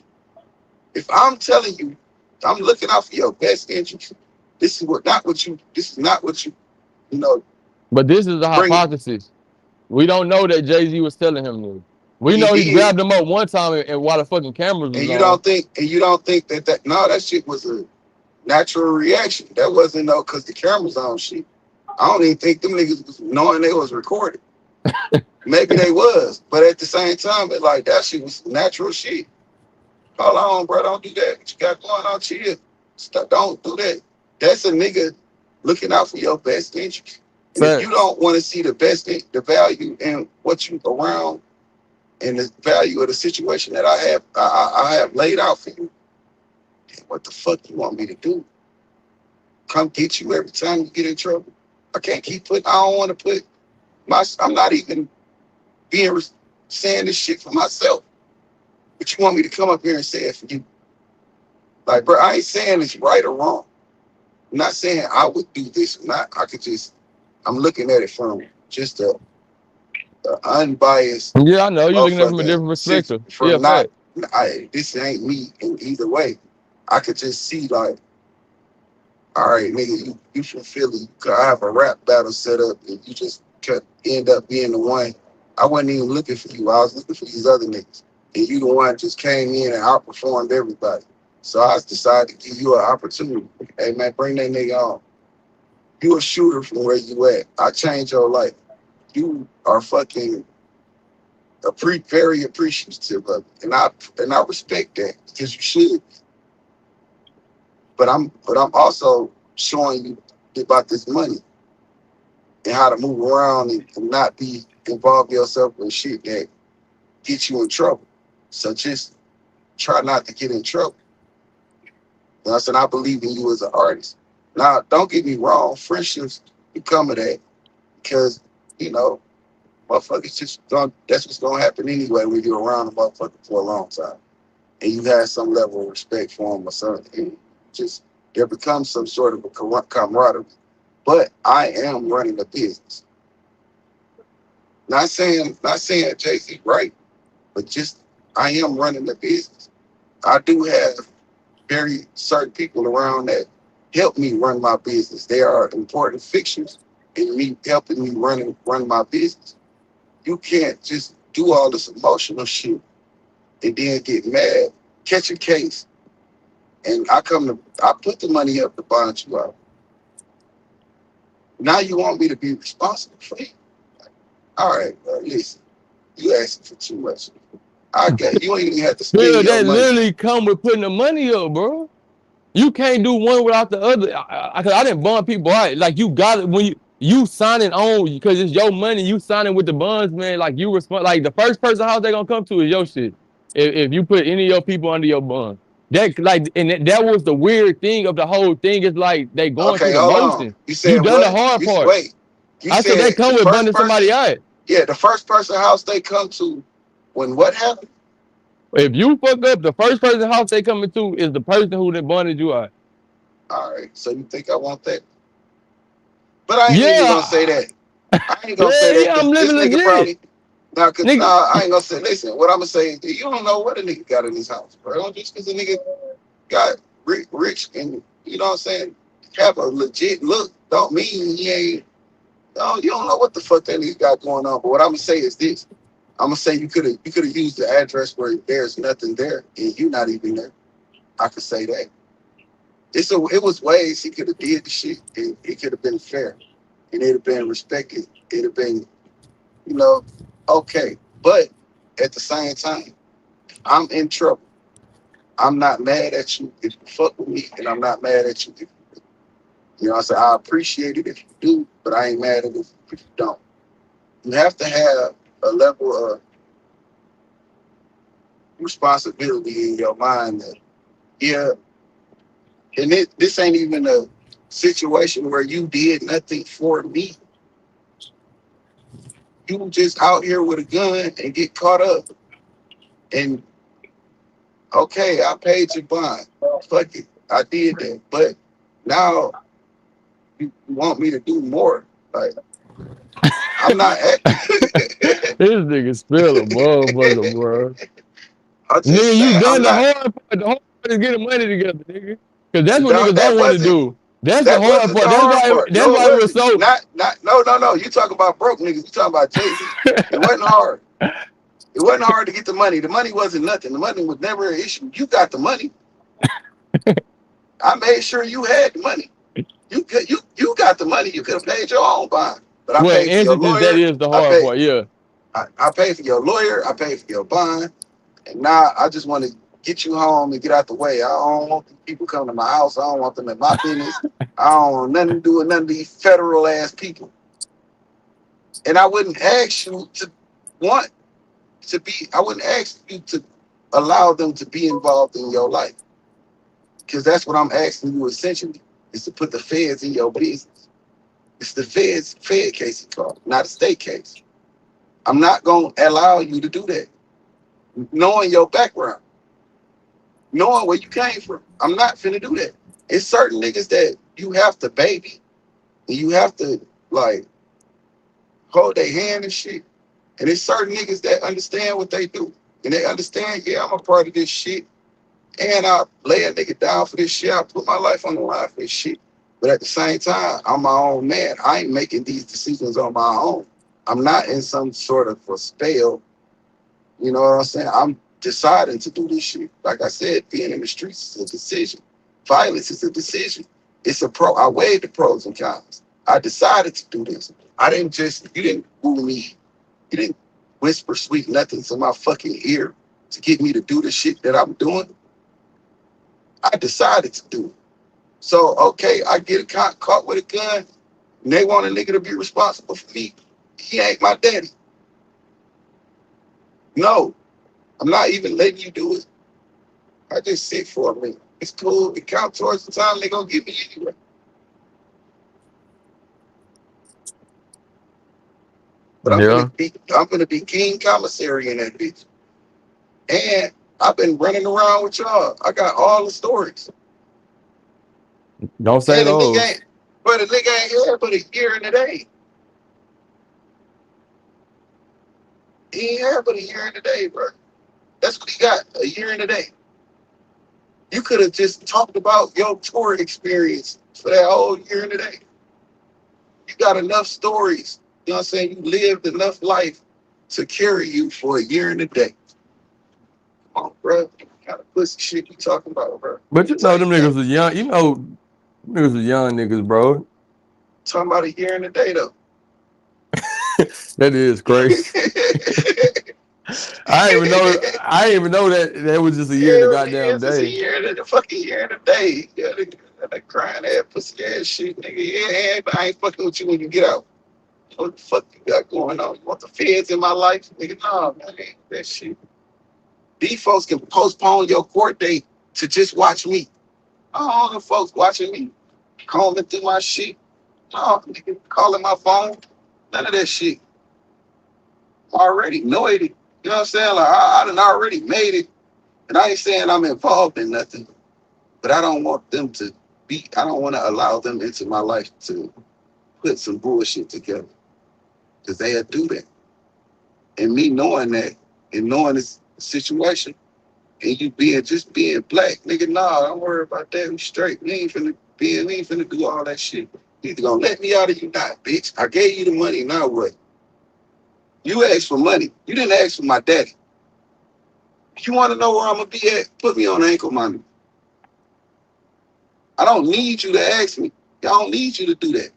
If I'm telling you, I'm looking out for your best interest. This is not what you, you know, But this is a bring it. hypothesis. We don't know that Jay-Z was telling him this. We He know he did. grabbed him up one time and while the fucking cameras was And on. you don't think that no, that shit was a natural reaction. That wasn't no because the cameras on shit. I don't even think them niggas was knowing they was recorded. Maybe they was, but at the same time, it like that shit was natural shit. Hold on, bro, don't do that. What you got going on? Chill. Stop, don't do that. That's a nigga looking out for your best interest. And if you Facts. don't want to see the the value in what you around and the value of the situation that I have laid out for you, what the fuck you want me to do? Come get you every time you get in trouble? I can't keep putting. I don't want to put I'm not even being saying this shit for myself. But you want me to come up here and say it for you? Like, bro, I ain't saying it's right or wrong. I'm not saying I would do this or not. I'm looking at it from just a unbiased Yeah, I know you looking at it from a motherfucking different shit perspective. Yeah, from not. fact. This ain't me in either way. I could just see like, all right, nigga, you from Philly. I have a rap battle set up, and you just could end up being the one. I wasn't even looking for you. I was looking for these other niggas, and you the one just came in and outperformed everybody. So I decided to give you an opportunity. Hey man, bring that nigga on. You a shooter from where you at. I changed your life. You are fucking very appreciative of it, and I respect that because you should. But I'm also showing you about this money and how to move around and not be involve yourself in shit that gets you in trouble. So just try not to get in trouble. You know what I'm saying? I believe in you as an artist. Now, don't get me wrong, friendships become of that because, you know, motherfuckers just don't, that's what's gonna happen anyway when you're around a motherfucker for a long time. And you have some level of respect for them or something. And just there becomes some sort of a camaraderie. But I am running a business. Not saying Jay-Z right, but just I am running a business. I do have very certain people around that help me run my business. They are important fixtures in me helping me run my business. You can't just do all this emotional shit and then get mad, catch a case, and I put the money up to bond you out. Now you want me to be responsible for it. All right, bro, listen, you asking for too much. I got you ain't even have to spend Bill, your that money. literally come with putting the money up, bro. You can't do one without the other. I didn't bond people out. Like you got it when you signing on because it's your money. You signing with the bonds, man. Like you respond. Like the first person house they gonna come to is your shit. If you put any of your people under your bond, that like and that was the weird thing of the whole thing. Is like they going through Okay, the hold on. motion. You You said done the what? hard part. Wait. You I said they said come the with first bundling somebody person. out. Yeah, the first person house they come to when what happened? If you fuck up, the first person house they coming to is the person who then bonded you out. All right, so you think I want that? But I ain't even gonna say Yeah, that. I ain't gonna say yeah, that yeah. I'm because this living nigga legit, probably now. Cause nigga. nah, I ain't gonna say. Listen, what I'm gonna say is you don't know what a nigga got in his house, bro. Don't just because a nigga got rich and you know what I'm saying have a legit look don't mean he ain't. No, you don't know what the fuck that nigga got going on. But what I'm gonna say is this: I'm gonna say you could have used the address where there's nothing there and you not even there. I could say that. It was ways he could have did the shit and it could have been fair and it'd have been respected. It'd have been, you know, okay. But at the same time, I'm in trouble. I'm not mad at you if you fuck with me, and I'm not mad at you if you know. I said I appreciate it if you do, but I ain't mad at it if you don't. You have to have a level of responsibility in your mind that yeah, and this ain't even a situation where you did nothing for me. You just out here with a gun and get caught up. And okay, I paid your bond. Fuck it, I did that. But now you want me to do more? Like I'm not acting. This nigga spill a motherfucker, bro. I'm just Nigga, you saying I'm done the not. hard part. The hard part is getting money together, nigga. Cause that's what Dog, niggas don't want to do. That's the that hard wasn't the part. That's hard why. part. That's No, it why it was wasn't. so. Not no. You talking about broke niggas. You talking about Jay-Z. It wasn't hard. It wasn't hard to get the money. The money wasn't nothing. The money was never an issue. You got the money. I made sure you had the money. You got the money. You could have paid your own bond. But I Well, in paid for your instances, that lawyer. is the I hard paid part. Yeah. I paid for your lawyer. I paid for your bond. And now I just want to get you home and get out the way. I don't want people coming to my house. I don't want them in my business. I don't want nothing to do with none of these federal ass people. And I wouldn't ask you to want to be, I wouldn't ask you to allow them to be involved in your life. Because that's what I'm asking you essentially, is to put the feds in your business. It's the fed case it's called, not a state case. I'm not going to allow you to do that. Knowing your background, knowing where you came from. I'm not finna do that. It's certain niggas that you have to baby and you have to like hold their hand and shit. And there's certain niggas that understand what they do. And they understand, yeah, I'm a part of this shit. And I lay a nigga down for this shit. I put my life on the line for this shit. But at the same time, I'm my own man. I ain't making these decisions on my own. I'm not in some sort of a spell. You know what I'm saying? I'm deciding to do this shit. Like I said, being in the streets is a decision. Violence is a decision. It's a pro. I weighed the pros and cons. I decided to do this. I didn't just, you didn't woo me. You didn't whisper sweet nothings in my fucking ear to get me to do the shit that I'm doing. I decided to do it. So, okay, I get caught with a gun, and they want a nigga to be responsible for me. He ain't my daddy. No, I'm not even letting you do it. I just sit for a minute. It's cool. It count towards the time they gonna give me anyway. But Yeah. I'm gonna be king commissary in that bitch. And I've been running around with y'all. I got all the stories. Don't say And the nigga those. ain't, but the nigga ain't here but a year and a day. He ain't here but a year and a day, bro. That's what he got, a year and a day. You could have just talked about your tour experience for that whole year and a day. You got enough stories. You know what I'm saying? You lived enough life to carry you for a year and a day. Come on, bro. What kind of pussy shit you talking about, bro? But you know them niggas are young. You know them niggas are young niggas, bro. Talking about a year and a day, though. That is crazy. I didn't even know that was just a year and a goddamn It's just a day. year and a fucking year and a day. Yeah, that crying ass pussy ass shit, nigga. Yeah, but I ain't fucking with you when you get out. What the fuck you got going on? You want the feds in my life? Nigga, nah, man, ain't that shit. These folks can postpone your court date to just watch me. All the folks watching me, calling through my shit. No, nigga, calling my phone. None of that shit. Already know it. You know what I'm saying? Like, I done already made it. And I ain't saying I'm involved in nothing, but I don't want them to be, I don't want to allow them into my life to put some bullshit together. Because they'll do that. And me knowing that and knowing this situation, and you being black, nigga, nah, don't worry about that. We straight. We ain't finna do all that shit. You either gonna let me out or you not, bitch. I gave you the money, now what? You asked for money. You didn't ask for my daddy. If you want to know where I'm gonna be at, put me on ankle monitor. I don't need you to ask me. I don't need you to do that.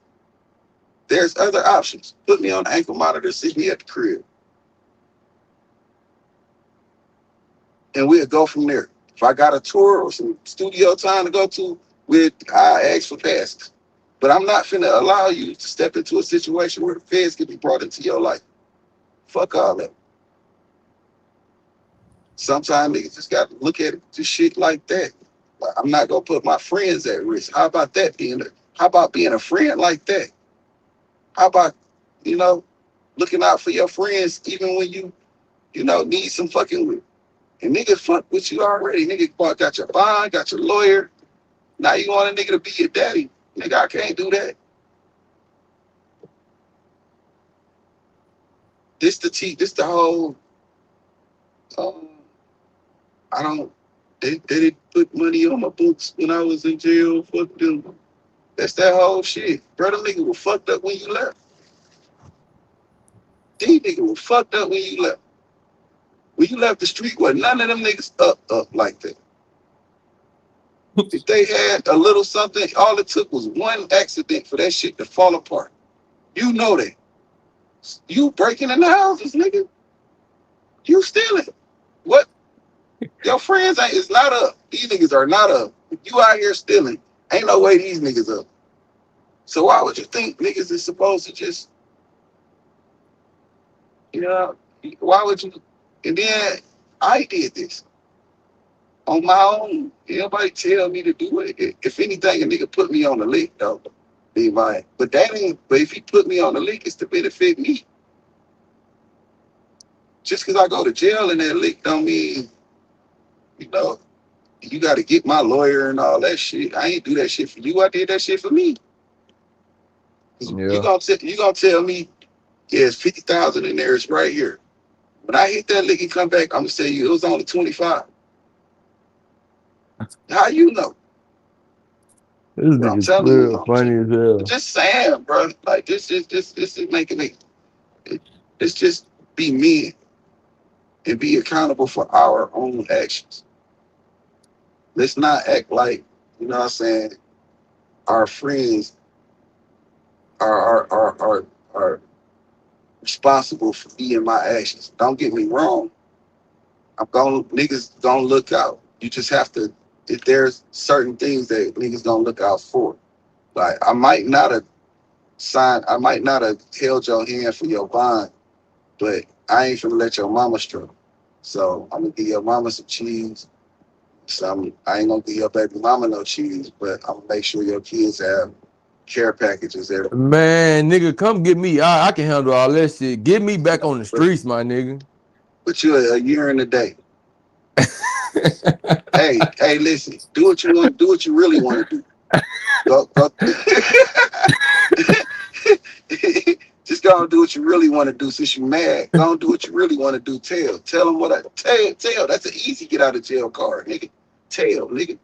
There's other options. Put me on ankle monitor, sit me at the crib. And we'll go from there. If I got a tour or some studio time to go to, I ask for passes. But I'm not finna allow you to step into a situation where the feds can be brought into your life. Fuck all that. Sometimes niggas just got to look at it to shit like that. Like, I'm not gonna put my friends at risk. How about that how about being a friend like that? How about, looking out for your friends even when you need some fucking with. And niggas fuck with you already. Nigga got your bond, got your lawyer. Now you want a nigga to be your daddy. Nigga, I can't do that. This the whole, I don't, they didn't put money on my books when I was in jail. Fuck them. That's that whole shit. Brother, nigga was fucked up when you left. These niggas were fucked up when you left. When you left the street, well, none of them niggas up like that. If they had a little something, all it took was one accident for that shit to fall apart. You know that. You breaking in the houses, nigga. You stealing. What? Your friends is not up. These niggas are not up. If you out here stealing, ain't no way these niggas up. So why would you think niggas is supposed to just, why would you? And then I did this on my own. Nobody tell me to do it. If anything, a nigga put me on the lick, though. Be mine. But if he put me on the lick, it's to benefit me. Just because I go to jail in that lick don't mean, you got to get my lawyer and all that shit. I ain't do that shit for you. I did that shit for me. Yeah. You gonna tell me Yeah, it's 50,000 in there. It's right here. When I hit that lick and come back, I'm gonna say you it was only 25. How you know? This But I'm nigga's telling you, real funny as hell. just saying, bro. Like this is making it. Let's just be men and be accountable for our own actions. Let's not act like, you know what I'm saying, our friends are responsible for me and my actions. Don't get me wrong. I'm going niggas gonna look out. You just have to if there's certain things that niggas gonna look out for. Like I might not have held your hand for your bond, but I ain't finna let your mama struggle. So I'm gonna give your mama some cheese. I ain't gonna give your baby mama no cheese, but I'm gonna make sure your kids have care packages there. Man, nigga, come get me. I can handle all that shit. Get me back on the But streets, my nigga. but you a year in a day. Hey, listen, do what you want, do what you really want to do. Go. Just go and do what you really want to do. Since you mad, go and do what you really want to do. Tell them what I tell. That's an easy get out of jail card, nigga. Tell, nigga.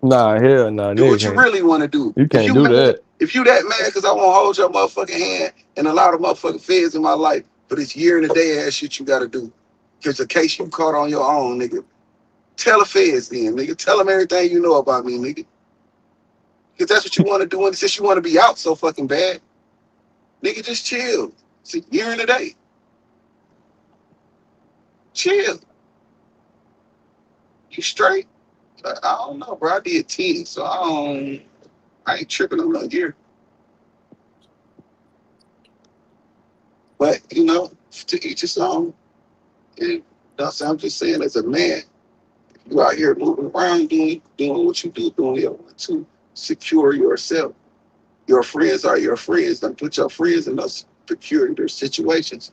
Nah, hell nah, Do nigga what you can't. really want to do. You If can't you do mad, that. if you that mad because I won't hold your motherfucking hand and allow the motherfucking feds in my life for this year and a day ass shit you got to do. Because the case you caught on your own, nigga. Tell the feds then, nigga. Tell them everything you know about me, nigga. Because that's what you want to do. And since you want to be out so fucking bad, nigga, just chill. It's a year and a day. Chill. You straight? I don't know, bro. I did 10, so I ain't tripping on no year. But, to each his own. And I'm just saying, as a man, you out here moving around, doing what you do, doing your want to secure yourself. Your friends are your friends. Don't put your friends in those peculiar situations.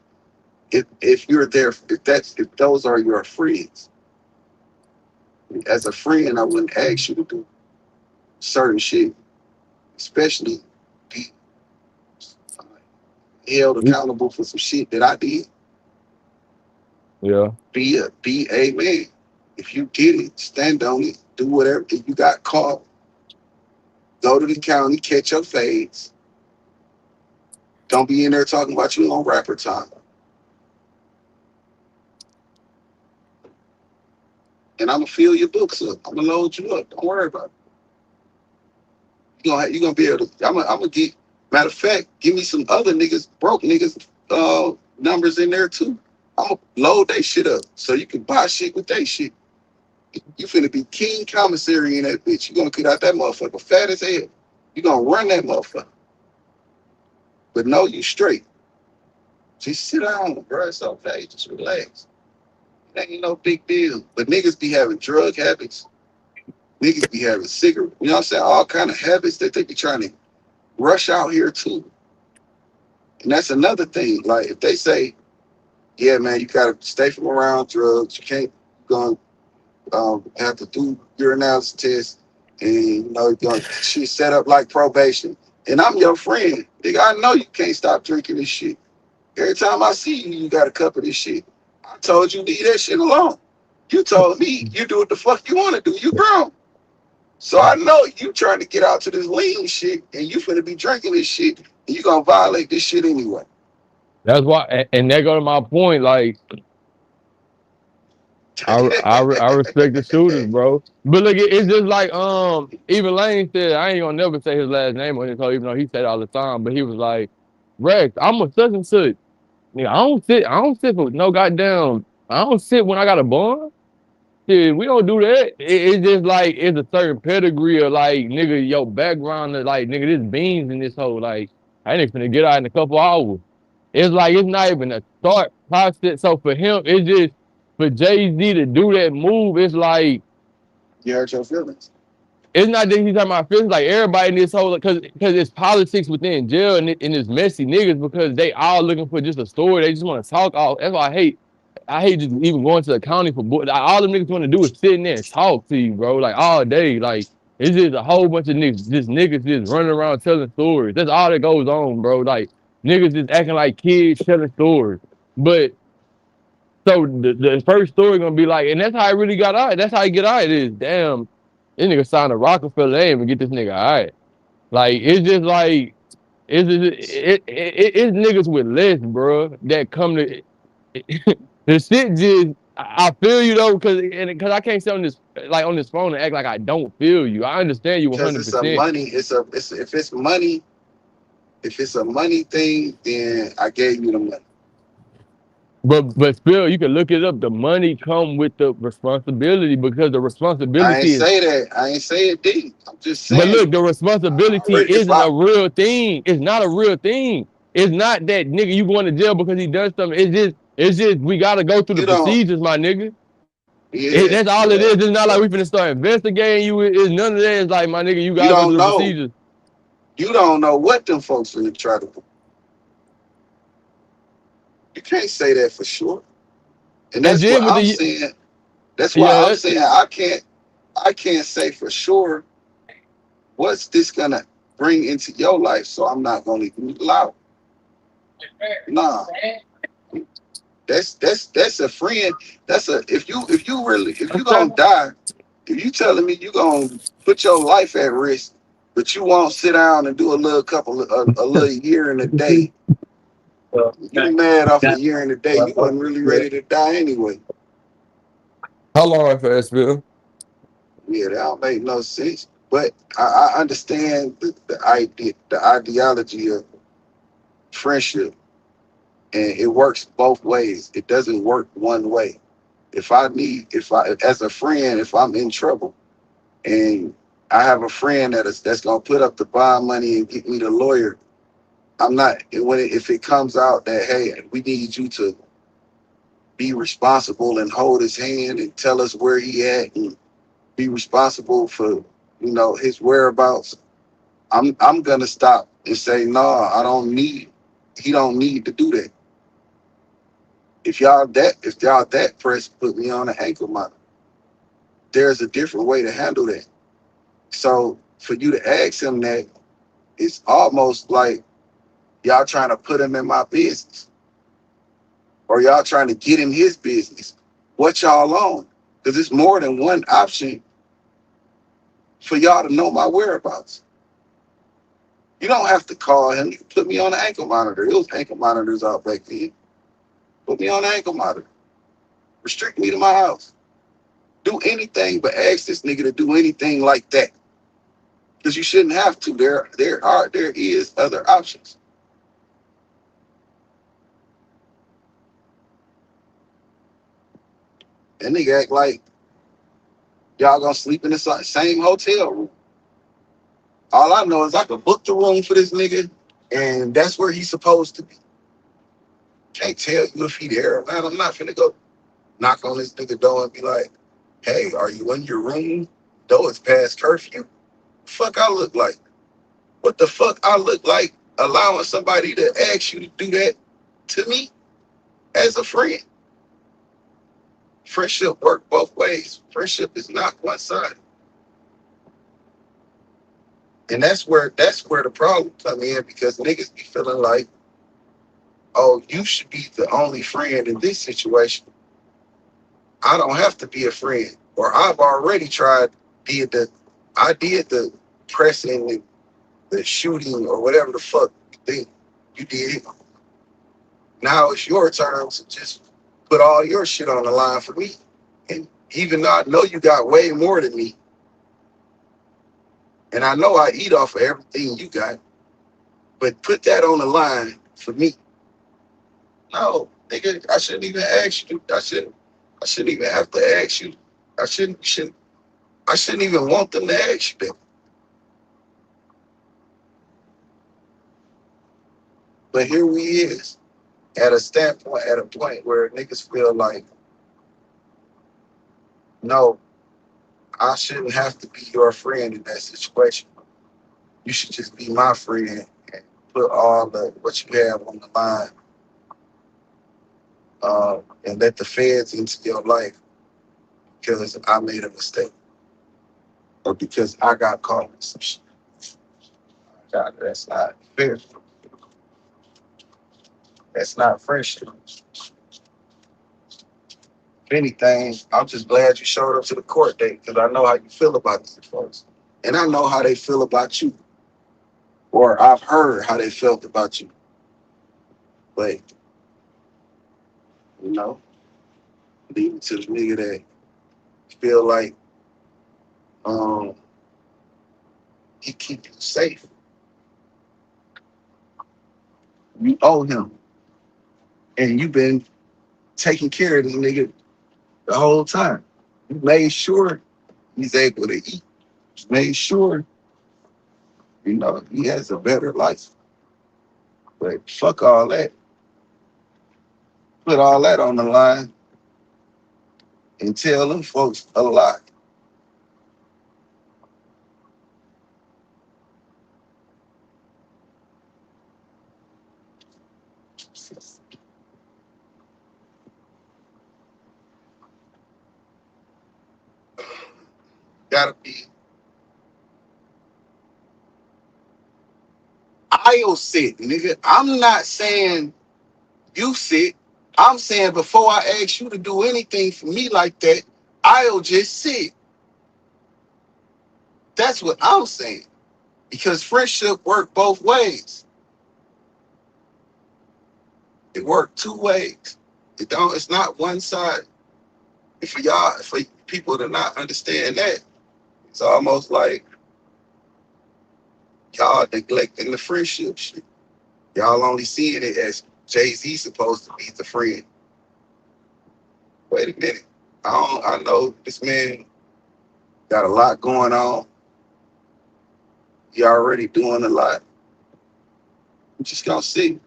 If you're there, if those are your friends, as a friend, I wouldn't ask you to do certain shit, especially be uh, held accountable for some shit that I did. Yeah. Be a man. If you did it, stand on it, do whatever. If you got caught, go to the county, catch your fades. Don't be in there talking about you on rapper time. And I'm gonna fill your books up. I'm gonna load you up. Don't worry about it. You gonna be able to. I'm gonna get. Matter of fact, give me some other niggas, broke niggas, numbers in there too. I'm gonna load that shit up so you can buy shit with that shit. You finna be king commissary in that bitch. You gonna get out that motherfucker fat as hell. You gonna run that motherfucker. But no, you straight. Just sit down, bro. It's okay. Just relax. It ain't no big deal. But niggas be having drug habits. Niggas be having cigarette. You know what I'm saying? All kind of habits that they be trying to rush out here too. And that's another thing. Like if they say, yeah, man, you gotta stay from around drugs. You can't go have to do urinalysis test, and you're gonna shit set up like probation. And I'm your friend, nigga. I know you can't stop drinking this shit. Every time I see you, you got a cup of this shit. I told you leave that shit alone. You told me you do what the fuck you want to do. You grown. So I know you trying to get out to this lean shit, and you finna be drinking this shit, and you gonna violate this shit anyway. That's why, and that go to my point. Like, I respect the shooters, bro. But look, it's just like even Lane said. I ain't gonna never say his last name on his whole, even though he said it all the time. But he was like, Rex, I'm a such and such. Nigga, I don't sit for no goddamn. I don't sit when I got a bond. Shit, we don't do that. It's just like it's a certain pedigree of like nigga, your background of like nigga, this beans in this hole. Like I ain't finna get out in a couple hours. It's like it's not even a thought process. So for him, it's just for Jay-Z to do that move, it's like You hurt your feelings. it's not that he's talking about feelings like everybody in this whole because it's politics within jail and it's messy niggas because they all looking for just a story. They just want to talk all. That's why I hate just even going to the county for like, all the niggas want to do is sit in there and talk to you, bro. Like all day. Like it's just a whole bunch of niggas just running around telling stories. That's all that goes on, bro. Like Niggas just acting like kids telling stories. But so the first story gonna be like, and that's how I really got out. That's how I get out. It is damn. This nigga signed a Rockefeller. They ain't even get this nigga out. Like it's just like it's niggas with less, bro, that come to the shit. Just I feel you though, because I can't sit on this like on this phone and act like I don't feel you. I understand you Because it's a 100%. money, if it's money, if it's a money thing, then I gave you the money. But still, you can look it up. The money come with the responsibility because the I ain't responsibility is. say that. I ain't say it did. I'm just But saying look, the responsibility already if isn't I a real thing. It's not a real thing. It's not that nigga you going to jail because he done something. It's just we gotta go through the you don't procedures, my nigga. yeah, That's all it yeah. is. It's not like But we finna start investigating you. It's none of that. It's like my nigga, you you gotta go through don't the know. procedures. You don't know what them folks finna try to do. You can't say that for sure. And And that's then what with I'm the saying. That's why yeah, I'm saying I can't say for sure what's this gonna bring into your life. So I'm not gonna even allow it. Nah. That's a friend. That's a if you really if you okay. gonna die, if you telling me you gonna put your life at risk, but you won't sit down and do a little year in a day, you mad off a year in a day, you wasn't really ready to die anyway. How long for SPL? Yeah, that don't make no sense. But I understand the ideology of friendship, and it works both ways. It doesn't work one way. If I as a friend, if I'm in trouble and I have a friend that's gonna put up the bond money and get me the lawyer, I'm not if it comes out that hey, we need you to be responsible and hold his hand and tell us where he at and be responsible for his whereabouts. I'm gonna stop and say no, I don't need. He don't need to do that. If y'all that pressed, put me on an ankle monitor. There's a different way to handle that. So for you to ask him that, it's almost like y'all trying to put him in my business or y'all trying to get in his business. What y'all on? Because it's more than one option for y'all to know my whereabouts. You don't have to call him. You can put me on the ankle monitor. It was ankle monitors out back then. Put me on the ankle monitor. Restrict me to my house. Do anything but ask this nigga to do anything like that. Because you shouldn't have to. There is other options. And nigga act like y'all gonna sleep in the same hotel room. All I know is I could book the room for this nigga, and that's where he's supposed to be. Can't tell you if he there or not. I'm not finna go knock on this nigga door and be like, "Hey, are you in your room? Though it's past curfew." Fuck, I look like. What the fuck I look like allowing somebody to ask you to do that to me as a friend? Friendship work both ways. Friendship is not one sided. And that's where the problem come in because niggas be feeling like, oh, you should be the only friend in this situation. I don't have to be a friend. Or I've already did the I did the pressing, the shooting or whatever the fuck you think you did. Now it's your turn to just put all your shit on the line for me. And even though I know you got way more than me, and I know I eat off of everything you got, but put that on the line for me. No, nigga, I shouldn't even ask you. I shouldn't even have to ask you. I shouldn't even want them to ask you that. But here we is at a point where niggas feel like, no, I shouldn't have to be your friend in that situation. You should just be my friend and put all the what you have on the line, and let the feds into your life because I made a mistake or because I got caught in some shit. God, that's not fair. That's not friendship. If anything, I'm just glad you showed up to the court date because I know how you feel about these folks. And I know how they feel about you. Or I've heard how they felt about you. But, you know, leave it to the nigga that feel like um he keep you safe. You owe him. And you've been taking care of this nigga the whole time. You made sure he's able to eat. You made sure, you know, he has a better life. But fuck all that. Put all that on the line and tell them folks a lot. Gotta be. I'll sit, nigga. I'm not saying you sit. I'm saying before I ask you to do anything for me like that, I'll just sit. That's what I'm saying. Because friendship work both ways. It work two ways. It don't. It's not one side. And for y'all, for people to not understand that, it's almost like y'all neglecting the friendship shit. Y'all only seeing it as Jay-Z supposed to be the friend. Wait a minute. I know this man got a lot going on. He already doing a lot. I'm just gonna see.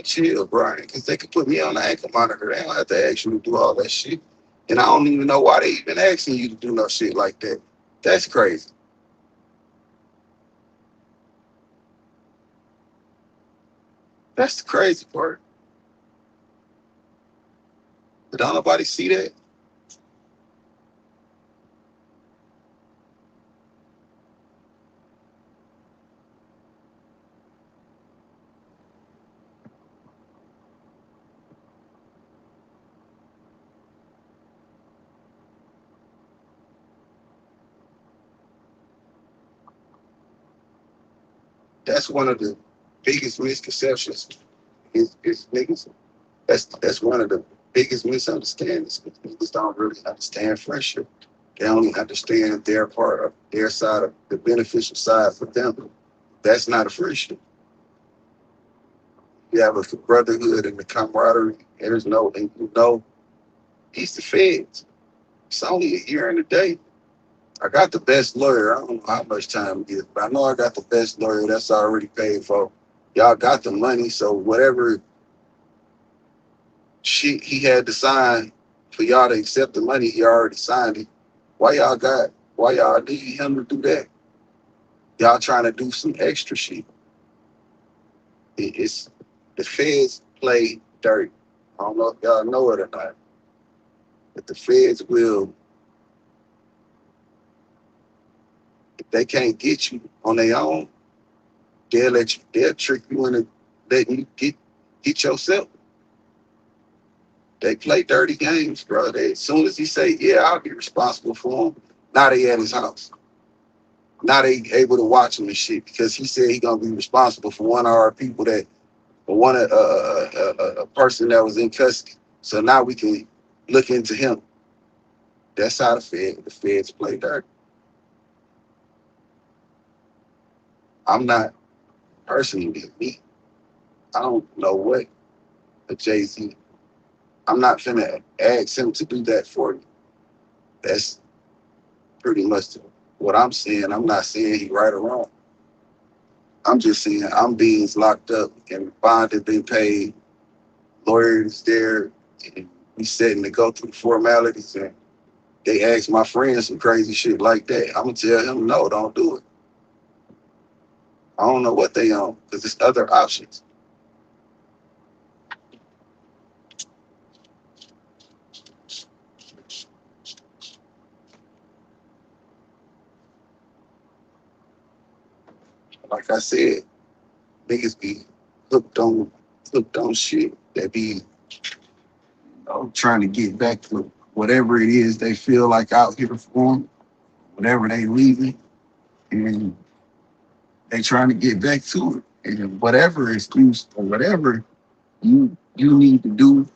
Chill, Brian, because they could put me on the ankle monitor. They don't have to ask you to do all that shit. And I don't even know why they even asking you to do no shit like that. That's crazy. That's the crazy part. But don't nobody see that. That's one of the biggest misconceptions is niggas. That's one of the biggest misunderstandings. Niggas don't really understand friendship. They only understand their part of their side of the beneficial side for them. That's not a friendship. You have a brotherhood and the camaraderie. There's no, and you know, he's the feds. It's only a year and a day. I got the best lawyer. I don't know how much time it is, but I know I got the best lawyer that's already paid for. Y'all got the money, so whatever shit he had to sign for y'all to accept the money, he already signed it. Why y'all need him to do that? Y'all trying to do some extra shit. It's the feds play dirty. I don't know if y'all know it or not, but the feds will, if they can't get you on their own, they'll trick you into letting you get yourself. They play dirty games, bro. As soon as he say, yeah, I'll be responsible for him, now they at his house. Now they able to watch him and shit because he said he gonna be responsible for one of our people that, for one a person that was in custody. So now we can look into him. That's how the feds play dirty. I'm not personally me. I don't know what a Jay-Z. I'm not finna ask him to do that for me. That's pretty much what I'm saying. I'm not saying he right or wrong. I'm just saying I'm being locked up and bond has been paid, lawyers there, and we sitting to go through the formalities and they ask my friends some crazy shit like that. I'm gonna tell him no, don't do it. I don't know what they on because there's other options. Like I said, niggas be hooked on hooked on shit that be trying to get back to whatever it is they feel like out here for 'em, whatever they leaving, and they trying to get back to it. And whatever excuse or whatever you need to do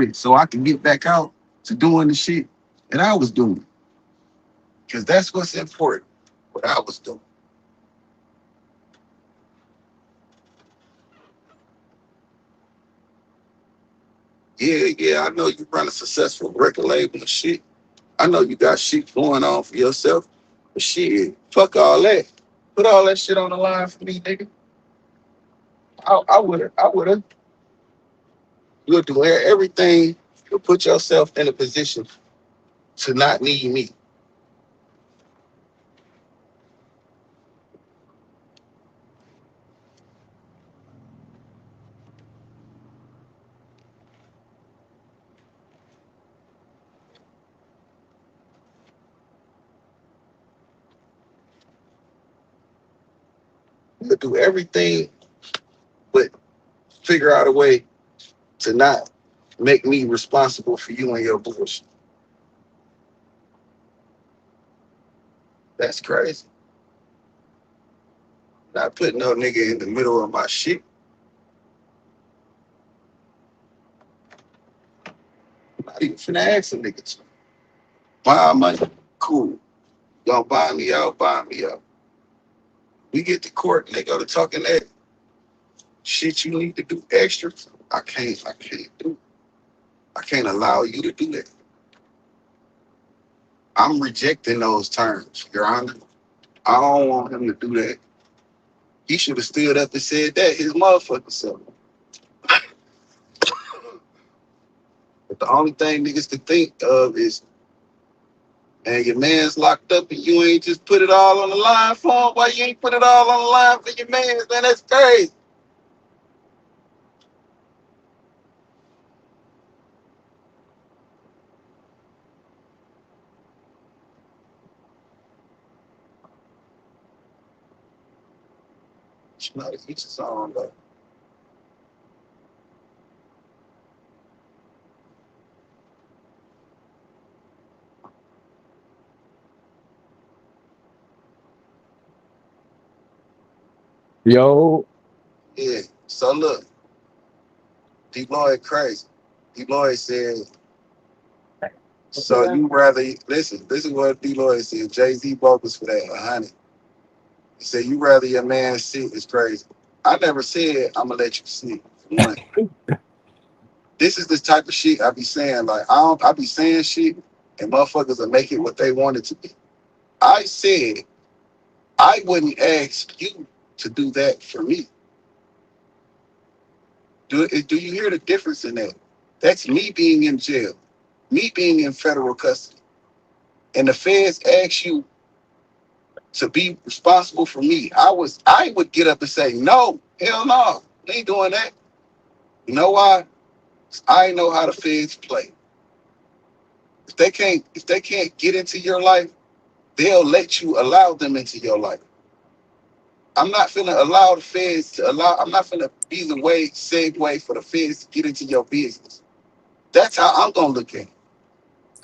it so I can get back out to doing the shit that I was doing. Because that's what's important, what I was doing. Yeah, I know you run a successful record label and shit. I know you got shit going on for yourself. But shit, fuck all that. Put all that shit on the line for me, nigga. I would have. You'll do everything to put yourself in a position to not need me. You'll do everything but figure out a way to not make me responsible for you and your bullshit. That's crazy. Not putting no nigga in the middle of my shit. Not even finna ask a nigga to buy money. Cool. Y'all buy me out, buy me out. We get to court and they go to talking that shit you need to do extra. I can't do. I can't allow you to do that. I'm rejecting those terms, Your Honor. I don't want him to do that. He should have stood up and said that his motherfucking self. But the only thing niggas can think of is, man, your man's locked up and you ain't just put it all on the line for him. Why you ain't put it all on the line for your man? Man, that's crazy. You know, each his own, though. Yo, Yeah. So look, D. Lloyd crazy. D. Lloyd said, so you rather listen, this is what D. Lloyd said. Jay-Z bogus for that, 100. He said, you rather your man sit is crazy. I never said I'm gonna let you sit. One. This is the type of shit I be saying. Like I be saying shit and motherfuckers will make it what they want it to be. I said I wouldn't ask you to do that for me. Do you hear the difference in that? That's me being in jail, me being in federal custody. And the feds ask you to be responsible for me. I would get up and say, no, hell no, they ain't doing that. You know why? 'Cause I know how the feds play. If they can't get into your life, they'll let you allow them into your life. I'm not finna allow the feds to allow. I'm not finna be the segue for the feds to get into your business. That's how I'm gonna look at it.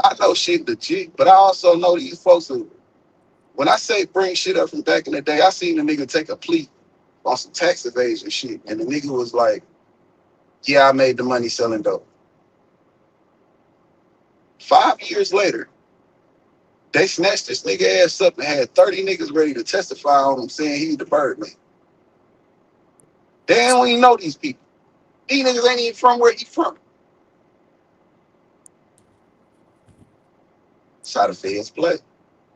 I know shit legit, but I also know these folks. When I say bring shit up from back in the day, I seen a nigga take a plea on some tax evasion shit, and the nigga was like, "Yeah, I made the money selling dope." 5 years later, they snatched this nigga ass up and had 30 niggas ready to testify on him saying he's the Birdman. They don't even know these people. These niggas ain't even from where he from. That's how the feds play.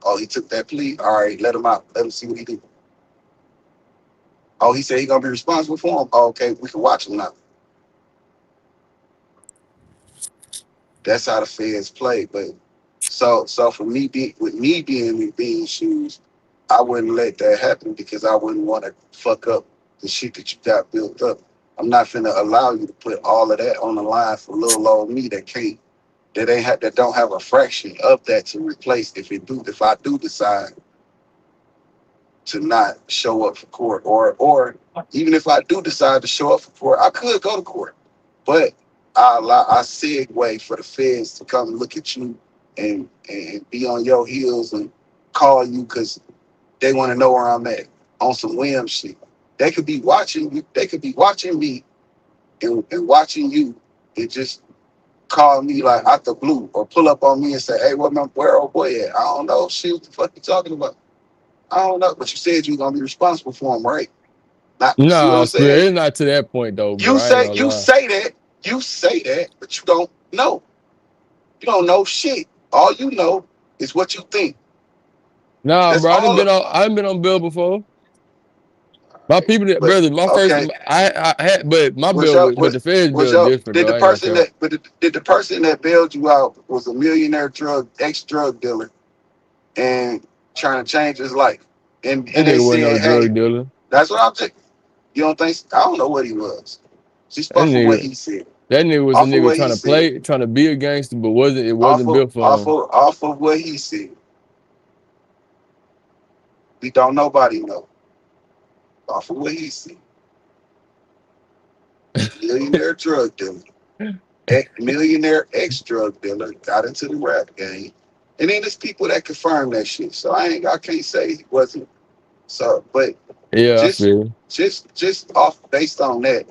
Oh, he took that plea. All right, let him out. Let him see what he do. Oh, he said he gonna be responsible for him. Oh, okay, we can watch him now. That's how the feds play. But so for me being in being shoes, I wouldn't let that happen because I wouldn't want to fuck up the shit that you got built up. I'm not finna allow you to put all of that on the line for little old me that don't have a fraction of that to replace if I do decide to not show up for court or Even if I do decide to show up for court, I could go to court, but I segue for the feds to come look at you and be on your heels and call you because they want to know where I'm at on some whim shit. They could be watching you. They could be watching me and watching you and just call me like out the blue or pull up on me and say, "Hey, where old boy at? I don't know. Shit, what the fuck you talking about? I don't know." But you said you gonna be responsible for him, right? Not, see what Nah, I'm Spirit, saying? it's not to that point though, bro. You I ain't say gonna you lie. say that you say that, but you don't know. You don't know shit. All you know is what you think. Nah, That's bro. all. I done been on bail before. My Right. people, But brother. My first, okay, I had, but my was bill, your but the feds was bill your different did though. the I ain't gonna person count. that but did the person that bailed you out was a millionaire ex drug dealer and trying to change his life, That and they nigga wasn't no said, "Hey, drug dealer. that's what I'm saying." You don't think? I don't know what he was. Just That off of what nigga, he said. that nigga was a Off of nigga what he trying to said. play, trying to be a gangster, but wasn't built for him. Off of what he said. We don't nobody know. Off of what he said. Millionaire drug dealer. Millionaire ex drug dealer got into the rap game. And then there's people that confirm that shit. So I can't say he wasn't. So but Yeah, I just feel. just off based on that,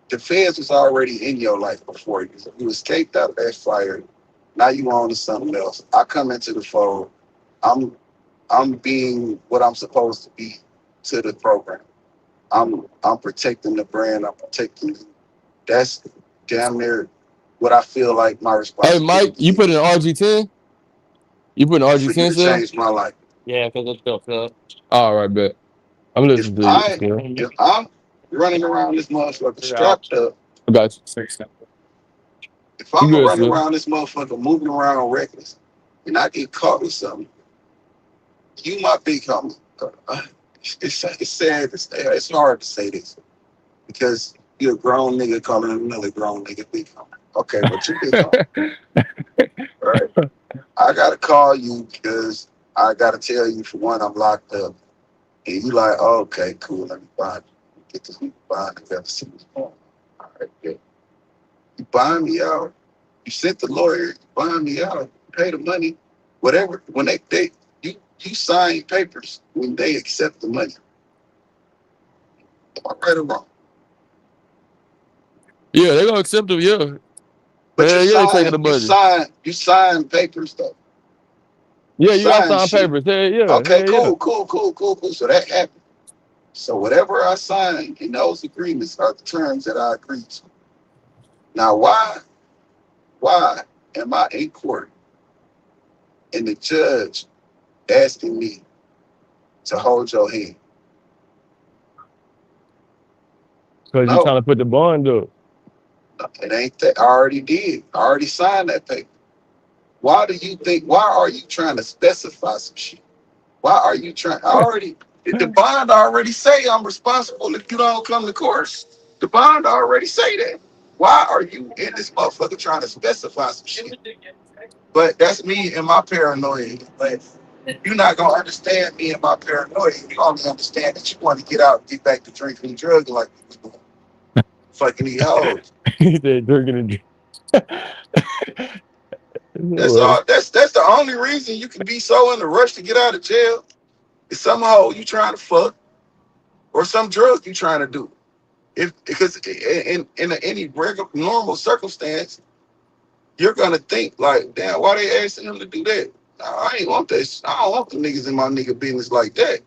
the feds was already in your life before you. You escaped out of that fire. Now you on to something else. I come into the fold. I'm I'm being what I'm supposed to be to the program. I'm protecting the brand. I'm protecting. That's damn near what I feel like my Hey, Mike, you responsibility put in is RG10? You put in for you RG10, to sir? change my life. Yeah, because it's built up. All right, bet. I'm If listening to you, I sir. if I'm running around this motherfucker strapped up, I got you. if You I'm good, running sir? around this motherfucker moving around reckless, and I get caught with something, you my big homie. It's sad. It's hard to say this because you're a grown nigga calling another grown nigga big homie. Okay, but you big homie, right? I gotta call you because I gotta tell you for one, I'm locked up. And you like, oh, okay, cool, let me buy it. Get this bond together, see what's going on. All right, good. You buy me out. You sent the lawyer, you buy me out, you pay the money, whatever. When they you sign papers when they accept the money. Am I right or wrong? Yeah, they gonna accept it. Yeah, But hell yeah, they taking the money. you sign papers though. You Yeah, you got sign signed shit. papers. Hell yeah, Okay, hell yeah. cool. So that happened. So whatever I signed in those agreements are the terms that I agreed to. Now why am I in court and the judge asking me to hold your hand? Because you No, trying to put the bond up. it ain't that. I already did. I already signed that paper. Why do you think? Why are you trying to specify some shit? Why are you trying? I already the bond already say I'm responsible if you don't come to court. The bond already say that. Why are you in this motherfucker trying to specify some shit? But that's me and my paranoia. But you're not gonna understand me and my paranoia. You only understand that you want to get out and get back to drinking and drugging like you was doing. Fucking these hoes. He said drinking That's and all. That's the only reason you can be so in a rush to get out of jail. Is some hoe you trying to fuck or some drug you trying to do. If because in any regular normal circumstance, you're gonna think like, damn, why they asking him to do that? Nah, I ain't want this. I don't want the niggas in my nigga business like that.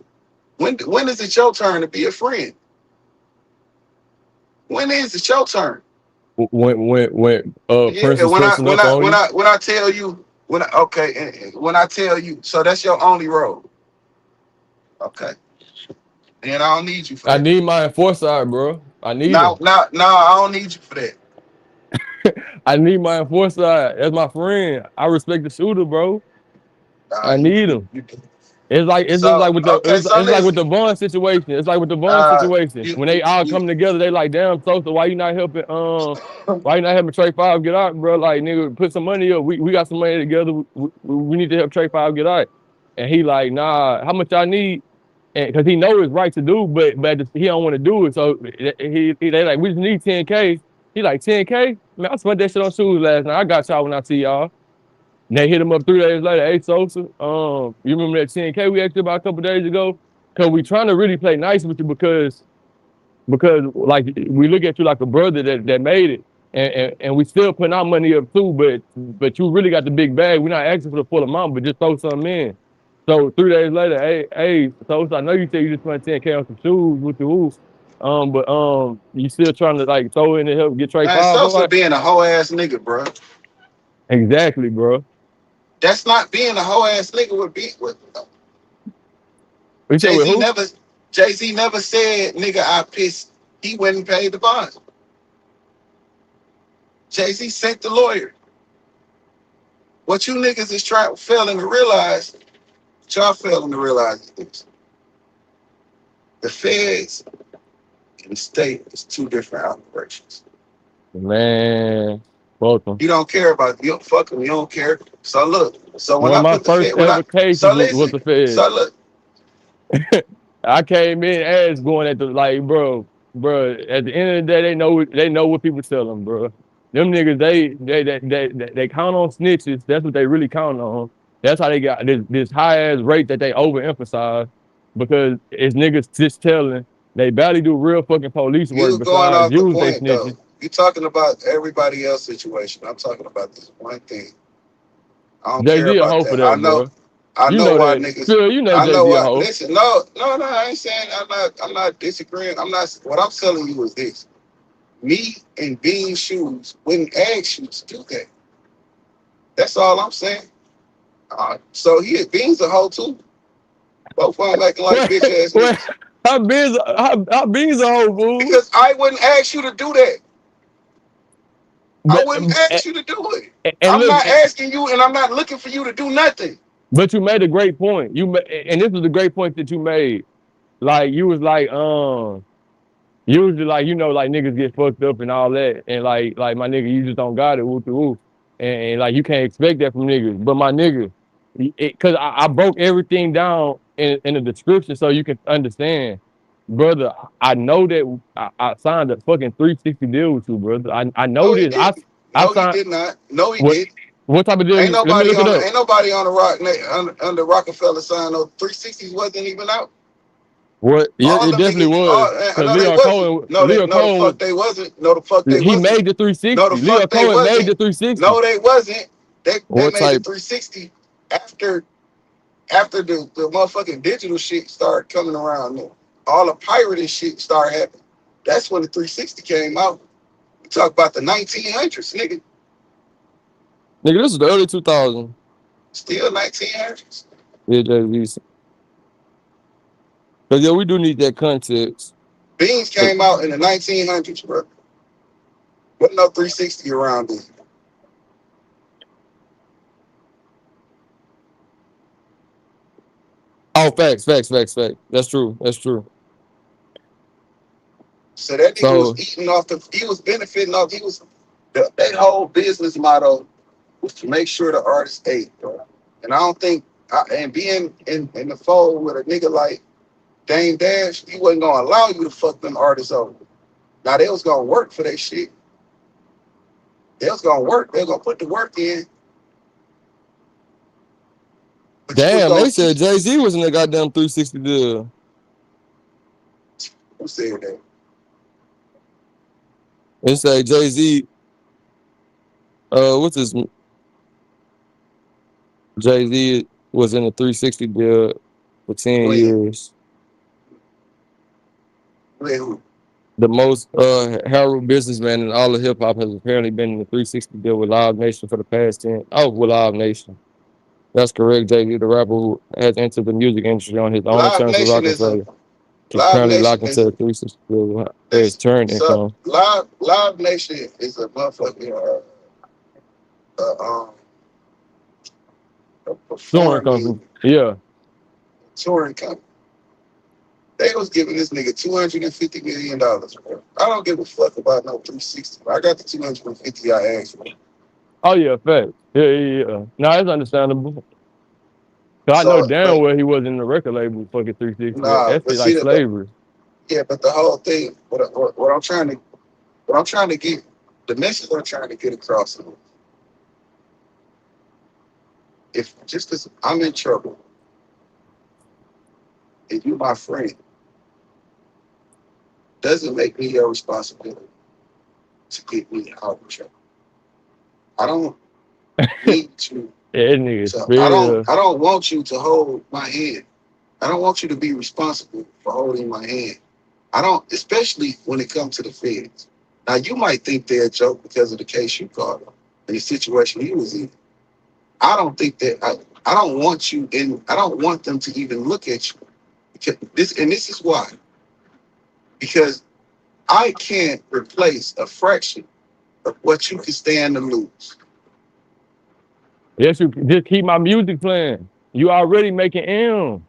When is it your turn to be a friend? When is it your turn? when Yeah, Princess pressing up on you. when I tell you when I tell you, so that's your only role. Okay, and I don't need you for I that. need my enforcer, bro. I need him. Now, I don't need you for that. I need my enforcer. That's my friend. I respect the shooter, bro. Nah, I need him. you It's just so like with okay, so it's like with listen. the Bond situation. It's like with the Bond Uh, situation. you When they you all you come together, they like, damn, so why you not helping why you not helping Trey Five get out, bro? Like, nigga, put some money up. We got some money together. We need to help Trey Five get out. And he like, nah, how much I need? because he knows it's right to do, but he don't want to do it. So they like, we just need 10K. He like 10K. Man, I spent that shit on shoes last night. I got y'all when I see y'all. And they hit him up 3 days later. Hey Sosa, you remember that 10K we asked you about a couple days ago? Because we trying to really play nice with you because like we look at you like a brother that made it, and we still putting our money up too. But you really got the big bag. We're not asking for the full amount, but just throw something in. So 3 days later, hey, Sosa, I know you said you just spent 10K on some shoes with the hoop, but you still trying to like throw in to help get Trey Man, 5 Sosa away? being a hoe ass nigga, bro. Exactly, bro. That's not being a hoe ass nigga would be with. You said with who? Jay Z never said, nigga, I pissed. He went and paid the bond. Jay Z sent the lawyer. What you niggas is failing to realize, what y'all failing to realize is this. The feds and the state is two different operations. Man, welcome. You don't care about it. You don't fuck them. You don't care. So look. So when One I of my put the first fed, ever cases so was listen. the Fed. So look. I came in as going at the like, bro. At the end of the day, they know what people tell them, bro. Them niggas, they count on snitches. That's what they really count on. That's how they got this high ass rate that they overemphasize because it's niggas just telling. They barely do real fucking police work You going besides off the use they point though. snitches. You talking about everybody else's situation. I'm talking about this one thing. I don't care Jay-Z a about hoe for that. I that, know. bro. I You know know why that. niggas. Phil, you know I know Jay-Z a why. hoe. Listen, no. I ain't saying. I'm not disagreeing. I'm not. What I'm telling you is this: me and Bean Shoes wouldn't ask you to do that. That's all I'm saying. So Bean's a hoe too. Both of them acting like bitch ass Wait, niggas. how Beans a hoe, fool? Because I wouldn't ask you to do that. I But wouldn't ask you to do it. and I'm look, not asking you, and I'm not looking for you to do nothing. but you made a great point. And this was a great point that you made. Like you was like, usually like like niggas get fucked up and all that, and like my nigga, you just don't got it, whoop de whoop, and like you can't expect that from niggas. But my nigga, cause I broke everything down in the description so you can understand, brother. I know that I signed a fucking 360 deal with you, brother. I No, know he this. didn't. I No, he signed did not. No, he what did. what type of deal? Ain't Let me nobody look it up. on the under Rockefeller sign. No 360s wasn't even out. What? Yeah, All it them definitely niggas. was. Cause No, they wasn't. Leo No, the Cohen, fuck they wasn't. No, the fuck they he wasn't. made the No, the 360. Leo fuck they Cohen made the wasn't. 360. No, they wasn't. They What made the type? 360 after the motherfucking digital shit started coming around. All the pirating shit started happening. That's when the 360 came out. We talk about the 1900s, nigga. Nigga, this is the early 2000s. Still 1900s. Yeah, Jay-Z. Cause yeah, we do need that context. Beans came out in the 1900s, bro. Wasn't no 360 around then. Oh, facts. That's true. So that nigga was So eating off he was benefiting off, that whole business motto was to make sure the artist ate, bro. And I don't think, and being in the fold with a nigga like Dame Dash, he wasn't gonna allow you to fuck them artists over. Now they was gonna work for that shit. They was gonna work. They was gonna put the work in. But you was damn, gonna they said Jay-Z was in the goddamn 360 deal. who said that? They say Jay-Z, what's this? Jay-Z was in the 360 deal for 10 When? years. Who? The most heralded businessman in all of hip hop has apparently been in the 360 deal with Live Nation for the past 10. Oh, with Live Nation. That's correct. Jay-Z, the rapper who has entered the music industry on his own Live terms with Nation is a Rockefeller, is Live currently Nation locked into is the 360 deal for his this turn so income. Live Nation is a motherfucking uh, a Touring performing company. Yeah. touring company. They was giving this nigga $250 million, bro. I don't give a fuck about no 360. I got the 250 I asked for. Oh, yeah, fact. Yeah. No, it's understandable. So I know So, damn but well he wasn't in the record label fucking 360. nah, That's but like see, slavery. but the whole thing, what I'm trying to get, the message I'm trying to get across is, if just because I'm in trouble and you my friend, doesn't make me your responsibility to get me out of trouble. I don't need you. Yeah, that nigga So spill. I don't want you to hold my hand. I don't want you to be responsible for holding my hand. I don't, especially when it comes to the feds. Now you might think they're a joke because of the case you caught him and the situation he was in. I don't think that I don't want you in. I don't want them to even look at you. Because this is why. Because I can't replace a fraction of what you can stand to lose. Yes, you just keep my music playing. You already making M.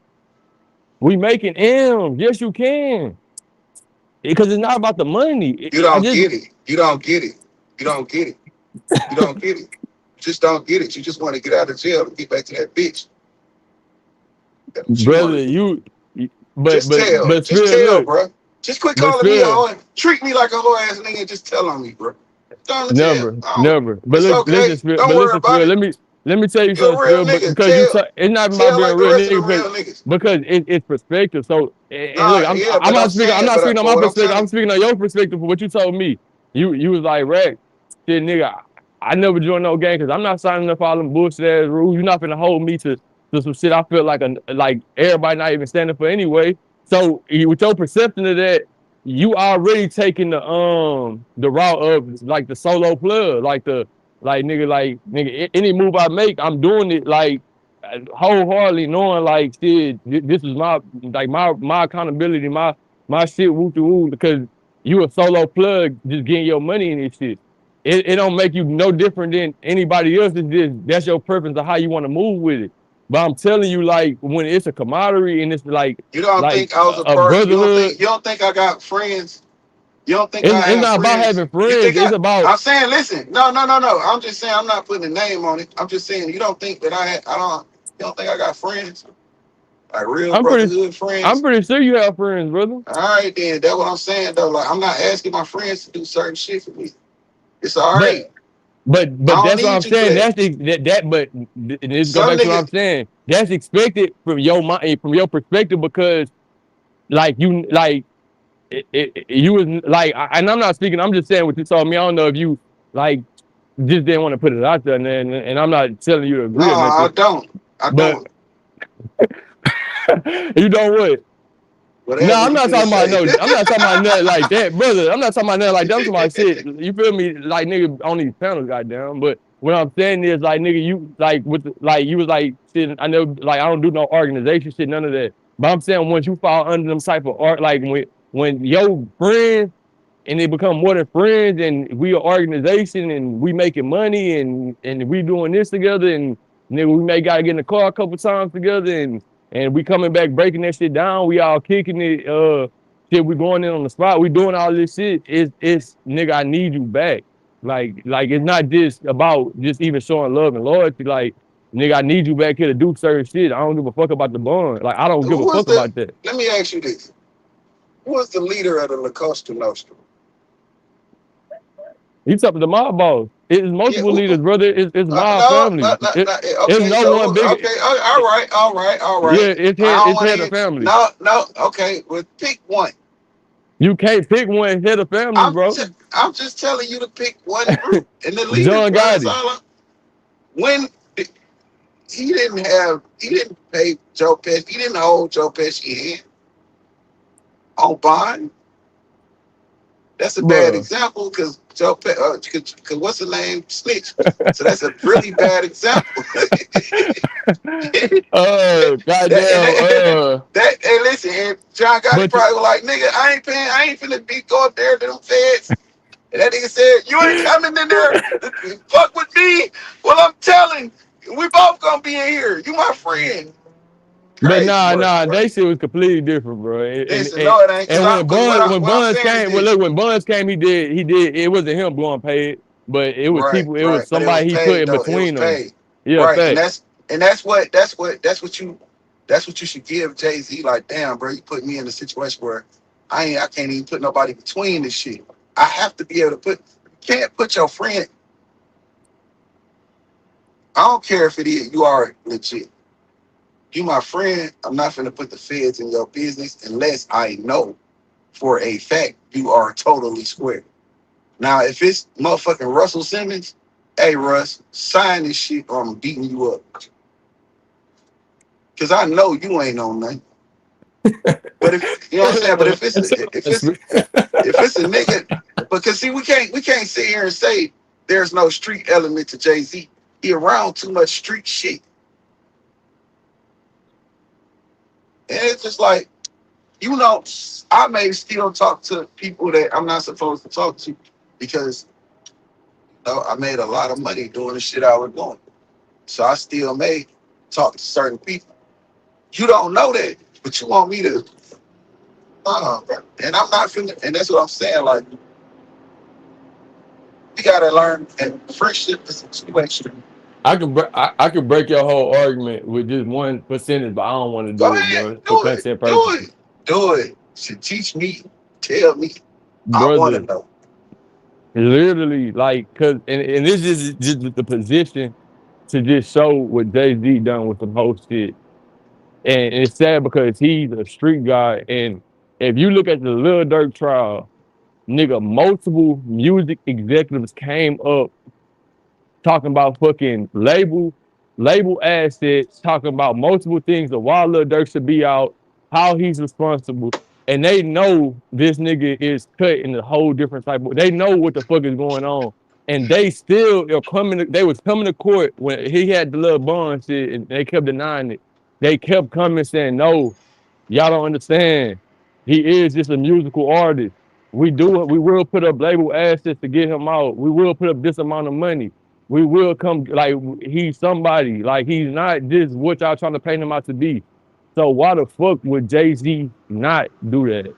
We making M. Yes, you can. Because it's not about the money. You I don't just get it. You don't get it. You don't get it. You don't get it. You just don't get it. You just want to get out of jail and get back to that bitch. That's what you want brother, to do. but Just Spill, tell, look, bro. Just quit but calling me a Spill, hoe and treat me like a hoe ass nigga and just tell on me, bro. Going to jail. never, Oh, never. But it's look, okay. Don't worry listen, about Spill. it. Let me tell you You're something, a real Spill. But nigga. because it's not about Tell being a like the real rest of nigga, the real niggas. because it's perspective. So and Nah, look, yeah, I'm but I'm not speaking. I'm saying, not speaking on but my what I'm perspective. trying I'm to, speaking on your perspective for what you told me. You was like, Rack, shit, nigga. I never joined no gang because I'm not signing up for all them bullshit ass rules. You're not gonna hold me to some shit I feel like everybody not even standing for anyway. So with your perception of that, you already taking the route of like the solo plug, like nigga any move I make, I'm doing it like wholeheartedly knowing like shit, this is my accountability, my shit woo to woo because you a solo plug just getting your money in this shit. It don't make you no different than anybody else. It's just that's your preference of how you want to move with it. But I'm telling you, like when it's a camaraderie and it's you don't like think I was a a part. brotherhood, You don't think I got friends. You don't think I it's have not about friends. having You friends. think It's about I'm saying, listen, no. I'm just saying, I'm not putting a name on it. I'm just saying, you don't think that I don't, you don't think I got friends, like real I'm pretty brotherhood I'm friends. pretty sure you have friends, brother. All right, then, that's what I'm saying, though. Like, I'm not asking my friends to do certain shit for me. It's all right. But I but don't that's what I'm need you for saying. that. That's that. But this go Some back to what I'm niggas, saying. That's expected from your mind, from your perspective, because like you was like, and I'm not speaking. I'm just saying what you told me. I don't know if you like just didn't want to put it out there, and I'm not telling you to no, agree or I nothing. don't. I But don't. you know what? No, Whatever I'm you not finna talking about say. no. I'm not talking about nothing like that, brother. I'm not talking about nothing like that. I'm talking about shit. You feel me? Like nigga on these panels, goddamn. But what I'm saying is like nigga, you like like you was like shit. I know like I don't do no organization shit, none of that. But I'm saying once you fall under them type of art, like when your friends and they become more than friends and we are organization and we making money and we doing this together and nigga, we may gotta get in the car a couple times together and we coming back breaking that shit down. We all kicking it. Shit, we going in on the spot. We doing all this shit. It's nigga, I need you back. Like it's not just about just even showing love and loyalty. Like nigga, I need you back here to do certain shit. I don't give a fuck about the bond. Like I don't give Who a was fuck the? about that. Let me ask you this: who was the leader of the La Costa Nostra? You talking to the mob boss. It's Yeah, multiple leaders, brother. It's mob no, family. It's okay, no so one big. okay, all Yeah, right. I don't it's want to head of hear. family. No, okay. Well, pick one. You can't pick one head of family, bro. I'm just telling you to pick one group and the leader, John bro. That's Gotti. all. When he didn't pay Joe Pesci. He didn't hold Joe Pesci hand on bond. That's a bad Bro. example because cause what's the name snitch. So that's a really bad example. Oh, goddamn. Hey, listen, and John Gotti But probably was like, nigga, I ain't finna be go up there to them feds. And that nigga said, you ain't coming in there to fuck with me. Well, I'm telling, we both gonna be in here. You my friend. Crazy work, nah, bro. they shit was completely different, bro. Listen, no, it ain't, And when what I'm Buns saying is came, well, this. look, when Buns came, he did. It wasn't him blowing paid, but it was Right, people. It was right. But it was somebody he put paid in though. It was between them. paid. Yeah, Right. fact. And that's what you should give Jay-Z. Like, damn, bro, you put me in a situation where I can't even put nobody between this shit. I have to be able to you can't put your friend. I don't care if it is you are legit. You my friend, I'm not gonna put the feds in your business unless I know for a fact you are totally square. Now, if it's motherfucking Russell Simmons, hey Russ, sign this shit or I'm beating you up. Cause I know you ain't on nothing. But if you know what I'm saying, but if it's a nigga, because see, we can't sit here and say there's no street element to Jay-Z. He around too much street shit. And it's just like, I may still talk to people that I'm not supposed to talk to because I made a lot of money doing the shit I was doing. So I still may talk to certain people. You don't know that, but you want me to, bro. And I'm not feeling, and that's what I'm saying. Like, we gotta learn, and friendship is a situation. I could break your whole argument with just 1%, but I don't want to Go do it, ahead, bro, for do it, content do purposes. it, do it. Should teach me, tell me. I want to Brother. know. Literally, like, and this is just the position to just show what Jay-Z done with the whole shit. And it's sad because he's a street guy. And if you look at the Lil Durk trial, nigga, multiple music executives came up talking about fucking label assets, talking about multiple things of why Lil Durk should be out, how he's responsible. And they know this nigga is cut in a whole different type of, they know what the fuck is going on. And they still are they was coming to court when he had the little bond shit and they kept denying it. They kept coming saying, no, y'all don't understand. He is just a musical artist. We will put up label assets to get him out. We will put up this amount of money. We will come, like, he's somebody. Like, he's not just what y'all trying to paint him out to be. So why the fuck would Jay-Z not do that?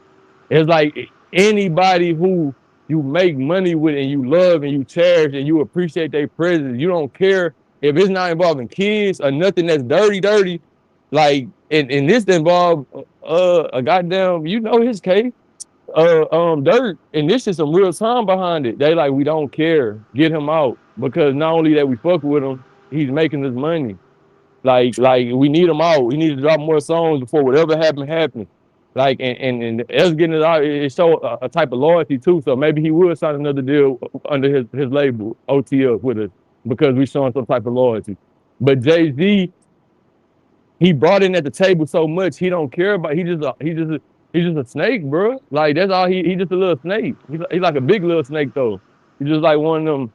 It's like anybody who you make money with and you love and you cherish and you appreciate their presence, you don't care if it's not involving kids or nothing that's dirty. Like, and this involved a goddamn, you know his case, Dirt, and this is some real time behind it. They like, we don't care, get him out, because not only that we fuck with him, he's making us money. Like we need him out. We need to drop more songs before whatever happens. Like, and us getting it out, it show a type of loyalty too. So maybe he would sign another deal under his label OTF with us because we showing some type of loyalty. But Jay-Z, he brought in at the table so much he don't care about. He's just a snake, bro. Like, that's all he just a little snake. He's like a big little snake though. He's just like one of them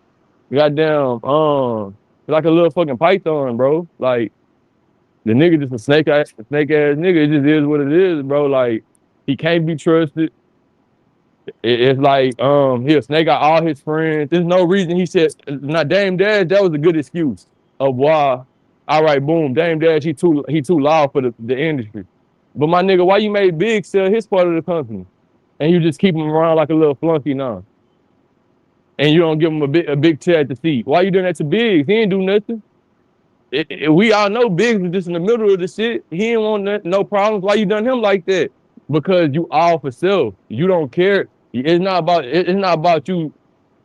goddamn like a little fucking python, bro. Like, the nigga just a snake ass nigga. It just is what it is, bro. Like, he can't be trusted. It's like he'll snake out all his friends. There's no reason he said not Dame Dash. That was a good excuse of why. All right, boom, Dame Dash. He too loud for the industry. But my nigga, why you made Big sell his part of the company, and you just keep him around like a little flunky now, and you don't give him a big chair at the seat? Why you doing that to Big? He ain't do nothing. We all know Biggs was just in the middle of the shit. He ain't want no problems. Why you done him like that? Because you all for self. You don't care. It's not about you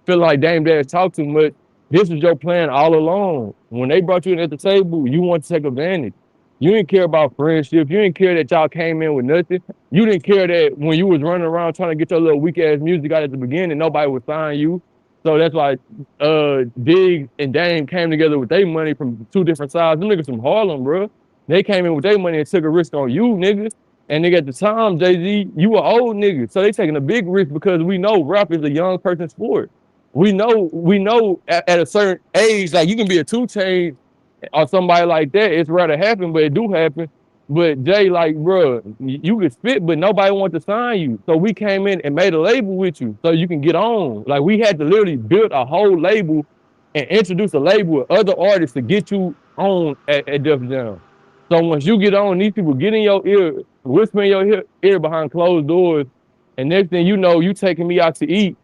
feeling like Dame Dash talk too much. This was your plan all along. When they brought you in at the table, you want to take advantage. You didn't care about friendship. You didn't care that y'all came in with nothing. You didn't care that when you was running around trying to get your little weak ass music out at the beginning, nobody would sign you. So that's why Diggs and Dame came together with their money from two different sides. Them niggas from Harlem, bro. They came in with their money and took a risk on you, niggas. And nigga, at the time, Jay-Z, you were old niggas. So they taking a big risk because we know rap is a young person sport. We know at a certain age, like, you can be a 2 Chainz or somebody like that. It's rare to happen, but it do happen. But Jay, like, bro, you could spit, but nobody wanted to sign you. So we came in and made a label with you so you can get on. Like, we had to literally build a whole label and introduce a label with other artists to get you on at Def Jam. So once you get on, these people get in your ear, whisper in your ear behind closed doors, and next thing you know, you taking me out to eat,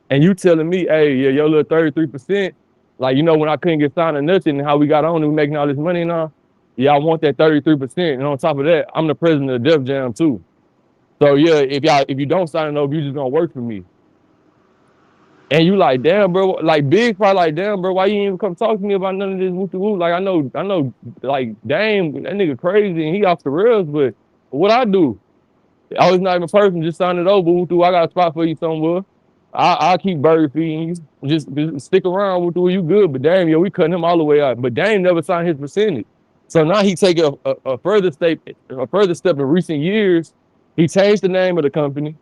and you telling me, hey, yeah, your little 33%, Like, you know, when I couldn't get signed or nothing, and how we got on and we making all this money now. Yeah, I want that 33%. And on top of that, I'm the president of Def Jam too. So yeah, if you don't sign it over, you just gonna work for me. And you like, damn, bro, like Big probably like, damn, bro, why you ain't even come talk to me about none of this woo. Like I know, like, damn, that nigga crazy and he off the rails, but what I do? I was not even a person, just sign it over. Woo, I got a spot for you somewhere. I'll keep bird feeding you. Just stick around with you good. But damn, yo, we cutting him all the way out. But Dame never signed his percentage. So now he take a further step in recent years. He changed the name of the company,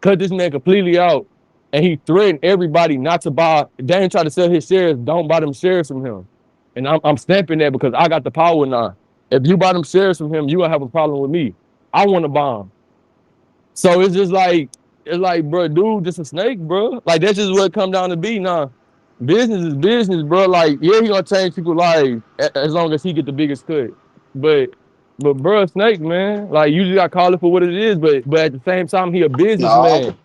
cut this man completely out, and he threatened everybody not to buy. Dame tried to sell his shares, don't buy them shares from him. And I'm stamping that because I got the power now. If you buy them shares from him, you gonna have a problem with me. I want to buy them. So it's like, bro, dude, just a snake, bro. Like that's just what it come down to be now. Business is business, bro. Like, yeah, he gonna change people's lives as long as he get the biggest cut. But bro, snake, man. Like you just gotta call it for what it is. But at the same time, he a No, businessman.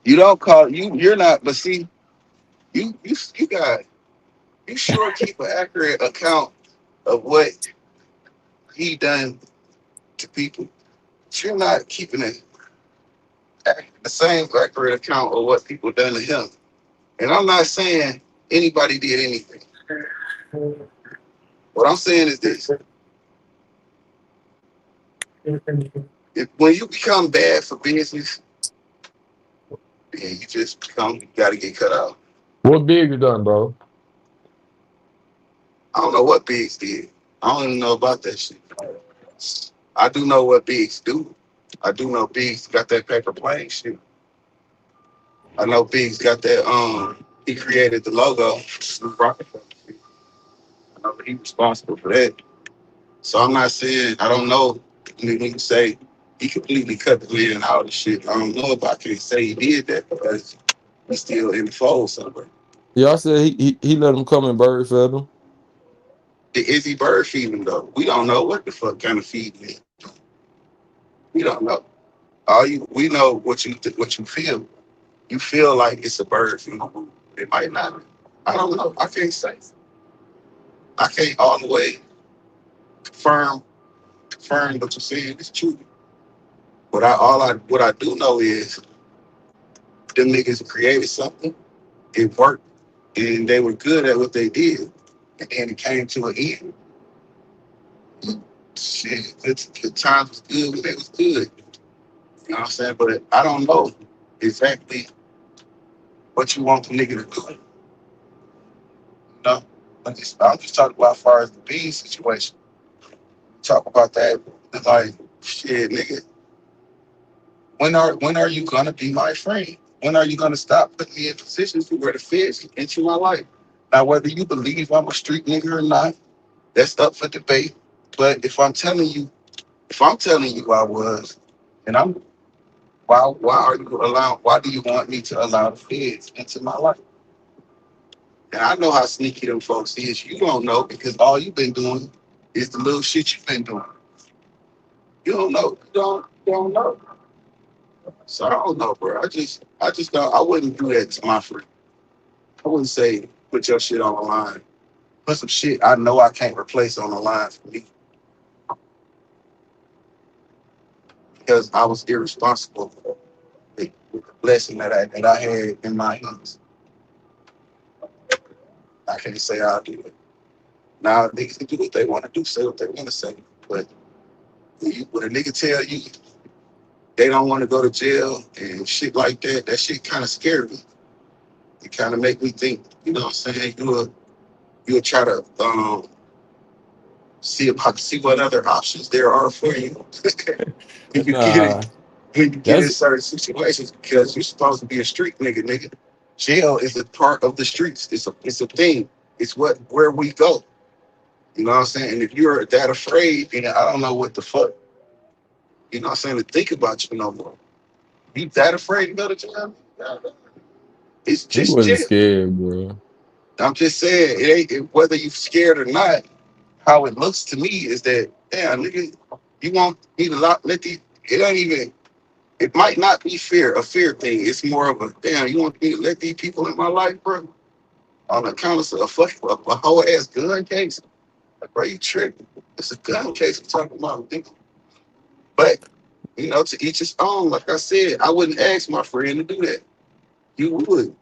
you don't call you. You're not. But see, you got you sure keep an accurate account of what he done to people. But you're not keeping the same accurate account of what people done to him. And I'm not saying anybody did anything. What I'm saying is this: if when you become bad for business, then you just you got to get cut out. What big you done, bro? I don't know what Biggs did. I don't even know about that shit. I do know what Biggs do. I do know Biggs got that paper plane shit. I know Biggs got that. He created the logo. I know he's responsible for that. So I'm not saying I don't know. When you say he completely cut the man out of shit, I don't know if I can say he did that because he's still in the fold somewhere. Yeah, I said he let him come and bird fed him. Is he bird feeding though? We don't know what the fuck kind of feeding is. We don't know. All you we know what you feel. You feel like it's a bird feeding. It might not be. I don't know. I can't say. I can't all the way confirm what you're saying is true. But what I do know is them niggas created something. It worked, and they were good at what they did. And then it came to an end. Shit, the times was good when it was good. You know what I'm saying? But I don't know exactly what you want the nigga to do. No, I'm just talking about as far as the B situation. Talk about that. It's like, shit, nigga. When are you gonna be my friend? When are you gonna stop putting me in positions where the feds can into my life? Now, whether you believe I'm a street nigga or not, that's up for debate. But if I'm telling you I was, and I'm why do you want me to allow the feds into my life? And I know how sneaky them folks is. You don't know because all you've been doing is the little shit you've been doing. You don't know. You don't know. So I don't know, bro. I just don't. I wouldn't do that to my friend. I wouldn't say put your shit on the line. Put some shit I know I can't replace on the line for me because I was irresponsible with the blessing that I had in my hands. I can't say I'll do it. Now niggas can do what they want to do, say what they want to say. But when a nigga tell you they don't want to go to jail and shit like that, that shit kind of scared me. It kind of make me think, you know what I'm saying? You'll try to see what other options there are for you. when you get Nah, it, when you get in that's certain situations, because you're supposed to be a street nigga. Jail is a part of the streets. It's a thing. It's where we go. You know what I'm saying? And if you're that afraid, then I don't know what the fuck, you know what I'm saying, to think about you no more. You that afraid to go to jail? It's he just wasn't jail. scared, bro. I'm just saying, whether you scared or not, how it looks to me is that, damn, nigga, you want me to let the, it ain't even, it might not be a fear thing. It's more of a, damn, you want me to let these people in my life, bro? on account of a whole ass gun case. Like, bro, you tripping? It's a gun case I'm talking about, nigga. But to each his own. Like I said, I wouldn't ask my friend to do that. You would,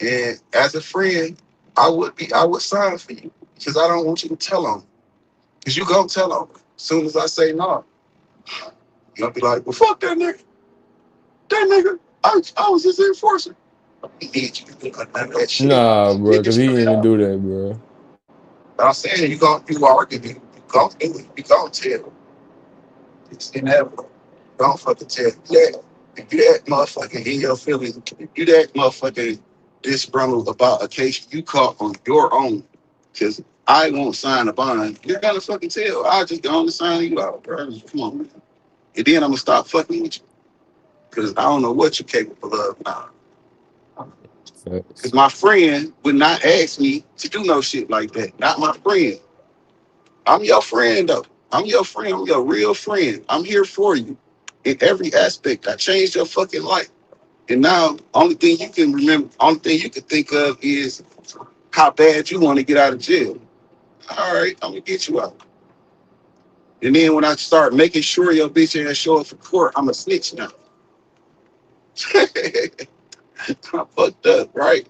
and as a friend, I would sign for you because I don't want you to tell on. Because you gonna tell on. As soon as I say no, you'll be like, well, fuck that nigga. That nigga, I was his enforcer. He need you to do none of that shit. Nah, bro, Nigga because he straight didn't up. do that, bro. But I'm saying you argue, you gonna do it. You gonna tell. It's inevitable. Don't fucking tell you that. If you that motherfucking in your feelings, if you that motherfucking disgruntled about a case you caught on your own, because I won't sign a bond, you're gonna fucking tell. I just go on to sign you out, bro. Come on, man. And then I'm gonna stop fucking with you. Because I don't know what you're capable of now. Because Facts. my friend would not ask me to do no shit like that. Not my friend. I'm your friend though. I'm your friend. I'm your real friend. I'm here for you in every aspect. I changed your fucking life. And now, only thing you can remember, only thing you can think of is how bad you want to get out of jail. All right, I'm gonna get you out. And then when I start making sure your bitch ass show up for court, I'm a snitch now. I'm fucked up, right?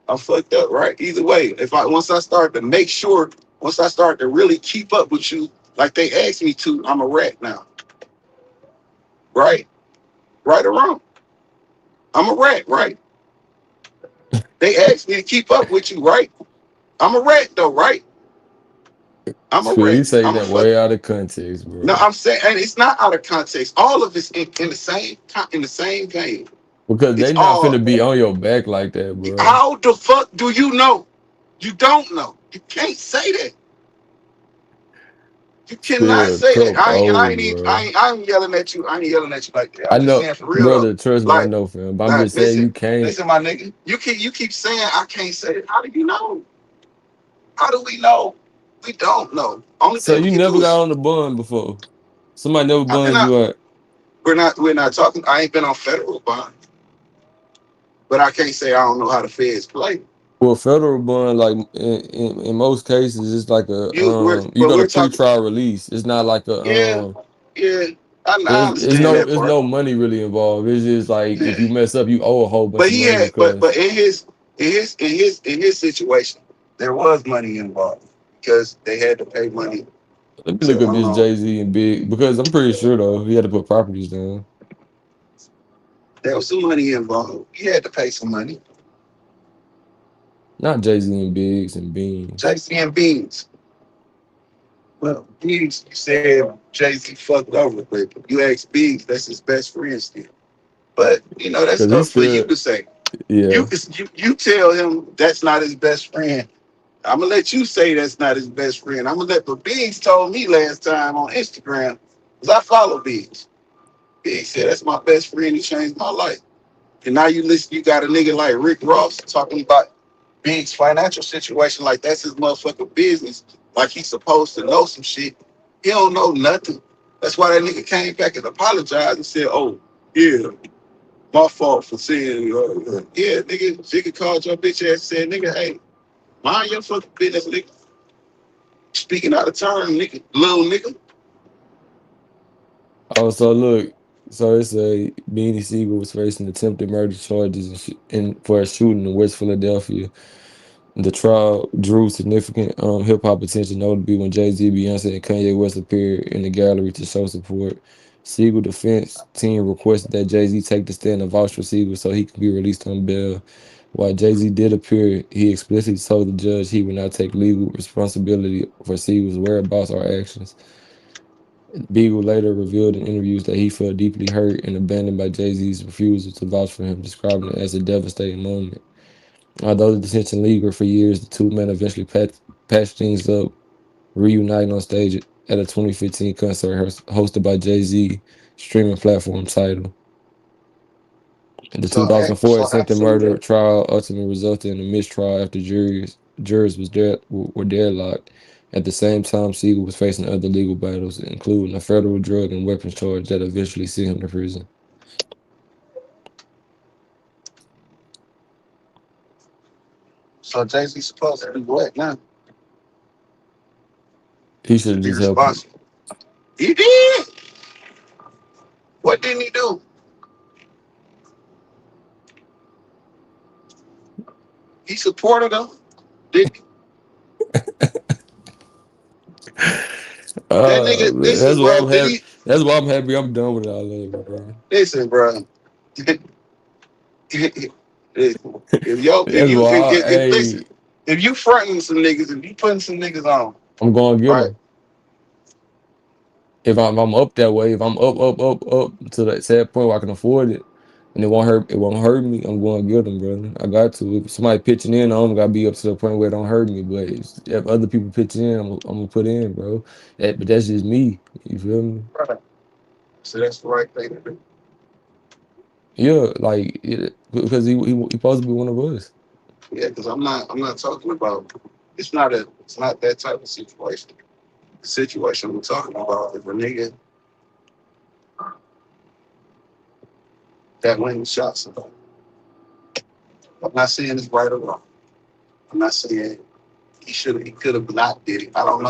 I'm fucked up, right? Either way, if I once I start to make sure, once I start to really keep up with you, like they asked me to, I'm a rat now, right? Right or wrong? I'm a rat, right? They asked me to keep up with you, right? I'm a rat though, right? I'm a Swear, rat. you taking I'm a that fuck. way out of context, No, bro. I'm saying, and it's not out of context. All of it's in the same vein. Because It's they not all. finna be on your back like that, bro. How the fuck do you know? You don't know. You can't say that. You cannot Swear, say that. come I on, ain't even, bro. I ain't yelling at you. I ain't yelling at you like that. I I'm just know, saying for real though. brother, trust me, I Like, know, fam. But I'm just saying listen, you can't. listen, my nigga. You keep saying I can't say it. How do you know? How do we know? We don't know. Only So thing we you can do never got is on the bun before. Somebody never I've been bunned out. you out. We're not talking. I ain't been on federal bond, but I can't say I don't know how the feds play. Well, federal bond, like in most cases, it's like a you But know, the we're talking. pre-trial release. It's not like a Yeah, yeah. I it's understand no that it's part. no money really involved. It's just like if Yeah. you mess up, you owe a whole bunch But of he money had, but because in his situation, there was money involved because they had to pay money let me look to up this Jay-Z and Big because I'm pretty sure though he had to put properties down. there was some money involved. He had to pay some money. Not Jay-Z and Biggs and Beans. Jay Z and Beans. Well, Beans, you said Jay Z fucked over, but you asked Beans, that's his best friend still. But that's Cause he up for you still to say. You yeah. can you tell him that's not his best friend. I'm gonna let you say that's not his best friend. I'm gonna let. But Biggs told me last time on Instagram, because I follow Biggs. Biggs said that's my best friend. He changed my life. And now you listen. You got a nigga like Rick Ross talking about Biggs' financial situation like that's his motherfucking business. Like he's supposed to know some shit. He don't know nothing. That's why that nigga came back and apologized and said, "Oh yeah, my fault for saying yeah, nigga called your bitch ass and said, nigga, hey, mind your fucking business, nigga. Speaking out of turn, nigga, little nigga. Oh, so look, so it's a Beanie Siegel was facing attempted murder charges for a shooting in West Philadelphia. The trial drew significant hip hop attention, notably when Jay-Z, Beyonce, and Kanye West appeared in the gallery to show support. Siegel defense team requested that Jay-Z take the stand and vouch for Siegel so he could be released on bail. While Jay-Z did appear, he explicitly told the judge he would not take legal responsibility for Siegel's whereabouts or actions. Beagle later revealed in interviews that he felt deeply hurt and abandoned by Jay-Z's refusal to vouch for him, describing it as a devastating moment. Although the detention lingered for years, the two men eventually patched things up, reuniting on stage at a 2015 concert hosted by Jay-Z streaming platform Tidal. The So, 2004 so attempted murder absolutely. trial ultimately resulted in a mistrial after jurors were deadlocked. At the same time, Siegel was facing other legal battles, including a federal drug and weapons charge that eventually sent him to prison. So Jay-Z supposed to be what now? He should have Be just helped him. responsible. He did. What didn't he do? He supported him. Did that nigga? Man, Listen, that's why bro. I'm Did happy. he? That's why I'm happy. I'm done with all of it, bro. Listen, bro. If yo, That's why. if listen, Hey, if you fronting some niggas, if you putting some niggas on, I'm going to get right? him. If I'm up that way, if I'm up to that sad point where I can afford it, and it won't hurt me, I'm going to get them, brother. I got to. If somebody pitching in, I'm gotta be up to the point where it don't hurt me. But if other people pitching in, I'm gonna put in, bro. But that's just me. You feel me? Right. So that's the right thing to do. Yeah, like because he supposed to be one of us. Yeah, because I'm not talking about. It's not that type of situation. The situation we're talking about is a nigga that went and shot somebody. I'm not saying it's right or wrong. I'm not saying he could have not did it. I don't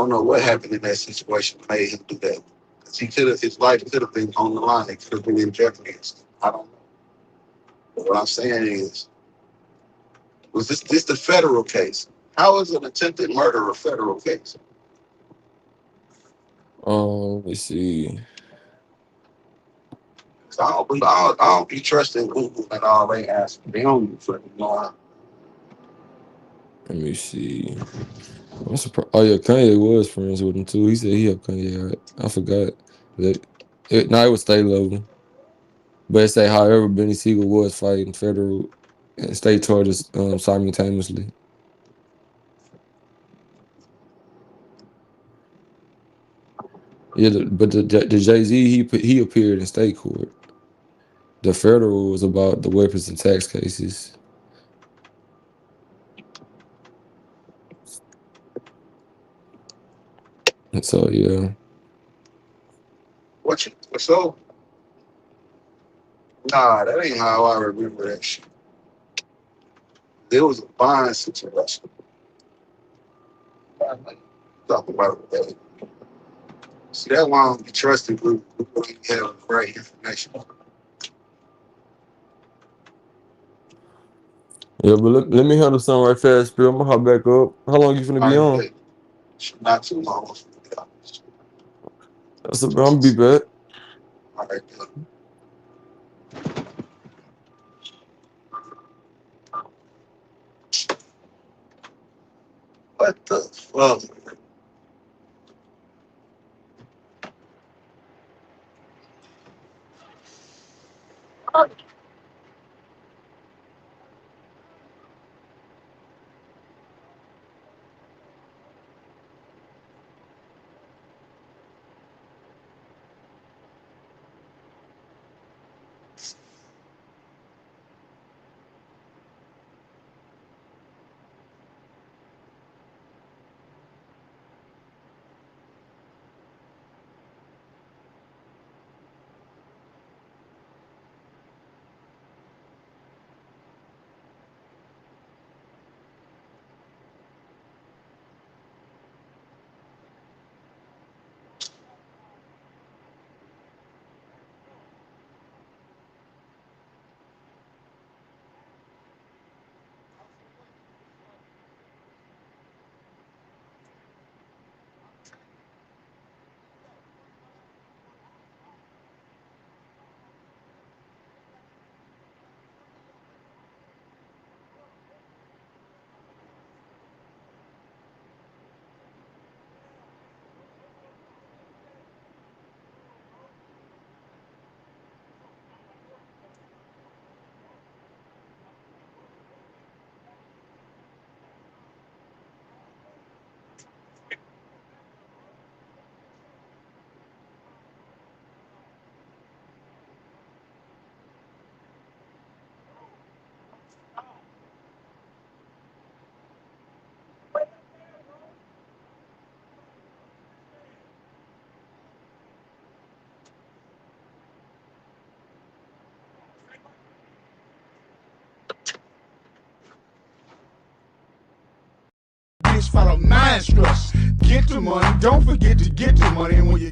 know what happened in that situation that made him do that. 'Cause his life could have been on the line. It could have been in jeopardy. I don't know. But what I'm saying is, was this the federal case? How is an attempted murder a federal case? Let's see. 'Cause I don't be trusting Google and all they ask. They don't be fucking know. Let me see. I'm surprised. Oh yeah, Kanye was friends with him too. He said he helped Kanye out. I forgot that. No, it was state level. But it say, however, Benny Siegel was fighting federal and state charges simultaneously. Yeah, but the Jay-Z he appeared in state court. The federal was about the weapons and tax cases. And so yeah, What you so? Nah, that ain't how I remember that shit. There was a bond situation. Talk about it. See, that why I don't be trusting Google. Google ain't have the right information. yeah. But let me handle something right fast, Bill. I'm gonna hop back up. How long you finna All be right, on? but not too long. All That's I'm gonna be back. right, good. What the fuck? bitch, follow my instructions. Get the money, don't forget to get the money, and when you